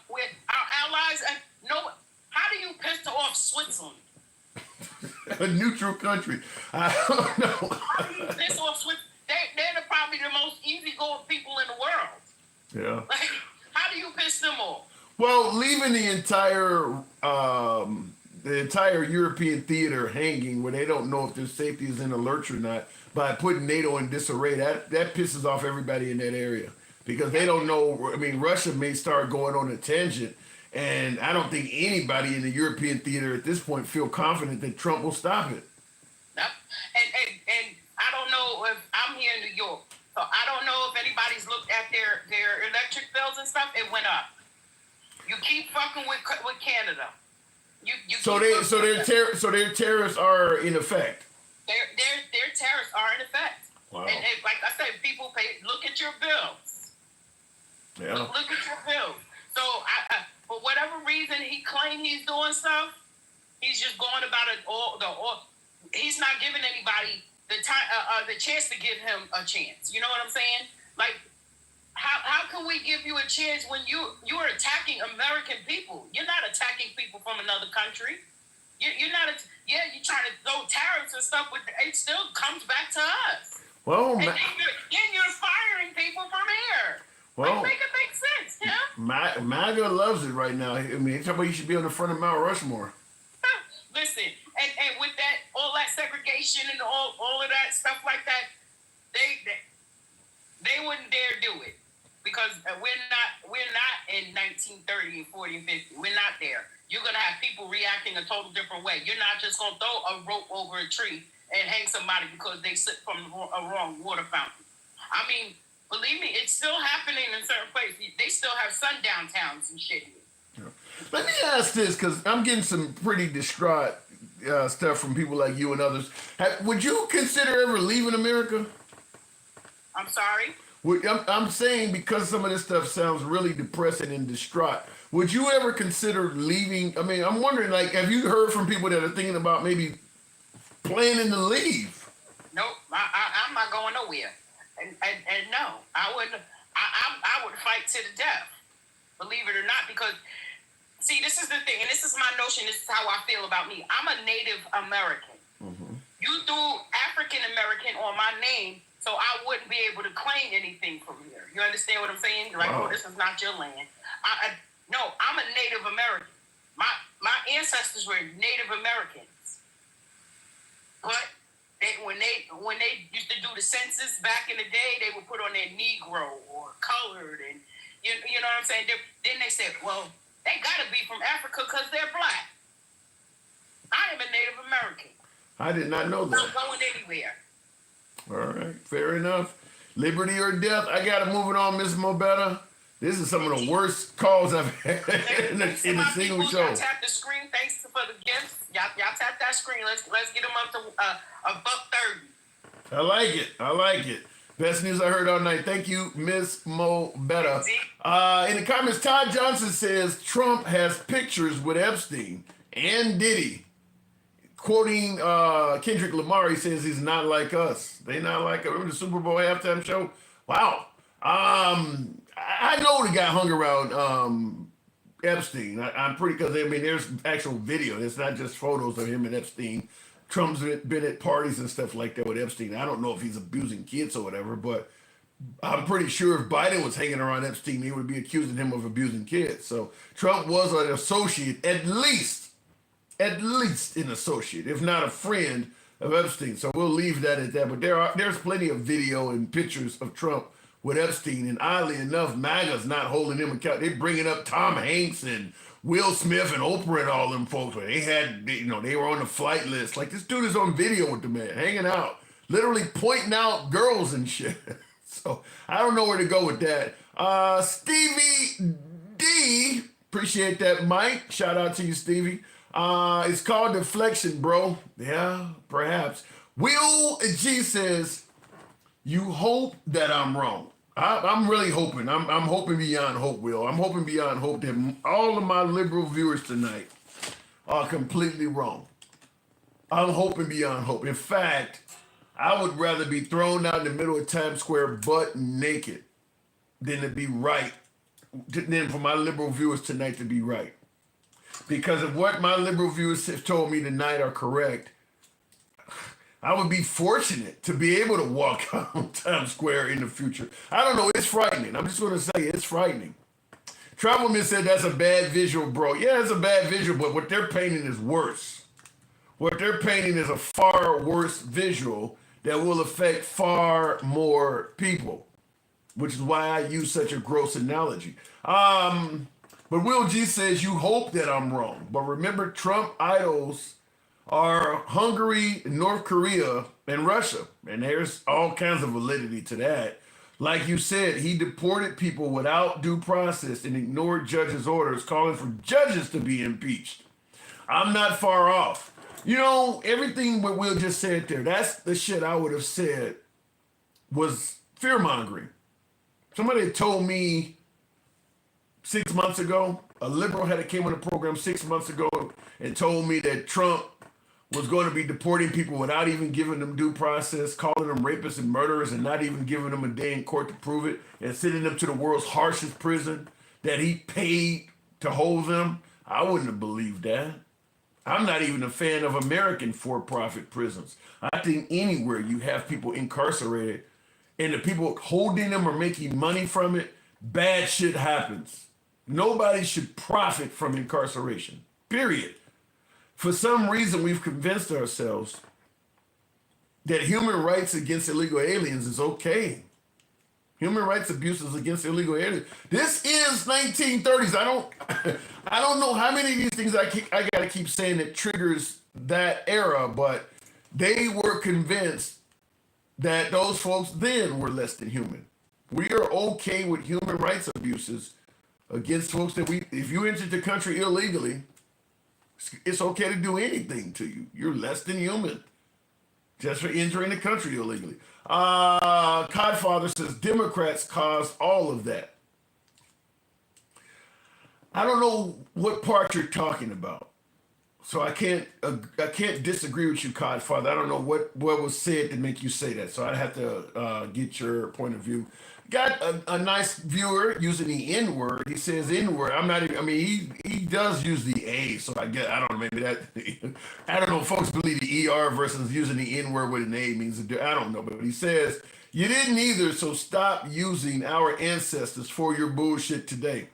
J: With our allies, how do you piss off Switzerland?
A: A neutral country. I don't know.
J: How do you piss off Switzerland? They're probably the most easygoing people in the world.
A: Yeah.
J: Like, how do you piss them off?
A: Well, leaving the entire European theater hanging where they don't know if their safety is in alert or not by putting NATO in disarray, that pisses off everybody in that area because they don't know. I mean, Russia may start going on a tangent, and I don't think anybody in the European theater at this point feel confident that Trump will stop it.
J: Yep. And I don't know if I'm here in New York, so I don't know if anybody's looked at their electric bills and stuff. It went up. You keep fucking with Canada.
A: Their tariffs are in effect.
J: Their tariffs are in effect.
A: Wow.
J: And like I said, people pay. Look at your bills.
A: Yeah.
J: Look at your bills. So for whatever reason he claimed he's doing stuff, he's just going about it all. He's not giving anybody the chance to give him a chance. You know what I'm saying? Like, how can we give you a chance when you're attacking American people? You're not attacking people from another country. You're not. You're trying to throw tariffs and stuff, but it still comes back to us.
A: Well,
J: and then you're firing people from here.
A: Well,
J: make it make sense, yeah.
A: MAGA loves it right now. I mean, he's talking about you should be on the front of Mount Rushmore.
J: Listen, and with that, all that segregation and all of that stuff like that, they wouldn't dare do it because we're not in 1930 and 40 and 50. We're not there. You're gonna have people reacting a total different way. You're not just gonna throw a rope over a tree and hang somebody because they sip from a wrong water fountain. I mean, believe me, it's still happening in certain places. They still have sundown towns and shit here.
A: Let me ask this, because I'm getting some pretty distraught stuff from people like you and others. Would you consider ever leaving America?
J: I'm sorry?
A: I'm saying because some of this stuff sounds really depressing and distraught. Would you ever consider leaving? I mean, I'm wondering, like, have you heard from people that are thinking about maybe planning to leave?
J: Nope, I'm not going nowhere. And no, I would fight to the death, believe it or not, because, see, this is the thing, and this is my notion, this is how I feel about me. I'm a Native American. Mm-hmm. You threw African American on my name, so I wouldn't be able to claim anything from here. You understand what I'm saying? Like,
A: Wow.
J: oh, this is not your land. No, I'm a Native American. My ancestors were Native Americans, but when they used to do the census back in the day, they would put on their Negro or colored, and you know what I'm saying. Then they said, well, they got to be from Africa because they're black. I am a Native American.
A: I did not know that.
J: Not going anywhere.
A: All right, fair enough. Liberty or death. I got to move it on, Miss Mobetta. This is some of the worst calls I've had in a single show.
J: Y'all tap the screen. Thanks for the gifts. Y'all tap that screen. Let's get them up to $1.30.
A: I like it. I like it. Best news I heard all night. Thank you, Miss Mobetta. In the comments, Todd Johnson says Trump has pictures with Epstein and Diddy. Quoting Kendrick Lamar, he says he's not like us. They not like us. Remember the Super Bowl halftime show? Wow. I know the guy hung around Epstein. I'm pretty, because I mean, there's actual video. It's not just photos of him and Epstein. Trump's been at parties and stuff like that with Epstein. I don't know if he's abusing kids or whatever, but I'm pretty sure if Biden was hanging around Epstein, he would be accusing him of abusing kids. So Trump was an associate, at least an associate, if not a friend of Epstein. So we'll leave that at that. But there's plenty of video and pictures of Trump with Epstein. And oddly enough, MAGA's not holding him accountable. They're bringing up Tom Hanks and Will Smith and Oprah and all them folks. Where they were on the flight list. Like, this dude is on video with the man, hanging out, literally pointing out girls and shit. So I don't know where to go with that. Stevie D, appreciate that, Mike. Shout out to you, Stevie. It's called deflection, bro. Yeah, perhaps. Will G says, you hope that I'm wrong. I'm really hoping. I'm hoping beyond hope, Will. I'm hoping beyond hope that all of my liberal viewers tonight are completely wrong. I'm hoping beyond hope. In fact, I would rather be thrown out in the middle of Times Square butt naked than to be right, than for my liberal viewers tonight to be right. Because of what my liberal viewers have told me tonight are correct, I would be fortunate to be able to walk on Times Square in the future. I don't know. It's frightening. I'm just going to say it's frightening. Travelman said that's a bad visual, bro. Yeah, it's a bad visual, but what they're painting is worse. What they're painting is a far worse visual that will affect far more people, which is why I use such a gross analogy. But Will G says, you hope that I'm wrong. But remember, Trump idols are Hungary, North Korea, and Russia. And there's all kinds of validity to that. Like you said, he deported people without due process and ignored judges' orders, calling for judges to be impeached. I'm not far off. You know, everything what Will just said there, that's the shit I would have said was fear-mongering. Somebody had told me 6 months ago, a liberal came on the program 6 months ago and told me that Trump was going to be deporting people without even giving them due process, calling them rapists and murderers and not even giving them a day in court to prove it, and sending them to the world's harshest prison that he paid to hold them. I wouldn't have believed that. I'm not even a fan of American for-profit prisons. I think anywhere you have people incarcerated and the people holding them are making money from it, bad shit happens. Nobody should profit from incarceration, period. For some reason, we've convinced ourselves that human rights against illegal aliens is okay. Human rights abuses against illegal aliens. This is 1930s. I don't know how many of these things I got to keep saying that triggers that era, but they were convinced that those folks then were less than human. We are okay with human rights abuses against folks that if you entered the country illegally, it's okay to do anything to you. You're less than human just for entering the country illegally. Codfather says Democrats caused all of that. I don't know what part you're talking about. So I can't disagree with you, Codfather. I don't know what was said to make you say that. So I have to get your point of view. Got a nice viewer using the N word. He says N word. I'm not even. I mean, he does use the A. So I guess I don't know. Maybe that. I don't know. Folks believe the ER versus using the N word with an A means. I don't know. But he says you didn't either. So stop using our ancestors for your bullshit today.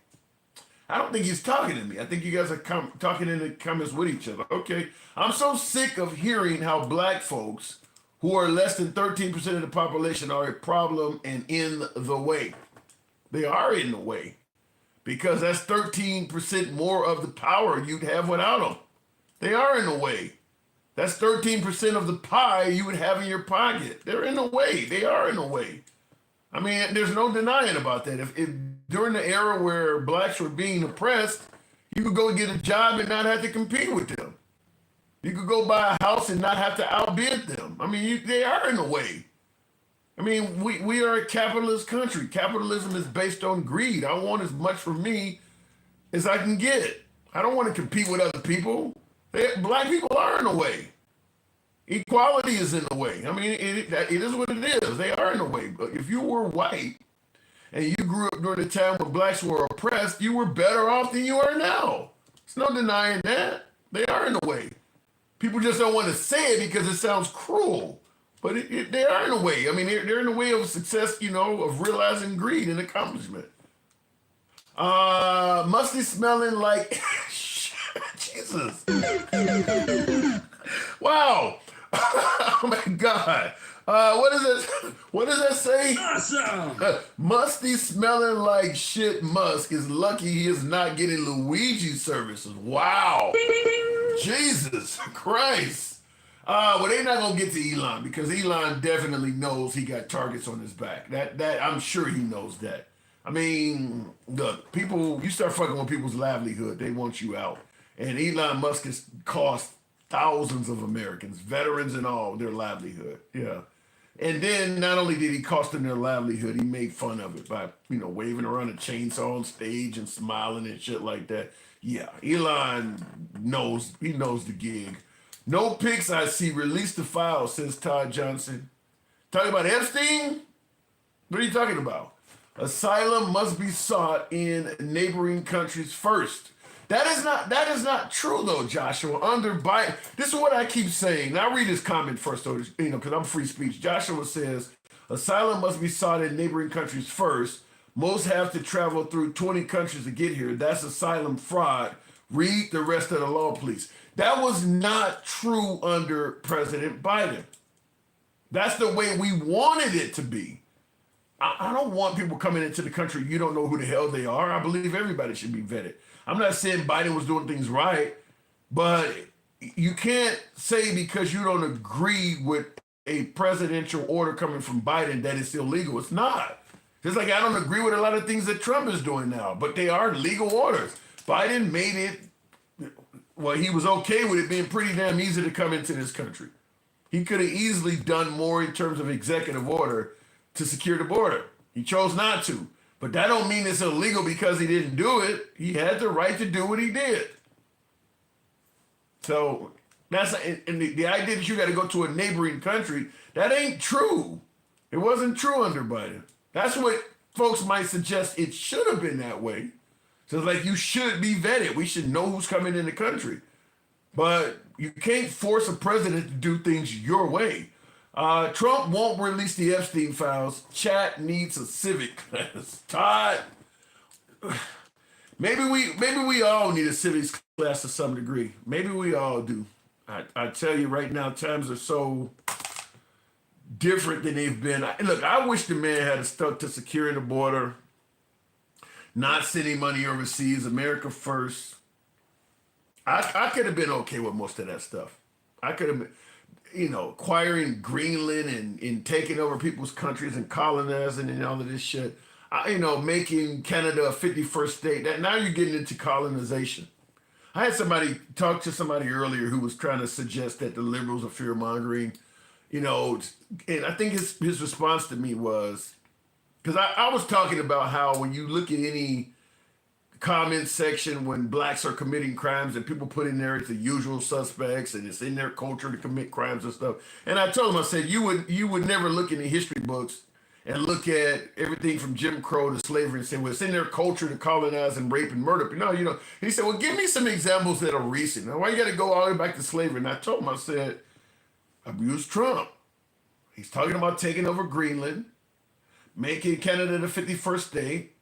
A: I don't think he's talking to me. I think you guys are talking in the comments with each other. Okay. I'm so sick of hearing how black folks who are less than 13% of the population are a problem and in the way. They are in the way because that's 13% more of the power you'd have without them. They are in the way. That's 13% of the pie you would have in your pocket. They're in the way. They are in the way. I mean, there's no denying about that. If during the era where blacks were being oppressed, you could go get a job and not have to compete with them. You could go buy a house and not have to outbid them. I mean, they are in a way. I mean, we are a capitalist country. Capitalism is based on greed. I want as much for me as I can get. I don't want to compete with other people. Black people are in a way. Equality is in the way. I mean, it is what it is. They are in the way. But if you were white and you grew up during the time when blacks were oppressed, you were better off than you are now. There's no denying that. They are in the way. People just don't want to say it because it sounds cruel. But they are in a way. I mean, they're in the way of success, of realizing greed and accomplishment. Musty smelling like... Jesus. Wow. Oh my God. What does that say? Awesome. Musty smelling like shit Musk is lucky he is not getting Luigi services. Wow. Jesus Christ. Well, they're not gonna get to Elon because Elon definitely knows he got targets on his back. That I'm sure he knows that. I mean, look, you start fucking with people's livelihood, they want you out. And Elon Musk has cost thousands of Americans, veterans and all, their livelihood. Yeah. And then not only did he cost them their livelihood, he made fun of it by, waving around a chainsaw on stage and smiling and shit like that. Yeah, Elon knows the gig. No pics I see. Release the file, says Todd Johnson. Talking about Epstein? What are you talking about? Asylum must be sought in neighboring countries first. That is not true though, Joshua. Under Biden, this is what I keep saying. Now read this comment first, though, because I'm free speech. Joshua says, asylum must be sought in neighboring countries first. Most have to travel through 20 countries to get here. That's asylum fraud. Read the rest of the law, please. That was not true under President Biden. That's the way we wanted it to be. I don't want people coming into the country, you don't know who the hell they are. I believe everybody should be vetted. I'm not saying Biden was doing things right, but you can't say because you don't agree with a presidential order coming from Biden that it's illegal. It's not. Just like I don't agree with a lot of things that Trump is doing now, but they are legal orders. Biden made it, well, he was okay with it being pretty damn easy to come into this country. He could have easily done more in terms of executive order to secure the border. He chose not to. But that don't mean it's illegal because he didn't do it. He had the right to do what he did. So and the idea that you got to go to a neighboring country, that ain't true. It wasn't true under Biden. That's what folks might suggest it should have been that way. So it's like you should be vetted. We should know who's coming in the country. But you can't force a president to do things your way. Trump won't release the Epstein files. Chat needs a civic class. Todd, maybe we all need a civics class to some degree. Maybe we all do. I tell you right now, times are so different than they've been. Look, I wish the man had stuck to securing the border, not sending money overseas, America first. I could have been okay with most of that stuff. I could have been. Acquiring Greenland and taking over people's countries and colonizing and all of this shit. Making Canada a 51st state. That now you're getting into colonization. I had somebody talk to somebody earlier who was trying to suggest that the liberals are fear-mongering, and I think his response to me was, because I was talking about how when you look at any comment section when blacks are committing crimes, and people put in there it's the usual suspects and it's in their culture to commit crimes and stuff. And I told him, I said, you would never look in the history books and look at everything from Jim Crow to slavery and say, well, it's in their culture to colonize and rape and murder. No, you know. He said, well, give me some examples that are recent. Now, why you got to go all the way back to slavery? And I told him, I said, abuse Trump. He's talking about taking over Greenland, making Canada the 51st state,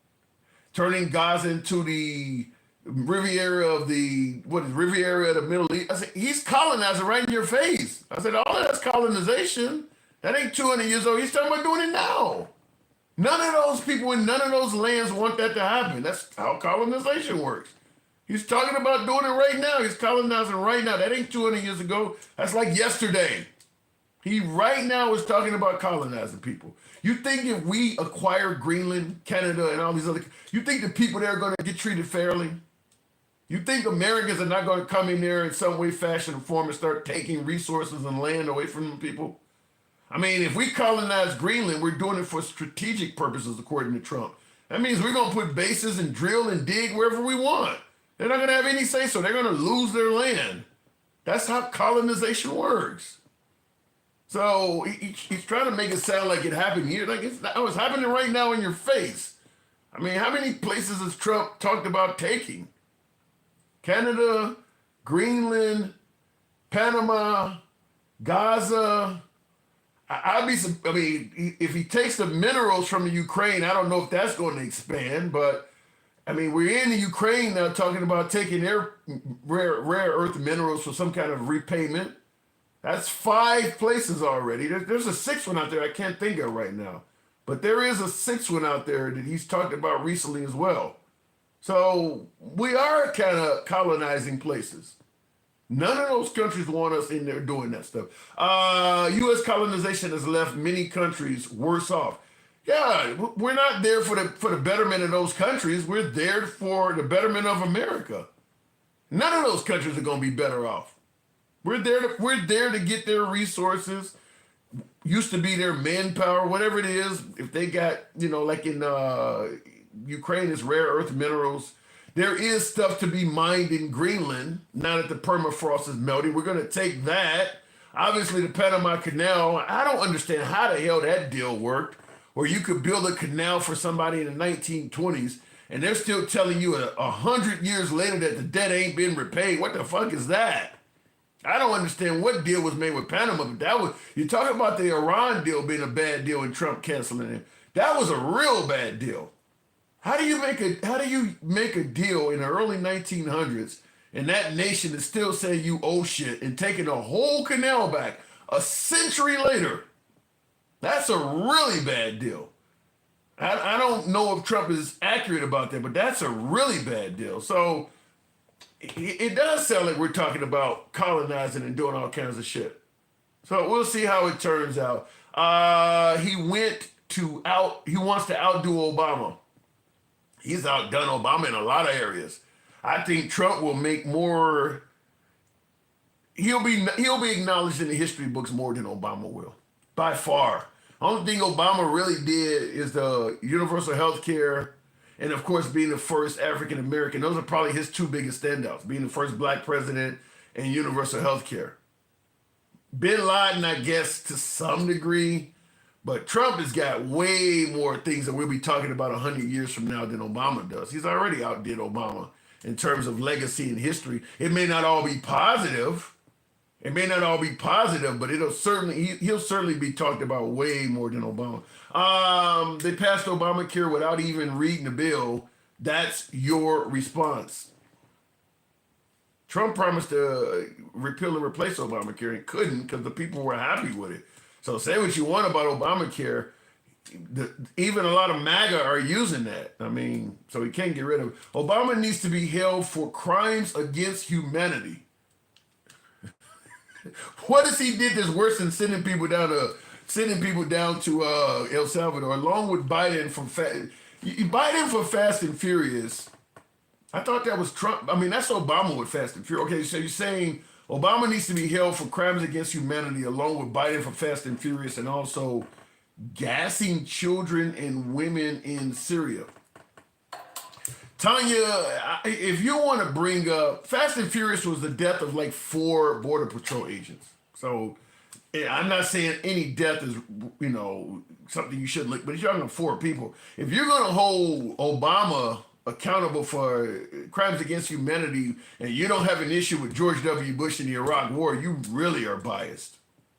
A: turning Gaza into the Riviera of the Middle East. I said, he's colonizing right in your face. I said, all of that's colonization. That ain't 200 years old. He's talking about doing it now. None of those people in none of those lands want that to happen. That's how colonization works. He's talking about doing it right now. He's colonizing right now. That ain't 200 years ago. That's like yesterday. He right now is talking about colonizing people. You think if we acquire Greenland, Canada, and all these other, you think the people there are going to get treated fairly? You think Americans are not going to come in there in some way, fashion, or form and start taking resources and land away from the people? I mean, if we colonize Greenland, we're doing it for strategic purposes, according to Trump. That means we're going to put bases and drill and dig wherever we want. They're not going to have any say so. They're going to lose their land. That's how colonization works. So he's trying to make it sound like it happened here. Like it's happening right now in your face. I mean, how many places has Trump talked about taking? Canada, Greenland, Panama, Gaza. If he takes the minerals from the Ukraine, I don't know if that's going to expand, but I mean, we're in the Ukraine now talking about taking their rare earth minerals for some kind of repayment. That's 5 places already. There's a 6th one out there I can't think of right now. But there is a 6th one out there that he's talked about recently as well. So we are kind of colonizing places. None of those countries want us in there doing that stuff. U.S. colonization has left many countries worse off. Yeah, we're not there for the betterment of those countries. We're there for the betterment of America. None of those countries are going to be better off. We're there to get their resources. Used to be their manpower, whatever it is. If they got, like in Ukraine, it's rare earth minerals. There is stuff to be mined in Greenland now that the permafrost is melting. We're going to take that. Obviously, the Panama Canal, I don't understand how the hell that deal worked, where you could build a canal for somebody in the 1920s, and they're still telling you 100 years later that the debt ain't been repaid. What the fuck is that? I don't understand what deal was made with Panama, but you're talking about the Iran deal being a bad deal and Trump canceling it. That was a real bad deal. How do you make a deal in the early 1900s and that nation is still saying you owe shit and taking a whole canal back a century later? That's a really bad deal. I don't know if Trump is accurate about that, but that's a really bad deal. So it does sound like we're talking about colonizing and doing all kinds of shit. So we'll see how it turns out. He wants to outdo Obama. He's outdone Obama in a lot of areas. I think Trump will make more. He'll be acknowledged in the history books more than Obama will, by far. Only thing Obama really did is the universal health care, and of course being the first African American. Those are probably his 2 biggest standouts: being the first black president and universal health care. Bin Laden, I guess, to some degree. But Trump has got way more things that we'll be talking about 100 years from now than Obama does. He's already outdid Obama in terms of legacy and history. It may not all be positive. But he'll certainly be talked about way more than Obama. They passed Obamacare without even reading the bill. That's your response. Trump promised to repeal and replace Obamacare and couldn't because the people were happy with it. So say what you want about Obamacare, even a lot of MAGA are using that. I mean, so he can't get rid of it. Obama needs to be held for crimes against humanity. What has he did that's worse than sending people down to El Salvador, along with Biden for Fast and Furious? I thought that was Trump. I mean, that's Obama with Fast and Furious. Okay, so you're saying Obama needs to be held for crimes against humanity, along with Biden for Fast and Furious, and also gassing children and women in Syria. Tanya, if you want to bring up Fast and Furious was the death of like 4 Border Patrol agents. So I'm not saying any death is, something you shouldn't look, but you're talking 4 people. If you're going to hold Obama accountable for crimes against humanity and you don't have an issue with George W. Bush in the Iraq War, you really are biased.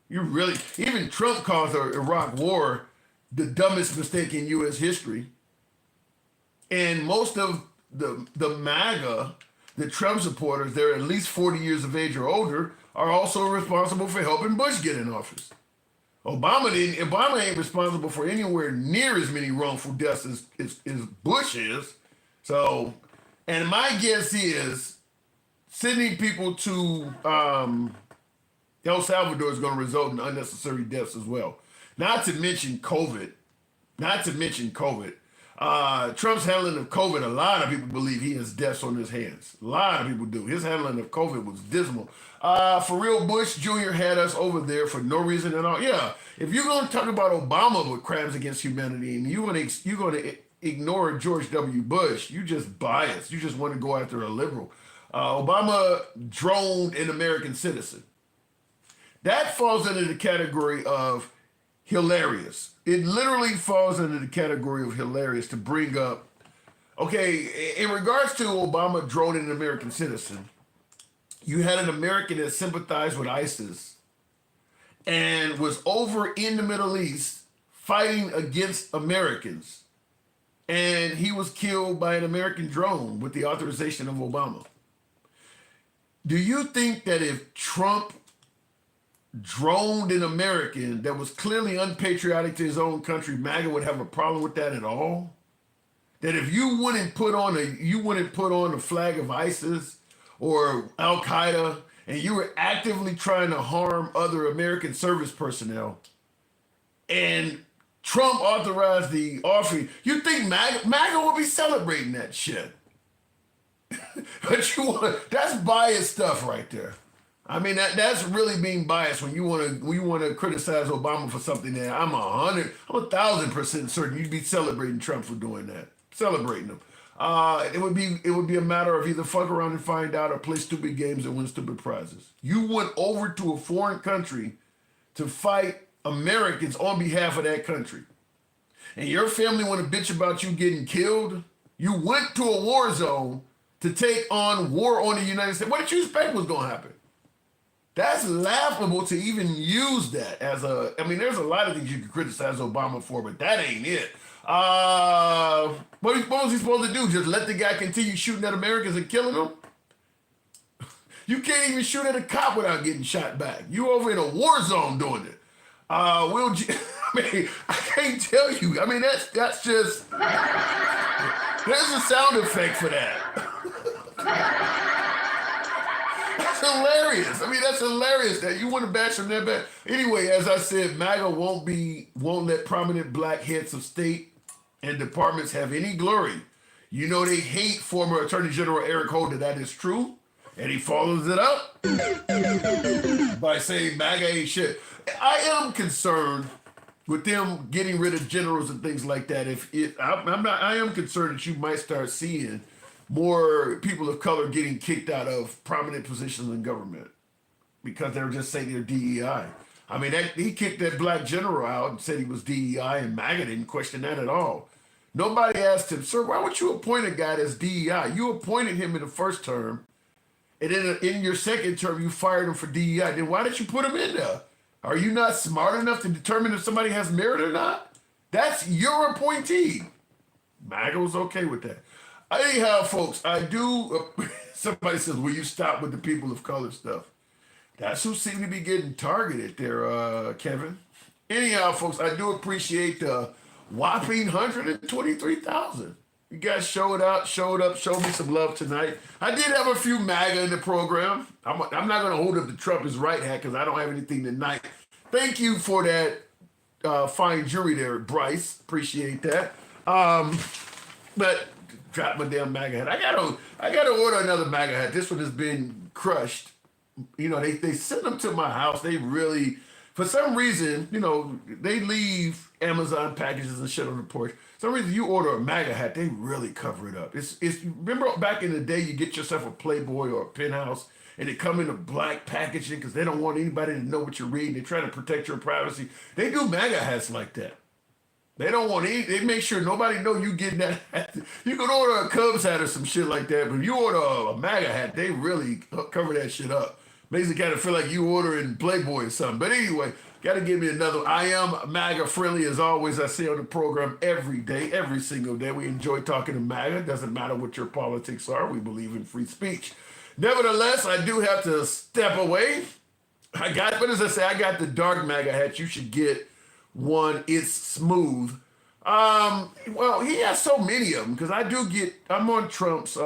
A: Even Trump calls the Iraq War the dumbest mistake in U.S. history. And most of the MAGA, the Trump supporters, they're at least 40 years of age or older, are also responsible for helping Bush get in office. Obama ain't responsible for anywhere near as many wrongful deaths as Bush is. So, and my guess is sending people to El Salvador is going to result in unnecessary deaths as well. Not to mention COVID. Trump's handling of COVID, a lot of people believe he has deaths on his hands. A lot of people do. His handling of COVID was dismal. For real, Bush Jr. had us over there for no reason at all. Yeah, if you're going to talk about Obama with crimes against humanity and you're going to ignore George W. Bush, you just biased. You just want to go after a liberal. Obama droned an American citizen. That falls under the category of hilarious. It literally falls under the category of hilarious to bring up. Okay, in regards to Obama droning an American citizen, you had an American that sympathized with ISIS and was over in the Middle East fighting against Americans. And he was killed by an American drone with the authorization of Obama. Do you think that if Trump droned an American that was clearly unpatriotic to his own country, MAGA would have a problem with that at all? That if you wouldn't put on the flag of ISIS or Al Qaeda and you were actively trying to harm other American service personnel, and Trump authorized the offering, you think MAGA will be celebrating that shit? But that's biased stuff right there. I mean, that's really being biased when you want to criticize Obama for something that I'm 1,000% certain you'd be celebrating Trump for doing that, celebrating him. It would be a matter of either fuck around and find out or play stupid games and win stupid prizes. You went over to a foreign country to fight Americans on behalf of that country, and your family want to bitch about you getting killed. You went to a war zone to take on war on the United States. What did you expect was going to happen? That's laughable to even use that as there's a lot of things you can criticize Obama for, but that ain't it. What was he supposed to do? Just let the guy continue shooting at Americans and killing them? You can't even shoot at a cop without getting shot back. You over in a war zone doing it. I can't tell you. I mean, that's just, there's a sound effect for that. That's hilarious. I mean, that's hilarious that you want to bash him that bad. Anyway, as I said, MAGA won't let prominent black heads of state and departments have any glory. You know they hate former Attorney General Eric Holder. That is true. And he follows it up by saying MAGA ain't shit. I am concerned with them getting rid of generals and things like that. I am concerned that you might start seeing more people of color getting kicked out of prominent positions in government because they're just saying they're DEI. I mean, he kicked that black general out and said he was DEI, and MAGA didn't question that at all. Nobody asked him, sir, why would you appoint a guy that's DEI? You appointed him in the first term, and then in your second term, you fired him for DEI. Then why did you put him in there? Are you not smart enough to determine if somebody has merit or not? That's your appointee. MAGA was okay with that. Anyhow, folks, somebody says, will you stop with the people of color stuff? That's who seem to be getting targeted there, Kevin. Anyhow, folks, I do appreciate the whopping 123,000. You guys showed up, showed me some love tonight. I did have a few MAGA in the program. I'm not going to hold up the Trump is right hat because I don't have anything tonight. Thank you for that fine jury there, Bryce. Appreciate that. But drop my damn MAGA hat. I gotta order another MAGA hat. This one has been crushed. You know, they send them to my house. They really, for some reason, you know, they leave Amazon packages and shit on the porch. For some reason you order a MAGA hat, they really cover it up. It's remember back in the day you get yourself a Playboy or a Penthouse and they come in a black packaging because they don't want anybody to know what you're reading. They're trying to protect your privacy. They do MAGA hats like that. They don't want any, they make sure nobody know you getting that hat. You can order a Cubs hat or some shit like that, but if you order a MAGA hat, they really cover that shit up. Makes it kind of feel like you ordering Playboy or something. But anyway, got to give me another. I am MAGA friendly as always. I say on the program every day, every single day. We enjoy talking to MAGA. Doesn't matter what your politics are. We believe in free speech. Nevertheless, I do have to step away. But as I say, I got the dark MAGA hat. You should get one. It's smooth. Well, he has so many of them because I'm on Trump's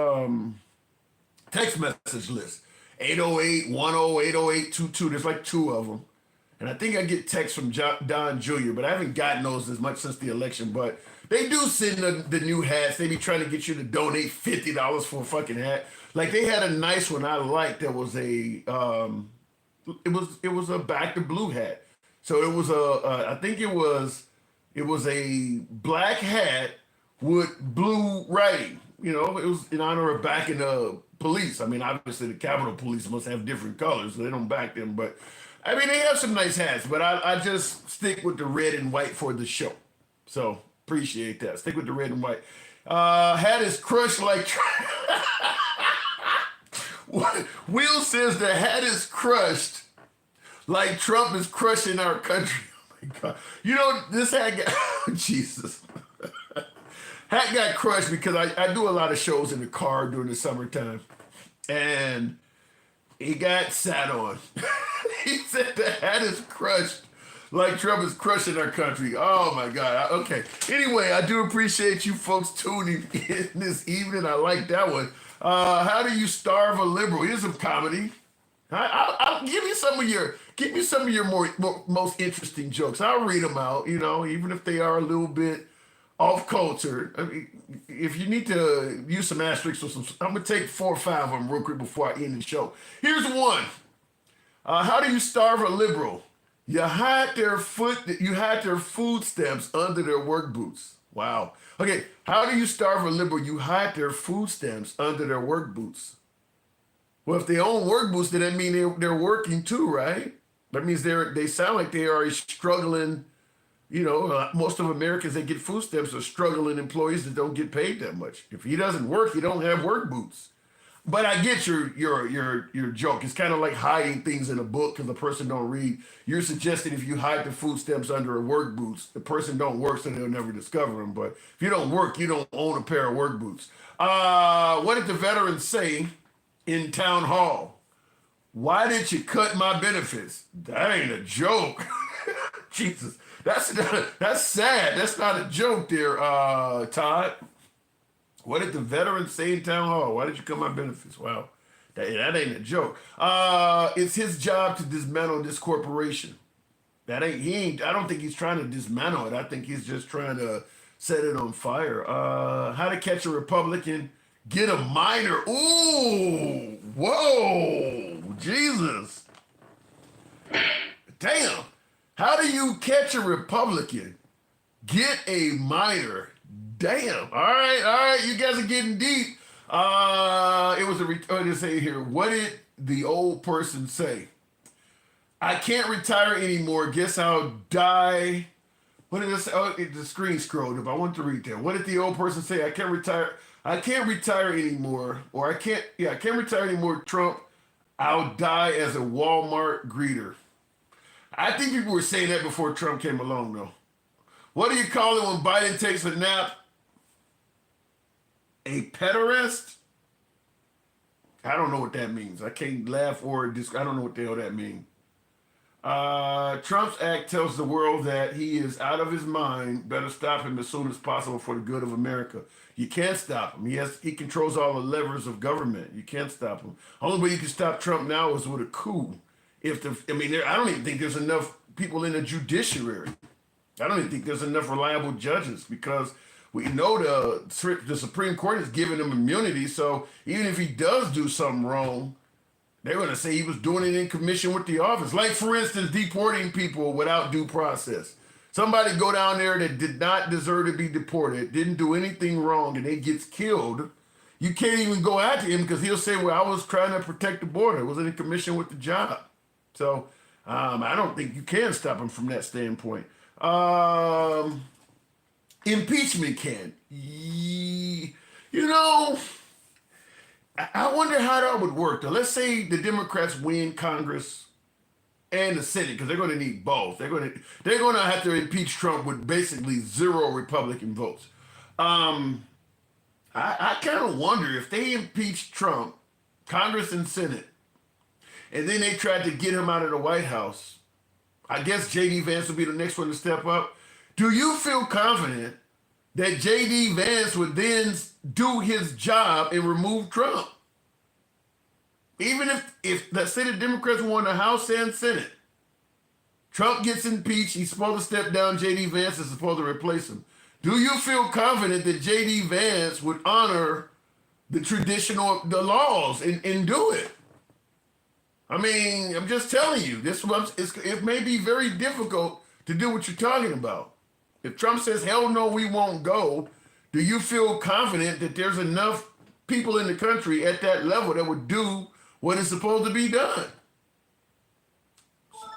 A: text message list. 808, 10, 808, 22. There's like 2 of them. And I think I get texts from Don Jr., but I haven't gotten those as much since the election. But they do send the new hats. They be trying to get you to donate $50 for a fucking hat. Like they had a nice one I liked that was it was a back to blue hat. So it was I think it was a black hat with blue writing. You know, it was in honor of backing the police. I mean, obviously the Capitol Police must have different colors, so they don't back them. But I mean, they have some nice hats, but I just stick with the red and white for the show. So appreciate that. Stick with the red and white. Hat is crushed like. Will says the hat is crushed like Trump is crushing our country. Oh my God. You know, this hat got, Jesus. Hat got crushed because I do a lot of shows in the car during the summertime. And he got sat on. He said the hat is crushed like Trump is crushing our country. Oh my God. Okay. Anyway, I do appreciate you folks tuning in this evening. I like that one. How do you starve a liberal? Here's some comedy. I'll give me some of your most interesting jokes. I'll read them out, you know, even if they are a little bit off culture. I mean, if you need to use some asterisks or some, I'm gonna take 4 or 5 of them real quick before I end the show. Here's one. How do you starve a liberal? You hide their food stamps under their work boots. Wow. Okay, how do you starve a liberal? You hide their food stamps under their work boots. Well, if they own work boots, then that means they're working too, right? That means they sound like they are struggling. You know, most of Americans that get food stamps are struggling employees that don't get paid that much. If he doesn't work, he don't have work boots. But I get your joke. It's kind of like hiding things in a book because the person don't read. You're suggesting if you hide the food stamps under a work boots, the person don't work, so they'll never discover them. But if you don't work, you don't own a pair of work boots. What did the veterans say in town hall? Why did you cut my benefits? That ain't a joke. Jesus, that's sad. That's not a joke there, Todd. What did the veterans say in town hall? Why did you cut my benefits? Wow, that ain't a joke. It's his job to dismantle this corporation. I don't think he's trying to dismantle it. I think he's just trying to set it on fire. How to catch a Republican? Get a minor. Ooh, whoa, Jesus. Damn. How do you catch a Republican? Get a minor. Damn. All right. You guys are getting deep. It was to say here. What did the old person say? I can't retire anymore. Guess I'll die. What did it say? Oh, the screen scrolled up. I want to read that. What did the old person say? I can't retire anymore. Or I can't retire anymore, Trump. I'll die as a Walmart greeter. I think people were saying that before Trump came along, though. What do you call it when Biden takes a nap? A pederast? I don't know what that means. I can't laugh or I don't know what the hell that means. Trump's act tells the world that he is out of his mind. Better stop him as soon as possible for the good of America. You can't stop him. He controls all the levers of government. You can't stop him. Only way you can stop Trump now is with a coup. I don't even think there's enough people in the judiciary. I don't even think there's enough reliable judges because we know the Supreme Court is giving him immunity. So even if he does do something wrong, they're going to say he was doing it in commission with the office. Like, for instance, deporting people without due process. Somebody go down there that did not deserve to be deported, didn't do anything wrong, and they gets killed. You can't even go after him because he'll say, well, I was trying to protect the border. I wasn't in commission with the job. So I don't think you can stop him from that standpoint. Impeachment can. You know, I wonder how that would work. Though. Let's say the Democrats win Congress and the Senate, because they're going to need both. They're going to have to impeach Trump with basically 0 Republican votes. I kind of wonder if they impeach Trump, Congress and Senate, and then they tried to get him out of the White House. I guess J.D. Vance will be the next one to step up. Do you feel confident that J.D. Vance would then do his job and remove Trump? Even if let's say the Democrats won the House and Senate, Trump gets impeached, he's supposed to step down, J.D. Vance is supposed to replace him. Do you feel confident that J.D. Vance would honor the the laws and do it? I mean, I'm just telling you, it may be very difficult to do what you're talking about. If Trump says, hell no, we won't go, do you feel confident that there's enough people in the country at that level that would do what is supposed to be done?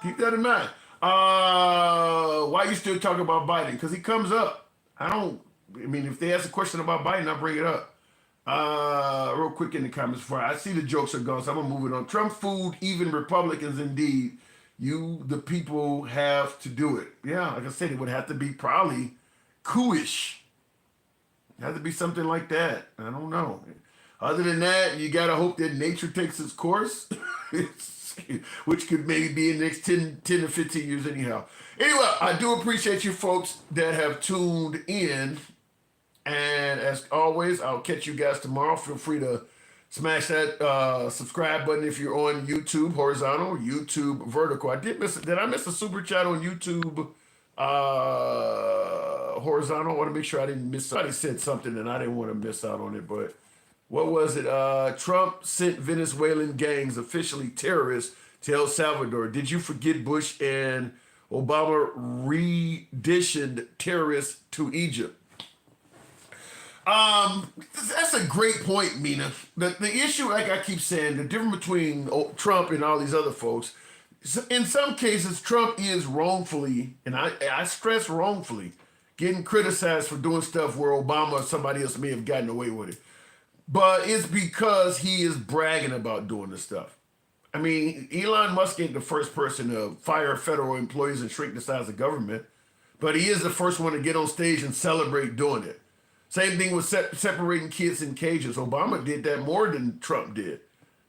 A: Keep that in mind. Why you still talking about Biden? Because he comes up. If they ask a question about Biden, I'll bring it up. Real quick in the comments before I see the jokes are gone, so I'm gonna move it on. Trump fooled even Republicans indeed. You, the people, have to do it. Yeah, like I said, it would have to be probably coup-ish. It had to be something like that. I don't know. Other than that, you gotta hope that nature takes its course, which could maybe be in the next 10 to 15 years anyhow. Anyway, I do appreciate you folks that have tuned in. And as always, I'll catch you guys tomorrow. Feel free to smash that subscribe button if you're on YouTube horizontal, YouTube vertical. Did I miss a super chat on YouTube horizontal? I want to make sure I didn't miss. Somebody said something and I didn't want to miss out on it. But what was it? Trump sent Venezuelan gangs, officially terrorists, to El Salvador. Did you forget Bush and Obama renditioned terrorists to Egypt? That's a great point, Mina. The issue, like I keep saying, the difference between Trump and all these other folks, in some cases, Trump is wrongfully, and I stress wrongfully, getting criticized for doing stuff where Obama or somebody else may have gotten away with it. But it's because he is bragging about doing this stuff. I mean, Elon Musk ain't the first person to fire federal employees and shrink the size of government, but he is the first one to get on stage and celebrate doing it. Same thing with separating kids in cages. Obama did that more than Trump did,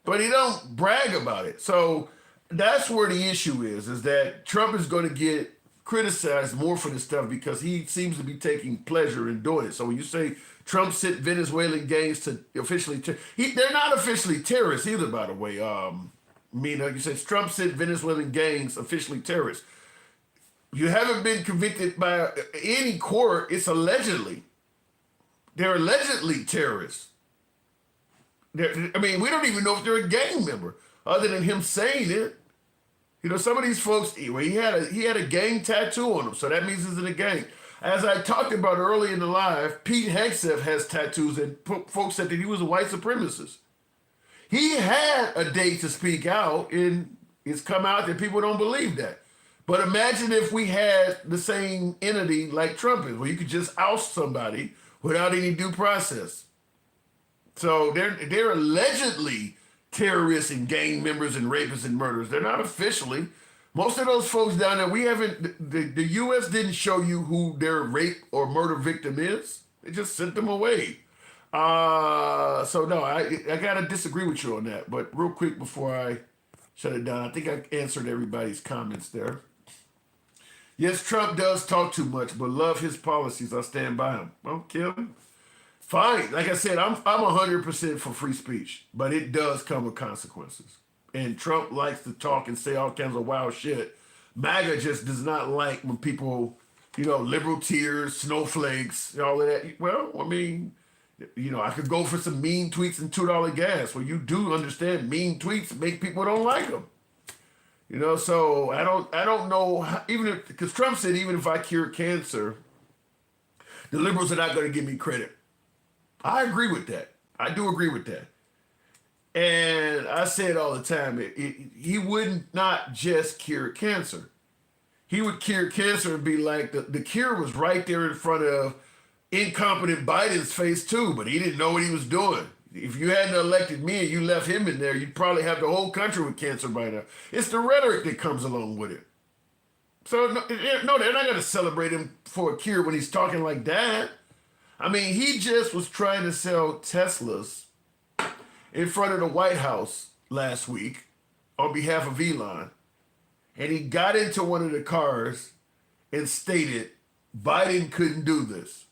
A: but he don't brag about it. So that's where the issue is that Trump is going to get criticized more for this stuff because he seems to be taking pleasure in doing it. So when you say Trump sent Venezuelan gangs to officially, they're not officially terrorists either, by the way. Mina, you said Trump sent Venezuelan gangs officially terrorists. You haven't been convicted by any court. It's allegedly. They're allegedly terrorists. We don't even know if they're a gang member, other than him saying it. You know, some of these folks, he had a gang tattoo on him, so that means he's in a gang. As I talked about early in the live, Pete Hegseth has tattoos, and folks said that he was a white supremacist. He had a day to speak out, and it's come out that people don't believe that. But imagine if we had the same entity like Trump is, where you could just oust somebody without any due process. So they're allegedly terrorists and gang members and rapists and murderers. They're not officially. Most of those folks down there, the U.S. didn't show you who their rape or murder victim is. They just sent them away. So no, I gotta disagree with you on that. But real quick before I shut it down, I think I answered everybody's comments there. Yes, Trump does talk too much, but love his policies. I stand by him. Well, Kim, fine. Like I said, I'm 100% for free speech, but it does come with consequences. And Trump likes to talk and say all kinds of wild shit. MAGA just does not like when people, liberal tears, snowflakes, all of that. Well, I could go for some mean tweets and $2 gas. Well, you do understand mean tweets make people don't like them. You know, so I don't know because Trump said even if I cure cancer, the liberals are not going to give me credit. I agree with that. I do agree with that. And I say it all the time. He would not just cure cancer. He would cure cancer and be like, the cure was right there in front of incompetent Biden's face too, but he didn't know what he was doing. If you hadn't elected me and you left him in there, you'd probably have the whole country with cancer by now. It's the rhetoric that comes along with it. So no, they're not going to celebrate him for a cure when he's talking like that. I mean, he just was trying to sell Teslas in front of the White House last week on behalf of Elon. And he got into one of the cars and stated Biden couldn't do this.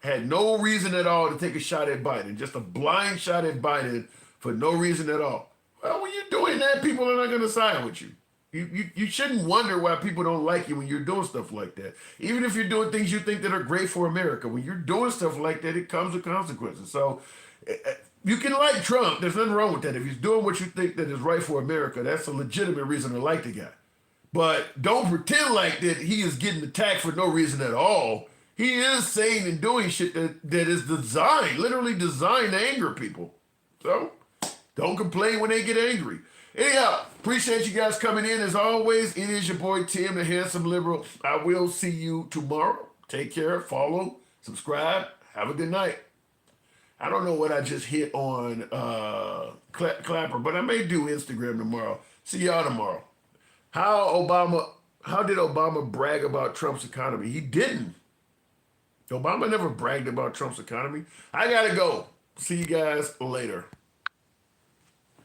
A: Had no reason at all to take a shot at Biden, just a blind shot at Biden for no reason at all. Well, when you're doing that, people are not going to side with you. You shouldn't wonder why people don't like you when you're doing stuff like that. Even if you're doing things you think that are great for America, when you're doing stuff like that, it comes with consequences. So you can like Trump. There's nothing wrong with that. If he's doing what you think that is right for America, that's a legitimate reason to like the guy. But don't pretend like that he is getting attacked for no reason at all. He is saying and doing shit that is designed, literally designed to anger people. So don't complain when they get angry. Anyhow, appreciate you guys coming in. As always, it is your boy Tim, the handsome liberal. I will see you tomorrow. Take care, follow, subscribe. Have a good night. I don't know what I just hit on Clapper, but I may do Instagram tomorrow. See y'all tomorrow. How did Obama brag about Trump's economy? He didn't. Obama never bragged about Trump's economy. I gotta go. See you guys later.